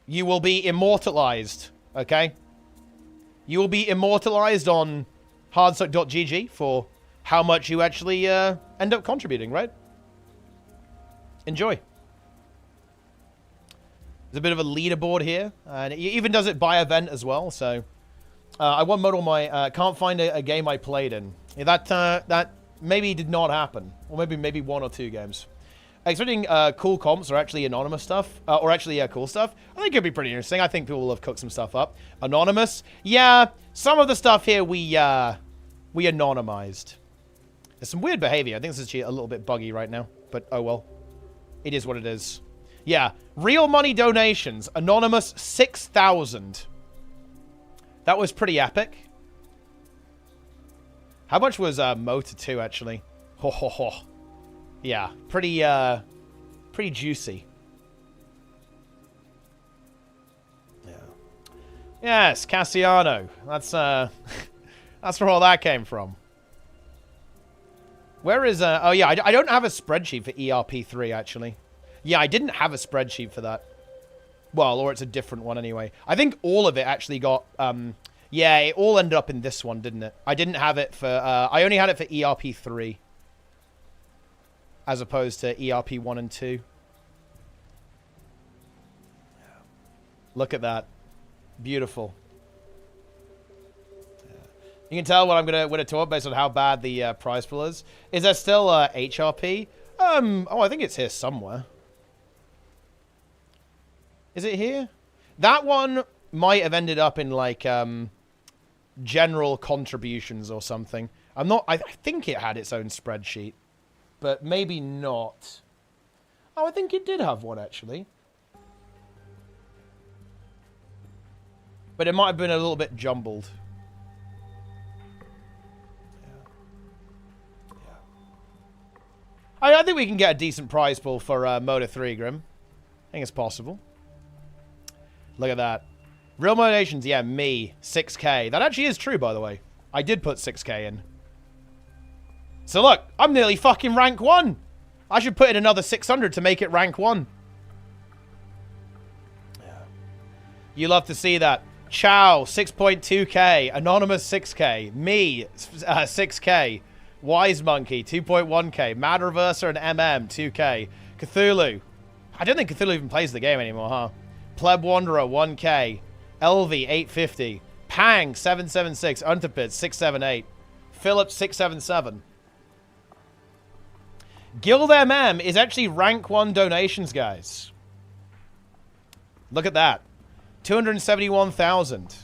You will be immortalized Okay? You will be immortalized on hardstuck.gg for how much you actually end up contributing, right? Enjoy. There's a bit of a leaderboard here, and it even does it by event as well, so... I won model my... can't find a game I played in. Yeah, that maybe did not happen. Or maybe 1 or 2 games. Expecting cool comps or actually anonymous stuff. Or actually cool stuff. I think it could be pretty interesting. I think people will have cooked some stuff up. Anonymous? Yeah, some of the stuff here we anonymized. There's some weird behavior. I think this is actually a little bit buggy right now. But oh well. It is what it is. Yeah, real money donations. Anonymous 6,000. That was pretty epic. How much was Motor 2 actually? Ho ho ho. Yeah, pretty juicy. Yeah. Yes, Cassiano. That's that's where all that came from. Where is oh yeah, I don't have a spreadsheet for ERP3 actually. Yeah, I didn't have a spreadsheet for that. Well, or it's a different one anyway. I think all of it actually got yeah, it all ended up in this one, didn't it? I didn't have it for I only had it for ERP3 as opposed to ERP1 and 2. Look at that. Beautiful. You can tell what I'm gonna talk based on how bad the prize pool is. Is there still HRP? Oh, I think it's here somewhere. Is it here? That one might have ended up in like general contributions or something. I think it had its own spreadsheet, but maybe not. Oh, I think it did have one actually. But it might have been a little bit jumbled. I think we can get a decent prize pool for Motor 3, Grim. I think it's possible. Look at that. Real motivations, yeah, me. 6k. That actually is true, by the way. I did put 6k in. So look, I'm nearly fucking rank 1. I should put in another 600 to make it rank 1. Yeah. You love to see that. Chow, 6.2k. Anonymous, 6k. Me, 6k. Wise Monkey, 2.1k. Mad Reverser and MM, 2k. Cthulhu. I don't think Cthulhu even plays the game anymore, huh? Pleb Wanderer, 1k. LV, 850. Pang, 776. Unterpit, 678. Phillips, 677. Guild MM is actually rank 1 donations, guys. Look at that. 271,000.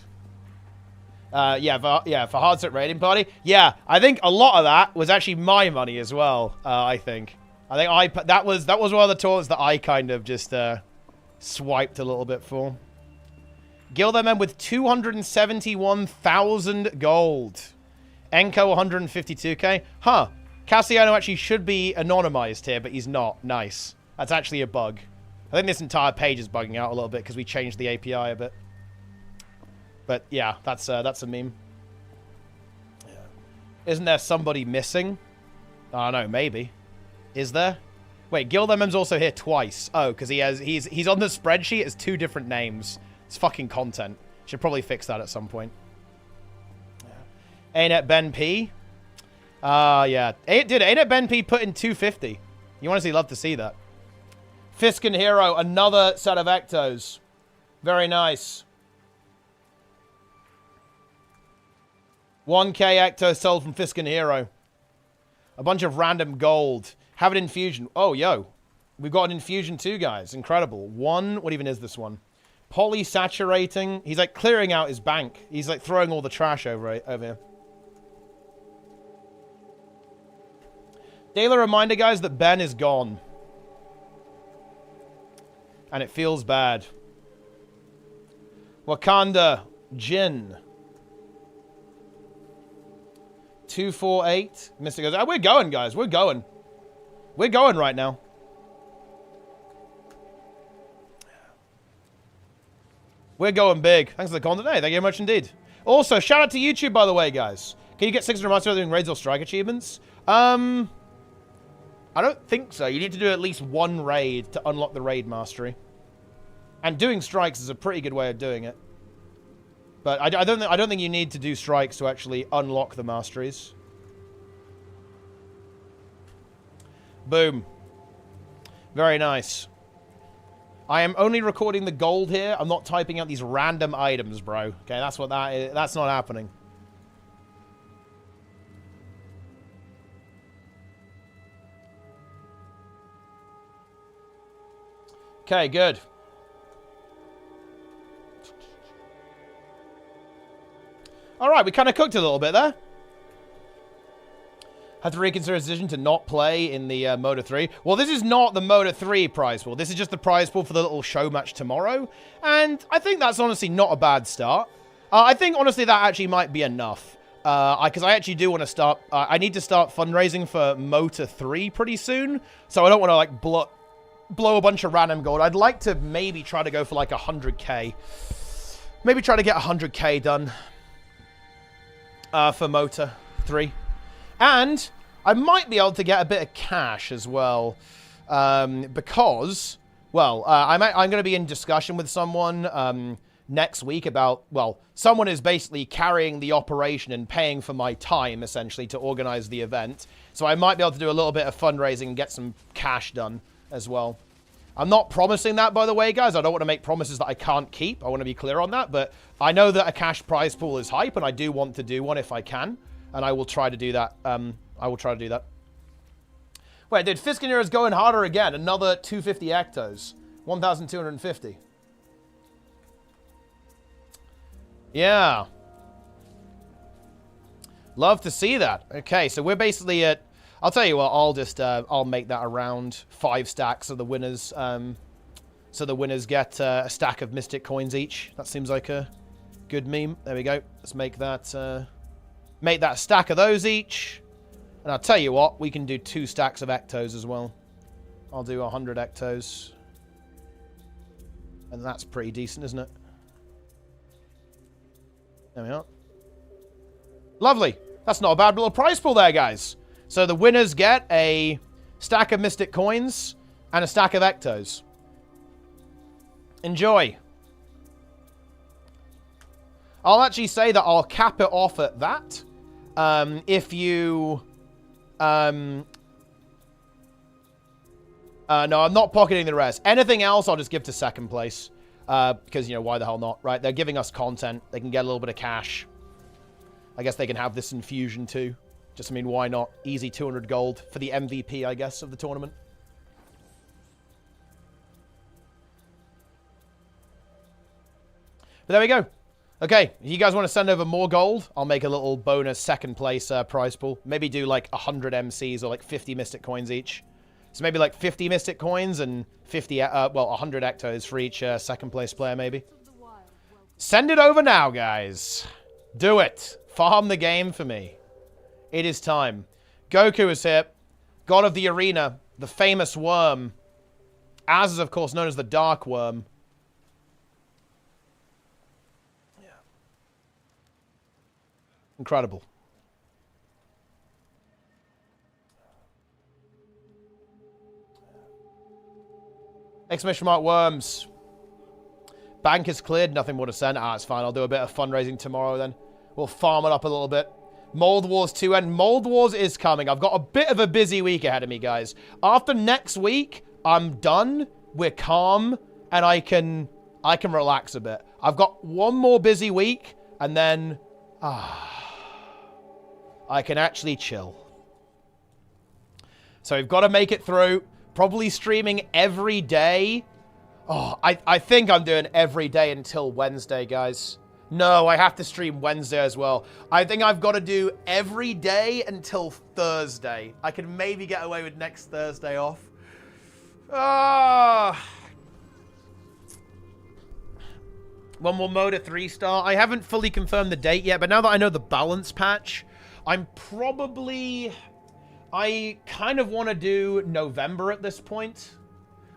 Yeah, for Hardstuck Raiding Party. Yeah, I think a lot of that was actually my money as well, I think. That was one of the tournaments that I kind of just swiped a little bit for. Guild MM with 271,000 gold. Enko 152k. Huh. Cassiano actually should be anonymized here, but he's not. Nice. That's actually a bug. I think this entire page is bugging out a little bit because we changed the API a bit. But yeah, that's a meme. Yeah. Isn't there somebody missing? I don't know, maybe. Is there? Wait, Guild MM's also here twice. Oh, because he's on the spreadsheet as 2 different names. It's fucking content. Should probably fix that at some point. Yeah. ArenaNet Ben P. Yeah. Dude, ArenaNet Ben P put in 250. You honestly love to see that. Fiskin Hero, another set of Ectos. Very nice. 1k Ecto sold from Fiskin Hero. A bunch of random gold. Have an infusion. Oh, yo. We've got an infusion too, guys. Incredible. What even is this one? Polysaturating. He's like clearing out his bank. He's like throwing all the trash over here. Daily reminder, guys, that Ben is gone. And it feels bad. Wakanda. Jin. 248. Mr. goes, oh, we're going, guys. We're going. We're going right now. We're going big. Thanks for the content. Hey, thank you very much indeed. Also, shout out to YouTube, by the way, guys. Can you get 600 months doing raids or strike achievements? I don't think so. You need to do at least 1 raid to unlock the raid mastery. And doing strikes is a pretty good way of doing it. But I don't think you need to do strikes to actually unlock the masteries. Boom. Very nice. I am only recording the gold here. I'm not typing out these random items, bro. Okay, that's what that is. That's not happening. Okay, good. All right, we kind of cooked a little bit there. Had to reconsider a decision to not play in the Moto 3. Well, this is not the Moto 3 prize pool. This is just the prize pool for the little show match tomorrow. And I think that's honestly not a bad start. I think, honestly, that actually might be enough. Because I actually do want to start... I need to start fundraising for Moto 3 pretty soon. So I don't want to, like, blow a bunch of random gold. I'd like to maybe try to go for, like, 100k. Maybe try to get 100k done. For Moto 3. And I might be able to get a bit of cash as well. Because, well, I'm going to be in discussion with someone next week about, well, someone is basically carrying the operation and paying for my time, essentially, to organize the event. So I might be able to do a little bit of fundraising and get some cash done as well. I'm not promising that, by the way, guys. I don't want to make promises that I can't keep. I want to be clear on that. But I know that a cash prize pool is hype, and I do want to do one if I can. And I will try to do that. I will try to do that. Wait, dude, Fiskinir is going harder again. Another 250 ectos. 1,250. Yeah. Love to see that. Okay, so we're basically at... I'll tell you what, I'll just... I'll make that around 5 stacks of the winners. So the winners get a stack of Mystic coins each. That seems like a good meme. There we go. Let's make that... Make that a stack of those each. And I'll tell you what, we can do 2 stacks of ectos as well. I'll do 100 ectos. And that's pretty decent, isn't it? There we are. Lovely. That's not a bad little prize pool there, guys. So the winners get a stack of Mystic coins and a stack of ectos. Enjoy. I'll actually say that I'll cap it off at that. If you... no, I'm not pocketing the rest. Anything else, I'll just give to second place. Because, you know, why the hell not, right? They're giving us content. They can get a little bit of cash. I guess they can have this infusion too. Just, I mean, why not? Easy 200 gold for the MVP, I guess, of the tournament. But there we go. Okay, if you guys want to send over more gold, I'll make a little bonus second place prize pool. Maybe do like 100 MCs or like 50 Mystic coins each. So maybe like 50 Mystic coins and 50, well, 100 ectos for each second place player, maybe. Send it over now, guys. Do it. Farm the game for me. It is time. Goku is here. God of the arena. The famous worm. As is, of course, known as the Dark Worm. Yeah. Incredible. Exclamation mark worms. Bank is cleared. Nothing more to send. Ah, it's fine. I'll do a bit of fundraising tomorrow then. We'll farm it up a little bit. Mold Wars 2 and Mold Wars is coming. I've got a bit of a busy week ahead of me, guys. After next week, I'm done. We're calm. And I can relax a bit. I've got one more busy week. And then... I can actually chill. So we've got to make it through. Probably streaming every day. Oh, I think I'm doing every day until Wednesday, guys. No, I have to stream Wednesday as well. I think I've got to do every day until Thursday. I can maybe get away with next Thursday off. When will Moto 3 start? I haven't fully confirmed the date yet, but now that I know the balance patch, I'm probably... I kind of want to do November at this point.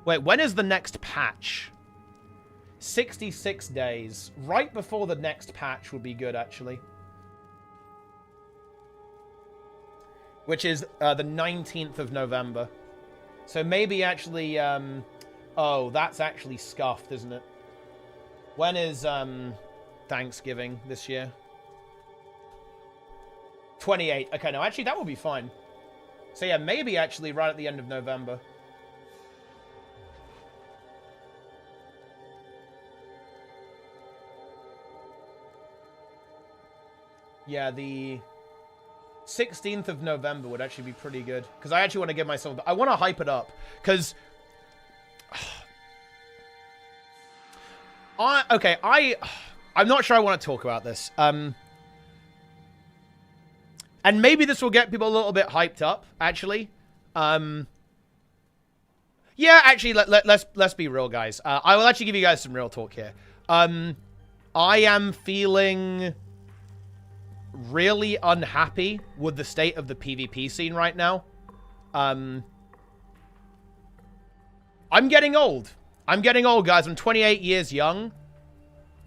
Wait, when is the next patch? 66 days. Right before the next patch would be good, actually. Which is the 19th of November. So maybe actually... oh, that's actually scuffed, isn't it? When is... Thanksgiving this year. 28. Okay, no, actually, that would be fine. So yeah, maybe actually right at the end of November. Yeah, the 16th of November would actually be pretty good. Because I actually want to give myself... I want to hype it up. Because... I'm not sure I want to talk about this. And maybe this will get people a little bit hyped up, actually. Yeah, actually, let's be real, guys. I will actually give you guys some real talk here. I am feeling really unhappy with the state of the PvP scene right now. I'm getting old. I'm getting old, guys. I'm 28 years young.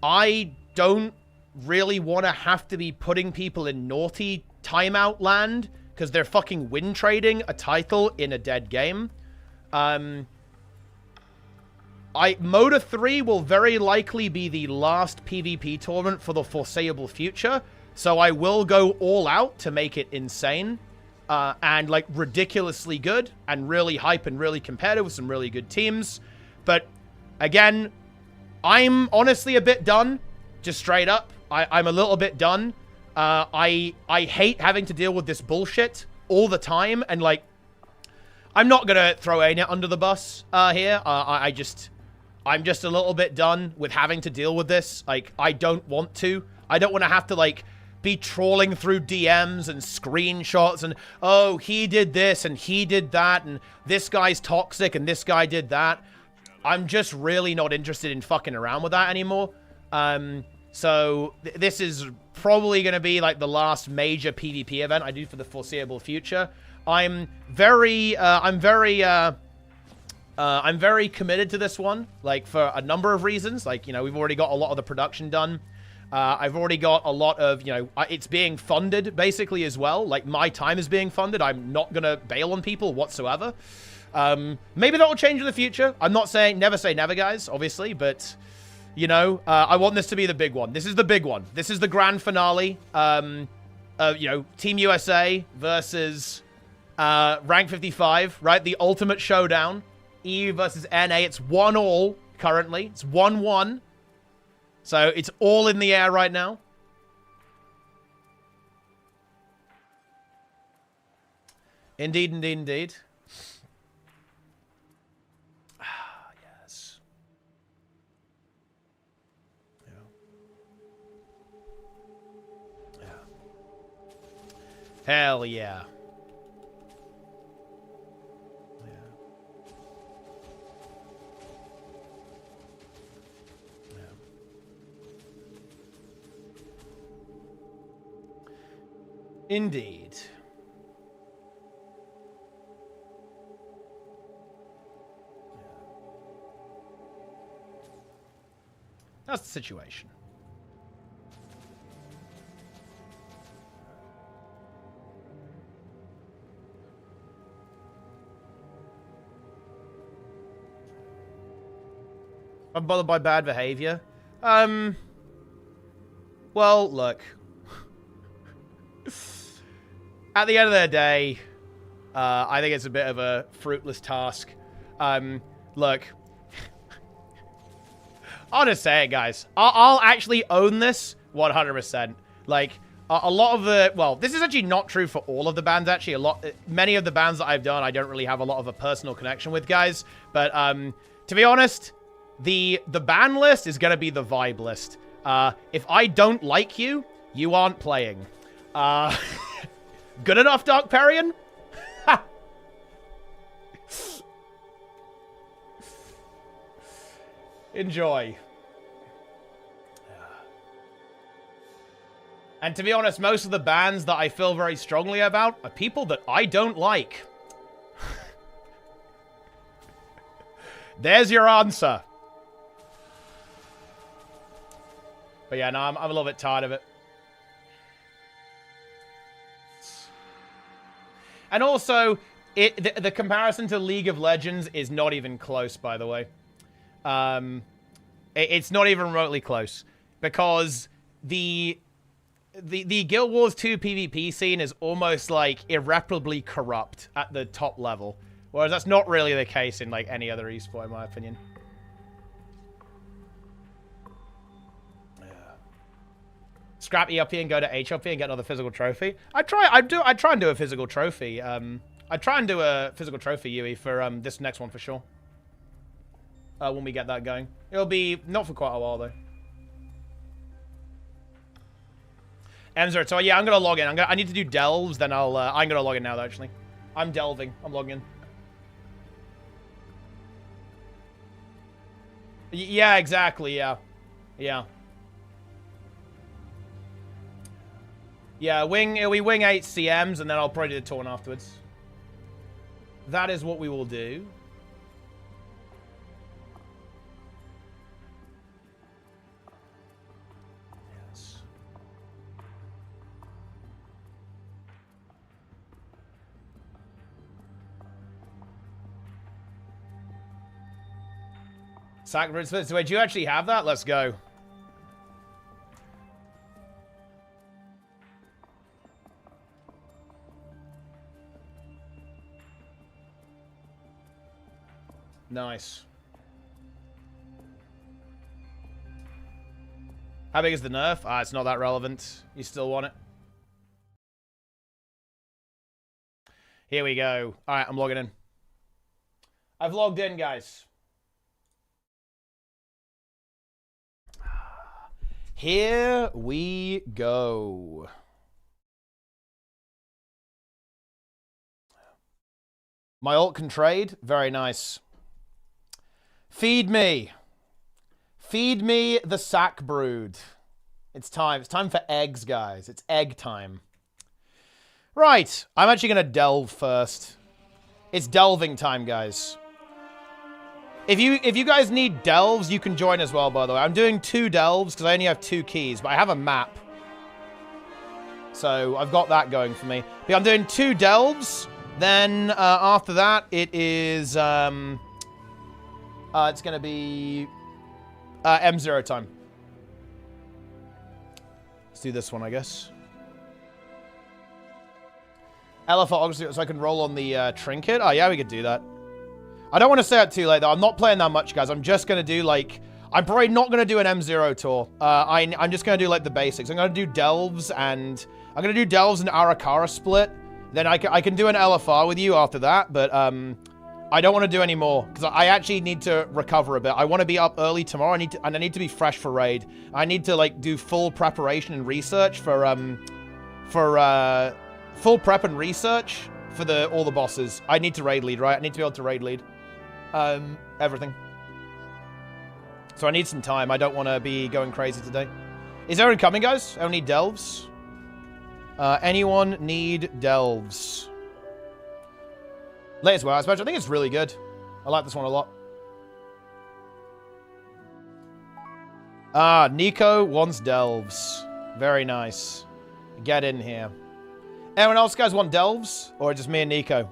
I don't really want to have to be putting people in naughty timeout land because they're fucking win trading a title in a dead game. Moda 3 will very likely be the last PvP tournament for the foreseeable future, so I will go all out to make it insane and like ridiculously good and really hype and really competitive with some really good teams. But again, I'm honestly a bit done, just straight up. I'm a little bit done. I hate having to deal with this bullshit all the time, and like, I'm not gonna throw ArenaNet under the bus here. I'm just a little bit done with having to deal with this. Like, I don't want to. I don't want to have to like be trawling through DMs and screenshots and, oh, he did this and he did that and this guy's toxic and this guy did that. I'm just really not interested in fucking around with that anymore. So this is probably going to be like the last major PvP event I do for the foreseeable future. I'm very committed to this one, like for a number of reasons. Like, you know, we've already got a lot of the production done. I've already got a lot of, you know, it's being funded basically as well. Like, my time is being funded. I'm not going to bail on people whatsoever. Maybe that will change in the future. I'm not saying, never say never, guys, obviously, but, you know, I want this to be the big one. This is the big one. This is the grand finale. You know, Team USA versus Rank 55, right? The ultimate showdown. EU versus NA. It's 1-1 currently. It's 1-1. So it's all in the air right now. Indeed, indeed, indeed. Ah, yes. Yeah. Yeah. Hell yeah. Indeed. That's the situation. I'm bothered by bad behavior. Well, look. At the end of the day, I think it's a bit of a fruitless task. Look. I'll just say it, guys. I'll actually own this 100%. Like, a lot of the... Well, this is actually not true for all of the bands, actually. Many of the bands that I've done, I don't really have a lot of a personal connection with, guys. But, to be honest, the ban list is going to be the vibe list. If I don't like you, you aren't playing. Good enough, Dark Perion? Enjoy. And to be honest, most of the bans that I feel very strongly about are people that I don't like. There's your answer. But yeah, no, I'm a little bit tired of it. And also, the comparison to League of Legends is not even close, by the way. It's not even remotely close. Because the Guild Wars 2 PvP scene is almost like irreparably corrupt at the top level. Whereas that's not really the case in like any other esport, in my opinion. Yeah. Scrap ERP and go to HLP and get another physical trophy. I try and do a physical trophy. I try and do a physical trophy, Yui, for this next one for sure. When we get that going. It'll be not for quite a while though. M0, so yeah, I'm gonna log in. I need to do delves, then I'm gonna log in now though, actually. I'm delving. I'm logging in. Yeah, exactly, yeah. Yeah. Yeah, we wing 8 CMs, and then I'll probably do the taunt afterwards. That is what we will do. Yes. Sacred Split. So wait, do you actually have that? Let's go. Nice. How big is the nerf? Ah, it's not that relevant. You still want it? Here we go. All right, I'm logging in. I've logged in, guys. Here we go. My ult can trade. Very nice. Feed me. Feed me the sack brood. It's time. It's time for eggs, guys. It's egg time. Right. I'm actually going to delve first. It's delving time, guys. If you guys need delves, you can join as well, by the way. I'm doing 2 delves because I only have 2 keys, but I have a map. So I've got that going for me. But I'm doing 2 delves. Then after that, it is... it's going to be M0 time. Let's do this one, I guess. LFR, obviously, so I can roll on the trinket. Oh, yeah, we could do that. I don't want to say it too late, though. I'm not playing that much, guys. I'm just going to do, like... I'm probably not going to do an M0 tour. I'm just going to do, like, the basics. I'm going to do delves, and... I'm going to do delves and Arakara split. Then I can do an LFR with you after that, but... I don't want to do any more because I actually need to recover a bit. I want to be up early tomorrow. I need to be fresh for raid. I need to like do full preparation and research for full prep and research for all the bosses. I need to raid lead, right? I need to be able to raid lead everything. So I need some time. I don't want to be going crazy today. Is everyone coming, guys? I don't need delves. Anyone need delves? Latest warehouse patch. I think it's really good. I like this one a lot. Ah, Nico wants delves. Very nice. Get in here. Anyone else, guys, want delves? Or just me and Nico?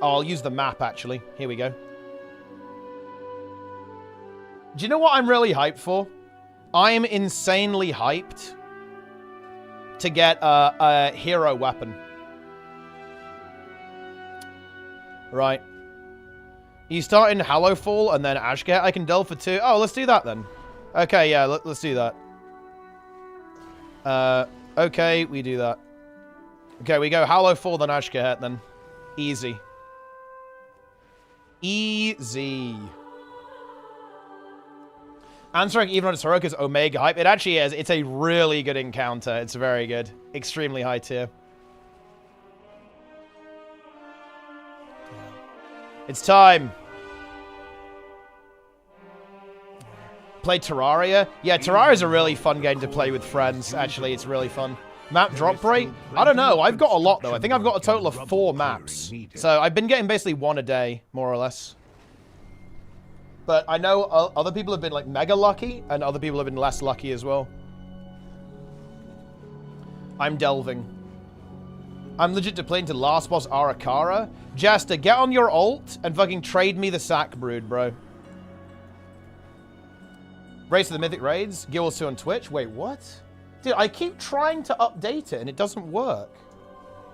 Oh, I'll use the map, actually. Here we go. Do you know what I'm really hyped for? I am insanely hyped to get a hero weapon. Right. You start in Hallowfall and then Ashgate. I can delve for 2. Oh, let's do that then. Okay, yeah, let's do that. Okay, we do that. Okay, we go Hallowfall then Ashgate then. Easy. Easy. Answering even on Soroka's Omega hype. It actually is. It's a really good encounter. It's very good. Extremely high tier. It's time. Play Terraria? Yeah, Terraria is a really fun game to play with friends, actually. It's really fun. Map drop rate? I don't know. I've got a lot, though. I think I've got a total of 4 maps. So I've been getting basically 1 a day, more or less. But I know other people have been, like, mega lucky, and other people have been less lucky as well. I'm delving. I'm legit to play into last boss Arakara. Jester, get on your ult and fucking trade me the sack brood, bro. Race of the Mythic Raids. gw2 on Twitch. Wait, what? Dude, I keep trying to update it and it doesn't work.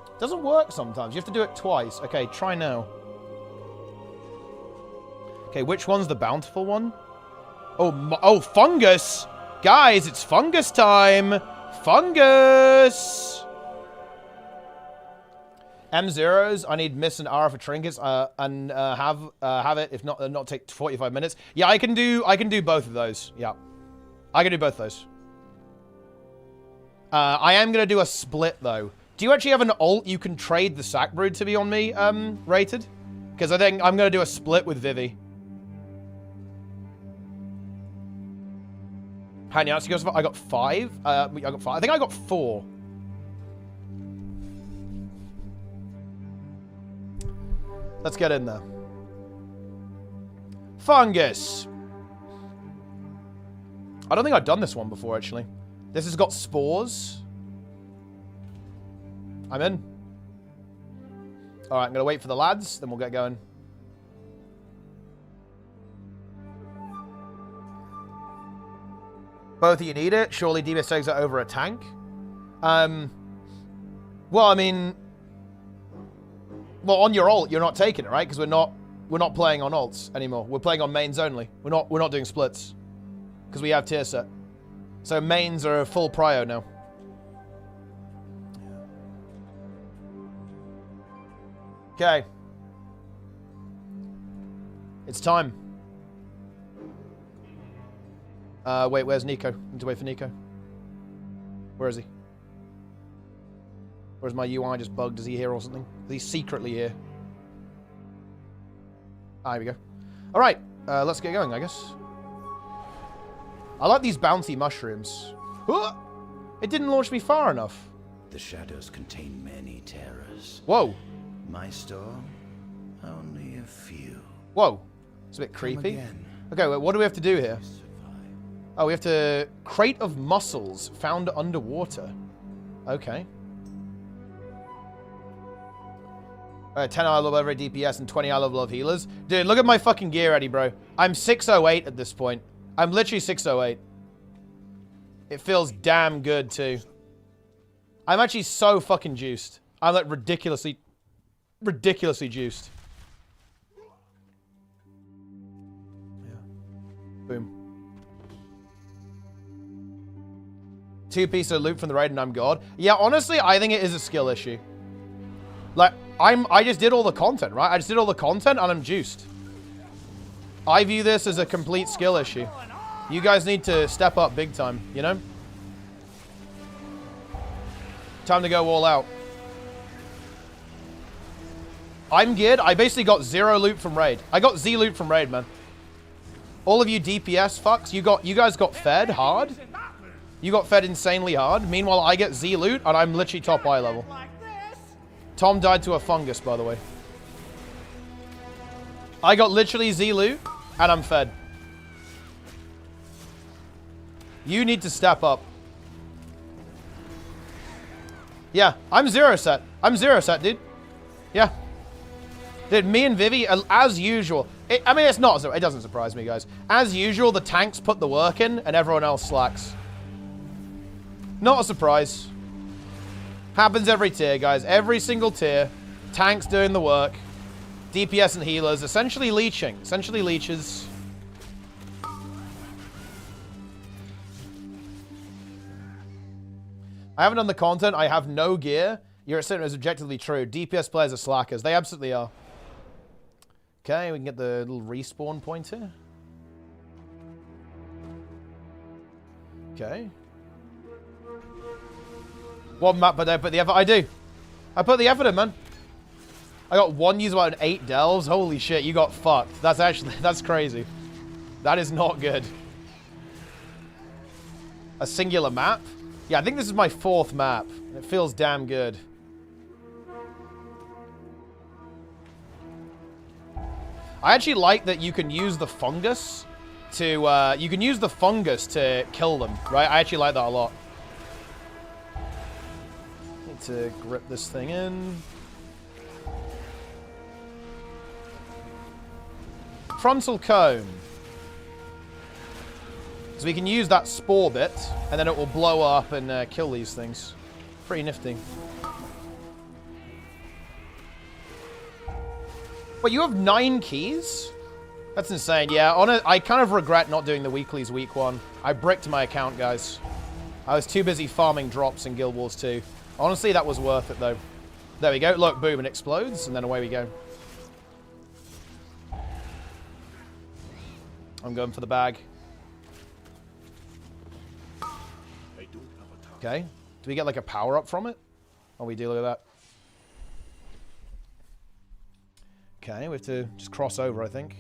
It doesn't work sometimes. You have to do it twice. Okay, try now. Okay, which one's the bountiful one? Oh, fungus! Guys, it's fungus time! Fungus! M0s, I need Miss and R for trinkets, and have it, if not take 45 minutes. Yeah, I can do both of those. Yeah. I can do both of those. I am gonna do a split though. Do you actually have an ult you can trade the sack brood to be on me, rated? Because I think I'm gonna do a split with Vivi. How many outs you got? I got 5. I got 5. I think I got 4. Let's get in there. Fungus. I don't think I've done this one before, actually. This has got spores. I'm in. Alright, I'm going to wait for the lads, then we'll get going. Both of you need it. Surely DBS takes it over a tank. Well, I mean... Well, on your ult, you're not taking it, right? Because we're not playing on ults anymore. We're playing on mains only. We're not doing splits. Because we have tier set. So mains are a full prio now. Okay. It's time. Wait, where's Nico? I need to wait for Nico. Where is he? Or is my UI just bugged? Is he here or something? Is he secretly here? Ah, here we go. Alright, let's get going, I guess. I like these bouncy mushrooms. It didn't launch me far enough. The shadows contain many terrors. Whoa. My store, only a few. Whoa. It's a bit creepy. Okay, wait, what do we have to do here? Oh, we have to... Crate of mussels found underwater. Okay. 10 I love every DPS and 20 I love healers. Dude, look at my fucking gear, Eddie, bro. I'm 608 at this point. I'm literally 608. It feels damn good, too. I'm actually so fucking juiced. I'm, like, ridiculously juiced. Yeah. Boom. 2 pieces of loot from the raid and I'm God. Yeah, honestly, I think it is a skill issue. Like, I just did all the content, right? I just did all the content and I'm juiced. I view this as a complete skill issue. You guys need to step up big time, you know? Time to go all out. I'm geared. I basically got 0 loot from raid. I got Z loot from raid, man. All of you DPS fucks, you guys got fed hard. You got fed insanely hard. Meanwhile, I get Z loot and I'm literally top eye level. Tom died to a fungus, by the way. I got literally Z loot, and I'm fed. You need to step up. Yeah, I'm 0 set. I'm 0 set, dude. Yeah. Dude, me and Vivi, as usual. I mean, it's not, it doesn't surprise me, guys. As usual, the tanks put the work in, and everyone else slacks. Not a surprise. Happens every tier, guys. Every single tier. Tanks doing the work. DPS and healers. Essentially leeching. Essentially leeches. I haven't done the content. I have no gear. Your assessment is objectively true. DPS players are slackers. They absolutely are. Okay, we can get the little respawn point here. Okay. One map, but I put the effort. I do. I put the effort in, man. I got 1 user about 8 delves. Holy shit, you got fucked. That's crazy. That is not good. A singular map? Yeah, I think this is my 4th map. It feels damn good. I actually like that you can use the fungus to, kill them, right? I actually like that a lot. To grip this thing in. Frontal comb. So we can use that spore bit, and then it will blow up and kill these things. Pretty nifty. Wait, you have 9 keys? That's insane. Yeah, I kind of regret not doing the weeklies week 1. I bricked my account, guys. I was too busy farming drops in Guild Wars 2. Honestly, that was worth it, though. There we go. Look, boom, it explodes, and then away we go. I'm going for the bag. Okay. Do we get, like, a power-up from it? Oh, we do. Look at that. Okay, we have to just cross over, I think.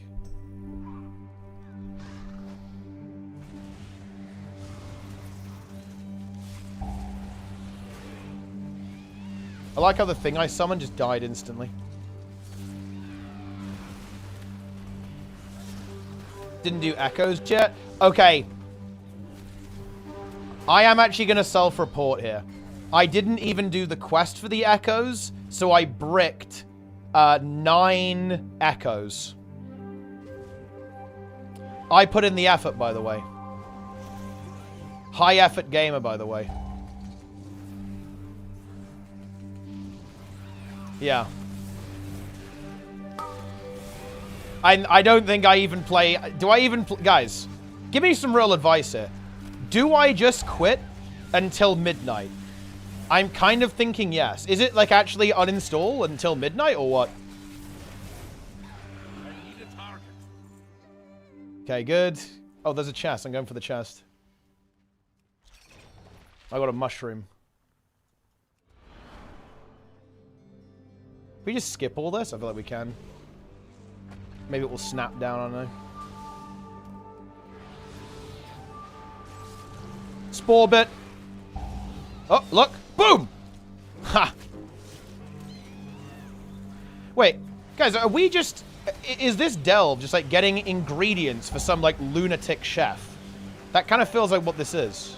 I like how the thing I summoned just died instantly. Didn't do echoes yet. Okay. I am actually going to self-report here. I didn't even do the quest for the echoes, so I bricked 9 echoes. I put in the effort, by the way. High effort gamer, by the way. Yeah. I don't think I even play... Do I even... Guys, give me some real advice here. Do I just quit until midnight? I'm kind of thinking yes. Is it, like, actually uninstall until midnight, or what? Okay, good. Oh, there's a chest. I'm going for the chest. I got a mushroom. Can we just skip all this? I feel like we can. Maybe it will snap down, I don't know. Spore bit. Oh, look. Boom! Ha! Wait. Guys, are we just... Is this delve just, like, getting ingredients for some, like, lunatic chef? That kind of feels like what this is.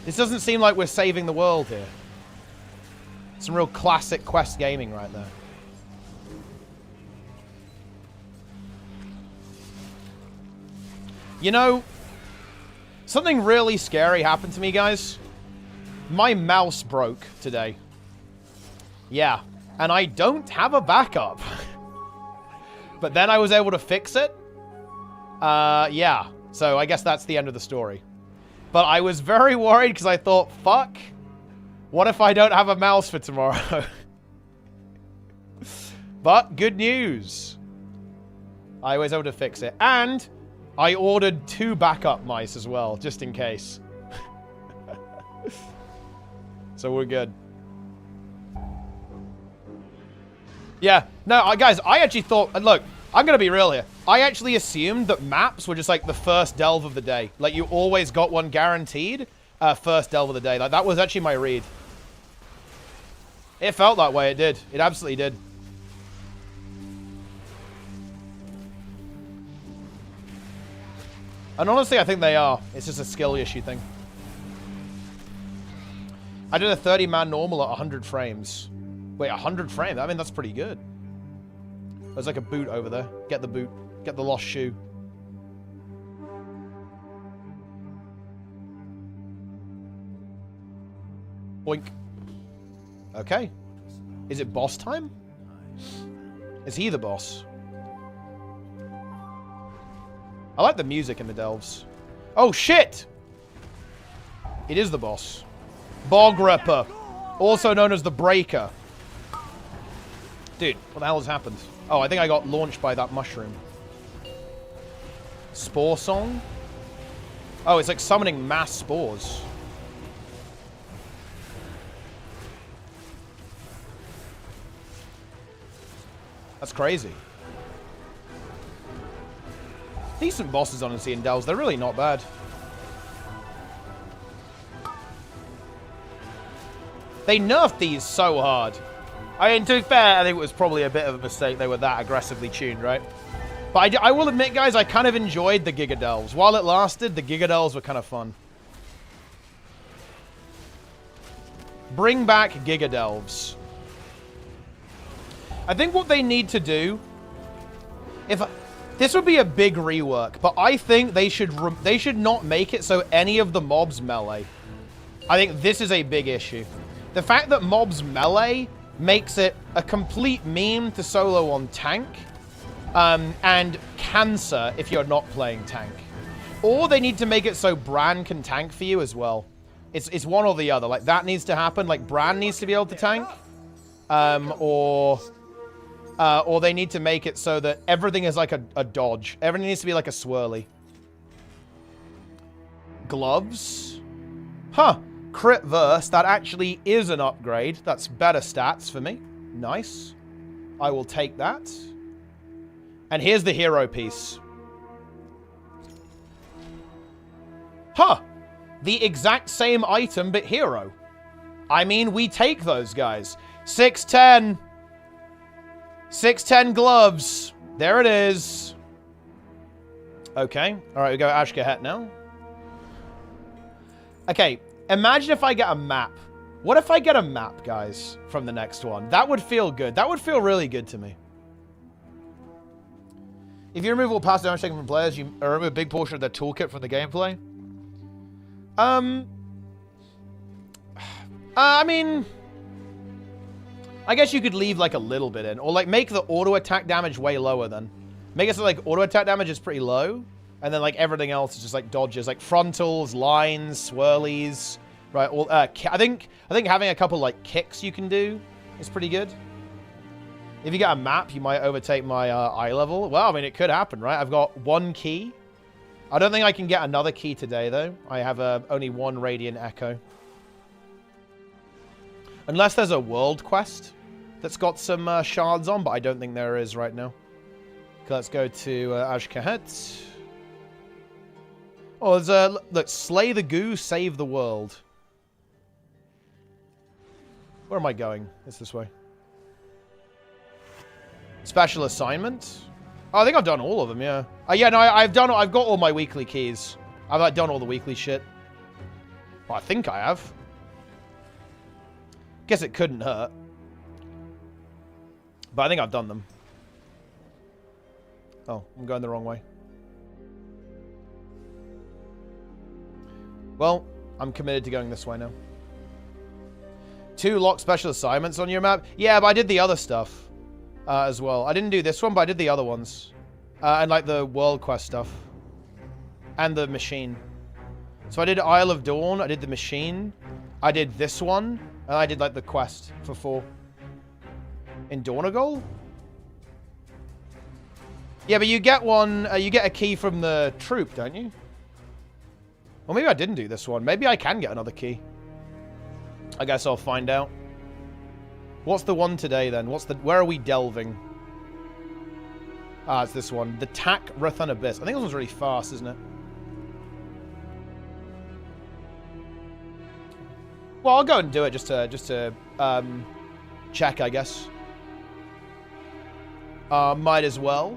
This doesn't seem like we're saving the world here. Some real classic quest gaming right there. You know, something really scary happened to me, guys. My mouse broke today. Yeah, and I don't have a backup. But then I was able to fix it. Yeah, so I guess that's the end of the story. But I was very worried because I thought, fuck, what if I don't have a mouse for tomorrow? But good news. I was able to fix it. And I ordered 2 backup mice as well, just in case. So we're good. Yeah. No, guys, I actually thought... Look, I'm going to be real here. I actually assumed that maps were just like the first delve of the day. Like, you always got one guaranteed first delve of the day. Like, that was actually my read. It felt that way. It did. It absolutely did. And honestly, I think they are. It's just a skill issue thing. I did a 30-man normal at 100 frames. Wait, 100 frames? I mean, that's pretty good. There's like a boot over there. Get the boot. Get the lost shoe. Boink. Okay. Is it boss time? Is he the boss? I like the music in the delves. Oh, shit! It is the boss. Bog Ripper. Also known as the Breaker. Dude, what the hell has happened? Oh, I think I got launched by that mushroom. Spore song? Oh, it's like summoning mass spores. That's crazy. Decent bosses, honestly, in delves. They're really not bad. They nerfed these so hard. I mean, to be fair, I think it was probably a bit of a mistake they were that aggressively tuned, right? But I will admit, guys, I kind of enjoyed the Giga Delves. While it lasted, the Giga Delves were kind of fun. Bring back Giga Delves. I think what they need to do... This would be a big rework, but I think they should not make it so any of the mobs melee. I think this is a big issue. The fact that mobs melee makes it a complete meme to solo on tank, and cancer if you're not playing tank. Or they need to make it so Bran can tank for you as well. It's one or the other. Like, that needs to happen. Like, Bran needs to be able to tank. Or they need to make it so that everything is like a dodge. Everything needs to be like a swirly. Gloves. Huh. Crit verse. That actually is an upgrade. That's better stats for me. Nice. I will take that. And here's the hero piece. Huh. The exact same item, but hero. I mean, we take those guys. 610. 610 gloves. There it is. Okay. All right, we go Ashkahet now. Okay. Imagine if I get a map. What if I get a map, guys, from the next one? That would feel good. That would feel really good to me. If you remove all passive damage taken from players, you remove a big portion of their toolkit from the gameplay. I mean, I guess you could leave like a little bit in, or like make the auto attack damage way lower then. Make it so like auto attack damage is pretty low, and then like everything else is just like dodges, like frontals, lines, swirlies, right? All I think having a couple like kicks you can do is pretty good. If you get a map, you might overtake my eye level. Well, I mean, it could happen, right? I've got one key. I don't think I can get another key today, though. I have only one Radiant Echo. Unless there's a world quest that's got some shards on, but I don't think there is right now. Okay, let's go to Ashkahet. Oh, there's a... Look, slay the goo, save the world. Where am I going? It's this way. Special assignment? Oh, I think I've done all of them, yeah. Yeah, no, I've got all my weekly keys. I've like, done all the weekly shit. Well, I think I have. Guess it couldn't hurt. But I think I've done them. Oh, I'm going the wrong way. Well, I'm committed to going this way now. 2 locked special assignments on your map? Yeah, but I did the other stuff. As well. I didn't do this one, but I did the other ones. And like the world quest stuff. And the machine. So I did Isle of Dawn, I did the machine. I did this one. And I did like the quest for 4. In Dornegal? Yeah, but you get one, you get a key from the troop, don't you? Well, maybe I didn't do this one. Maybe I can get another key. I guess I'll find out. What's the one today, then? Where are we delving? Ah, it's this one. The Tack Rathan Abyss. I think this one's really fast, isn't it? Well, I'll go and do it just to check, I guess. Might as well.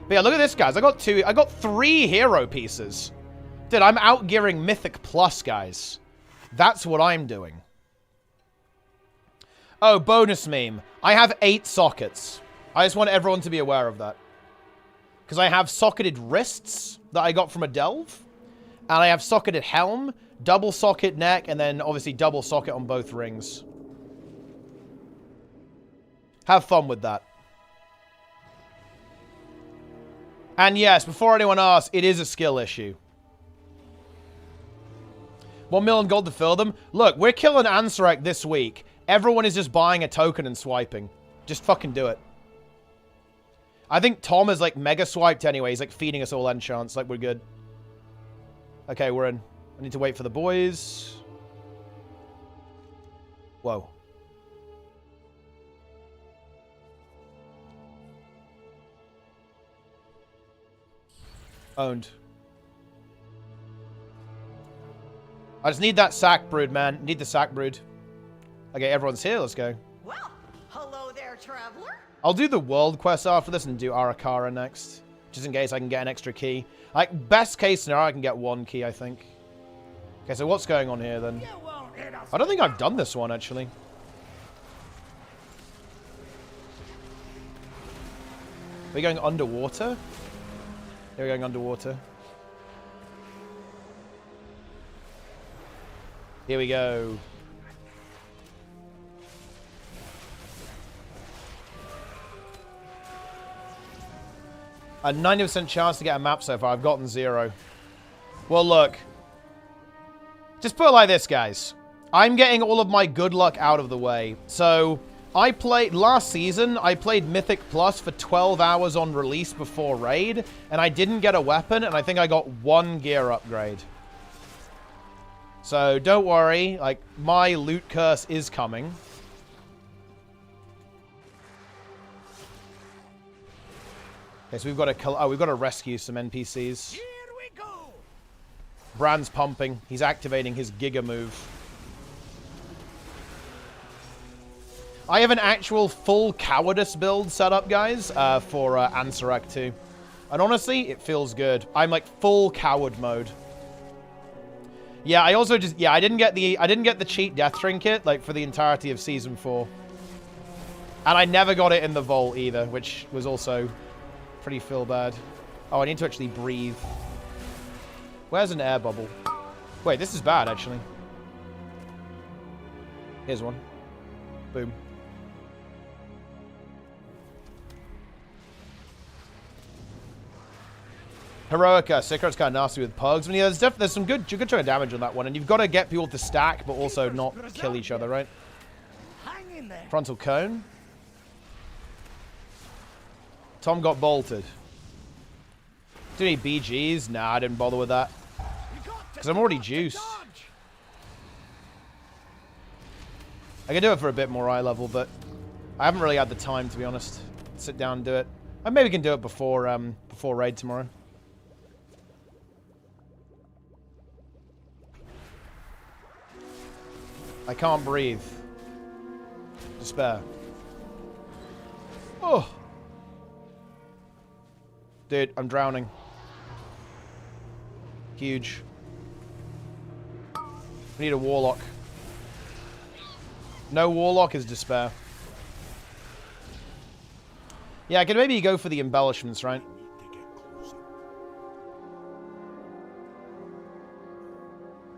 But yeah, look at this, guys. I got 3 hero pieces. Dude, I'm outgearing Mythic Plus, guys. That's what I'm doing. Oh, bonus meme. I have 8 sockets. I just want everyone to be aware of that. Because I have socketed wrists that I got from a delve. And I have socketed helm, double socket neck, and then obviously double socket on both rings. Have fun with that. And yes, before anyone asks, it is a skill issue. 1 million gold to fill them. Look, we're killing Ansarek this week. Everyone is just buying a token and swiping. Just fucking do it. I think Tom is like mega swiped anyway. He's like feeding us all enchants. Like we're good. Okay, we're in. I need to wait for the boys. Whoa. Owned. I just need that sack brood, man. Need the sack brood. Okay, everyone's here. Let's go. Well, hello there, traveler. I'll do the world quest after this and do Arakara next. Just in case I can get an extra key. Like, best case scenario, I can get 1 key, I think. Okay, so what's going on here, then? I don't think I've done this one, actually. Are we going underwater? They're going underwater. Here we go. A 90% chance to get a map so far. I've gotten 0. Well, look. Just put it like this, guys. I'm getting all of my good luck out of the way. So, I played... Last season, I played Mythic Plus for 12 hours on release before Raid, and I didn't get a weapon, and I think I got 1 gear upgrade. So, don't worry. Like, my loot curse is coming. Okay, so we've got to rescue some NPCs. Here we go. Bran's pumping. He's activating his Giga move. I have an actual full cowardice build set up, guys, for Ansarek 2. And honestly, it feels good. I'm like full coward mode. Yeah, I also just I didn't get the cheat death trinket like for the entirety of season 4. And I never got it in the vault either, which was also pretty feel bad. Oh, I need to actually breathe. Where's an air bubble? Wait, this is bad, actually. Here's one. Boom. Heroica. Secret's kind of nasty with pugs. I mean, yeah, there's some good chunk of damage on that one, and you've got to get people to stack, but also not kill each other, right? Hang in there. Frontal cone. Tom got bolted. Do you need BGs? Nah, I didn't bother with that. Because I'm already juiced. I can do it for a bit more eye level, but I haven't really had the time, to be honest. Sit down and do it. I maybe can do it before raid tomorrow. I can't breathe. Despair. Oh. Dude, I'm drowning. Huge. We need a warlock. No warlock is despair. Yeah, I could maybe go for the embellishments, right?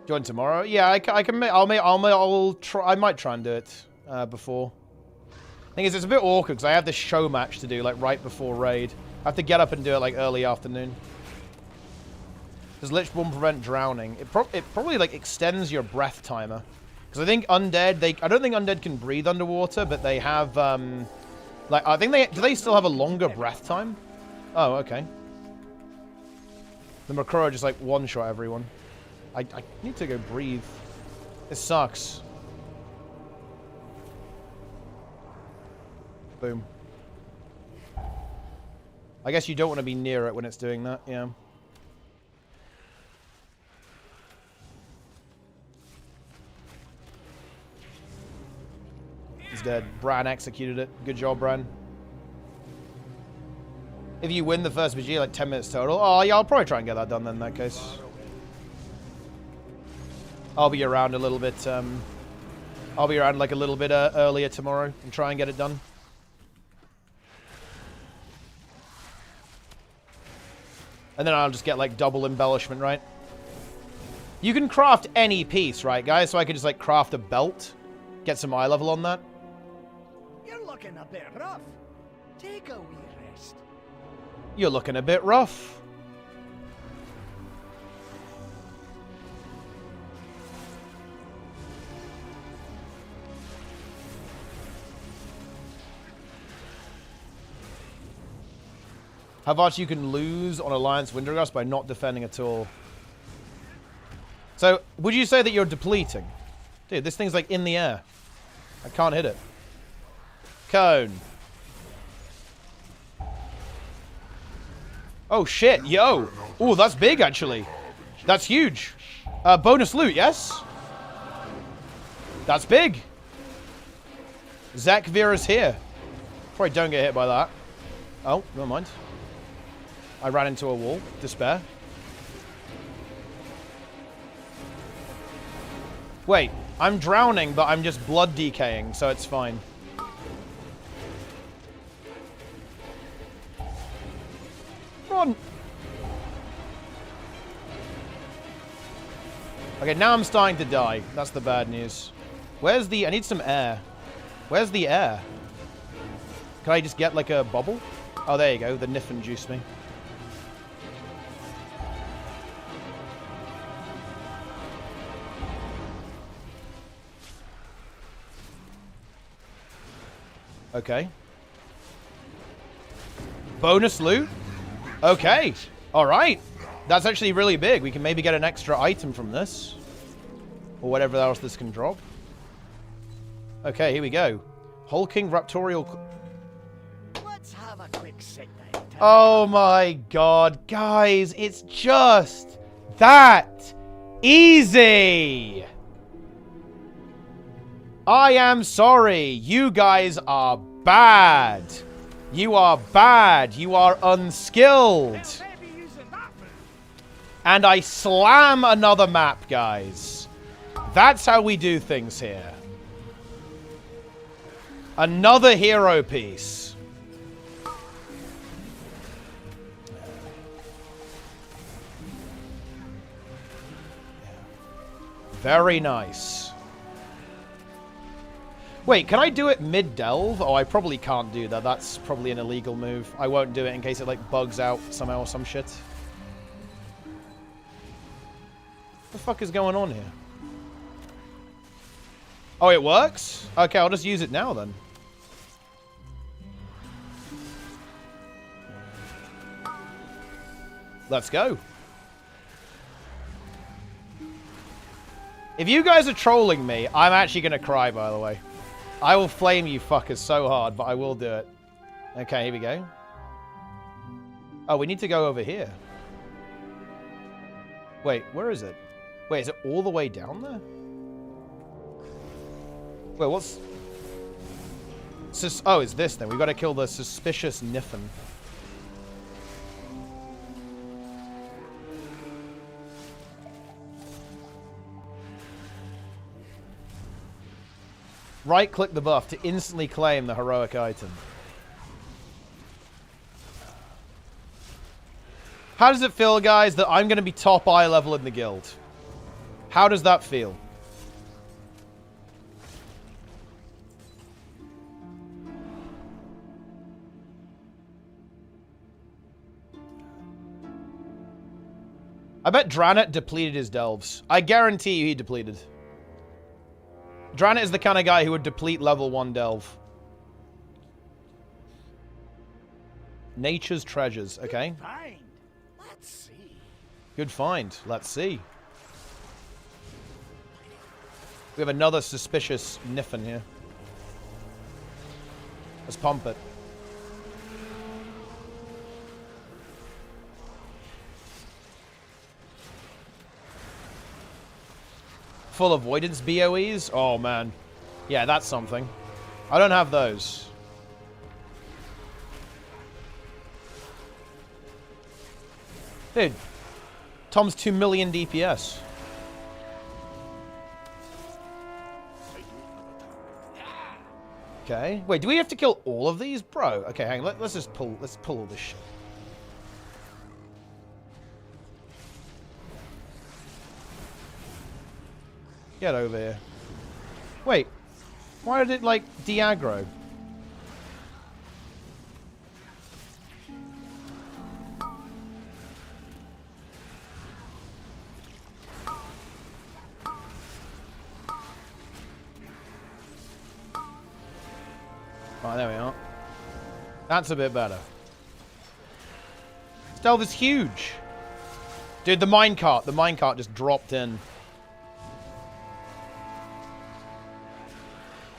Join tomorrow? Yeah, I can. I'll try. I might try and do it before. Thing is, it's a bit awkward because I have this show match to do like right before raid. I have to get up and do it like early afternoon. Does Lich Bomb prevent drowning? It probably like extends your breath timer. Because I think undead, I don't think undead can breathe underwater, but they have like I think do they still have a longer breath time? Oh, okay. The Makuro just like one-shot everyone. I need to go breathe. This sucks. Boom. I guess you don't want to be near it when it's doing that, yeah. He's dead. Bran executed it. Good job, Bran. If you win the first BG, like 10 minutes total. Oh, yeah, I'll probably try and get that done then in that case. I'll be around a little bit, I'll be around like a little bit earlier tomorrow and try and get it done. And then I'll just get like double embellishment, right? You can craft any piece, right, guys? So I could just like craft a belt, get some eye level on that. You're looking a bit rough. Take a wee rest. You're looking a bit rough. How much you can lose on Alliance Wintergust by not defending at all. So, would you say that you're depleting? Dude, this thing's like in the air. I can't hit it. Cone. Oh shit, yo. Oh, that's big actually. That's huge. Bonus loot, yes? That's big. Zakvir is here. Probably don't get hit by that. Oh, never mind. I ran into a wall. Despair. Wait, I'm drowning, but I'm just blood decaying, so it's fine. Run! Okay, now I'm starting to die. That's the bad news. Where's the... I need some air. Where's the air? Can I just get, like, a bubble? Oh, there you go. The Niffin juiced me. Okay. Bonus loot? Okay. Alright. That's actually really big. We can maybe get an extra item from this. Or whatever else this can drop. Okay, here we go. Hulking Raptorial... Let's have a quick sit down. Oh my god. Guys, it's just that easy. I am sorry. You guys are bad. You are bad. You are unskilled. And I slam another map, guys. That's how we do things here. Another hero piece. Very nice. Wait, can I do it mid-delve? Oh, I probably can't do that. That's probably an illegal move. I won't do it in case it, like, bugs out somehow or some shit. What the fuck is going on here? Oh, it works? Okay, I'll just use it now, then. Let's go. If you guys are trolling me, I'm actually going to cry, by the way. I will flame you fuckers so hard, but I will do it. Okay, here we go. Oh, we need to go over here. Wait, where is it? Wait, is it all the way down there? Wait, what's... Oh, it's this then. We've got to kill the suspicious Niffin. Right-click the buff to instantly claim the heroic item. How does it feel, guys, that I'm going to be top eye level in the guild? How does that feel? I bet Dranet depleted his delves. I guarantee you he depleted. Dranet is the kind of guy who would deplete level 1 delve. Nature's treasures. Okay. Good find. Let's see. Good find. Let's see. We have another suspicious Niffin here. Let's pump it. Full avoidance BOEs? Oh, man. Yeah, that's something. I don't have those. Dude. Tom's 2 million DPS. Okay. Wait, do we have to kill all of these? Bro. Okay, hang on. Let's just pull. Let's pull all this shit. Get over here. Wait. Why did it, like, de-aggro? Oh, there we are. That's a bit better. Stealth is huge. Dude, the minecart. The minecart just dropped in.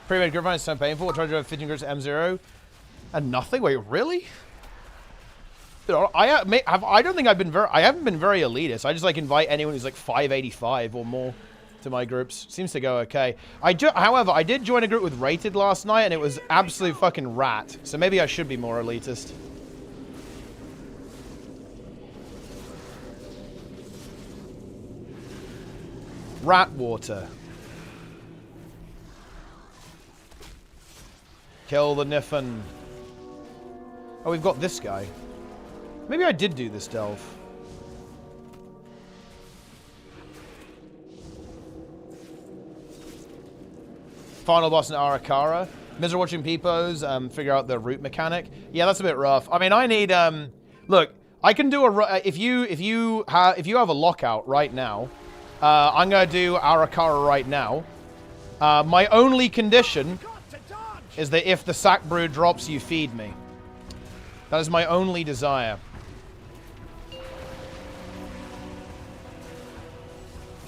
Pre-made grip is so painful. I tried to drive 15 grips at M0 and nothing. Wait, really? Dude, I don't think I've been very... I haven't been very elitist. I just, like, invite anyone who's, like, 585 or more to my groups. Seems to go okay. However, I did join a group with Rated last night, and it was absolute fucking rat. So maybe I should be more elitist. Rat water. Kill the Niffin. Oh, we've got this guy. Maybe I did do this delve. Final boss in Arakara. Mister watching Peepos, figure out the route mechanic. Yeah, that's a bit rough. I mean, I need, look, I can do if you have a lockout right now, I'm gonna do Arakara right now. My only condition is that if the sack brew drops, you feed me. That is my only desire.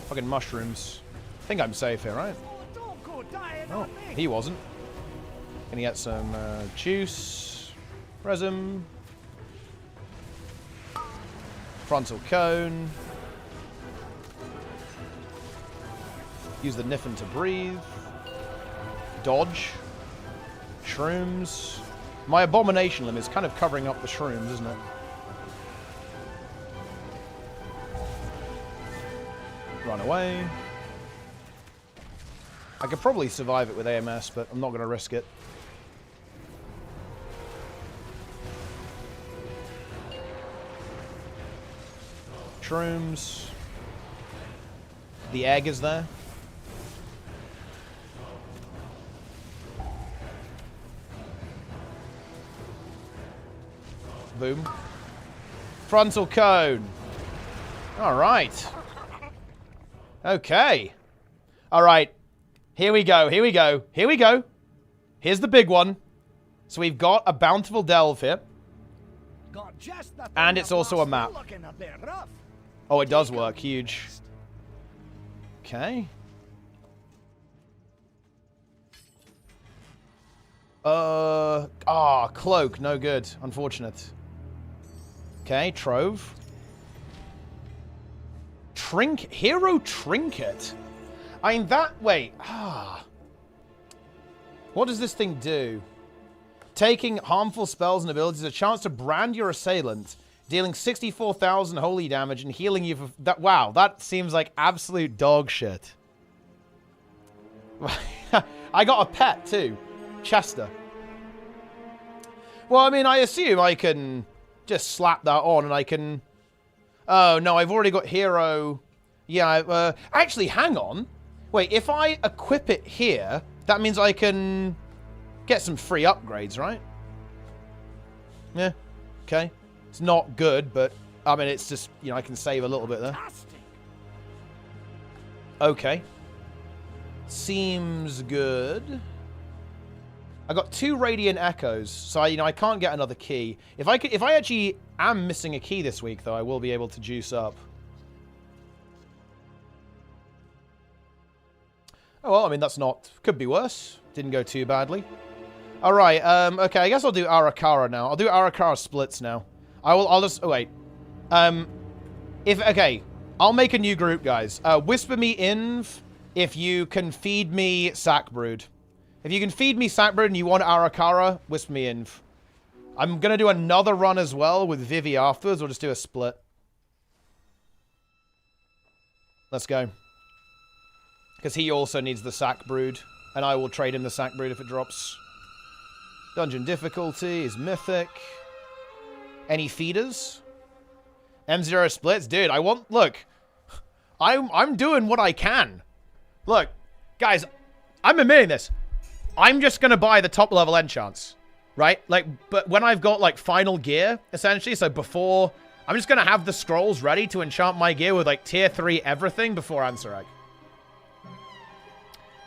Fucking mushrooms. I think I'm safe here, right? Oh, he wasn't. Gonna get some juice, resin, frontal cone. Use the Niffin to breathe. Dodge. Shrooms. My abomination limb is kind of covering up the shrooms, isn't it? Run away. I could probably survive it with AMS, but I'm not going to risk it. Shrooms. The egg is there. Boom. Frontal cone. All right. Okay. All right. Here we go. Here we go. Here we go. Here's the big one. So we've got a bountiful delve here. And it's also a map. Oh, it does work. Huge. Okay. Cloak. No good. Unfortunate. Okay, Trove. Hero Trinket. I mean, wait. What does this thing do? Taking harmful spells and abilities is a chance to brand your assailant, dealing 64,000 holy damage and healing you for that. Wow, that seems like absolute dog shit. I got a pet too. Chester. Well, I mean, I assume I can just slap that on and I can... Oh, no, I've already got hero... Yeah, actually, hang on. Wait, if I equip it here, that means I can get some free upgrades, right? Yeah, okay. It's not good, but, I mean, it's just, you know, I can save a little bit there. Okay. Seems good. I got 2 Radiant Echoes, so, you know, I can't get another key. If I actually am missing a key this week, though, I will be able to juice up. Oh, well, I mean, that's not... Could be worse. Didn't go too badly. All right, okay, I guess I'll do Arakara now. I'll do Arakara splits now. I'll just... Oh, wait. Okay, I'll make a new group, guys. Whisper me inv if you can feed me Sackbrood. If you can feed me Sackbrood and you want Arakara, whisper me inv. I'm going to do another run as well with Vivi afterwards. We'll just do a split. Let's go. Because he also needs the Sackbrood. And I will trade him the Sackbrood if it drops. Dungeon difficulty is mythic. Any feeders? M0 splits? Dude, I want... Look. I'm doing what I can. Look. Guys, I'm admitting this. I'm just going to buy the top level enchants. Right? Like, but when I've got, like, final gear, essentially, so before... I'm just going to have the scrolls ready to enchant my gear with, like, tier 3 everything before Ansarek.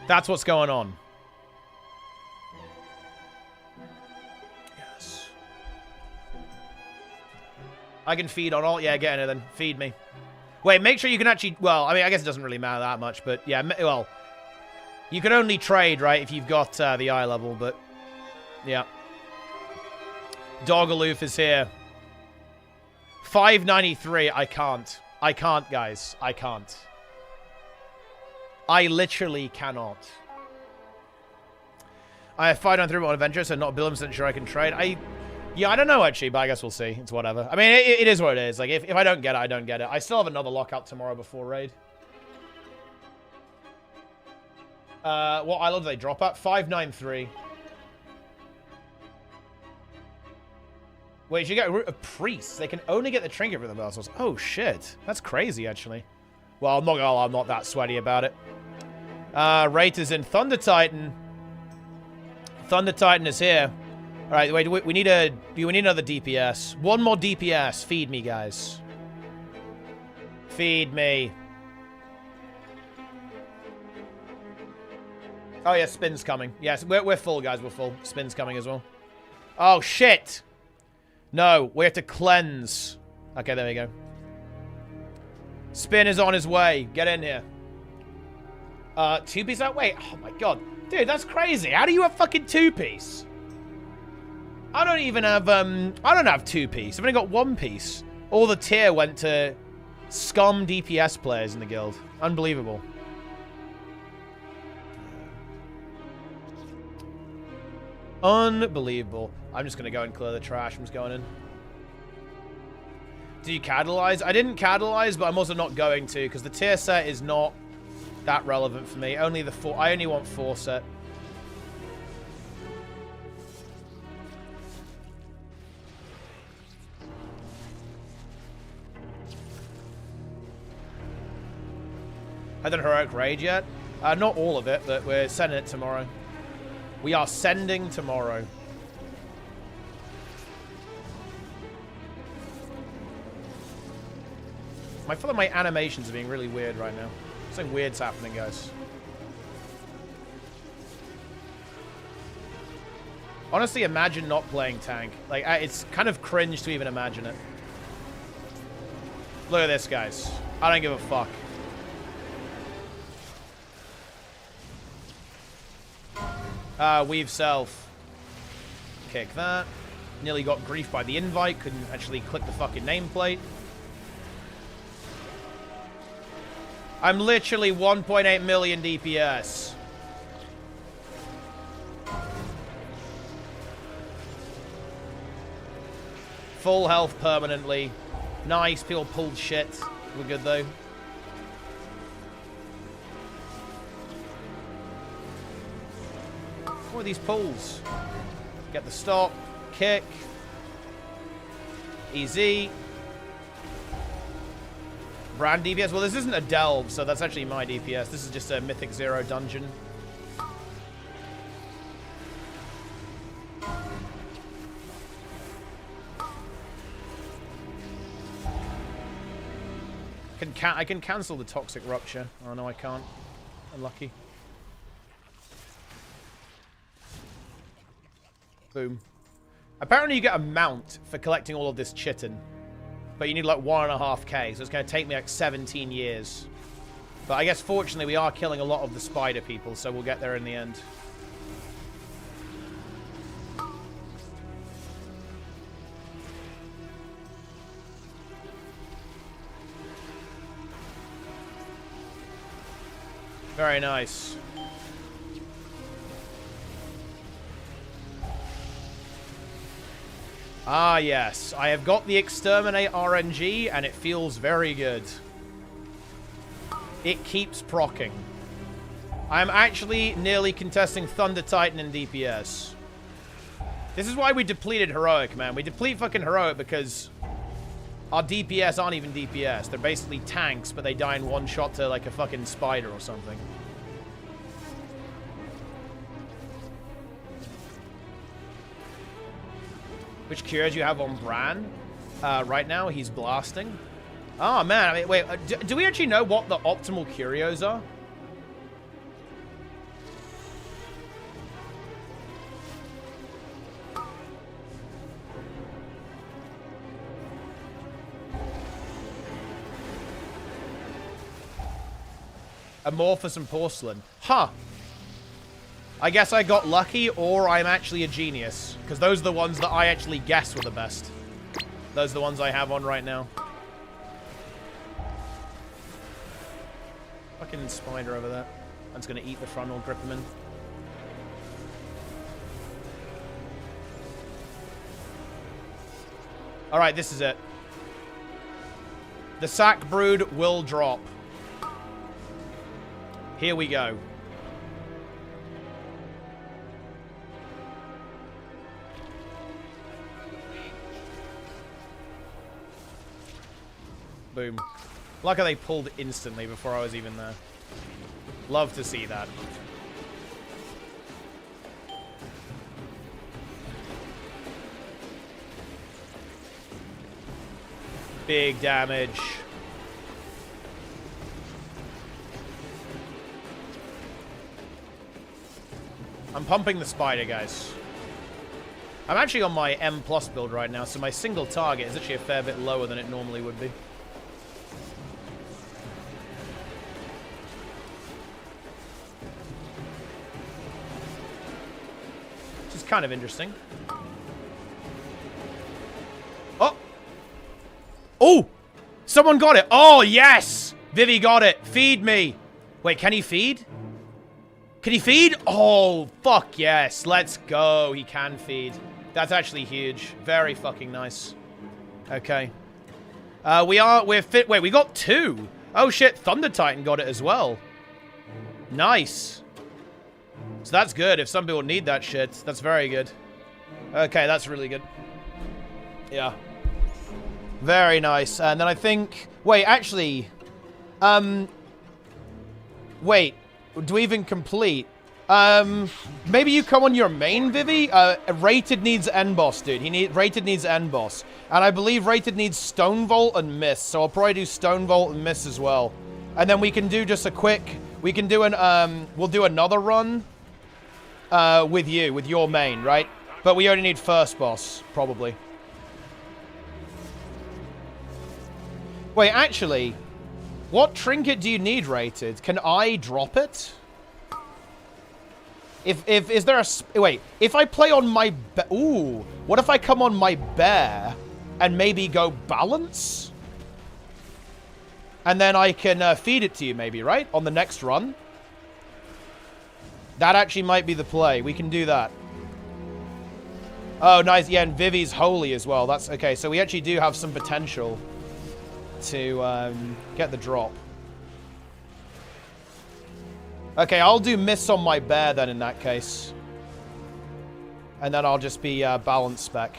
That's what's going on. Yes. I can feed on all... Yeah, get in it then. Feed me. Wait, make sure you can actually... Well, I mean, I guess it doesn't really matter that much, but yeah, well... You can only trade, right, if you've got the eye level, but... Yeah. Dogaloof is here. 593. I can't. I can't, guys. I can't. I literally cannot. I have 593 on adventure, so not a billion% sure I can trade. Yeah, I don't know, actually, but I guess we'll see. It's whatever. I mean, it is what it is. Like, if I don't get it, I don't get it. I still have another lockout tomorrow before raid. What island do they drop at? 593. Wait, you get a priest. They can only get the trinket for the vessels. Oh, shit. That's crazy, actually. Well, I'm not that sweaty about it. Rate is in Thunder Titan. Thunder Titan is here. All right, wait. We need another DPS. One more DPS. Feed me, guys. Feed me. Oh yeah, Spin's coming. Yes, we're full, guys. We're full. Spin's coming as well. Oh shit! No, we have to cleanse. Okay, there we go. Spin is on his way. Get in here. 2-piece out? Wait, oh my god. Dude, that's crazy. How do you have fucking 2-piece? I don't even have, I don't have 2-piece. I've only got 1-piece. All the tier went to scum DPS players in the guild. Unbelievable. Unbelievable. I'm just gonna go and clear the trash. I'm just going in. Did you catalyze? I didn't catalyze, but I'm also not going to, because the tier set is not that relevant for me. Only the 4. I only want 4 set. I done Heroic Raid yet? Not all of it, but we're sending it tomorrow. We are sending tomorrow. I feel like my animations are being really weird right now. Something weird's happening, guys. Honestly, imagine not playing tank. Like, it's kind of cringe to even imagine it. Look at this, guys. I don't give a fuck. Weave self. Kick that. Nearly got grief by the invite. Couldn't actually click the fucking nameplate. I'm literally 1.8 million DPS. Full health permanently. Nice. People pulled shit. We're good, though. What are these pulls? Get the stop. Kick. Easy. Brand DPS? Well, this isn't a delve, so that's actually my DPS. This is just a Mythic 0 dungeon. I can cancel the Toxic Rupture. Oh, no, I can't. Unlucky. Boom. Apparently you get a mount for collecting all of this chitin. But you need like 1.5k, so it's going to take me like 17 years. But I guess fortunately we are killing a lot of the spider people, so we'll get there in the end. Very nice. Ah, yes. I have got the Exterminate RNG, and it feels very good. It keeps proccing. I'm actually nearly contesting Thunder Titan in DPS. This is why we depleted Heroic, man. We deplete fucking Heroic because our DPS aren't even DPS. They're basically tanks, but they die in one shot to, like, a fucking spider or something. Which cures you have on Bran? Right now, he's blasting. Oh, man. I mean, wait. Do we actually know what the optimal curios are? Amorphous and Porcelain. Huh. I guess I got lucky, or I'm actually a genius. Because those are the ones that I actually guess were the best. Those are the ones I have on right now. Fucking spider over there. I'm just going to eat the frontal, grip him in. Alright, this is it. The sack brood will drop. Here we go. Boom. Like how they pulled instantly before I was even there. Love to see that. Big damage. I'm pumping the spider, guys. I'm actually on my M+ build right now, so my single target is actually a fair bit lower than it normally would be. Which is kind of interesting. Oh! Oh! Someone got it! Oh, yes! Vivi got it! Feed me! Wait, can he feed? Can he feed? Oh, fuck yes. Let's go. He can feed. That's actually huge. Very fucking nice. Okay. We're fit. Wait, we got 2. Oh shit, Thunder Titan got it as well. Nice. So that's good. If some people need that shit, that's very good. Okay, that's really good. Yeah. Very nice. And then I think... Wait, actually... Wait. Do we even complete? Maybe you come on your main, Vivi? Rated needs N-Boss, dude. Rated needs N-Boss. And I believe Rated needs Stone Vault and Miss. So I'll probably do Stone Vault and Miss as well. And then we can do just a quick... We can do an, we'll do another run with you, with your main, right? But we only need first boss, probably. Wait, actually... What trinket do you need, Rated? Can I drop it? Is there a... Wait, if I play on my... Ooh, what if I come on my bear and maybe go balance? And then I can feed it to you maybe, right? On the next run? That actually might be the play. We can do that. Oh, nice. Yeah, and Vivi's holy as well. That's... Okay, so we actually do have some potential to get the drop. Okay, I'll do Miss on my bear then in that case. And then I'll just be balance spec.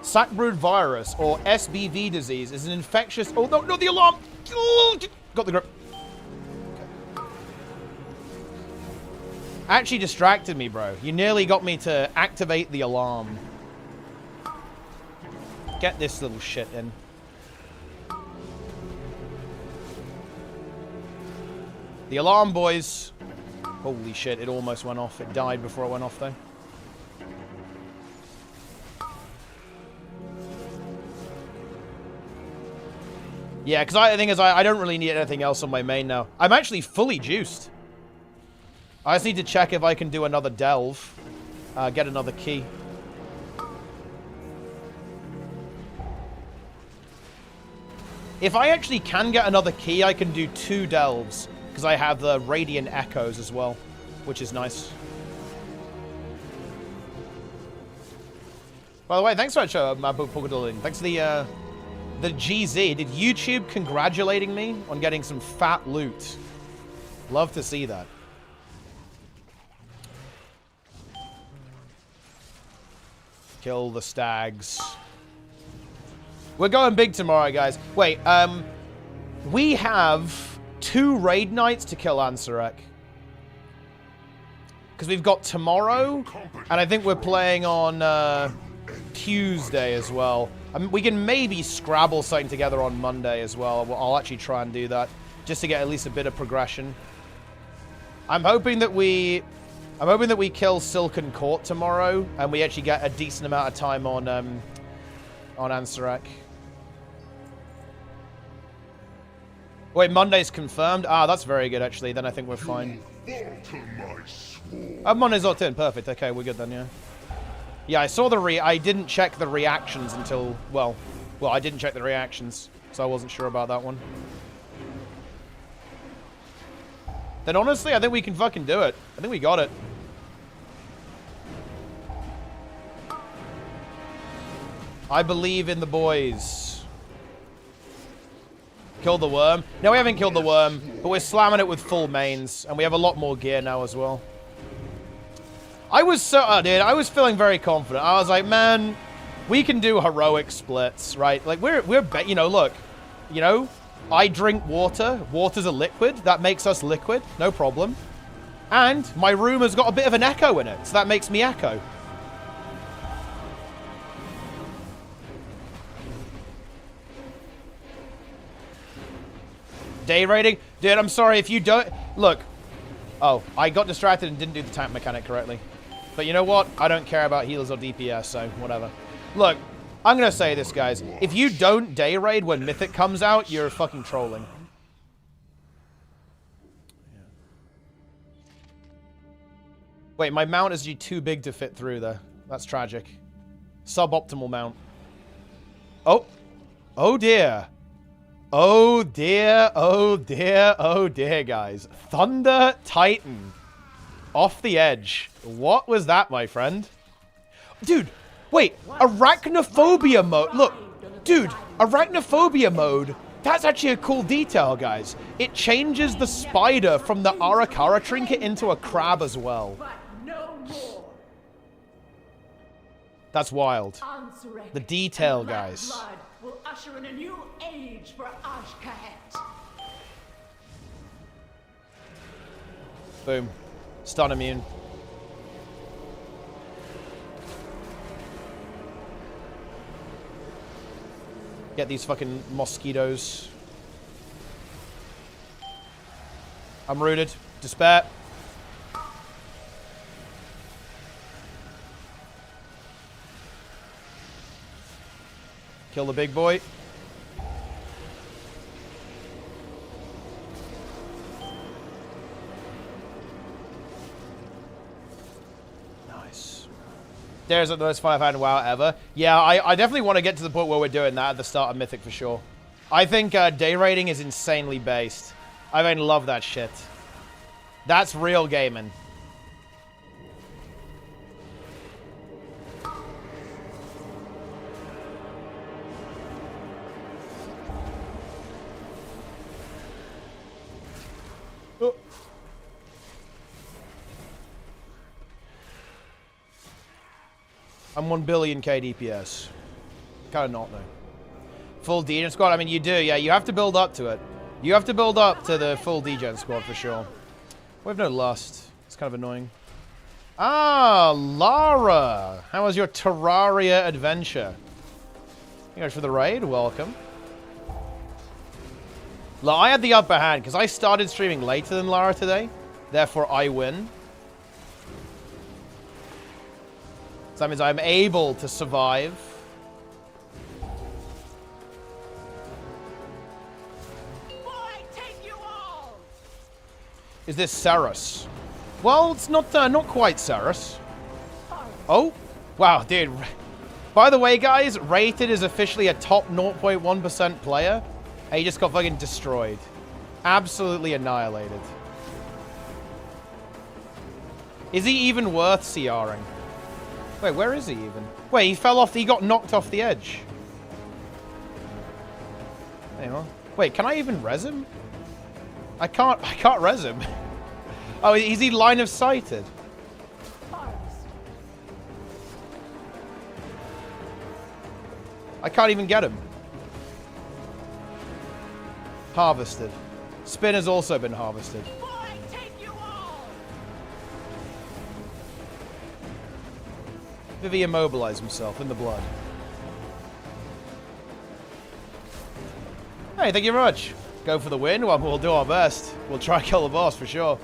Sackbrood virus, or SBV disease, is an infectious... Oh, no, no, the alarm! Got the grip. Actually distracted me, bro. You nearly got me to activate the alarm. Get this little shit in. The alarm, boys. Holy shit, it almost went off. It died before it went off, though. Yeah, because the thing is, I don't really need anything else on my main now. I'm actually fully juiced. I just need to check if I can do another delve. Get another key. If I actually can get another key, I can do 2 delves. Because I have the Radiant Echoes as well. Which is nice. By the way, thanks so much, Polkadolin. Thanks for the GZ. Did YouTube congratulating me on getting some fat loot? Love to see that. Kill the stags. We're going big tomorrow, guys. Wait, we have 2 raid nights to kill Ansarek. Because we've got tomorrow, and I think we're playing on Tuesday as well. I mean, we can maybe scrabble something together on Monday as well. I'll actually try and do that, just to get at least a bit of progression. I'm hoping that we kill Silken Court tomorrow, and we actually get a decent amount of time on Ansarek. Wait, Monday's confirmed? Ah, that's very good, actually. Then I think we're fine. Monday's locked in. Perfect. Okay, we're good then, yeah. Yeah, I saw I didn't check the reactions until... Well, I didn't check the reactions, so I wasn't sure about that one. Then honestly, I think we can fucking do it. I think we got it. I believe in the boys. Kill the worm. No, we haven't killed the worm, but we're slamming it with full mains, and we have a lot more gear now as well. I was feeling very confident. I was like, man, we can do heroic splits, right? Like, you know, look, you know, I drink water. Water's a liquid. That makes us liquid. No problem. And my room has got a bit of an echo in it, so that makes me echo. Day rating? Dude, I'm sorry if you don't... Look. Oh, I got distracted and didn't do the tank mechanic correctly. But you know what? I don't care about healers or DPS, so whatever. Look, I'm going to say this, guys. If you don't day raid when Mythic comes out, you're fucking trolling. Wait, my mount is too big to fit through there. That's tragic. Suboptimal mount. Oh. Oh, dear. Oh dear, oh dear, oh dear, guys. Thunder Titan. Off the edge. What was that, my friend? Dude, wait. Arachnophobia mode. Look, dude, arachnophobia mode. That's actually a cool detail, guys. It changes the spider from the Arakara trinket into a crab as well. That's wild. The detail, guys. Will usher in a new age for Ashkahet. Boom. Stun immune. Get these fucking mosquitoes. I'm rooted. Despair. Kill the big boy. Nice. There's the most fun I've had in WoW ever. Yeah, I definitely want to get to the point where we're doing that at the start of Mythic for sure. I think day rating is insanely based. I mean, love that shit. That's real gaming. I'm 1 billion KDPS. Kind of not, though. Full degen squad? I mean, you do, yeah. You have to build up to it. You have to build up to the full degen squad, for sure. We have no lust. It's kind of annoying. Ah, Lara! How was your Terraria adventure? You guys for the raid? Welcome. Look, I had the upper hand, because I started streaming later than Lara today. Therefore, I win. So that means I'm able to survive. Boy, take you all! Is this Ceres? Well, it's not quite Ceres. Oh, wow, dude. By the way, guys, Rated is officially a top 0.1% player. And he just got fucking destroyed. Absolutely annihilated. Is he even worth CRing? Wait, where is he even? Wait, he fell off. He got knocked off the edge. There you are. Wait, can I even res him? I can't res him. Oh, is he line of sighted? I can't even get him. Harvested. Spin has also been harvested. Vivi immobilized himself in the blood. Hey, thank you very much. Go for the win? Well, we'll do our best. We'll try and kill the boss for sure.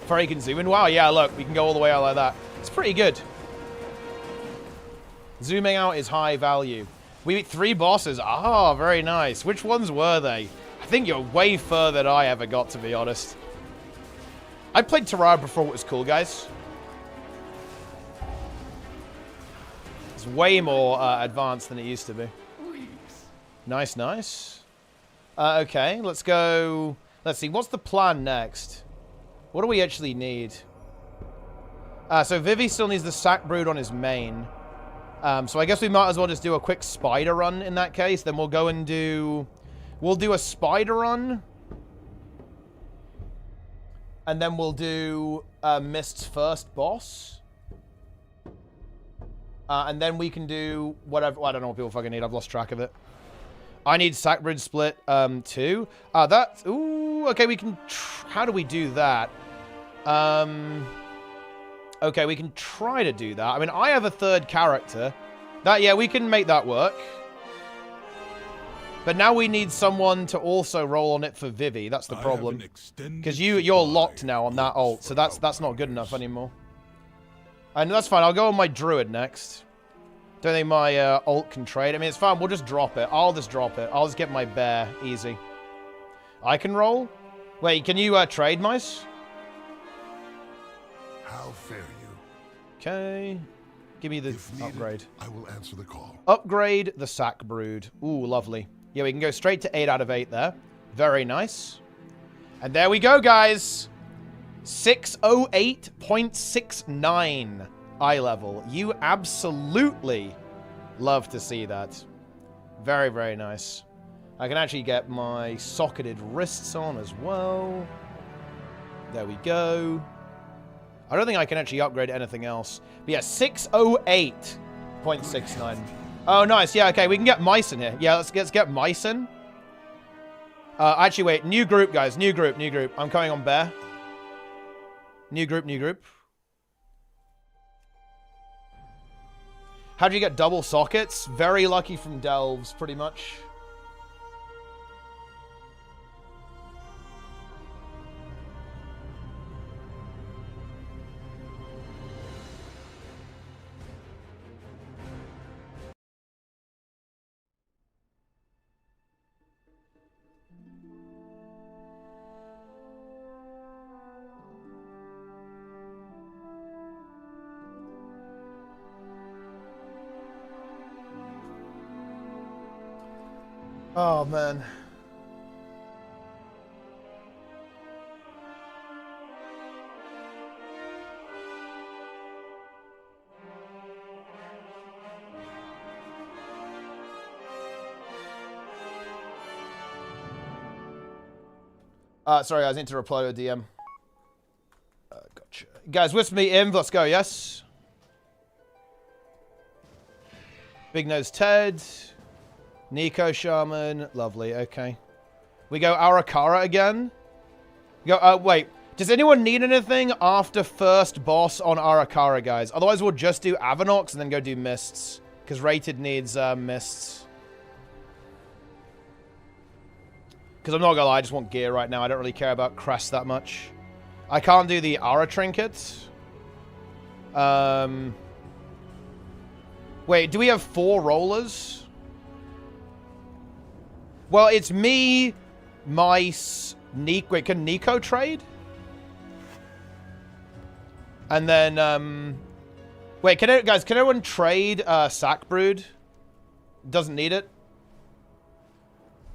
Very consuming. Wow, yeah, look, we can go all the way out like that. It's pretty good. Zooming out is high value. We beat 3 bosses. Ah, very nice. Which ones were they? I think you're way further than I ever got, to be honest. I played Terraria before it was cool, guys. It's way more advanced than it used to be. Nice, nice. Okay, let's go. Let's see, what's the plan next? What do we actually need? So Vivi still needs the sack brood on his main. So I guess we might as well just do a quick spider run in that case. Then we'll go and do... We'll do a spider run. And then we'll do Mist's first boss. And then we can do whatever... I don't know what people fucking need. I've lost track of it. I need Sackbridge split, too. That's... Ooh, okay, we can... How do we do that? Okay, we can try to do that. I mean, I have a third character. Yeah, we can make that work. But now we need someone to also roll on it for Vivi. That's the problem. Because you're locked now on that ult, so that's not good enough anymore. And that's fine. I'll go on my Druid next. Don't think my ult can trade. I mean, it's fine. We'll just drop it. I'll just drop it. I'll just get my bear. Easy. I can roll? Wait, can you trade, Mice? How fare you? Okay. Give me the If needed, upgrade. I will answer the call. Upgrade the Sack Brood. Ooh, lovely. Yeah, we can go straight to 8 out of 8 there. Very nice. And there we go, guys. 608.69 eye level. You absolutely love to see that. Very, very nice. I can actually get my socketed wrists on as well. There we go. I don't think I can actually upgrade anything else. But yeah, 608.69. Oh, nice. Yeah, okay. We can get mice in here. Yeah, let's get mice in. Actually, wait. New group, guys. New group, new group. I'm coming on bear. New group, new group. How do you get double sockets? Very lucky from Delves, pretty much. Oh, man. Sorry, guys, I need to reply to a DM. Gotcha. Guys, with me, Imv, let's go, yes? Big Nose Ted. Nico Shaman. Lovely, okay. We go Arakara again. Go, wait. Does anyone need anything after first boss on Arakara, guys? Otherwise, we'll just do Avanox and then go do Mists. Because Rated needs Mists. Because I'm not gonna lie, I just want gear right now. I don't really care about Crest that much. I can't do the Ara Trinket. Wait, do we have 4 rollers? Well, it's me, Mice, Nico. Wait, can Nico trade? And then, wait, guys, can everyone trade Sack Brood? Doesn't need it.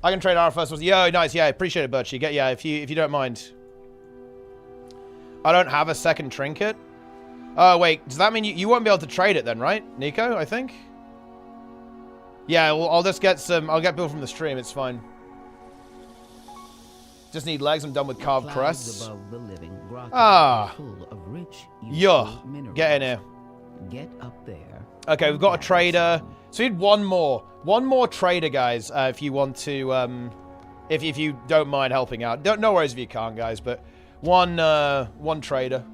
I can trade our first. Yo, nice. Yeah, appreciate it, Birchie. Yeah, if you don't mind. I don't have a second trinket. Oh, wait. Does that mean you won't be able to trade it then, right? Nico, I think? Yeah, well, I'll just get some... I'll get people from the stream. It's fine. Just need legs. I'm done with carved crests. Ah. Yeah. Get in here. Get up there. Okay, we've got a trader. So we need one more. One more trader, guys, if you want to... if you don't mind helping out. No worries if you can't, guys, but one trader.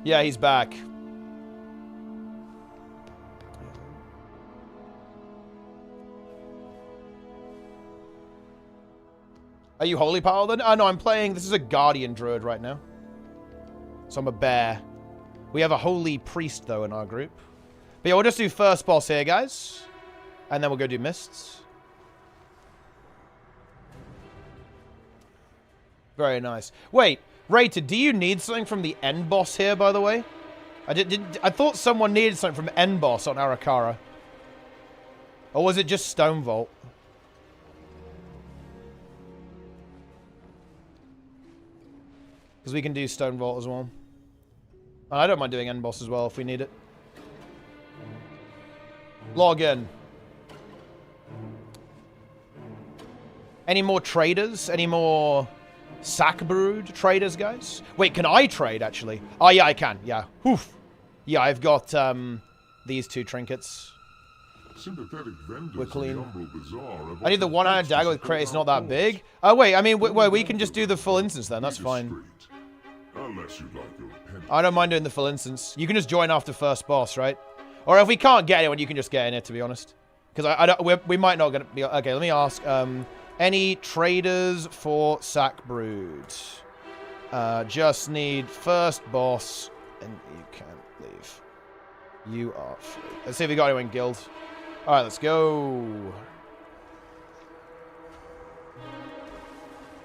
Yeah, he's back. Are you Holy Power then? Oh, no, I'm playing... This is a Guardian Druid right now. So I'm a bear. We have a Holy Priest, though, in our group. But yeah, we'll just do first boss here, guys. And then we'll go do Mists. Very nice. Wait, Rated, do you need something from the end boss here, by the way? I thought someone needed something from end boss on Arakara. Or was it just Stone Vault? Because we can do Stone Vault as well. And I don't mind doing end boss as well if we need it. Log in. Any more traders? Any more Sack Brood traders, guys? Wait, can I trade, actually? Oh, yeah, I can. Yeah. Oof. Yeah, I've got these 2 trinkets. Sympathetic vendors We're clean. in the Umbral Bazaar have I need the offered one-handed gifts to dagger with support crit. It's our not that cause. big. Oh, wait. I mean, we can just do the full instance then. That's Be fine. discreet, unless you'd like your penny. I don't mind doing the full instance. You can just join after first boss, right? Or if we can't get anyone, you can just get in it, to be honest. Because we might not get... Okay, let me ask. Any traders for Sack Brood? Just need first boss, and you can leave. You are free. Let's see if we got anyone in guild. Alright, let's go.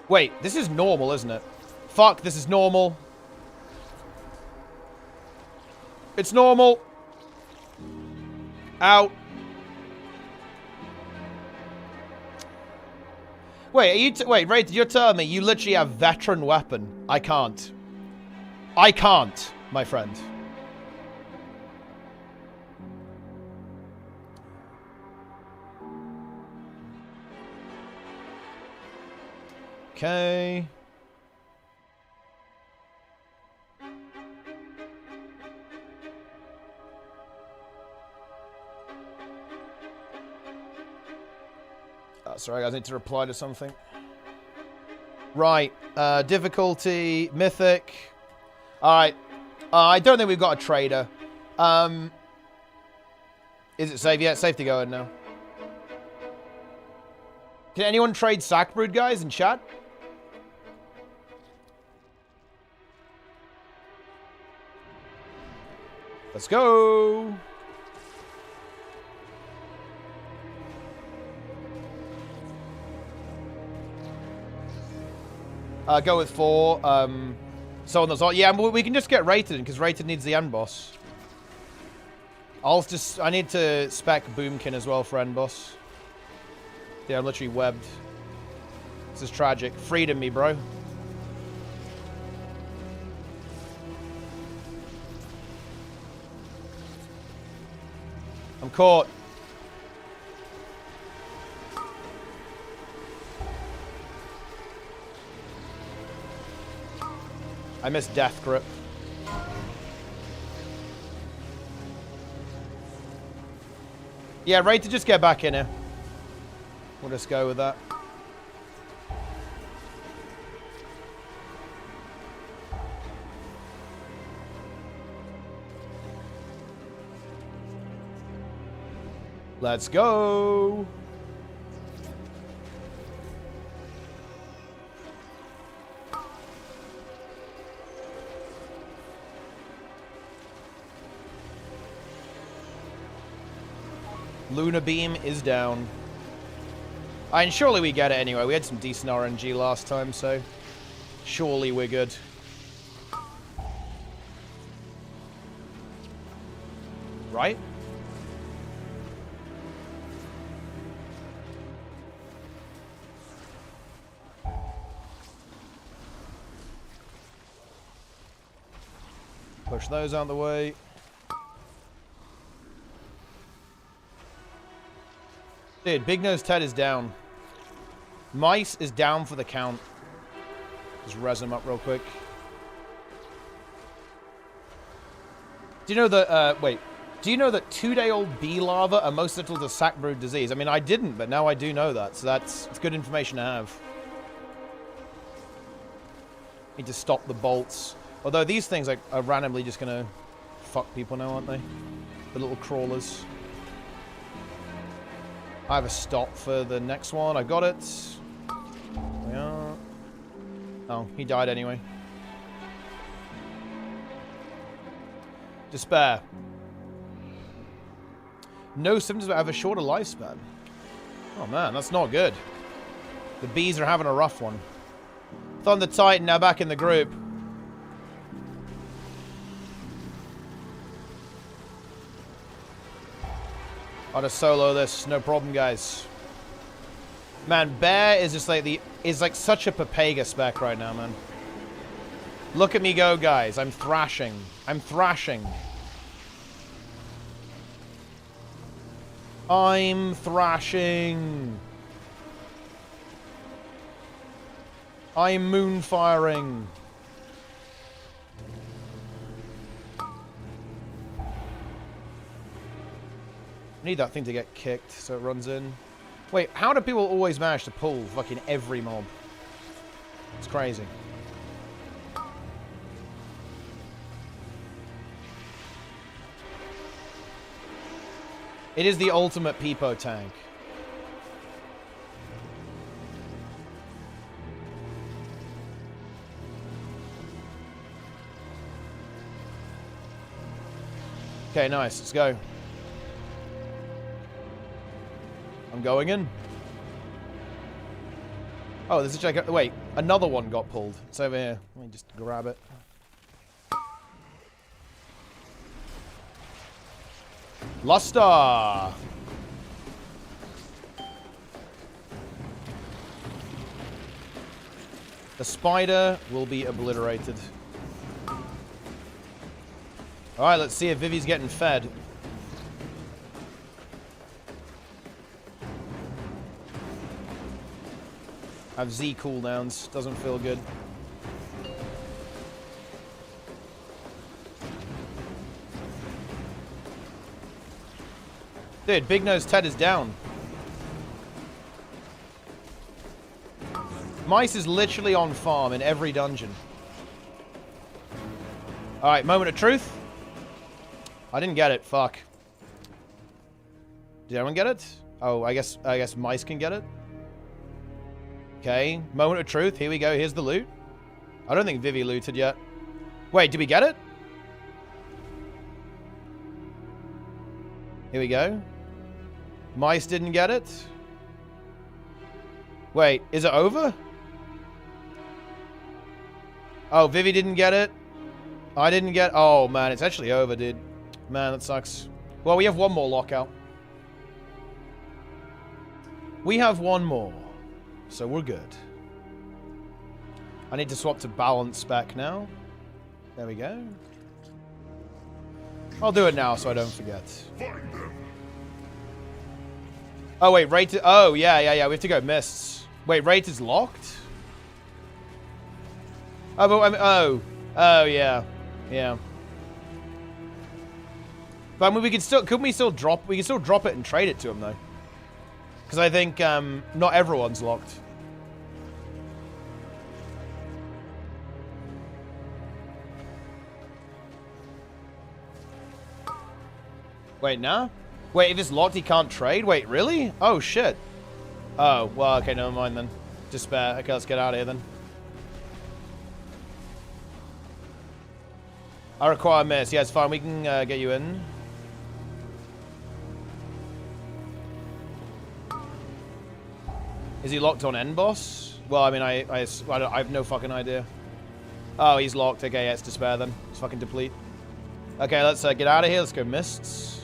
Wait, this is normal, isn't it? Fuck, this is normal. It's normal. Out. Wait, are you... wait, Ray, you're telling me you literally have veteran weapon? I can't. I can't, my friend. Okay. Oh, sorry, guys, I need to reply to something. Right. Difficulty, mythic. Alright. I don't think we've got a trader. Is it safe? Yeah, it's safe to go in now. Can anyone trade Sackbrood, guys, in chat? Let's go. Go with 4. So on the side. Yeah, we can just get Rated because Rated needs the end boss. I need to spec Boomkin as well for end boss. Yeah, I'm literally webbed. This is tragic. Freedom me, bro. I'm caught. I missed Death Grip. Yeah, ready to just get back in here. We'll just go with that. Let's go. Lunar Beam is down. And surely we get it anyway. We had some decent RNG last time, so surely we're good. Right? Push those out of the way. Dude, Big Nose Ted is down. Mice is down for the count. Just res him up real quick. Do you know that, wait. Do you know that 2-day-old bee larvae are most susceptible to sackbrood disease? I mean, I didn't, but now I do know that. So it's good information to have. Need to stop the bolts. Although these things are randomly just going to fuck people now, aren't they? The little crawlers. I have a stop for the next one. I got it. We are. Oh, he died anyway. Despair. No symptoms but have a shorter lifespan. Oh man, that's not good. The bees are having a rough one. Thunder Titan now back in the group. I'll just solo this, no problem, guys. Man, Bear is just like is like such a Papega spec right now, man. Look at me go, guys. I'm thrashing. I'm thrashing. I'm thrashing. I'm moonfiring. I need that thing to get kicked so it runs in. Wait, how do people always manage to pull fucking every mob? It's crazy. It is the ultimate peepo tank. Okay, nice. Let's go. I'm going in. Oh, there's a check. Wait, another one got pulled. It's over here. Let me just grab it. Luster! The spider will be obliterated. Alright, let's see if Vivi's getting fed. I have Z cooldowns. Doesn't feel good. Dude, Big Nose Ted is down. Mice is literally on farm in every dungeon. Alright, moment of truth. I didn't get it. Fuck. Did anyone get it? Oh, I guess Mice can get it. Okay, moment of truth. Here we go. Here's the loot. I don't think Vivi looted yet. Wait, did we get it? Here we go. Mice didn't get it. Wait, is it over? Oh, Vivi didn't get it. I didn't get... Oh, man, it's actually over, dude. Man, that sucks. Well, we have one more lockout. We have one more. So we're good. I need to swap to balance spec now. There we go. I'll do it now so I don't forget. Oh, wait, rated... Oh, yeah. We have to go mists. Wait, rated's locked? Oh, but I mean, oh, yeah. Yeah. But I mean, we could still... Couldn't we still drop... We can still drop it and trade it to him, though. Because I think not everyone's locked. Wait, no? Wait, if it's locked, he can't trade? Wait, really? Oh, shit. Oh, well, okay, never mind then. Despair. Okay, let's get out of here then. I require miss. Yeah, it's fine. We can get you in. Is he locked on end boss? Well, I mean, I have no fucking idea. Oh, he's locked. Okay, yeah, it's despair then. It's fucking deplete. Okay, let's get out of here. Let's go mists.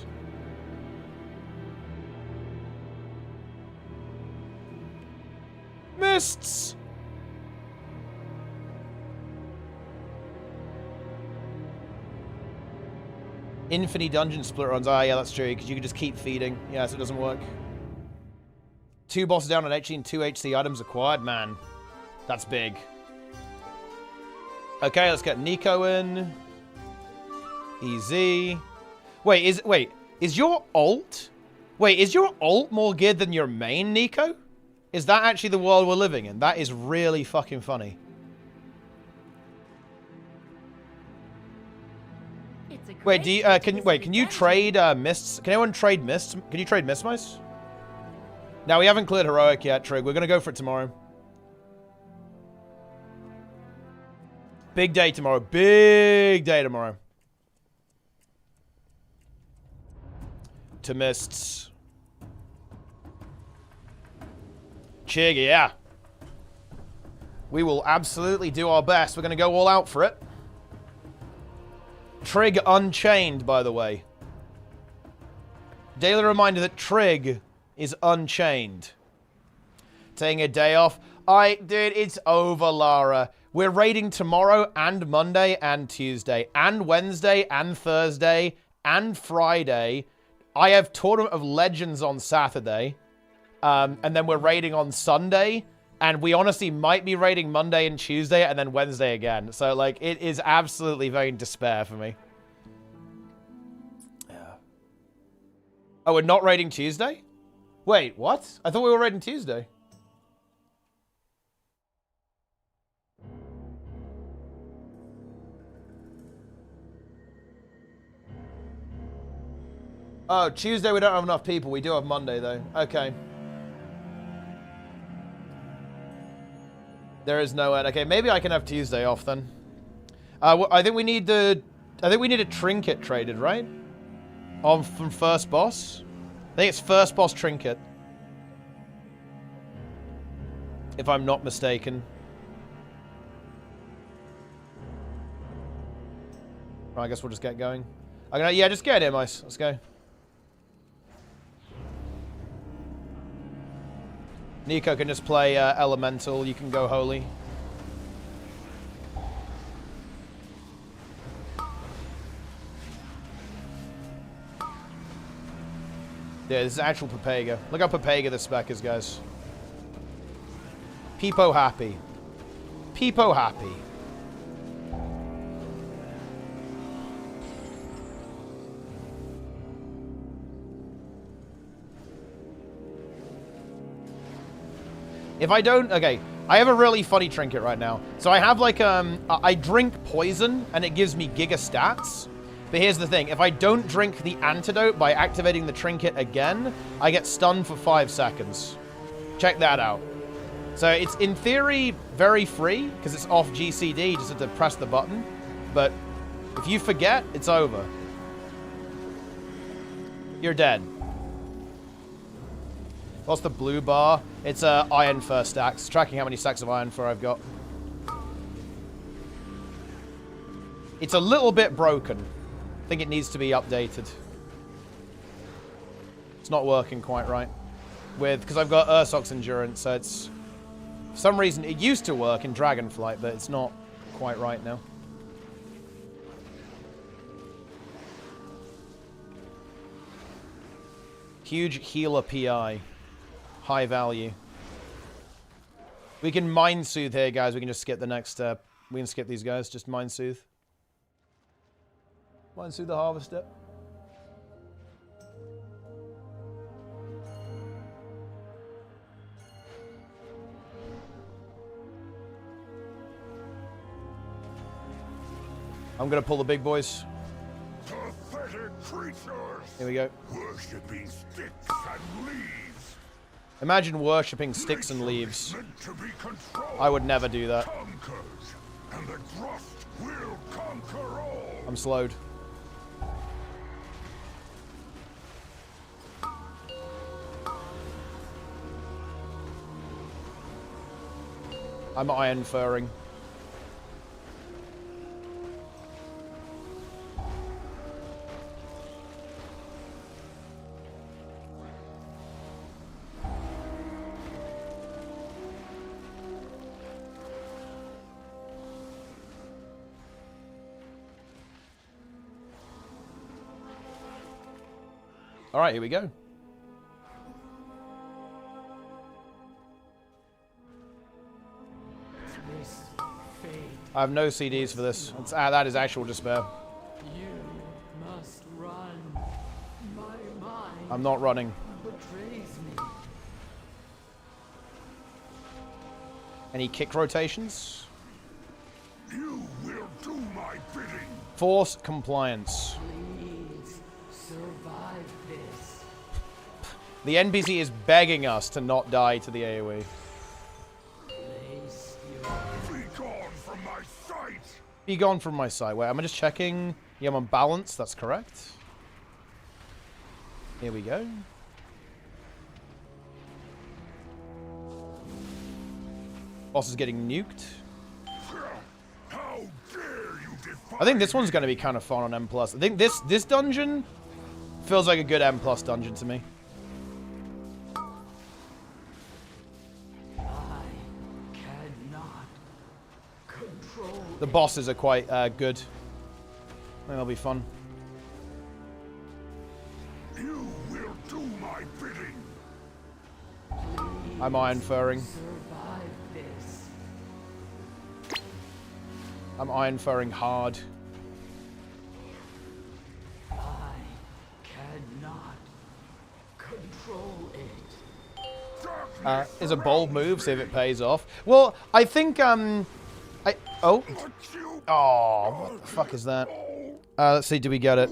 Mists! Infinity dungeon split runs. Ah, yeah, that's true, because you can just keep feeding. Yeah, so it doesn't work. 2 bosses down on HC and 2 HC items acquired. Man, that's big. Okay, let's get Nico in. Easy. Wait, is your ult? Wait, is your ult more geared than your main, Nico? Is that actually the world we're living in? That is really fucking funny. Wait, do you, can you trade mists? Can anyone trade mists? Can you trade mist mice? Now, we haven't cleared heroic yet, Trig. We're going to go for it tomorrow. Big day tomorrow. Big day tomorrow. To mists. Chig, yeah. We will absolutely do our best. We're going to go all out for it. Trig unchained, by the way. Daily reminder that Trig is unchained. Taking a day off. Dude, it's over, Lara. We're raiding tomorrow and Monday and Tuesday and Wednesday and Thursday and Friday. I have Tournament of Legends on Saturday. And then we're raiding on Sunday. And we honestly might be raiding Monday and Tuesday and then Wednesday again. So, like, it is absolutely very despair for me. Yeah. Oh, we're not raiding Tuesday? Wait, what? I thought we were raiding Tuesday. Oh, Tuesday we don't have enough people. We do have Monday, though. Okay. There is no end. Okay, maybe I can have Tuesday off, then. I think we need the... I think we need a trinket traded, right? From first boss? I think it's first boss trinket. If I'm not mistaken. Right, I guess we'll just get going. Yeah, just get him, Ice. Let's go. Nico can just play Elemental. You can go Holy. Yeah, this is actual Papega. Look how Papega the spec is, guys. Peepo happy. Peepo happy. If I don't... Okay, I have a really funny trinket right now. So I have like, I drink poison, and it gives me giga stats. But here's the thing. If I don't drink the antidote by activating the trinket again, I get stunned for 5 seconds. Check that out. So it's, in theory, very free, because it's off GCD, just have to press the button. But if you forget, it's over. You're dead. What's the blue bar? It's iron fur stacks. Tracking how many stacks of iron fur I've got. It's a little bit broken. I think it needs to be updated. It's not working quite right. Because I've got Ursoc's endurance, so it's... For some reason, it used to work in Dragonflight, but it's not quite right now. Huge healer PI. High value. We can Mind Soothe here, guys. We can just skip the next step. We can skip these guys. Just Mind Soothe. Mind Soothe the Harvester. I'm gonna pull the big boys. Pathetic creatures. Here we go. Worshipping sticks and leaves. Imagine worshipping sticks and leaves. I would never do that. And the trust will conquer all. I'm slowed. I'm iron furring. All right, here we go. I have no CDs for this. That is actual despair. You must run. My mind I'm not running. betrays me. Any kick rotations? You will do my bidding. Force compliance. Please survive this. The NPC is begging us to not die to the AoE. Place your Be gone from my sight. Be gone from my sight. Wait, am I just checking? Yeah, I'm on balance. That's correct. Here we go. Boss is getting nuked. How dare you defy I think this one's going to be kind of fun on M+. I think this dungeon feels like a good M+ dungeon to me. I cannot control. The bosses are quite good. I think they'll be fun. You will do my bidding. I'm iron furring. Survive this. I'm iron furring hard. I cannot is a bold move, see if it pays off. Well, I think, oh, what the fuck is that? Let's see, do we get it?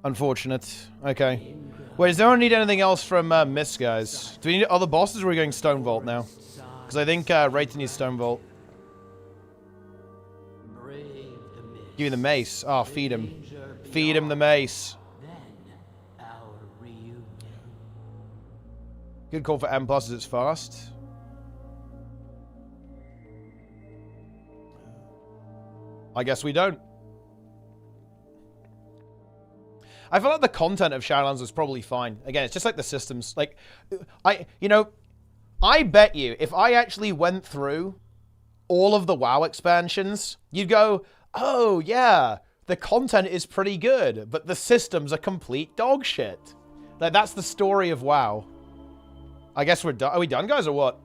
Unfortunate. Okay. Wait, does anyone need anything else from Mist, guys? Do we need other bosses, or are we going Stone Vault now? Because I think Rayton needs Stone Vault. Give me the mace. Oh, feed him. Feed him the mace. Good call for M+ as it's fast. I guess we don't. I feel like the content of Shadowlands was probably fine. Again, it's just like the systems. Like, I bet you if I actually went through all of the WoW expansions, you'd go, oh, yeah, the content is pretty good, but the systems are complete dog shit. Like, that's the story of WoW. I guess we're done. Are we done, guys, or what?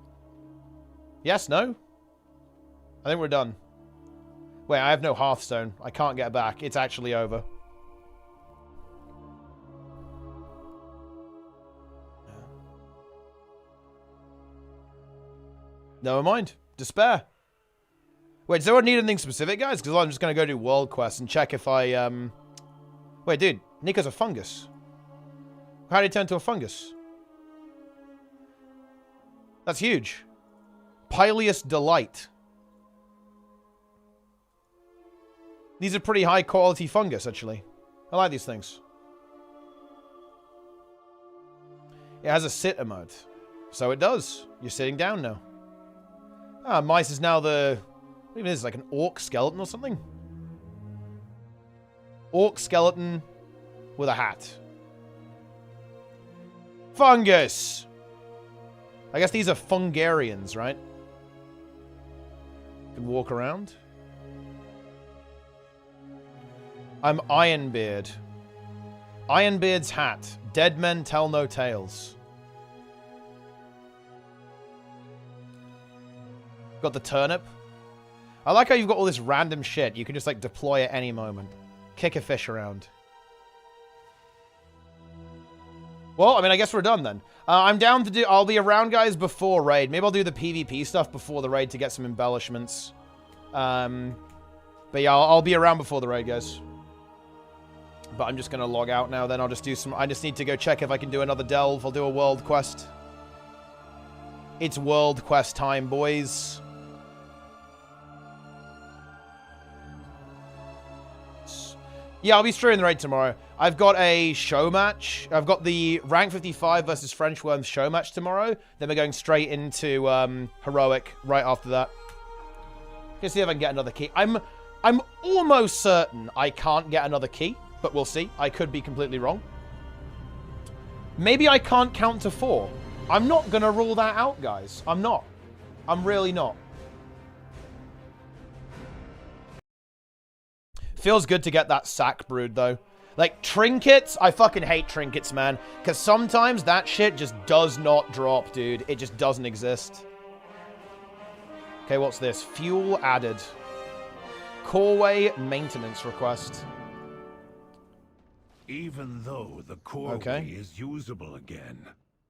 Yes, no? I think we're done. Wait, I have no Hearthstone. I can't get back. It's actually over. Never mind. Despair. Wait, does anyone need anything specific, guys? Because I'm just going to go do World Quest and check if I, Wait, dude. Nico's a fungus. How did he turn to a fungus? That's huge. Pileus Delight. These are pretty high quality fungus, actually. I like these things. It has a sit emote. So it does. You're sitting down now. Ah, Mice is now the... What even is this, like an orc skeleton or something? Orc skeleton with a hat. Fungus! I guess these are Fungarians, right? Can walk around. I'm Ironbeard. Ironbeard's hat. Dead men tell no tales. Got the turnip. I like how you've got all this random shit you can just, like, deploy at any moment. Kick a fish around. Well, I mean, I guess we're done then. I'm down to do... I'll be around, guys, before raid. Maybe I'll do the PvP stuff before the raid to get some embellishments. But yeah, I'll be around before the raid, guys. But I'm just going to log out now, then I'll just do some... I just need to go check if I can do another delve. I'll do a world quest. It's world quest time, boys. Yeah, I'll be streaming the raid tomorrow. I've got a show match. I've got the rank 55 versus French Worms show match tomorrow. Then we're going straight into heroic right after that. Let's see if I can get another key. I'm almost certain I can't get another key, but we'll see. I could be completely wrong. Maybe I can't count to 4. I'm not going to rule that out, guys. I'm not. I'm really not. Feels good to get that sack brewed, though. Like, trinkets, I fucking hate trinkets, man. Because sometimes that shit just does not drop, dude. It just doesn't exist. Okay, what's this? Fuel added. Coreway maintenance request. Even though the coreway is usable again,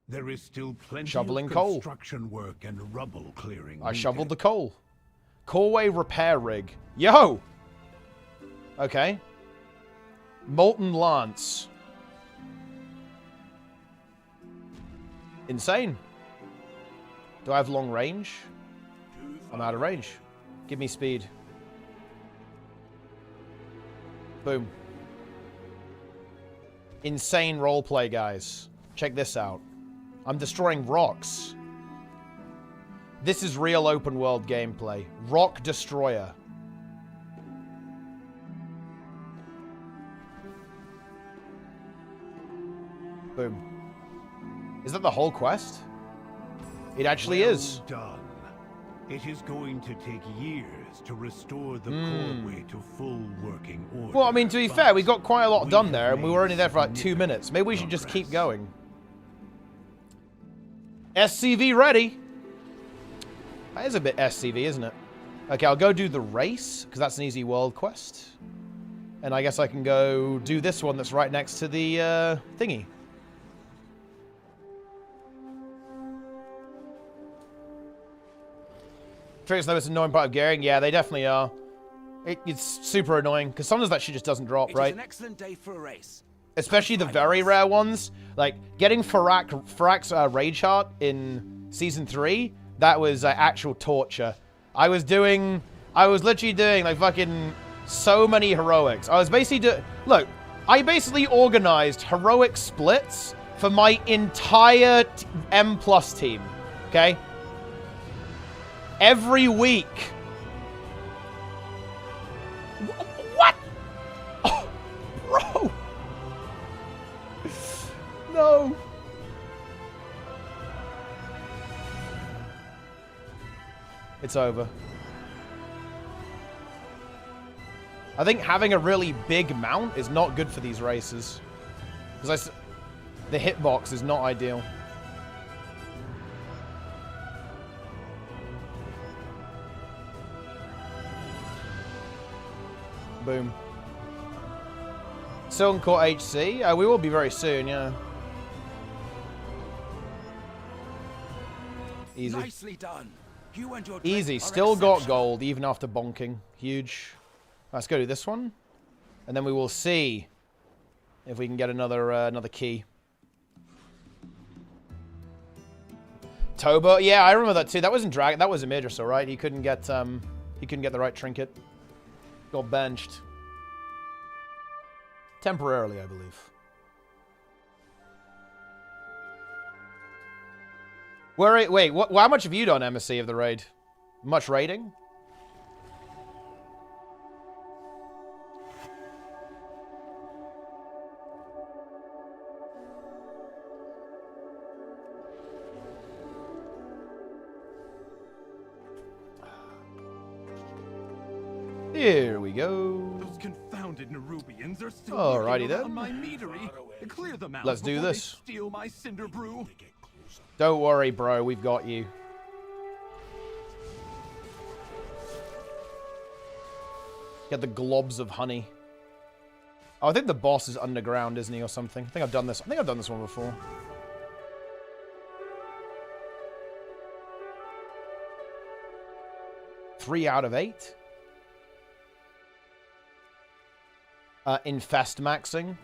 there is still plenty Shoveling of coal. construction work and rubble clearing. I shoveled the coal. Coreway repair rig. Yo! Okay. Molten Lance. Insane. Do I have long range? I'm out of range. Give me speed. Boom. Insane roleplay, guys. Check this out. I'm destroying rocks. This is real open world gameplay. Rock Destroyer. Boom. Is that the whole quest? It actually is. Done. It is going to take years to restore the coreway to full working order. Well, I mean, to be fair, we got quite a lot done there, and we were only there for like 2 minutes. Maybe we should just keep going. SCV ready. That is a bit SCV, isn't it? Okay, I'll go do the race, because that's an easy world quest. And I guess I can go do this one that's right next to the thingy. Tricks the most annoying part of gearing? Yeah, they definitely are. It's super annoying, because sometimes that shit just doesn't drop, right? It's an excellent day for a race. Especially the very rare ones. Like, getting Farak's Rage Heart in Season 3, that was actual torture. I was literally doing, like, fucking so many heroics. I was basically look, I basically organized heroic splits for my entire M+ team, okay? Every week. What? Oh, bro. No. It's over. I think having a really big mount is not good for these races. Because the hitbox is not ideal. Boom. Silken Core HC? We will be very soon, yeah. Easy. Nicely done. You and your Easy. Still got gold, even after bonking. Huge. Let's go do this one. And then we will see if we can get another key. Toba? Yeah, I remember that too. That wasn't Dragon. That was a Midriss, right? He couldn't get the right trinket. Got benched. Temporarily, I believe. Wait, how much have you done, MSC, of the raid? Much raiding? Here we go. Those confounded Nerubians are still Alrighty then. then. On my meadery. Clear them out. Let's do before they this. Steal my cinder brew. Don't worry, bro. We've got you. Get the globs of honey. Oh, I think the boss is underground, isn't he, or something? I think I've done this. I think I've done this one before. Three out of 8. Infest maxing.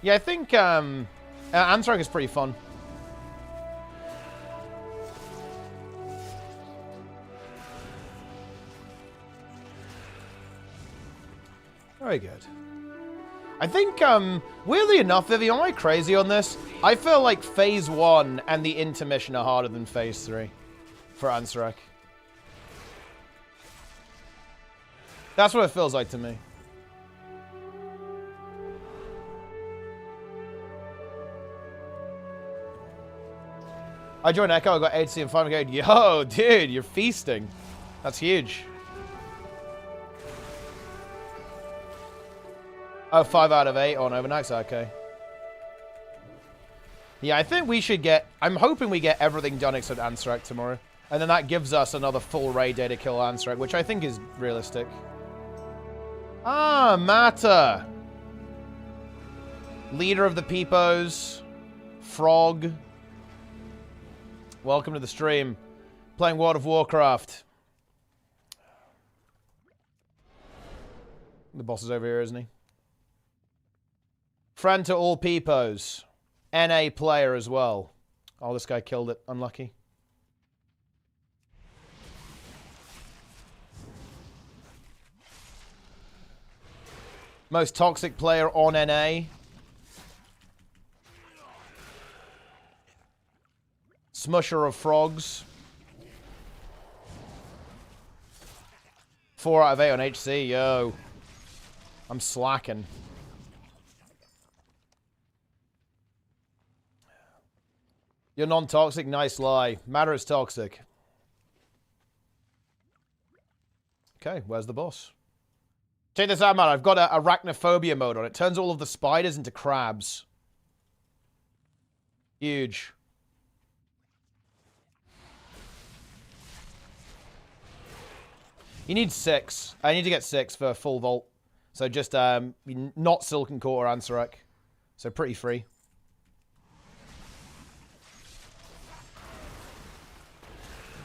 Yeah, I think Anthrax is pretty fun. Very good. I think, weirdly enough, Vivi, am I crazy on this? I feel like Phase 1 and the intermission are harder than Phase 3 for Ansarek. That's what it feels like to me. I joined Echo, I got 8C and 5 going, yo, dude, you're feasting. That's huge. Oh, 5 out of 8 on overnights, okay. Yeah, I think we should get... I'm hoping we get everything done except Ansarek tomorrow. And then that gives us another full raid day to kill Ansarek, which I think is realistic. Ah, Mata. Leader of the Peepos. Frog. Welcome to the stream. Playing World of Warcraft. The boss is over here, isn't he? Friend to all Peepos. NA player as well. Oh, this guy killed it. Unlucky. Most toxic player on NA. Smusher of frogs. 4 out of 8 on HC. Yo. I'm slacking. You're non-toxic? Nice lie. Matter is toxic. Okay, where's the boss? Check this out, man. I've got a arachnophobia mode on. It turns all of the spiders into crabs. Huge. You need 6. I need to get 6 for full vault. So just not Silken Core or Ansarek. So pretty free.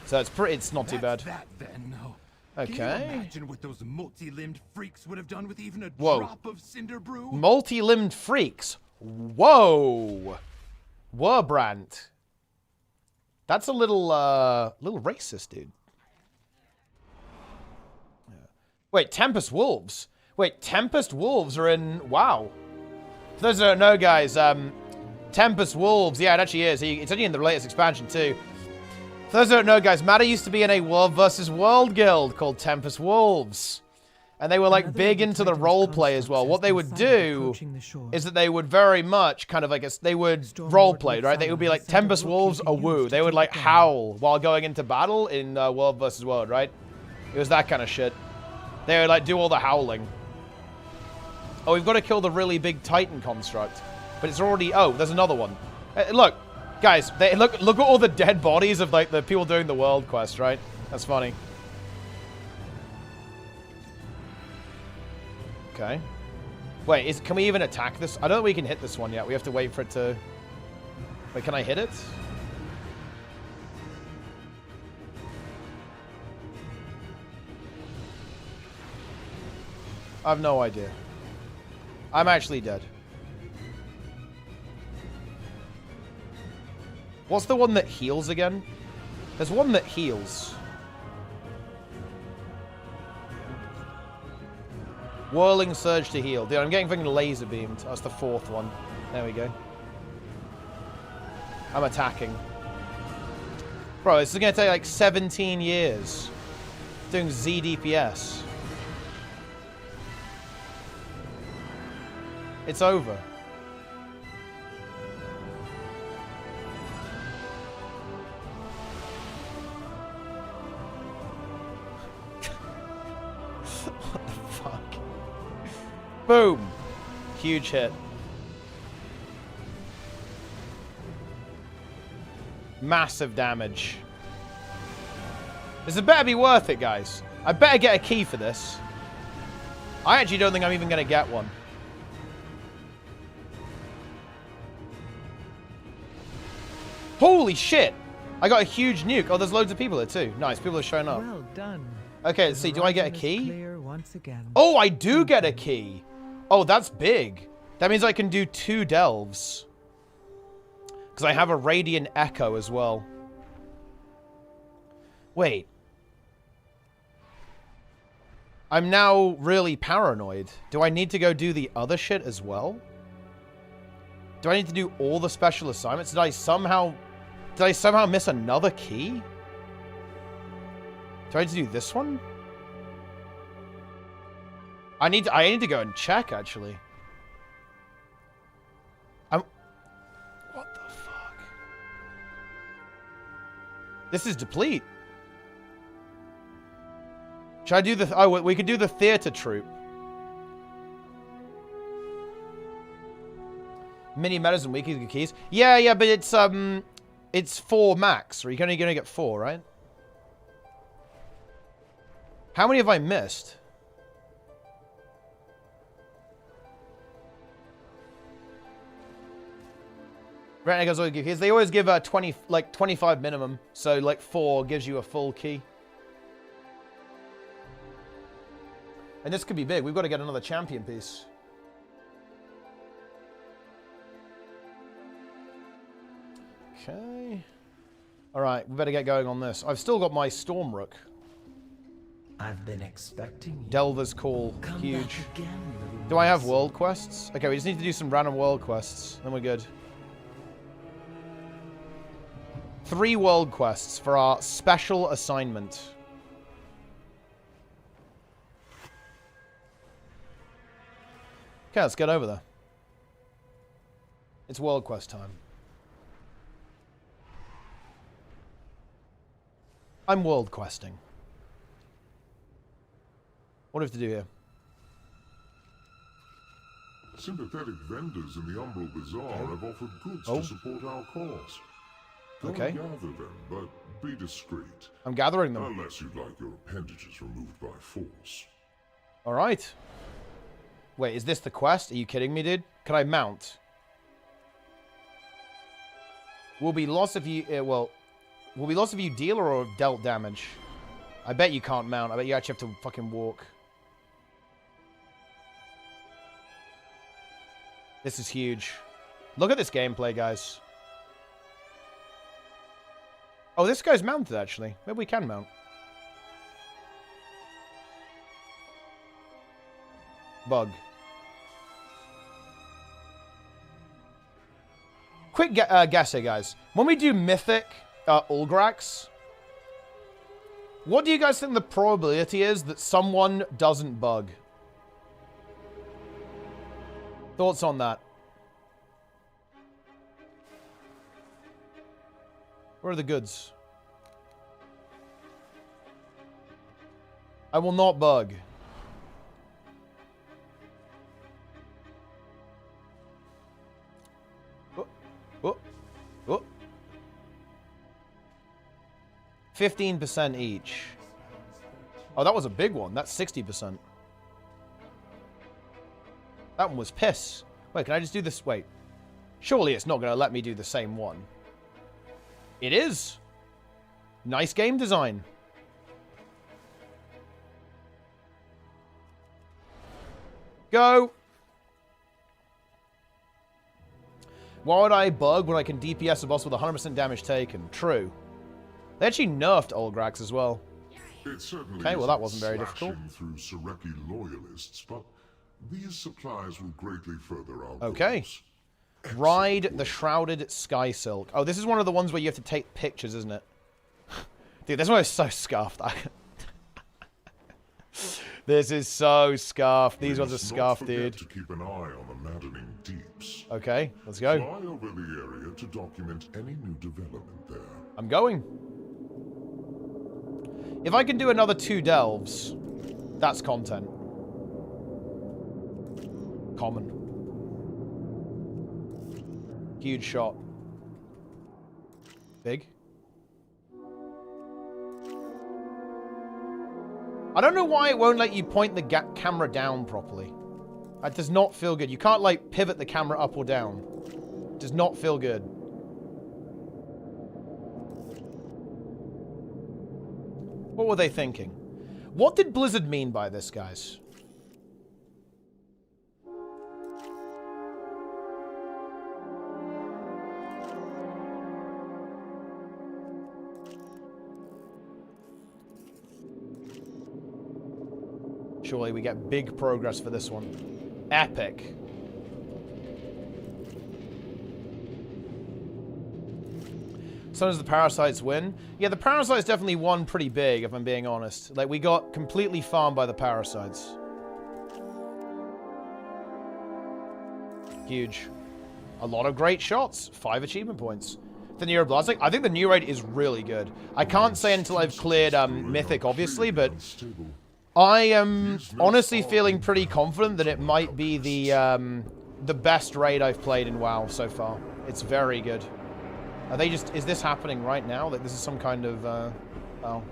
So it's not too bad. That then. Can you Okay. imagine what those multi-limbed freaks would have done with even a Whoa. drop of cinder brew? Multi-limbed freaks. Whoa. Wurbrand. That's a little racist, dude. Yeah. Wait, Tempest Wolves. Wait, Tempest Wolves are in... Wow. For those who don't know, guys, Tempest Wolves, yeah, it actually is. It's only in the latest expansion, too. For those who don't know, guys, Matter used to be in a World versus World guild called Tempest Wolves. And they were, like, big into the roleplay as well. What they would do is that they would very much kind of, like, they would roleplay, right? They would be like, Tempest Wolves are woo. They would, like, howl while going into battle in World versus World, right? It was that kind of shit. They would, like, do all the howling. Oh, we've got to kill the really big Titan construct. But it's already... Oh, there's another one. Look, guys, look at all the dead bodies of, like, the people doing the world quest, right? That's funny. Okay. Wait, can we even attack this? I don't think we can hit this one yet. We have to wait for it to... Wait, can I hit it? I have no idea. I'm actually dead. What's the one that heals again? There's one that heals. Whirling Surge to heal. Dude, I'm getting fucking laser beamed. That's the fourth one. There we go. I'm attacking. Bro, this is going to take like 17 years. Doing ZDPS. It's over. What the fuck? Boom! Huge hit. Massive damage. This better be worth it, guys. I better get a key for this. I actually don't think I'm even going to get one. Holy shit! I got a huge nuke. Oh, there's loads of people here too. Nice, people are showing up. Well done. Okay, let's see. Do I get a key? Clear once again. Oh, I do get a key. Oh, that's big. That means I can do 2 delves. Because I have a Radiant Echo as well. Wait. I'm now really paranoid. Do I need to go do the other shit as well? Do I need to do all the special assignments? Did I somehow miss another key? Do I need to do this one? I need to go and check, actually. What the fuck? This is deplete. Should I do the... Oh, we could do the theater troupe. Mini metas and weekly keys. Yeah, but it's 4 max. Or you're only gonna get 4, right? How many have I missed? Renegades always give keys. They always give 25 minimum. So like 4 gives you a full key. And this could be big. We've got to get another champion piece. Okay. Alright, we better get going on this. I've still got my Stormrook. I've been expecting you. Delver's Call. Come Huge. back again, little Do I have ones. world quests? Okay, we just need to do some random world quests. Then we're good. 3 world quests for our special assignment. Okay, let's get over there. It's world quest time. I'm world questing. What do we have to do here? Sympathetic vendors in the Umbral Bazaar have offered goods to support our cause. Go Okay. and gather them, but be discreet. I'm gathering them. Unless you'd like your appendages removed by force. Alright. Wait, is this the quest? Are you kidding me, dude? Can I mount? Will be lost if you... well... Will we lost if you deal or dealt damage? I bet you can't mount. I bet you actually have to fucking walk. This is huge. Look at this gameplay, guys. Oh, this guy's mounted, actually. Maybe we can mount. Bug. Quick guess here, guys. When we do Mythic Ulgrax, what do you guys think the probability is that someone doesn't bug? Thoughts on that? Where are the goods? I will not bug. Oh, oh, oh. 15% each. Oh, that was a big one. That's 60%. That one was piss. Wait, can I just do this? Wait. Surely it's not going to let me do the same one. It is. Nice game design. Go. Why would I bug when I can DPS a boss with 100% damage taken? True. They actually nerfed Ulgrax as well. Okay, well that wasn't very difficult. Through Sareki loyalists, but these supplies will greatly further our okay. goals. Ride the Shrouded Sky Silk. Oh, this is one of the ones where you have to take pictures, isn't it? Dude, this one is so scuffed. This is so scuffed. These ones are scuffed, dude. To keep an eye on the maddening deeps. Okay, let's go. Fly over the area to document any new development there. I'm going. If I can do another 2 delves, that's content. Common. Huge shot. Big. I don't know why it won't let you point the camera down properly. That does not feel good. You can't, like, pivot the camera up or down. It does not feel good. What were they thinking? What did Blizzard mean by this, guys? Surely we get big progress for this one. Epic. So does the Parasites win? Yeah, the Parasites definitely won pretty big, if I'm being honest. Like, we got completely farmed by the Parasites. Huge. A lot of great shots. 5 achievement points. The Nero Blazek. I think the new raid is really good. I can't say until I've cleared Mythic, obviously, but I am honestly feeling pretty confident that it might be the best raid I've played in WoW so far. It's very good. Are they just... Is this happening right now? Like, this is some kind of... oh.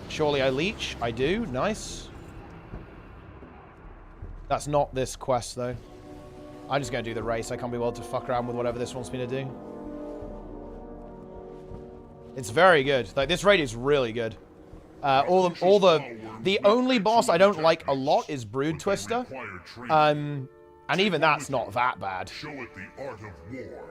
Surely I leech. I do. Nice. That's not this quest, though. I'm just going to do the race. I can't be bothered to fuck around with whatever this wants me to do. It's very good. Like, this raid is really good. The only boss I don't like a lot is Brood Twister. And even that's not that bad. Show it the art of war.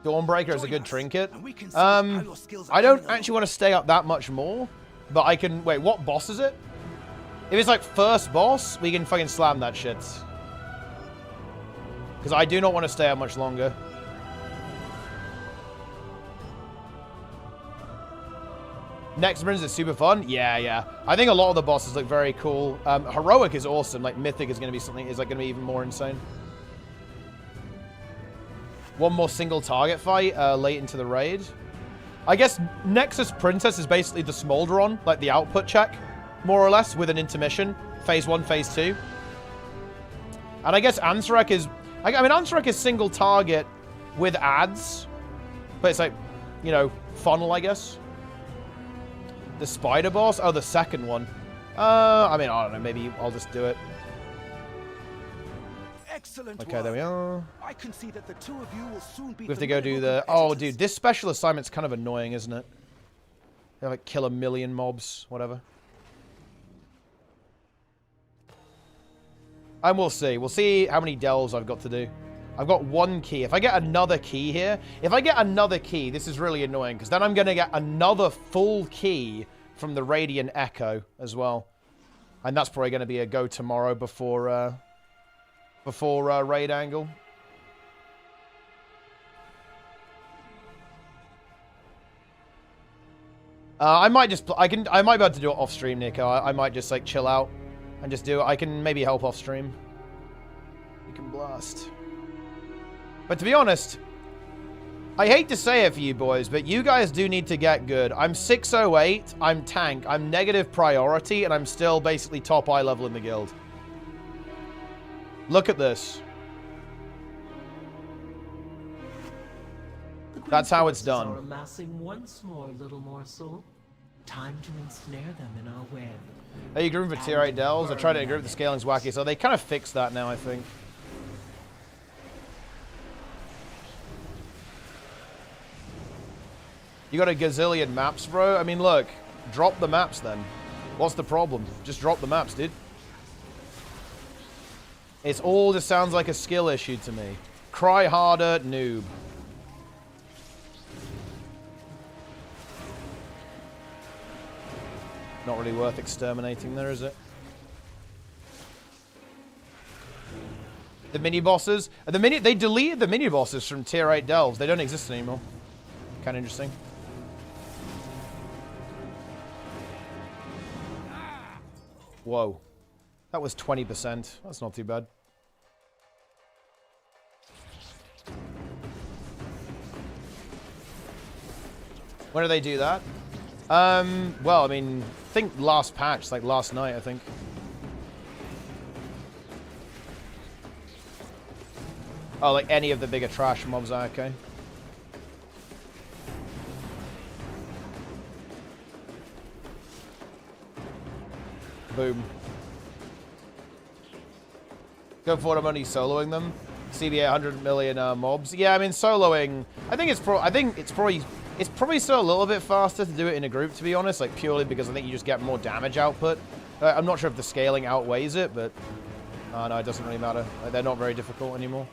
Dawnbreaker is a good trinket. I don't actually want to stay up that much more, but I can... Wait, what boss is it? If it's like first boss, we can fucking slam that shit. Because I do not want to stay up much longer. Next Prince is super fun. Yeah. I think a lot of the bosses look very cool. Heroic is awesome. Like Mythic is going to be something. Is like going to be even more insane. One more single target fight late into the raid. I guess Nexus Princess is basically the Smolderon, like the output check, more or less, with an intermission. Phase 1, Phase 2. And I guess Ansarek is... I mean, Ansarek is single target with ads. But it's like, you know, funnel, I guess. The spider boss? Oh, the second one. I mean, I don't know. Maybe I'll just do it. Excellent Okay, there we are. I can see that the two of you will soon be We have to go do the... Oh, dude, this special assignment's kind of annoying, isn't it? They have, like, kill 1 million mobs, whatever. And we'll see. We'll see how many delves I've got to do. I've got 1 key. If I get another key here... If I get another key, this is really annoying, because then I'm going to get another full key from the Radiant Echo as well. And that's probably going to be a go tomorrow before Raid Angle. I might just... I might be able to do it off stream, Nico. I might just, like, chill out and just do it. I can maybe help off stream. You can blast. But to be honest, I hate to say it for you boys, but you guys do need to get good. I'm 608, I'm tank, I'm negative priority, and I'm still basically top eye level in the guild. Look at this. That's how it's done. Are amassing once more, little morsel. Time to ensnare them in our web. Are you grouping for tier 8 delves? I tried to group the scaling's wacky, so they kind of fixed that now, I think. You got a gazillion maps, bro? I mean, look, drop the maps then. What's the problem? Just drop the maps, dude. It's all just sounds like a skill issue to me. Cry harder, noob. Not really worth exterminating there, is it? The mini-bosses? They deleted the mini-bosses from tier 8 delves. They don't exist anymore. Kind of interesting. Whoa. That was 20%. That's not too bad. When do they do that? Well, I mean, I think last patch, like last night, I think. Oh, like any of the bigger trash mobs are okay. Boom. Go forward, I'm only soloing them. CBA 100 million mobs. Yeah, I mean soloing. I think it's probably still a little bit faster to do it in a group, to be honest. Like purely because I think you just get more damage output. I'm not sure if the scaling outweighs it, but no, it doesn't really matter. Like, they're not very difficult anymore.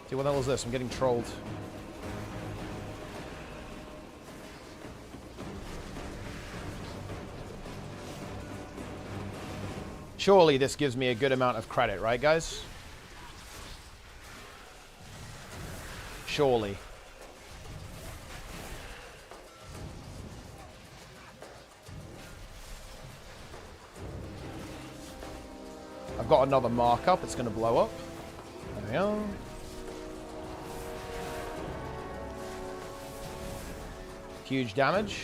See, what the hell is this? I'm getting trolled. Surely this gives me a good amount of credit, right, guys? Surely. I've got another markup. It's going to blow up. There we go. Huge damage.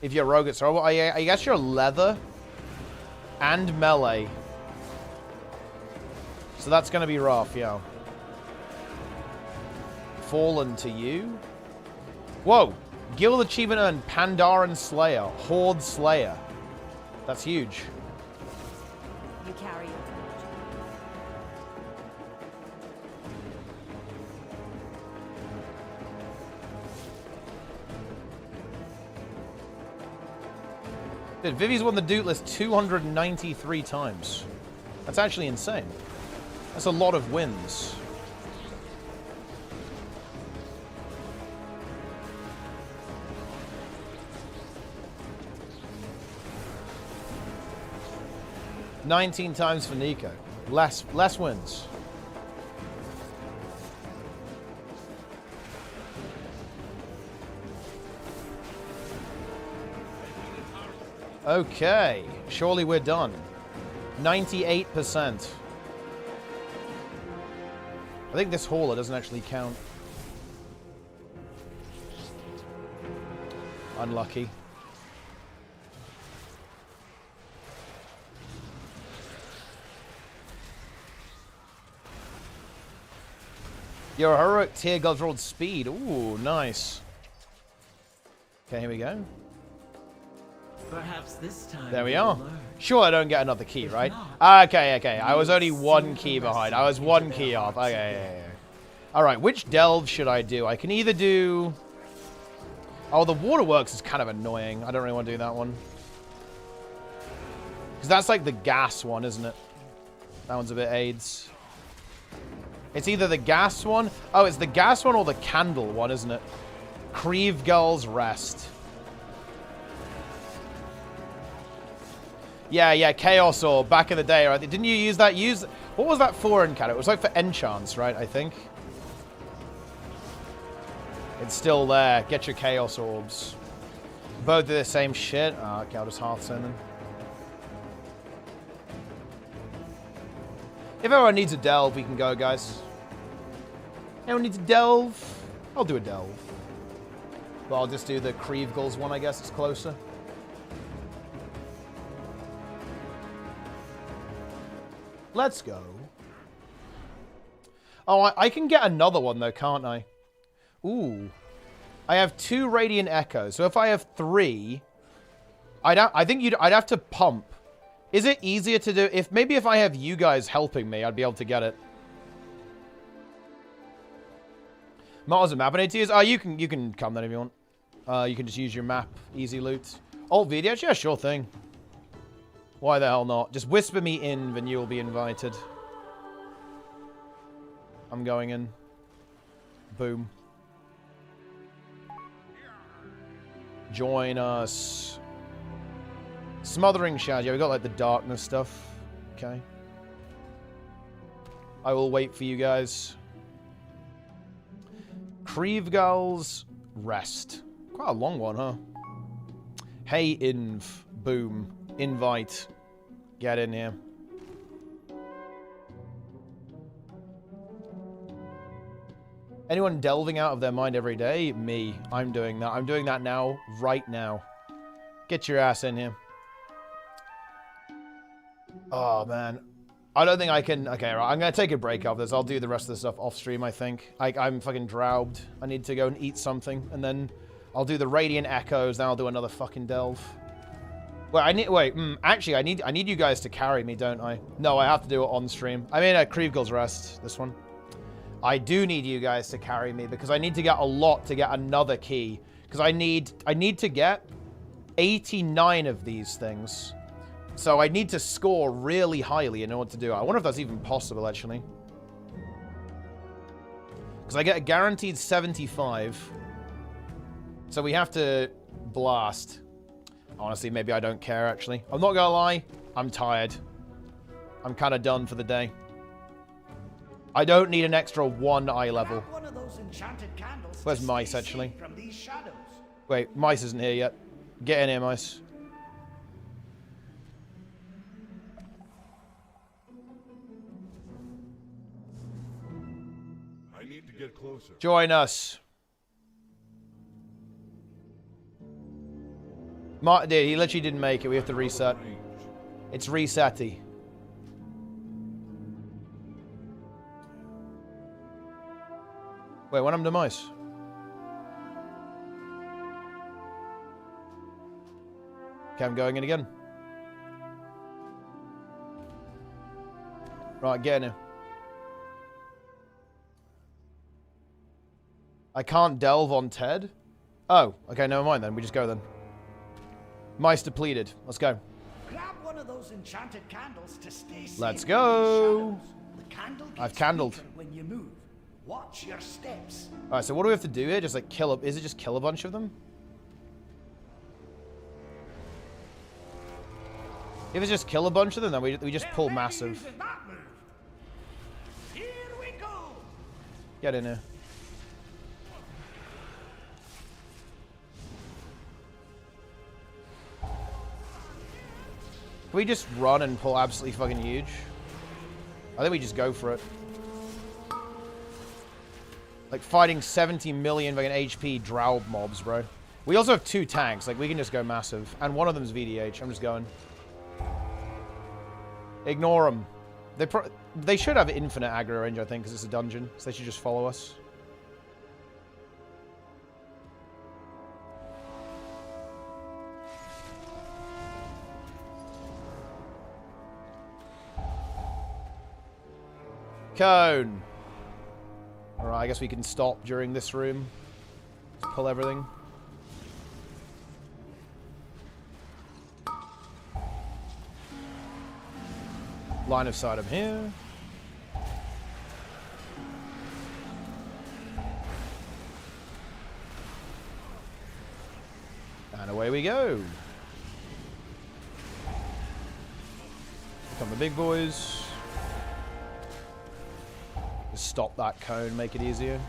If your rogue gets robot, I guess you're leather and melee. So that's going to be rough, yeah. Fallen to you. Whoa. Guild achievement earned Pandaren Slayer. Horde Slayer. That's huge. You carry your Dude, Vivi's won the Dude list 293 times. That's actually insane. That's a lot of wins. $19 times for Nico. Less wins. Okay, surely we're done. 98%. I think this hauler doesn't actually count. Unlucky. Your heroic tier goes rolled speed. Ooh, nice. Okay, here we go. Perhaps this time There we you'll are. learn. Sure, I don't get another key, If right? not, Okay, okay. I was only one key behind. I was one key off. Okay, yeah. Alright, which delve should I do? I can either do... Oh, the waterworks is kind of annoying. I don't really want to do that one. Because that's like the gas one, isn't it? That one's a bit AIDS. It's either the gas one. Oh, it's the gas one or the candle one, isn't it? Creve Gull's Rest. Yeah, Chaos Orb, back in the day, right? Didn't you use that? What was that for in Canada? It was like for enchants, right? I think. It's still there. Get your Chaos Orbs. Both do the same shit. Oh, okay, I'll just Hearthstone them. If everyone needs a delve, we can go, guys. Anyone needs a delve? I'll do a delve. But I'll just do the Creve Gulls one, I guess. It's closer. Let's go. Oh, I can get another one, though, can't I? Ooh. I have 2 Radiant Echoes. So if I have 3, I think I'd have to pump. Is it easier to do? Maybe if I have you guys helping me, I'd be able to get it. Mars and map in ATs? Oh, you can come then if you want. You can just use your map. Easy loot. Alt videos? Yeah, sure thing. Why the hell not? Just whisper me in, then you'll be invited. I'm going in. Boom. Join us. Smothering Shadow. Yeah, we got like the darkness stuff. Okay. I will wait for you guys. Creve Gull's Rest. Quite a long one, huh? Hey, Inv. Boom. Invite. Get in here. Anyone delving out of their mind every day? Me. I'm doing that. I'm doing that now. Right now. Get your ass in here. Oh, man. I don't think I can... Okay, right. I'm going to take a break off this. I'll do the rest of the stuff off stream, I think. I'm fucking drowned. I need to go and eat something. And then I'll do the Radiant Echoes. Then I'll do another fucking delve. Actually, I need you guys to carry me, don't I? No, I have to do it on stream. I mean, Creve Gull's Rest, this one. I do need you guys to carry me because I need to get a lot to get another key. Because I need to get 89 of these things. So I need to score really highly in order to do it. I wonder if that's even possible, actually. Because I get a guaranteed 75. So we have to blast. Honestly, maybe I don't care, actually. I'm not gonna lie. I'm tired. I'm kind of done for the day. I don't need an extra 1 eye level. One of those enchanted candles. Where's Mice, actually? From these shadows. Wait, Mice isn't here yet. Get in here, Mice. I need to get closer. Join us. Dude, he literally didn't make it. We have to reset. It's resetty. Wait, when I'm to Mice? Okay, I'm going in again. Right, get in here. I can't delve on Ted? Oh, okay, never mind then. We just go then. Mice depleted. Let's go. Grab one of those enchanted candles to stay safe. Let's go. The candle gets I've candled. weaker when you move. Watch your steps. Alright, so what do we have to do here? Just like kill up. Is it just kill a bunch of them? If it's just kill a bunch of them, then we just pull massive. Here we go. Get in here. Can we just run and pull absolutely fucking huge? I think we just go for it. Like fighting 70 million fucking HP drow mobs, bro. We also have 2 tanks. Like we can just go massive. And one of them's VDH. I'm just going. Ignore them. They should have infinite aggro range, I think, because it's a dungeon. So they should just follow us. Cone. Alright, I guess we can stop during this room. Let's pull everything. Line of sight of here. And away we go. Come the big boys. Just stop that cone, make it easier.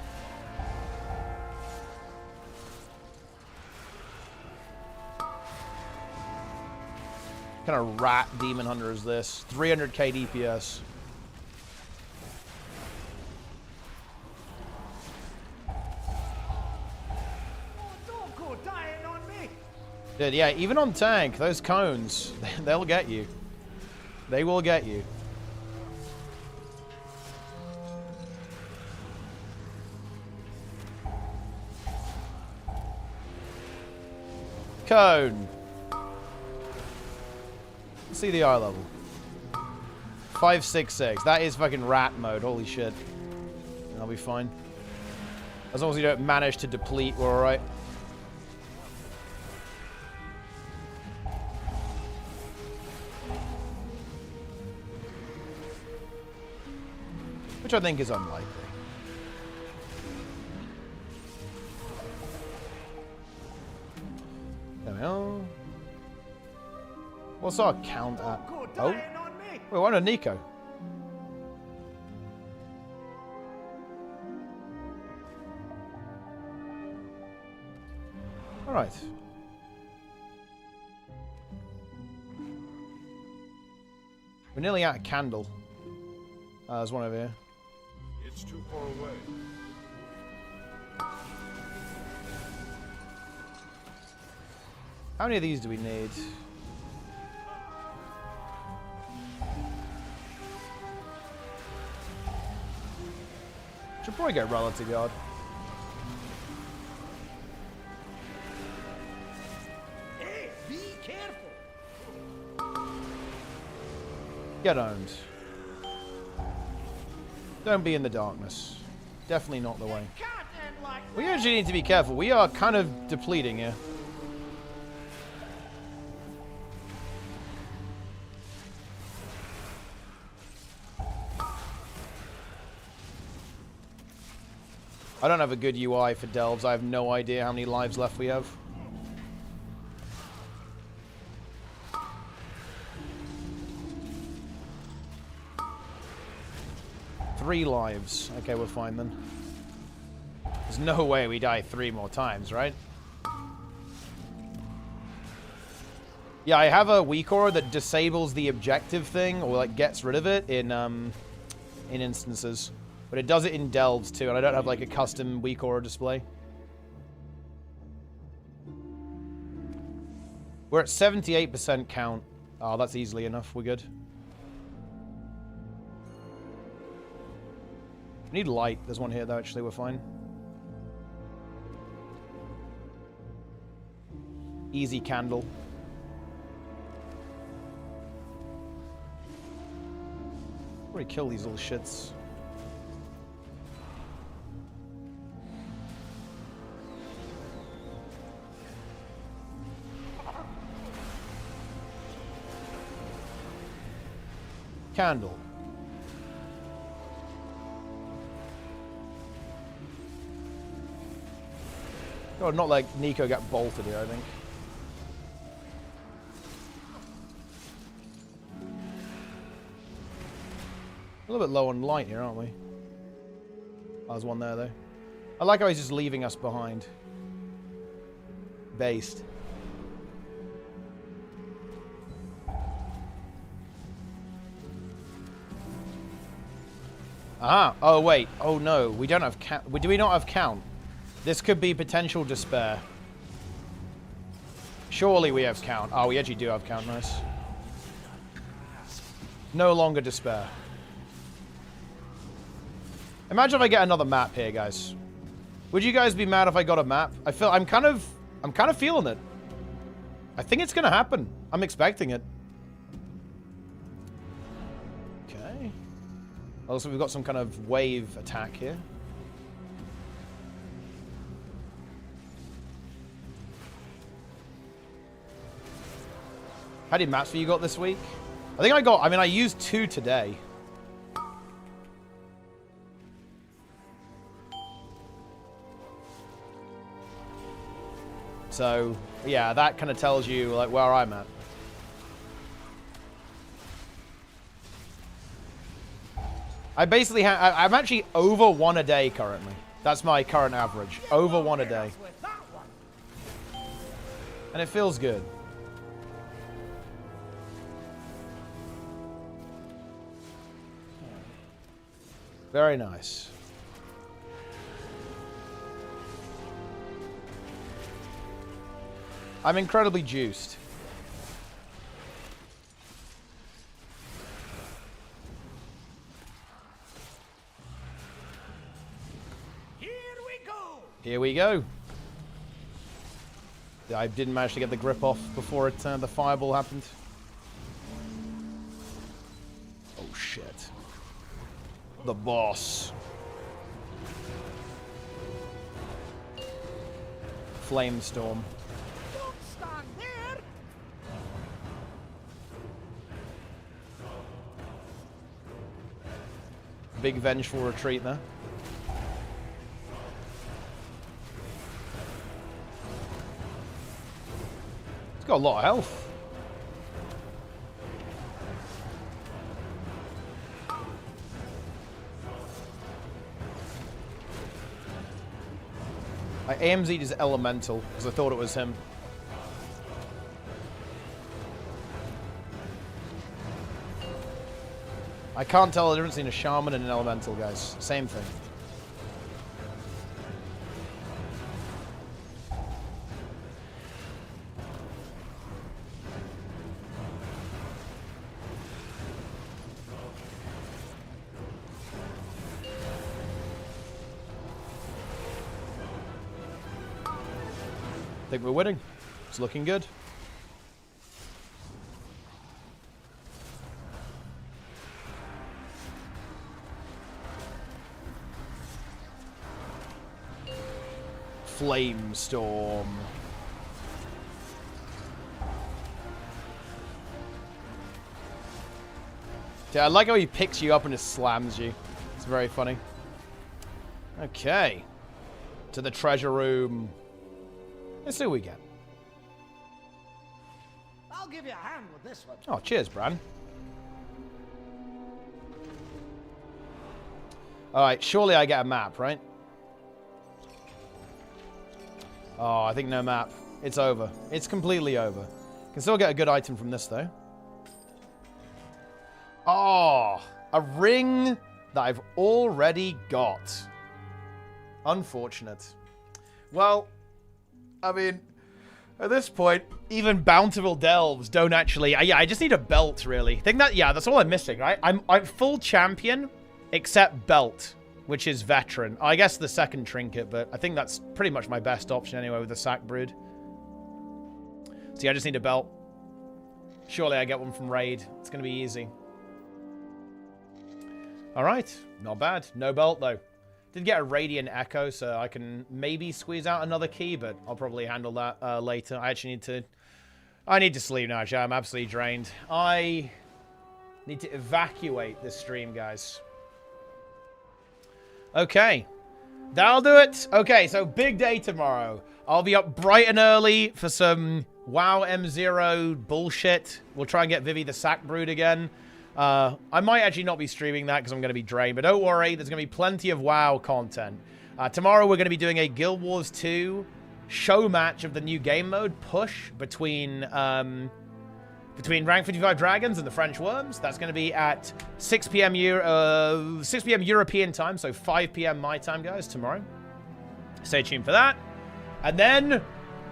What kind of rat demon hunter is this? 300k DPS. Don't go dying on me. Dude, yeah, even on tank, those cones, they'll get you. They will get you. Cone. Let's see the eye level. 566. That is fucking rat mode. Holy shit. I'll be fine. As long as you don't manage to deplete, we're alright. Which I think is unlikely. There we are. What's our count at? Oh. Wait, what a Nico? Alright. We're nearly out of candle. There's one over here. It's too far away. How many of these do we need? Should probably get Relative Guard. Hey, be careful. Get owned. Don't be in the darkness. Definitely not the way. We actually need to be careful. We are kind of depleting here. I don't have a good UI for delves. I have no idea how many lives left we have. Three lives. Okay, we're fine then. There's no way we die 3 more times, right? Yeah, I have a weak aura that disables the objective thing, or like gets rid of it in instances. But it does it in delves too, and I don't have like a custom weak aura display. We're at 78% count. Oh, that's easily enough. We're good. We need light. There's one here though, actually. We're fine. Easy candle. Probably kill these little shits. Candle. God, not like Nico got bolted here, I think. A little bit low on light here, aren't we? Oh, there's one there, though. I like how he's just leaving us behind. Based. Ah, oh wait, oh no, we don't have count. Do we not have count? This could be potential despair. Surely we have count. Oh, we actually do have count, nice. No longer despair. Imagine if I get another map here, guys. Would you guys be mad if I got a map? I'm kind of feeling it. I think it's gonna happen. I'm expecting it. Okay. Also, we've got some kind of wave attack here. How many maps have you got this week? I think I used 2 today. So, yeah, that kind of tells you, like, where I'm at. I basically I'm actually over 1 a day currently. That's my current average. Over 1 a day. And it feels good. Very nice. I'm incredibly juiced. Here we go. Here we go. I didn't manage to get the grip off before the fireball happened. Oh shit. The boss. Flamestorm. Don't stand there. Big vengeful retreat there. It's got a lot of health. I AMZ'd his elemental because I thought it was him. I can't tell the difference between a shaman and an elemental, guys. Same thing. I think we're winning. It's looking good. Flamestorm. Yeah, I like how he picks you up and just slams you. It's very funny. Okay. To the treasure room. Let's see what we get. I'll give you a hand with this one. Oh, cheers, Bran. Alright, surely I get a map, right? Oh, I think no map. It's over. It's completely over. Can still get a good item from this, though. Oh, a ring that I've already got. Unfortunate. Well, I mean, at this point, even Bountiful Delves don't actually... yeah, I just need a belt, really. I think that, yeah, that's all I'm missing, right? I'm full champion, except belt, which is veteran. I guess the second trinket, but I think that's pretty much my best option anyway with the Sack Brood. So yeah, I just need a belt. Surely I get one from Raid. It's going to be easy. All right, not bad. No belt, though. Did get a Radiant Echo, so I can maybe squeeze out another key, but I'll probably handle that later. I actually need to... I need to sleep now, actually. I'm absolutely drained. I need to evacuate this stream, guys. Okay. That'll do it. Okay, so big day tomorrow. I'll be up bright and early for some WoW M0 bullshit. We'll try and get Vivi the Sack Brood again. I might actually not be streaming that because I'm going to be drained, but don't worry, there's going to be plenty of WoW content. Tomorrow we're going to be doing a Guild Wars 2 show match of the new game mode push between Rank 55 Dragons and the French Worms. That's going to be at 6 p.m. 6 p.m. European time, so 5 p.m. my time, guys, tomorrow. Stay tuned for that. And then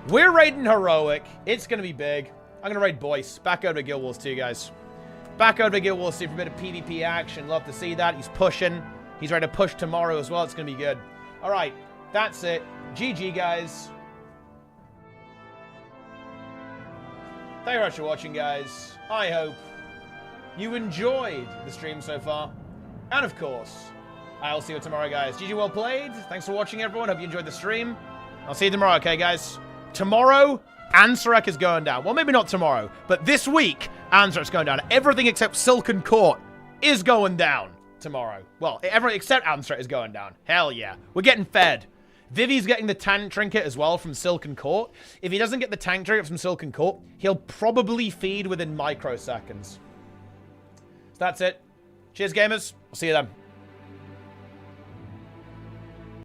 we're raiding Heroic. It's going to be big. I'm going to raid Boyce. Back over to Guild Wars 2, guys. Back over to Guild Wars 2 for a bit of PvP action. Love to see that. He's pushing. He's ready to push tomorrow as well. It's going to be good. All right. That's it. GG, guys. Thank you very much for watching, guys. I hope you enjoyed the stream so far. And of course, I'll see you tomorrow, guys. GG, well played. Thanks for watching, everyone. Hope you enjoyed the stream. I'll see you tomorrow, okay, guys? Tomorrow, Ansarek is going down. Well, maybe not tomorrow, but this week, Ansarek going down. Everything except Silken Court is going down tomorrow. Well, everything except Ansarek is going down. Hell yeah. We're getting fed. Vivi's getting the tank trinket as well from Silken Court. If he doesn't get the tank trinket from Silken Court, he'll probably feed within microseconds. So that's it. Cheers, gamers. I'll see you then.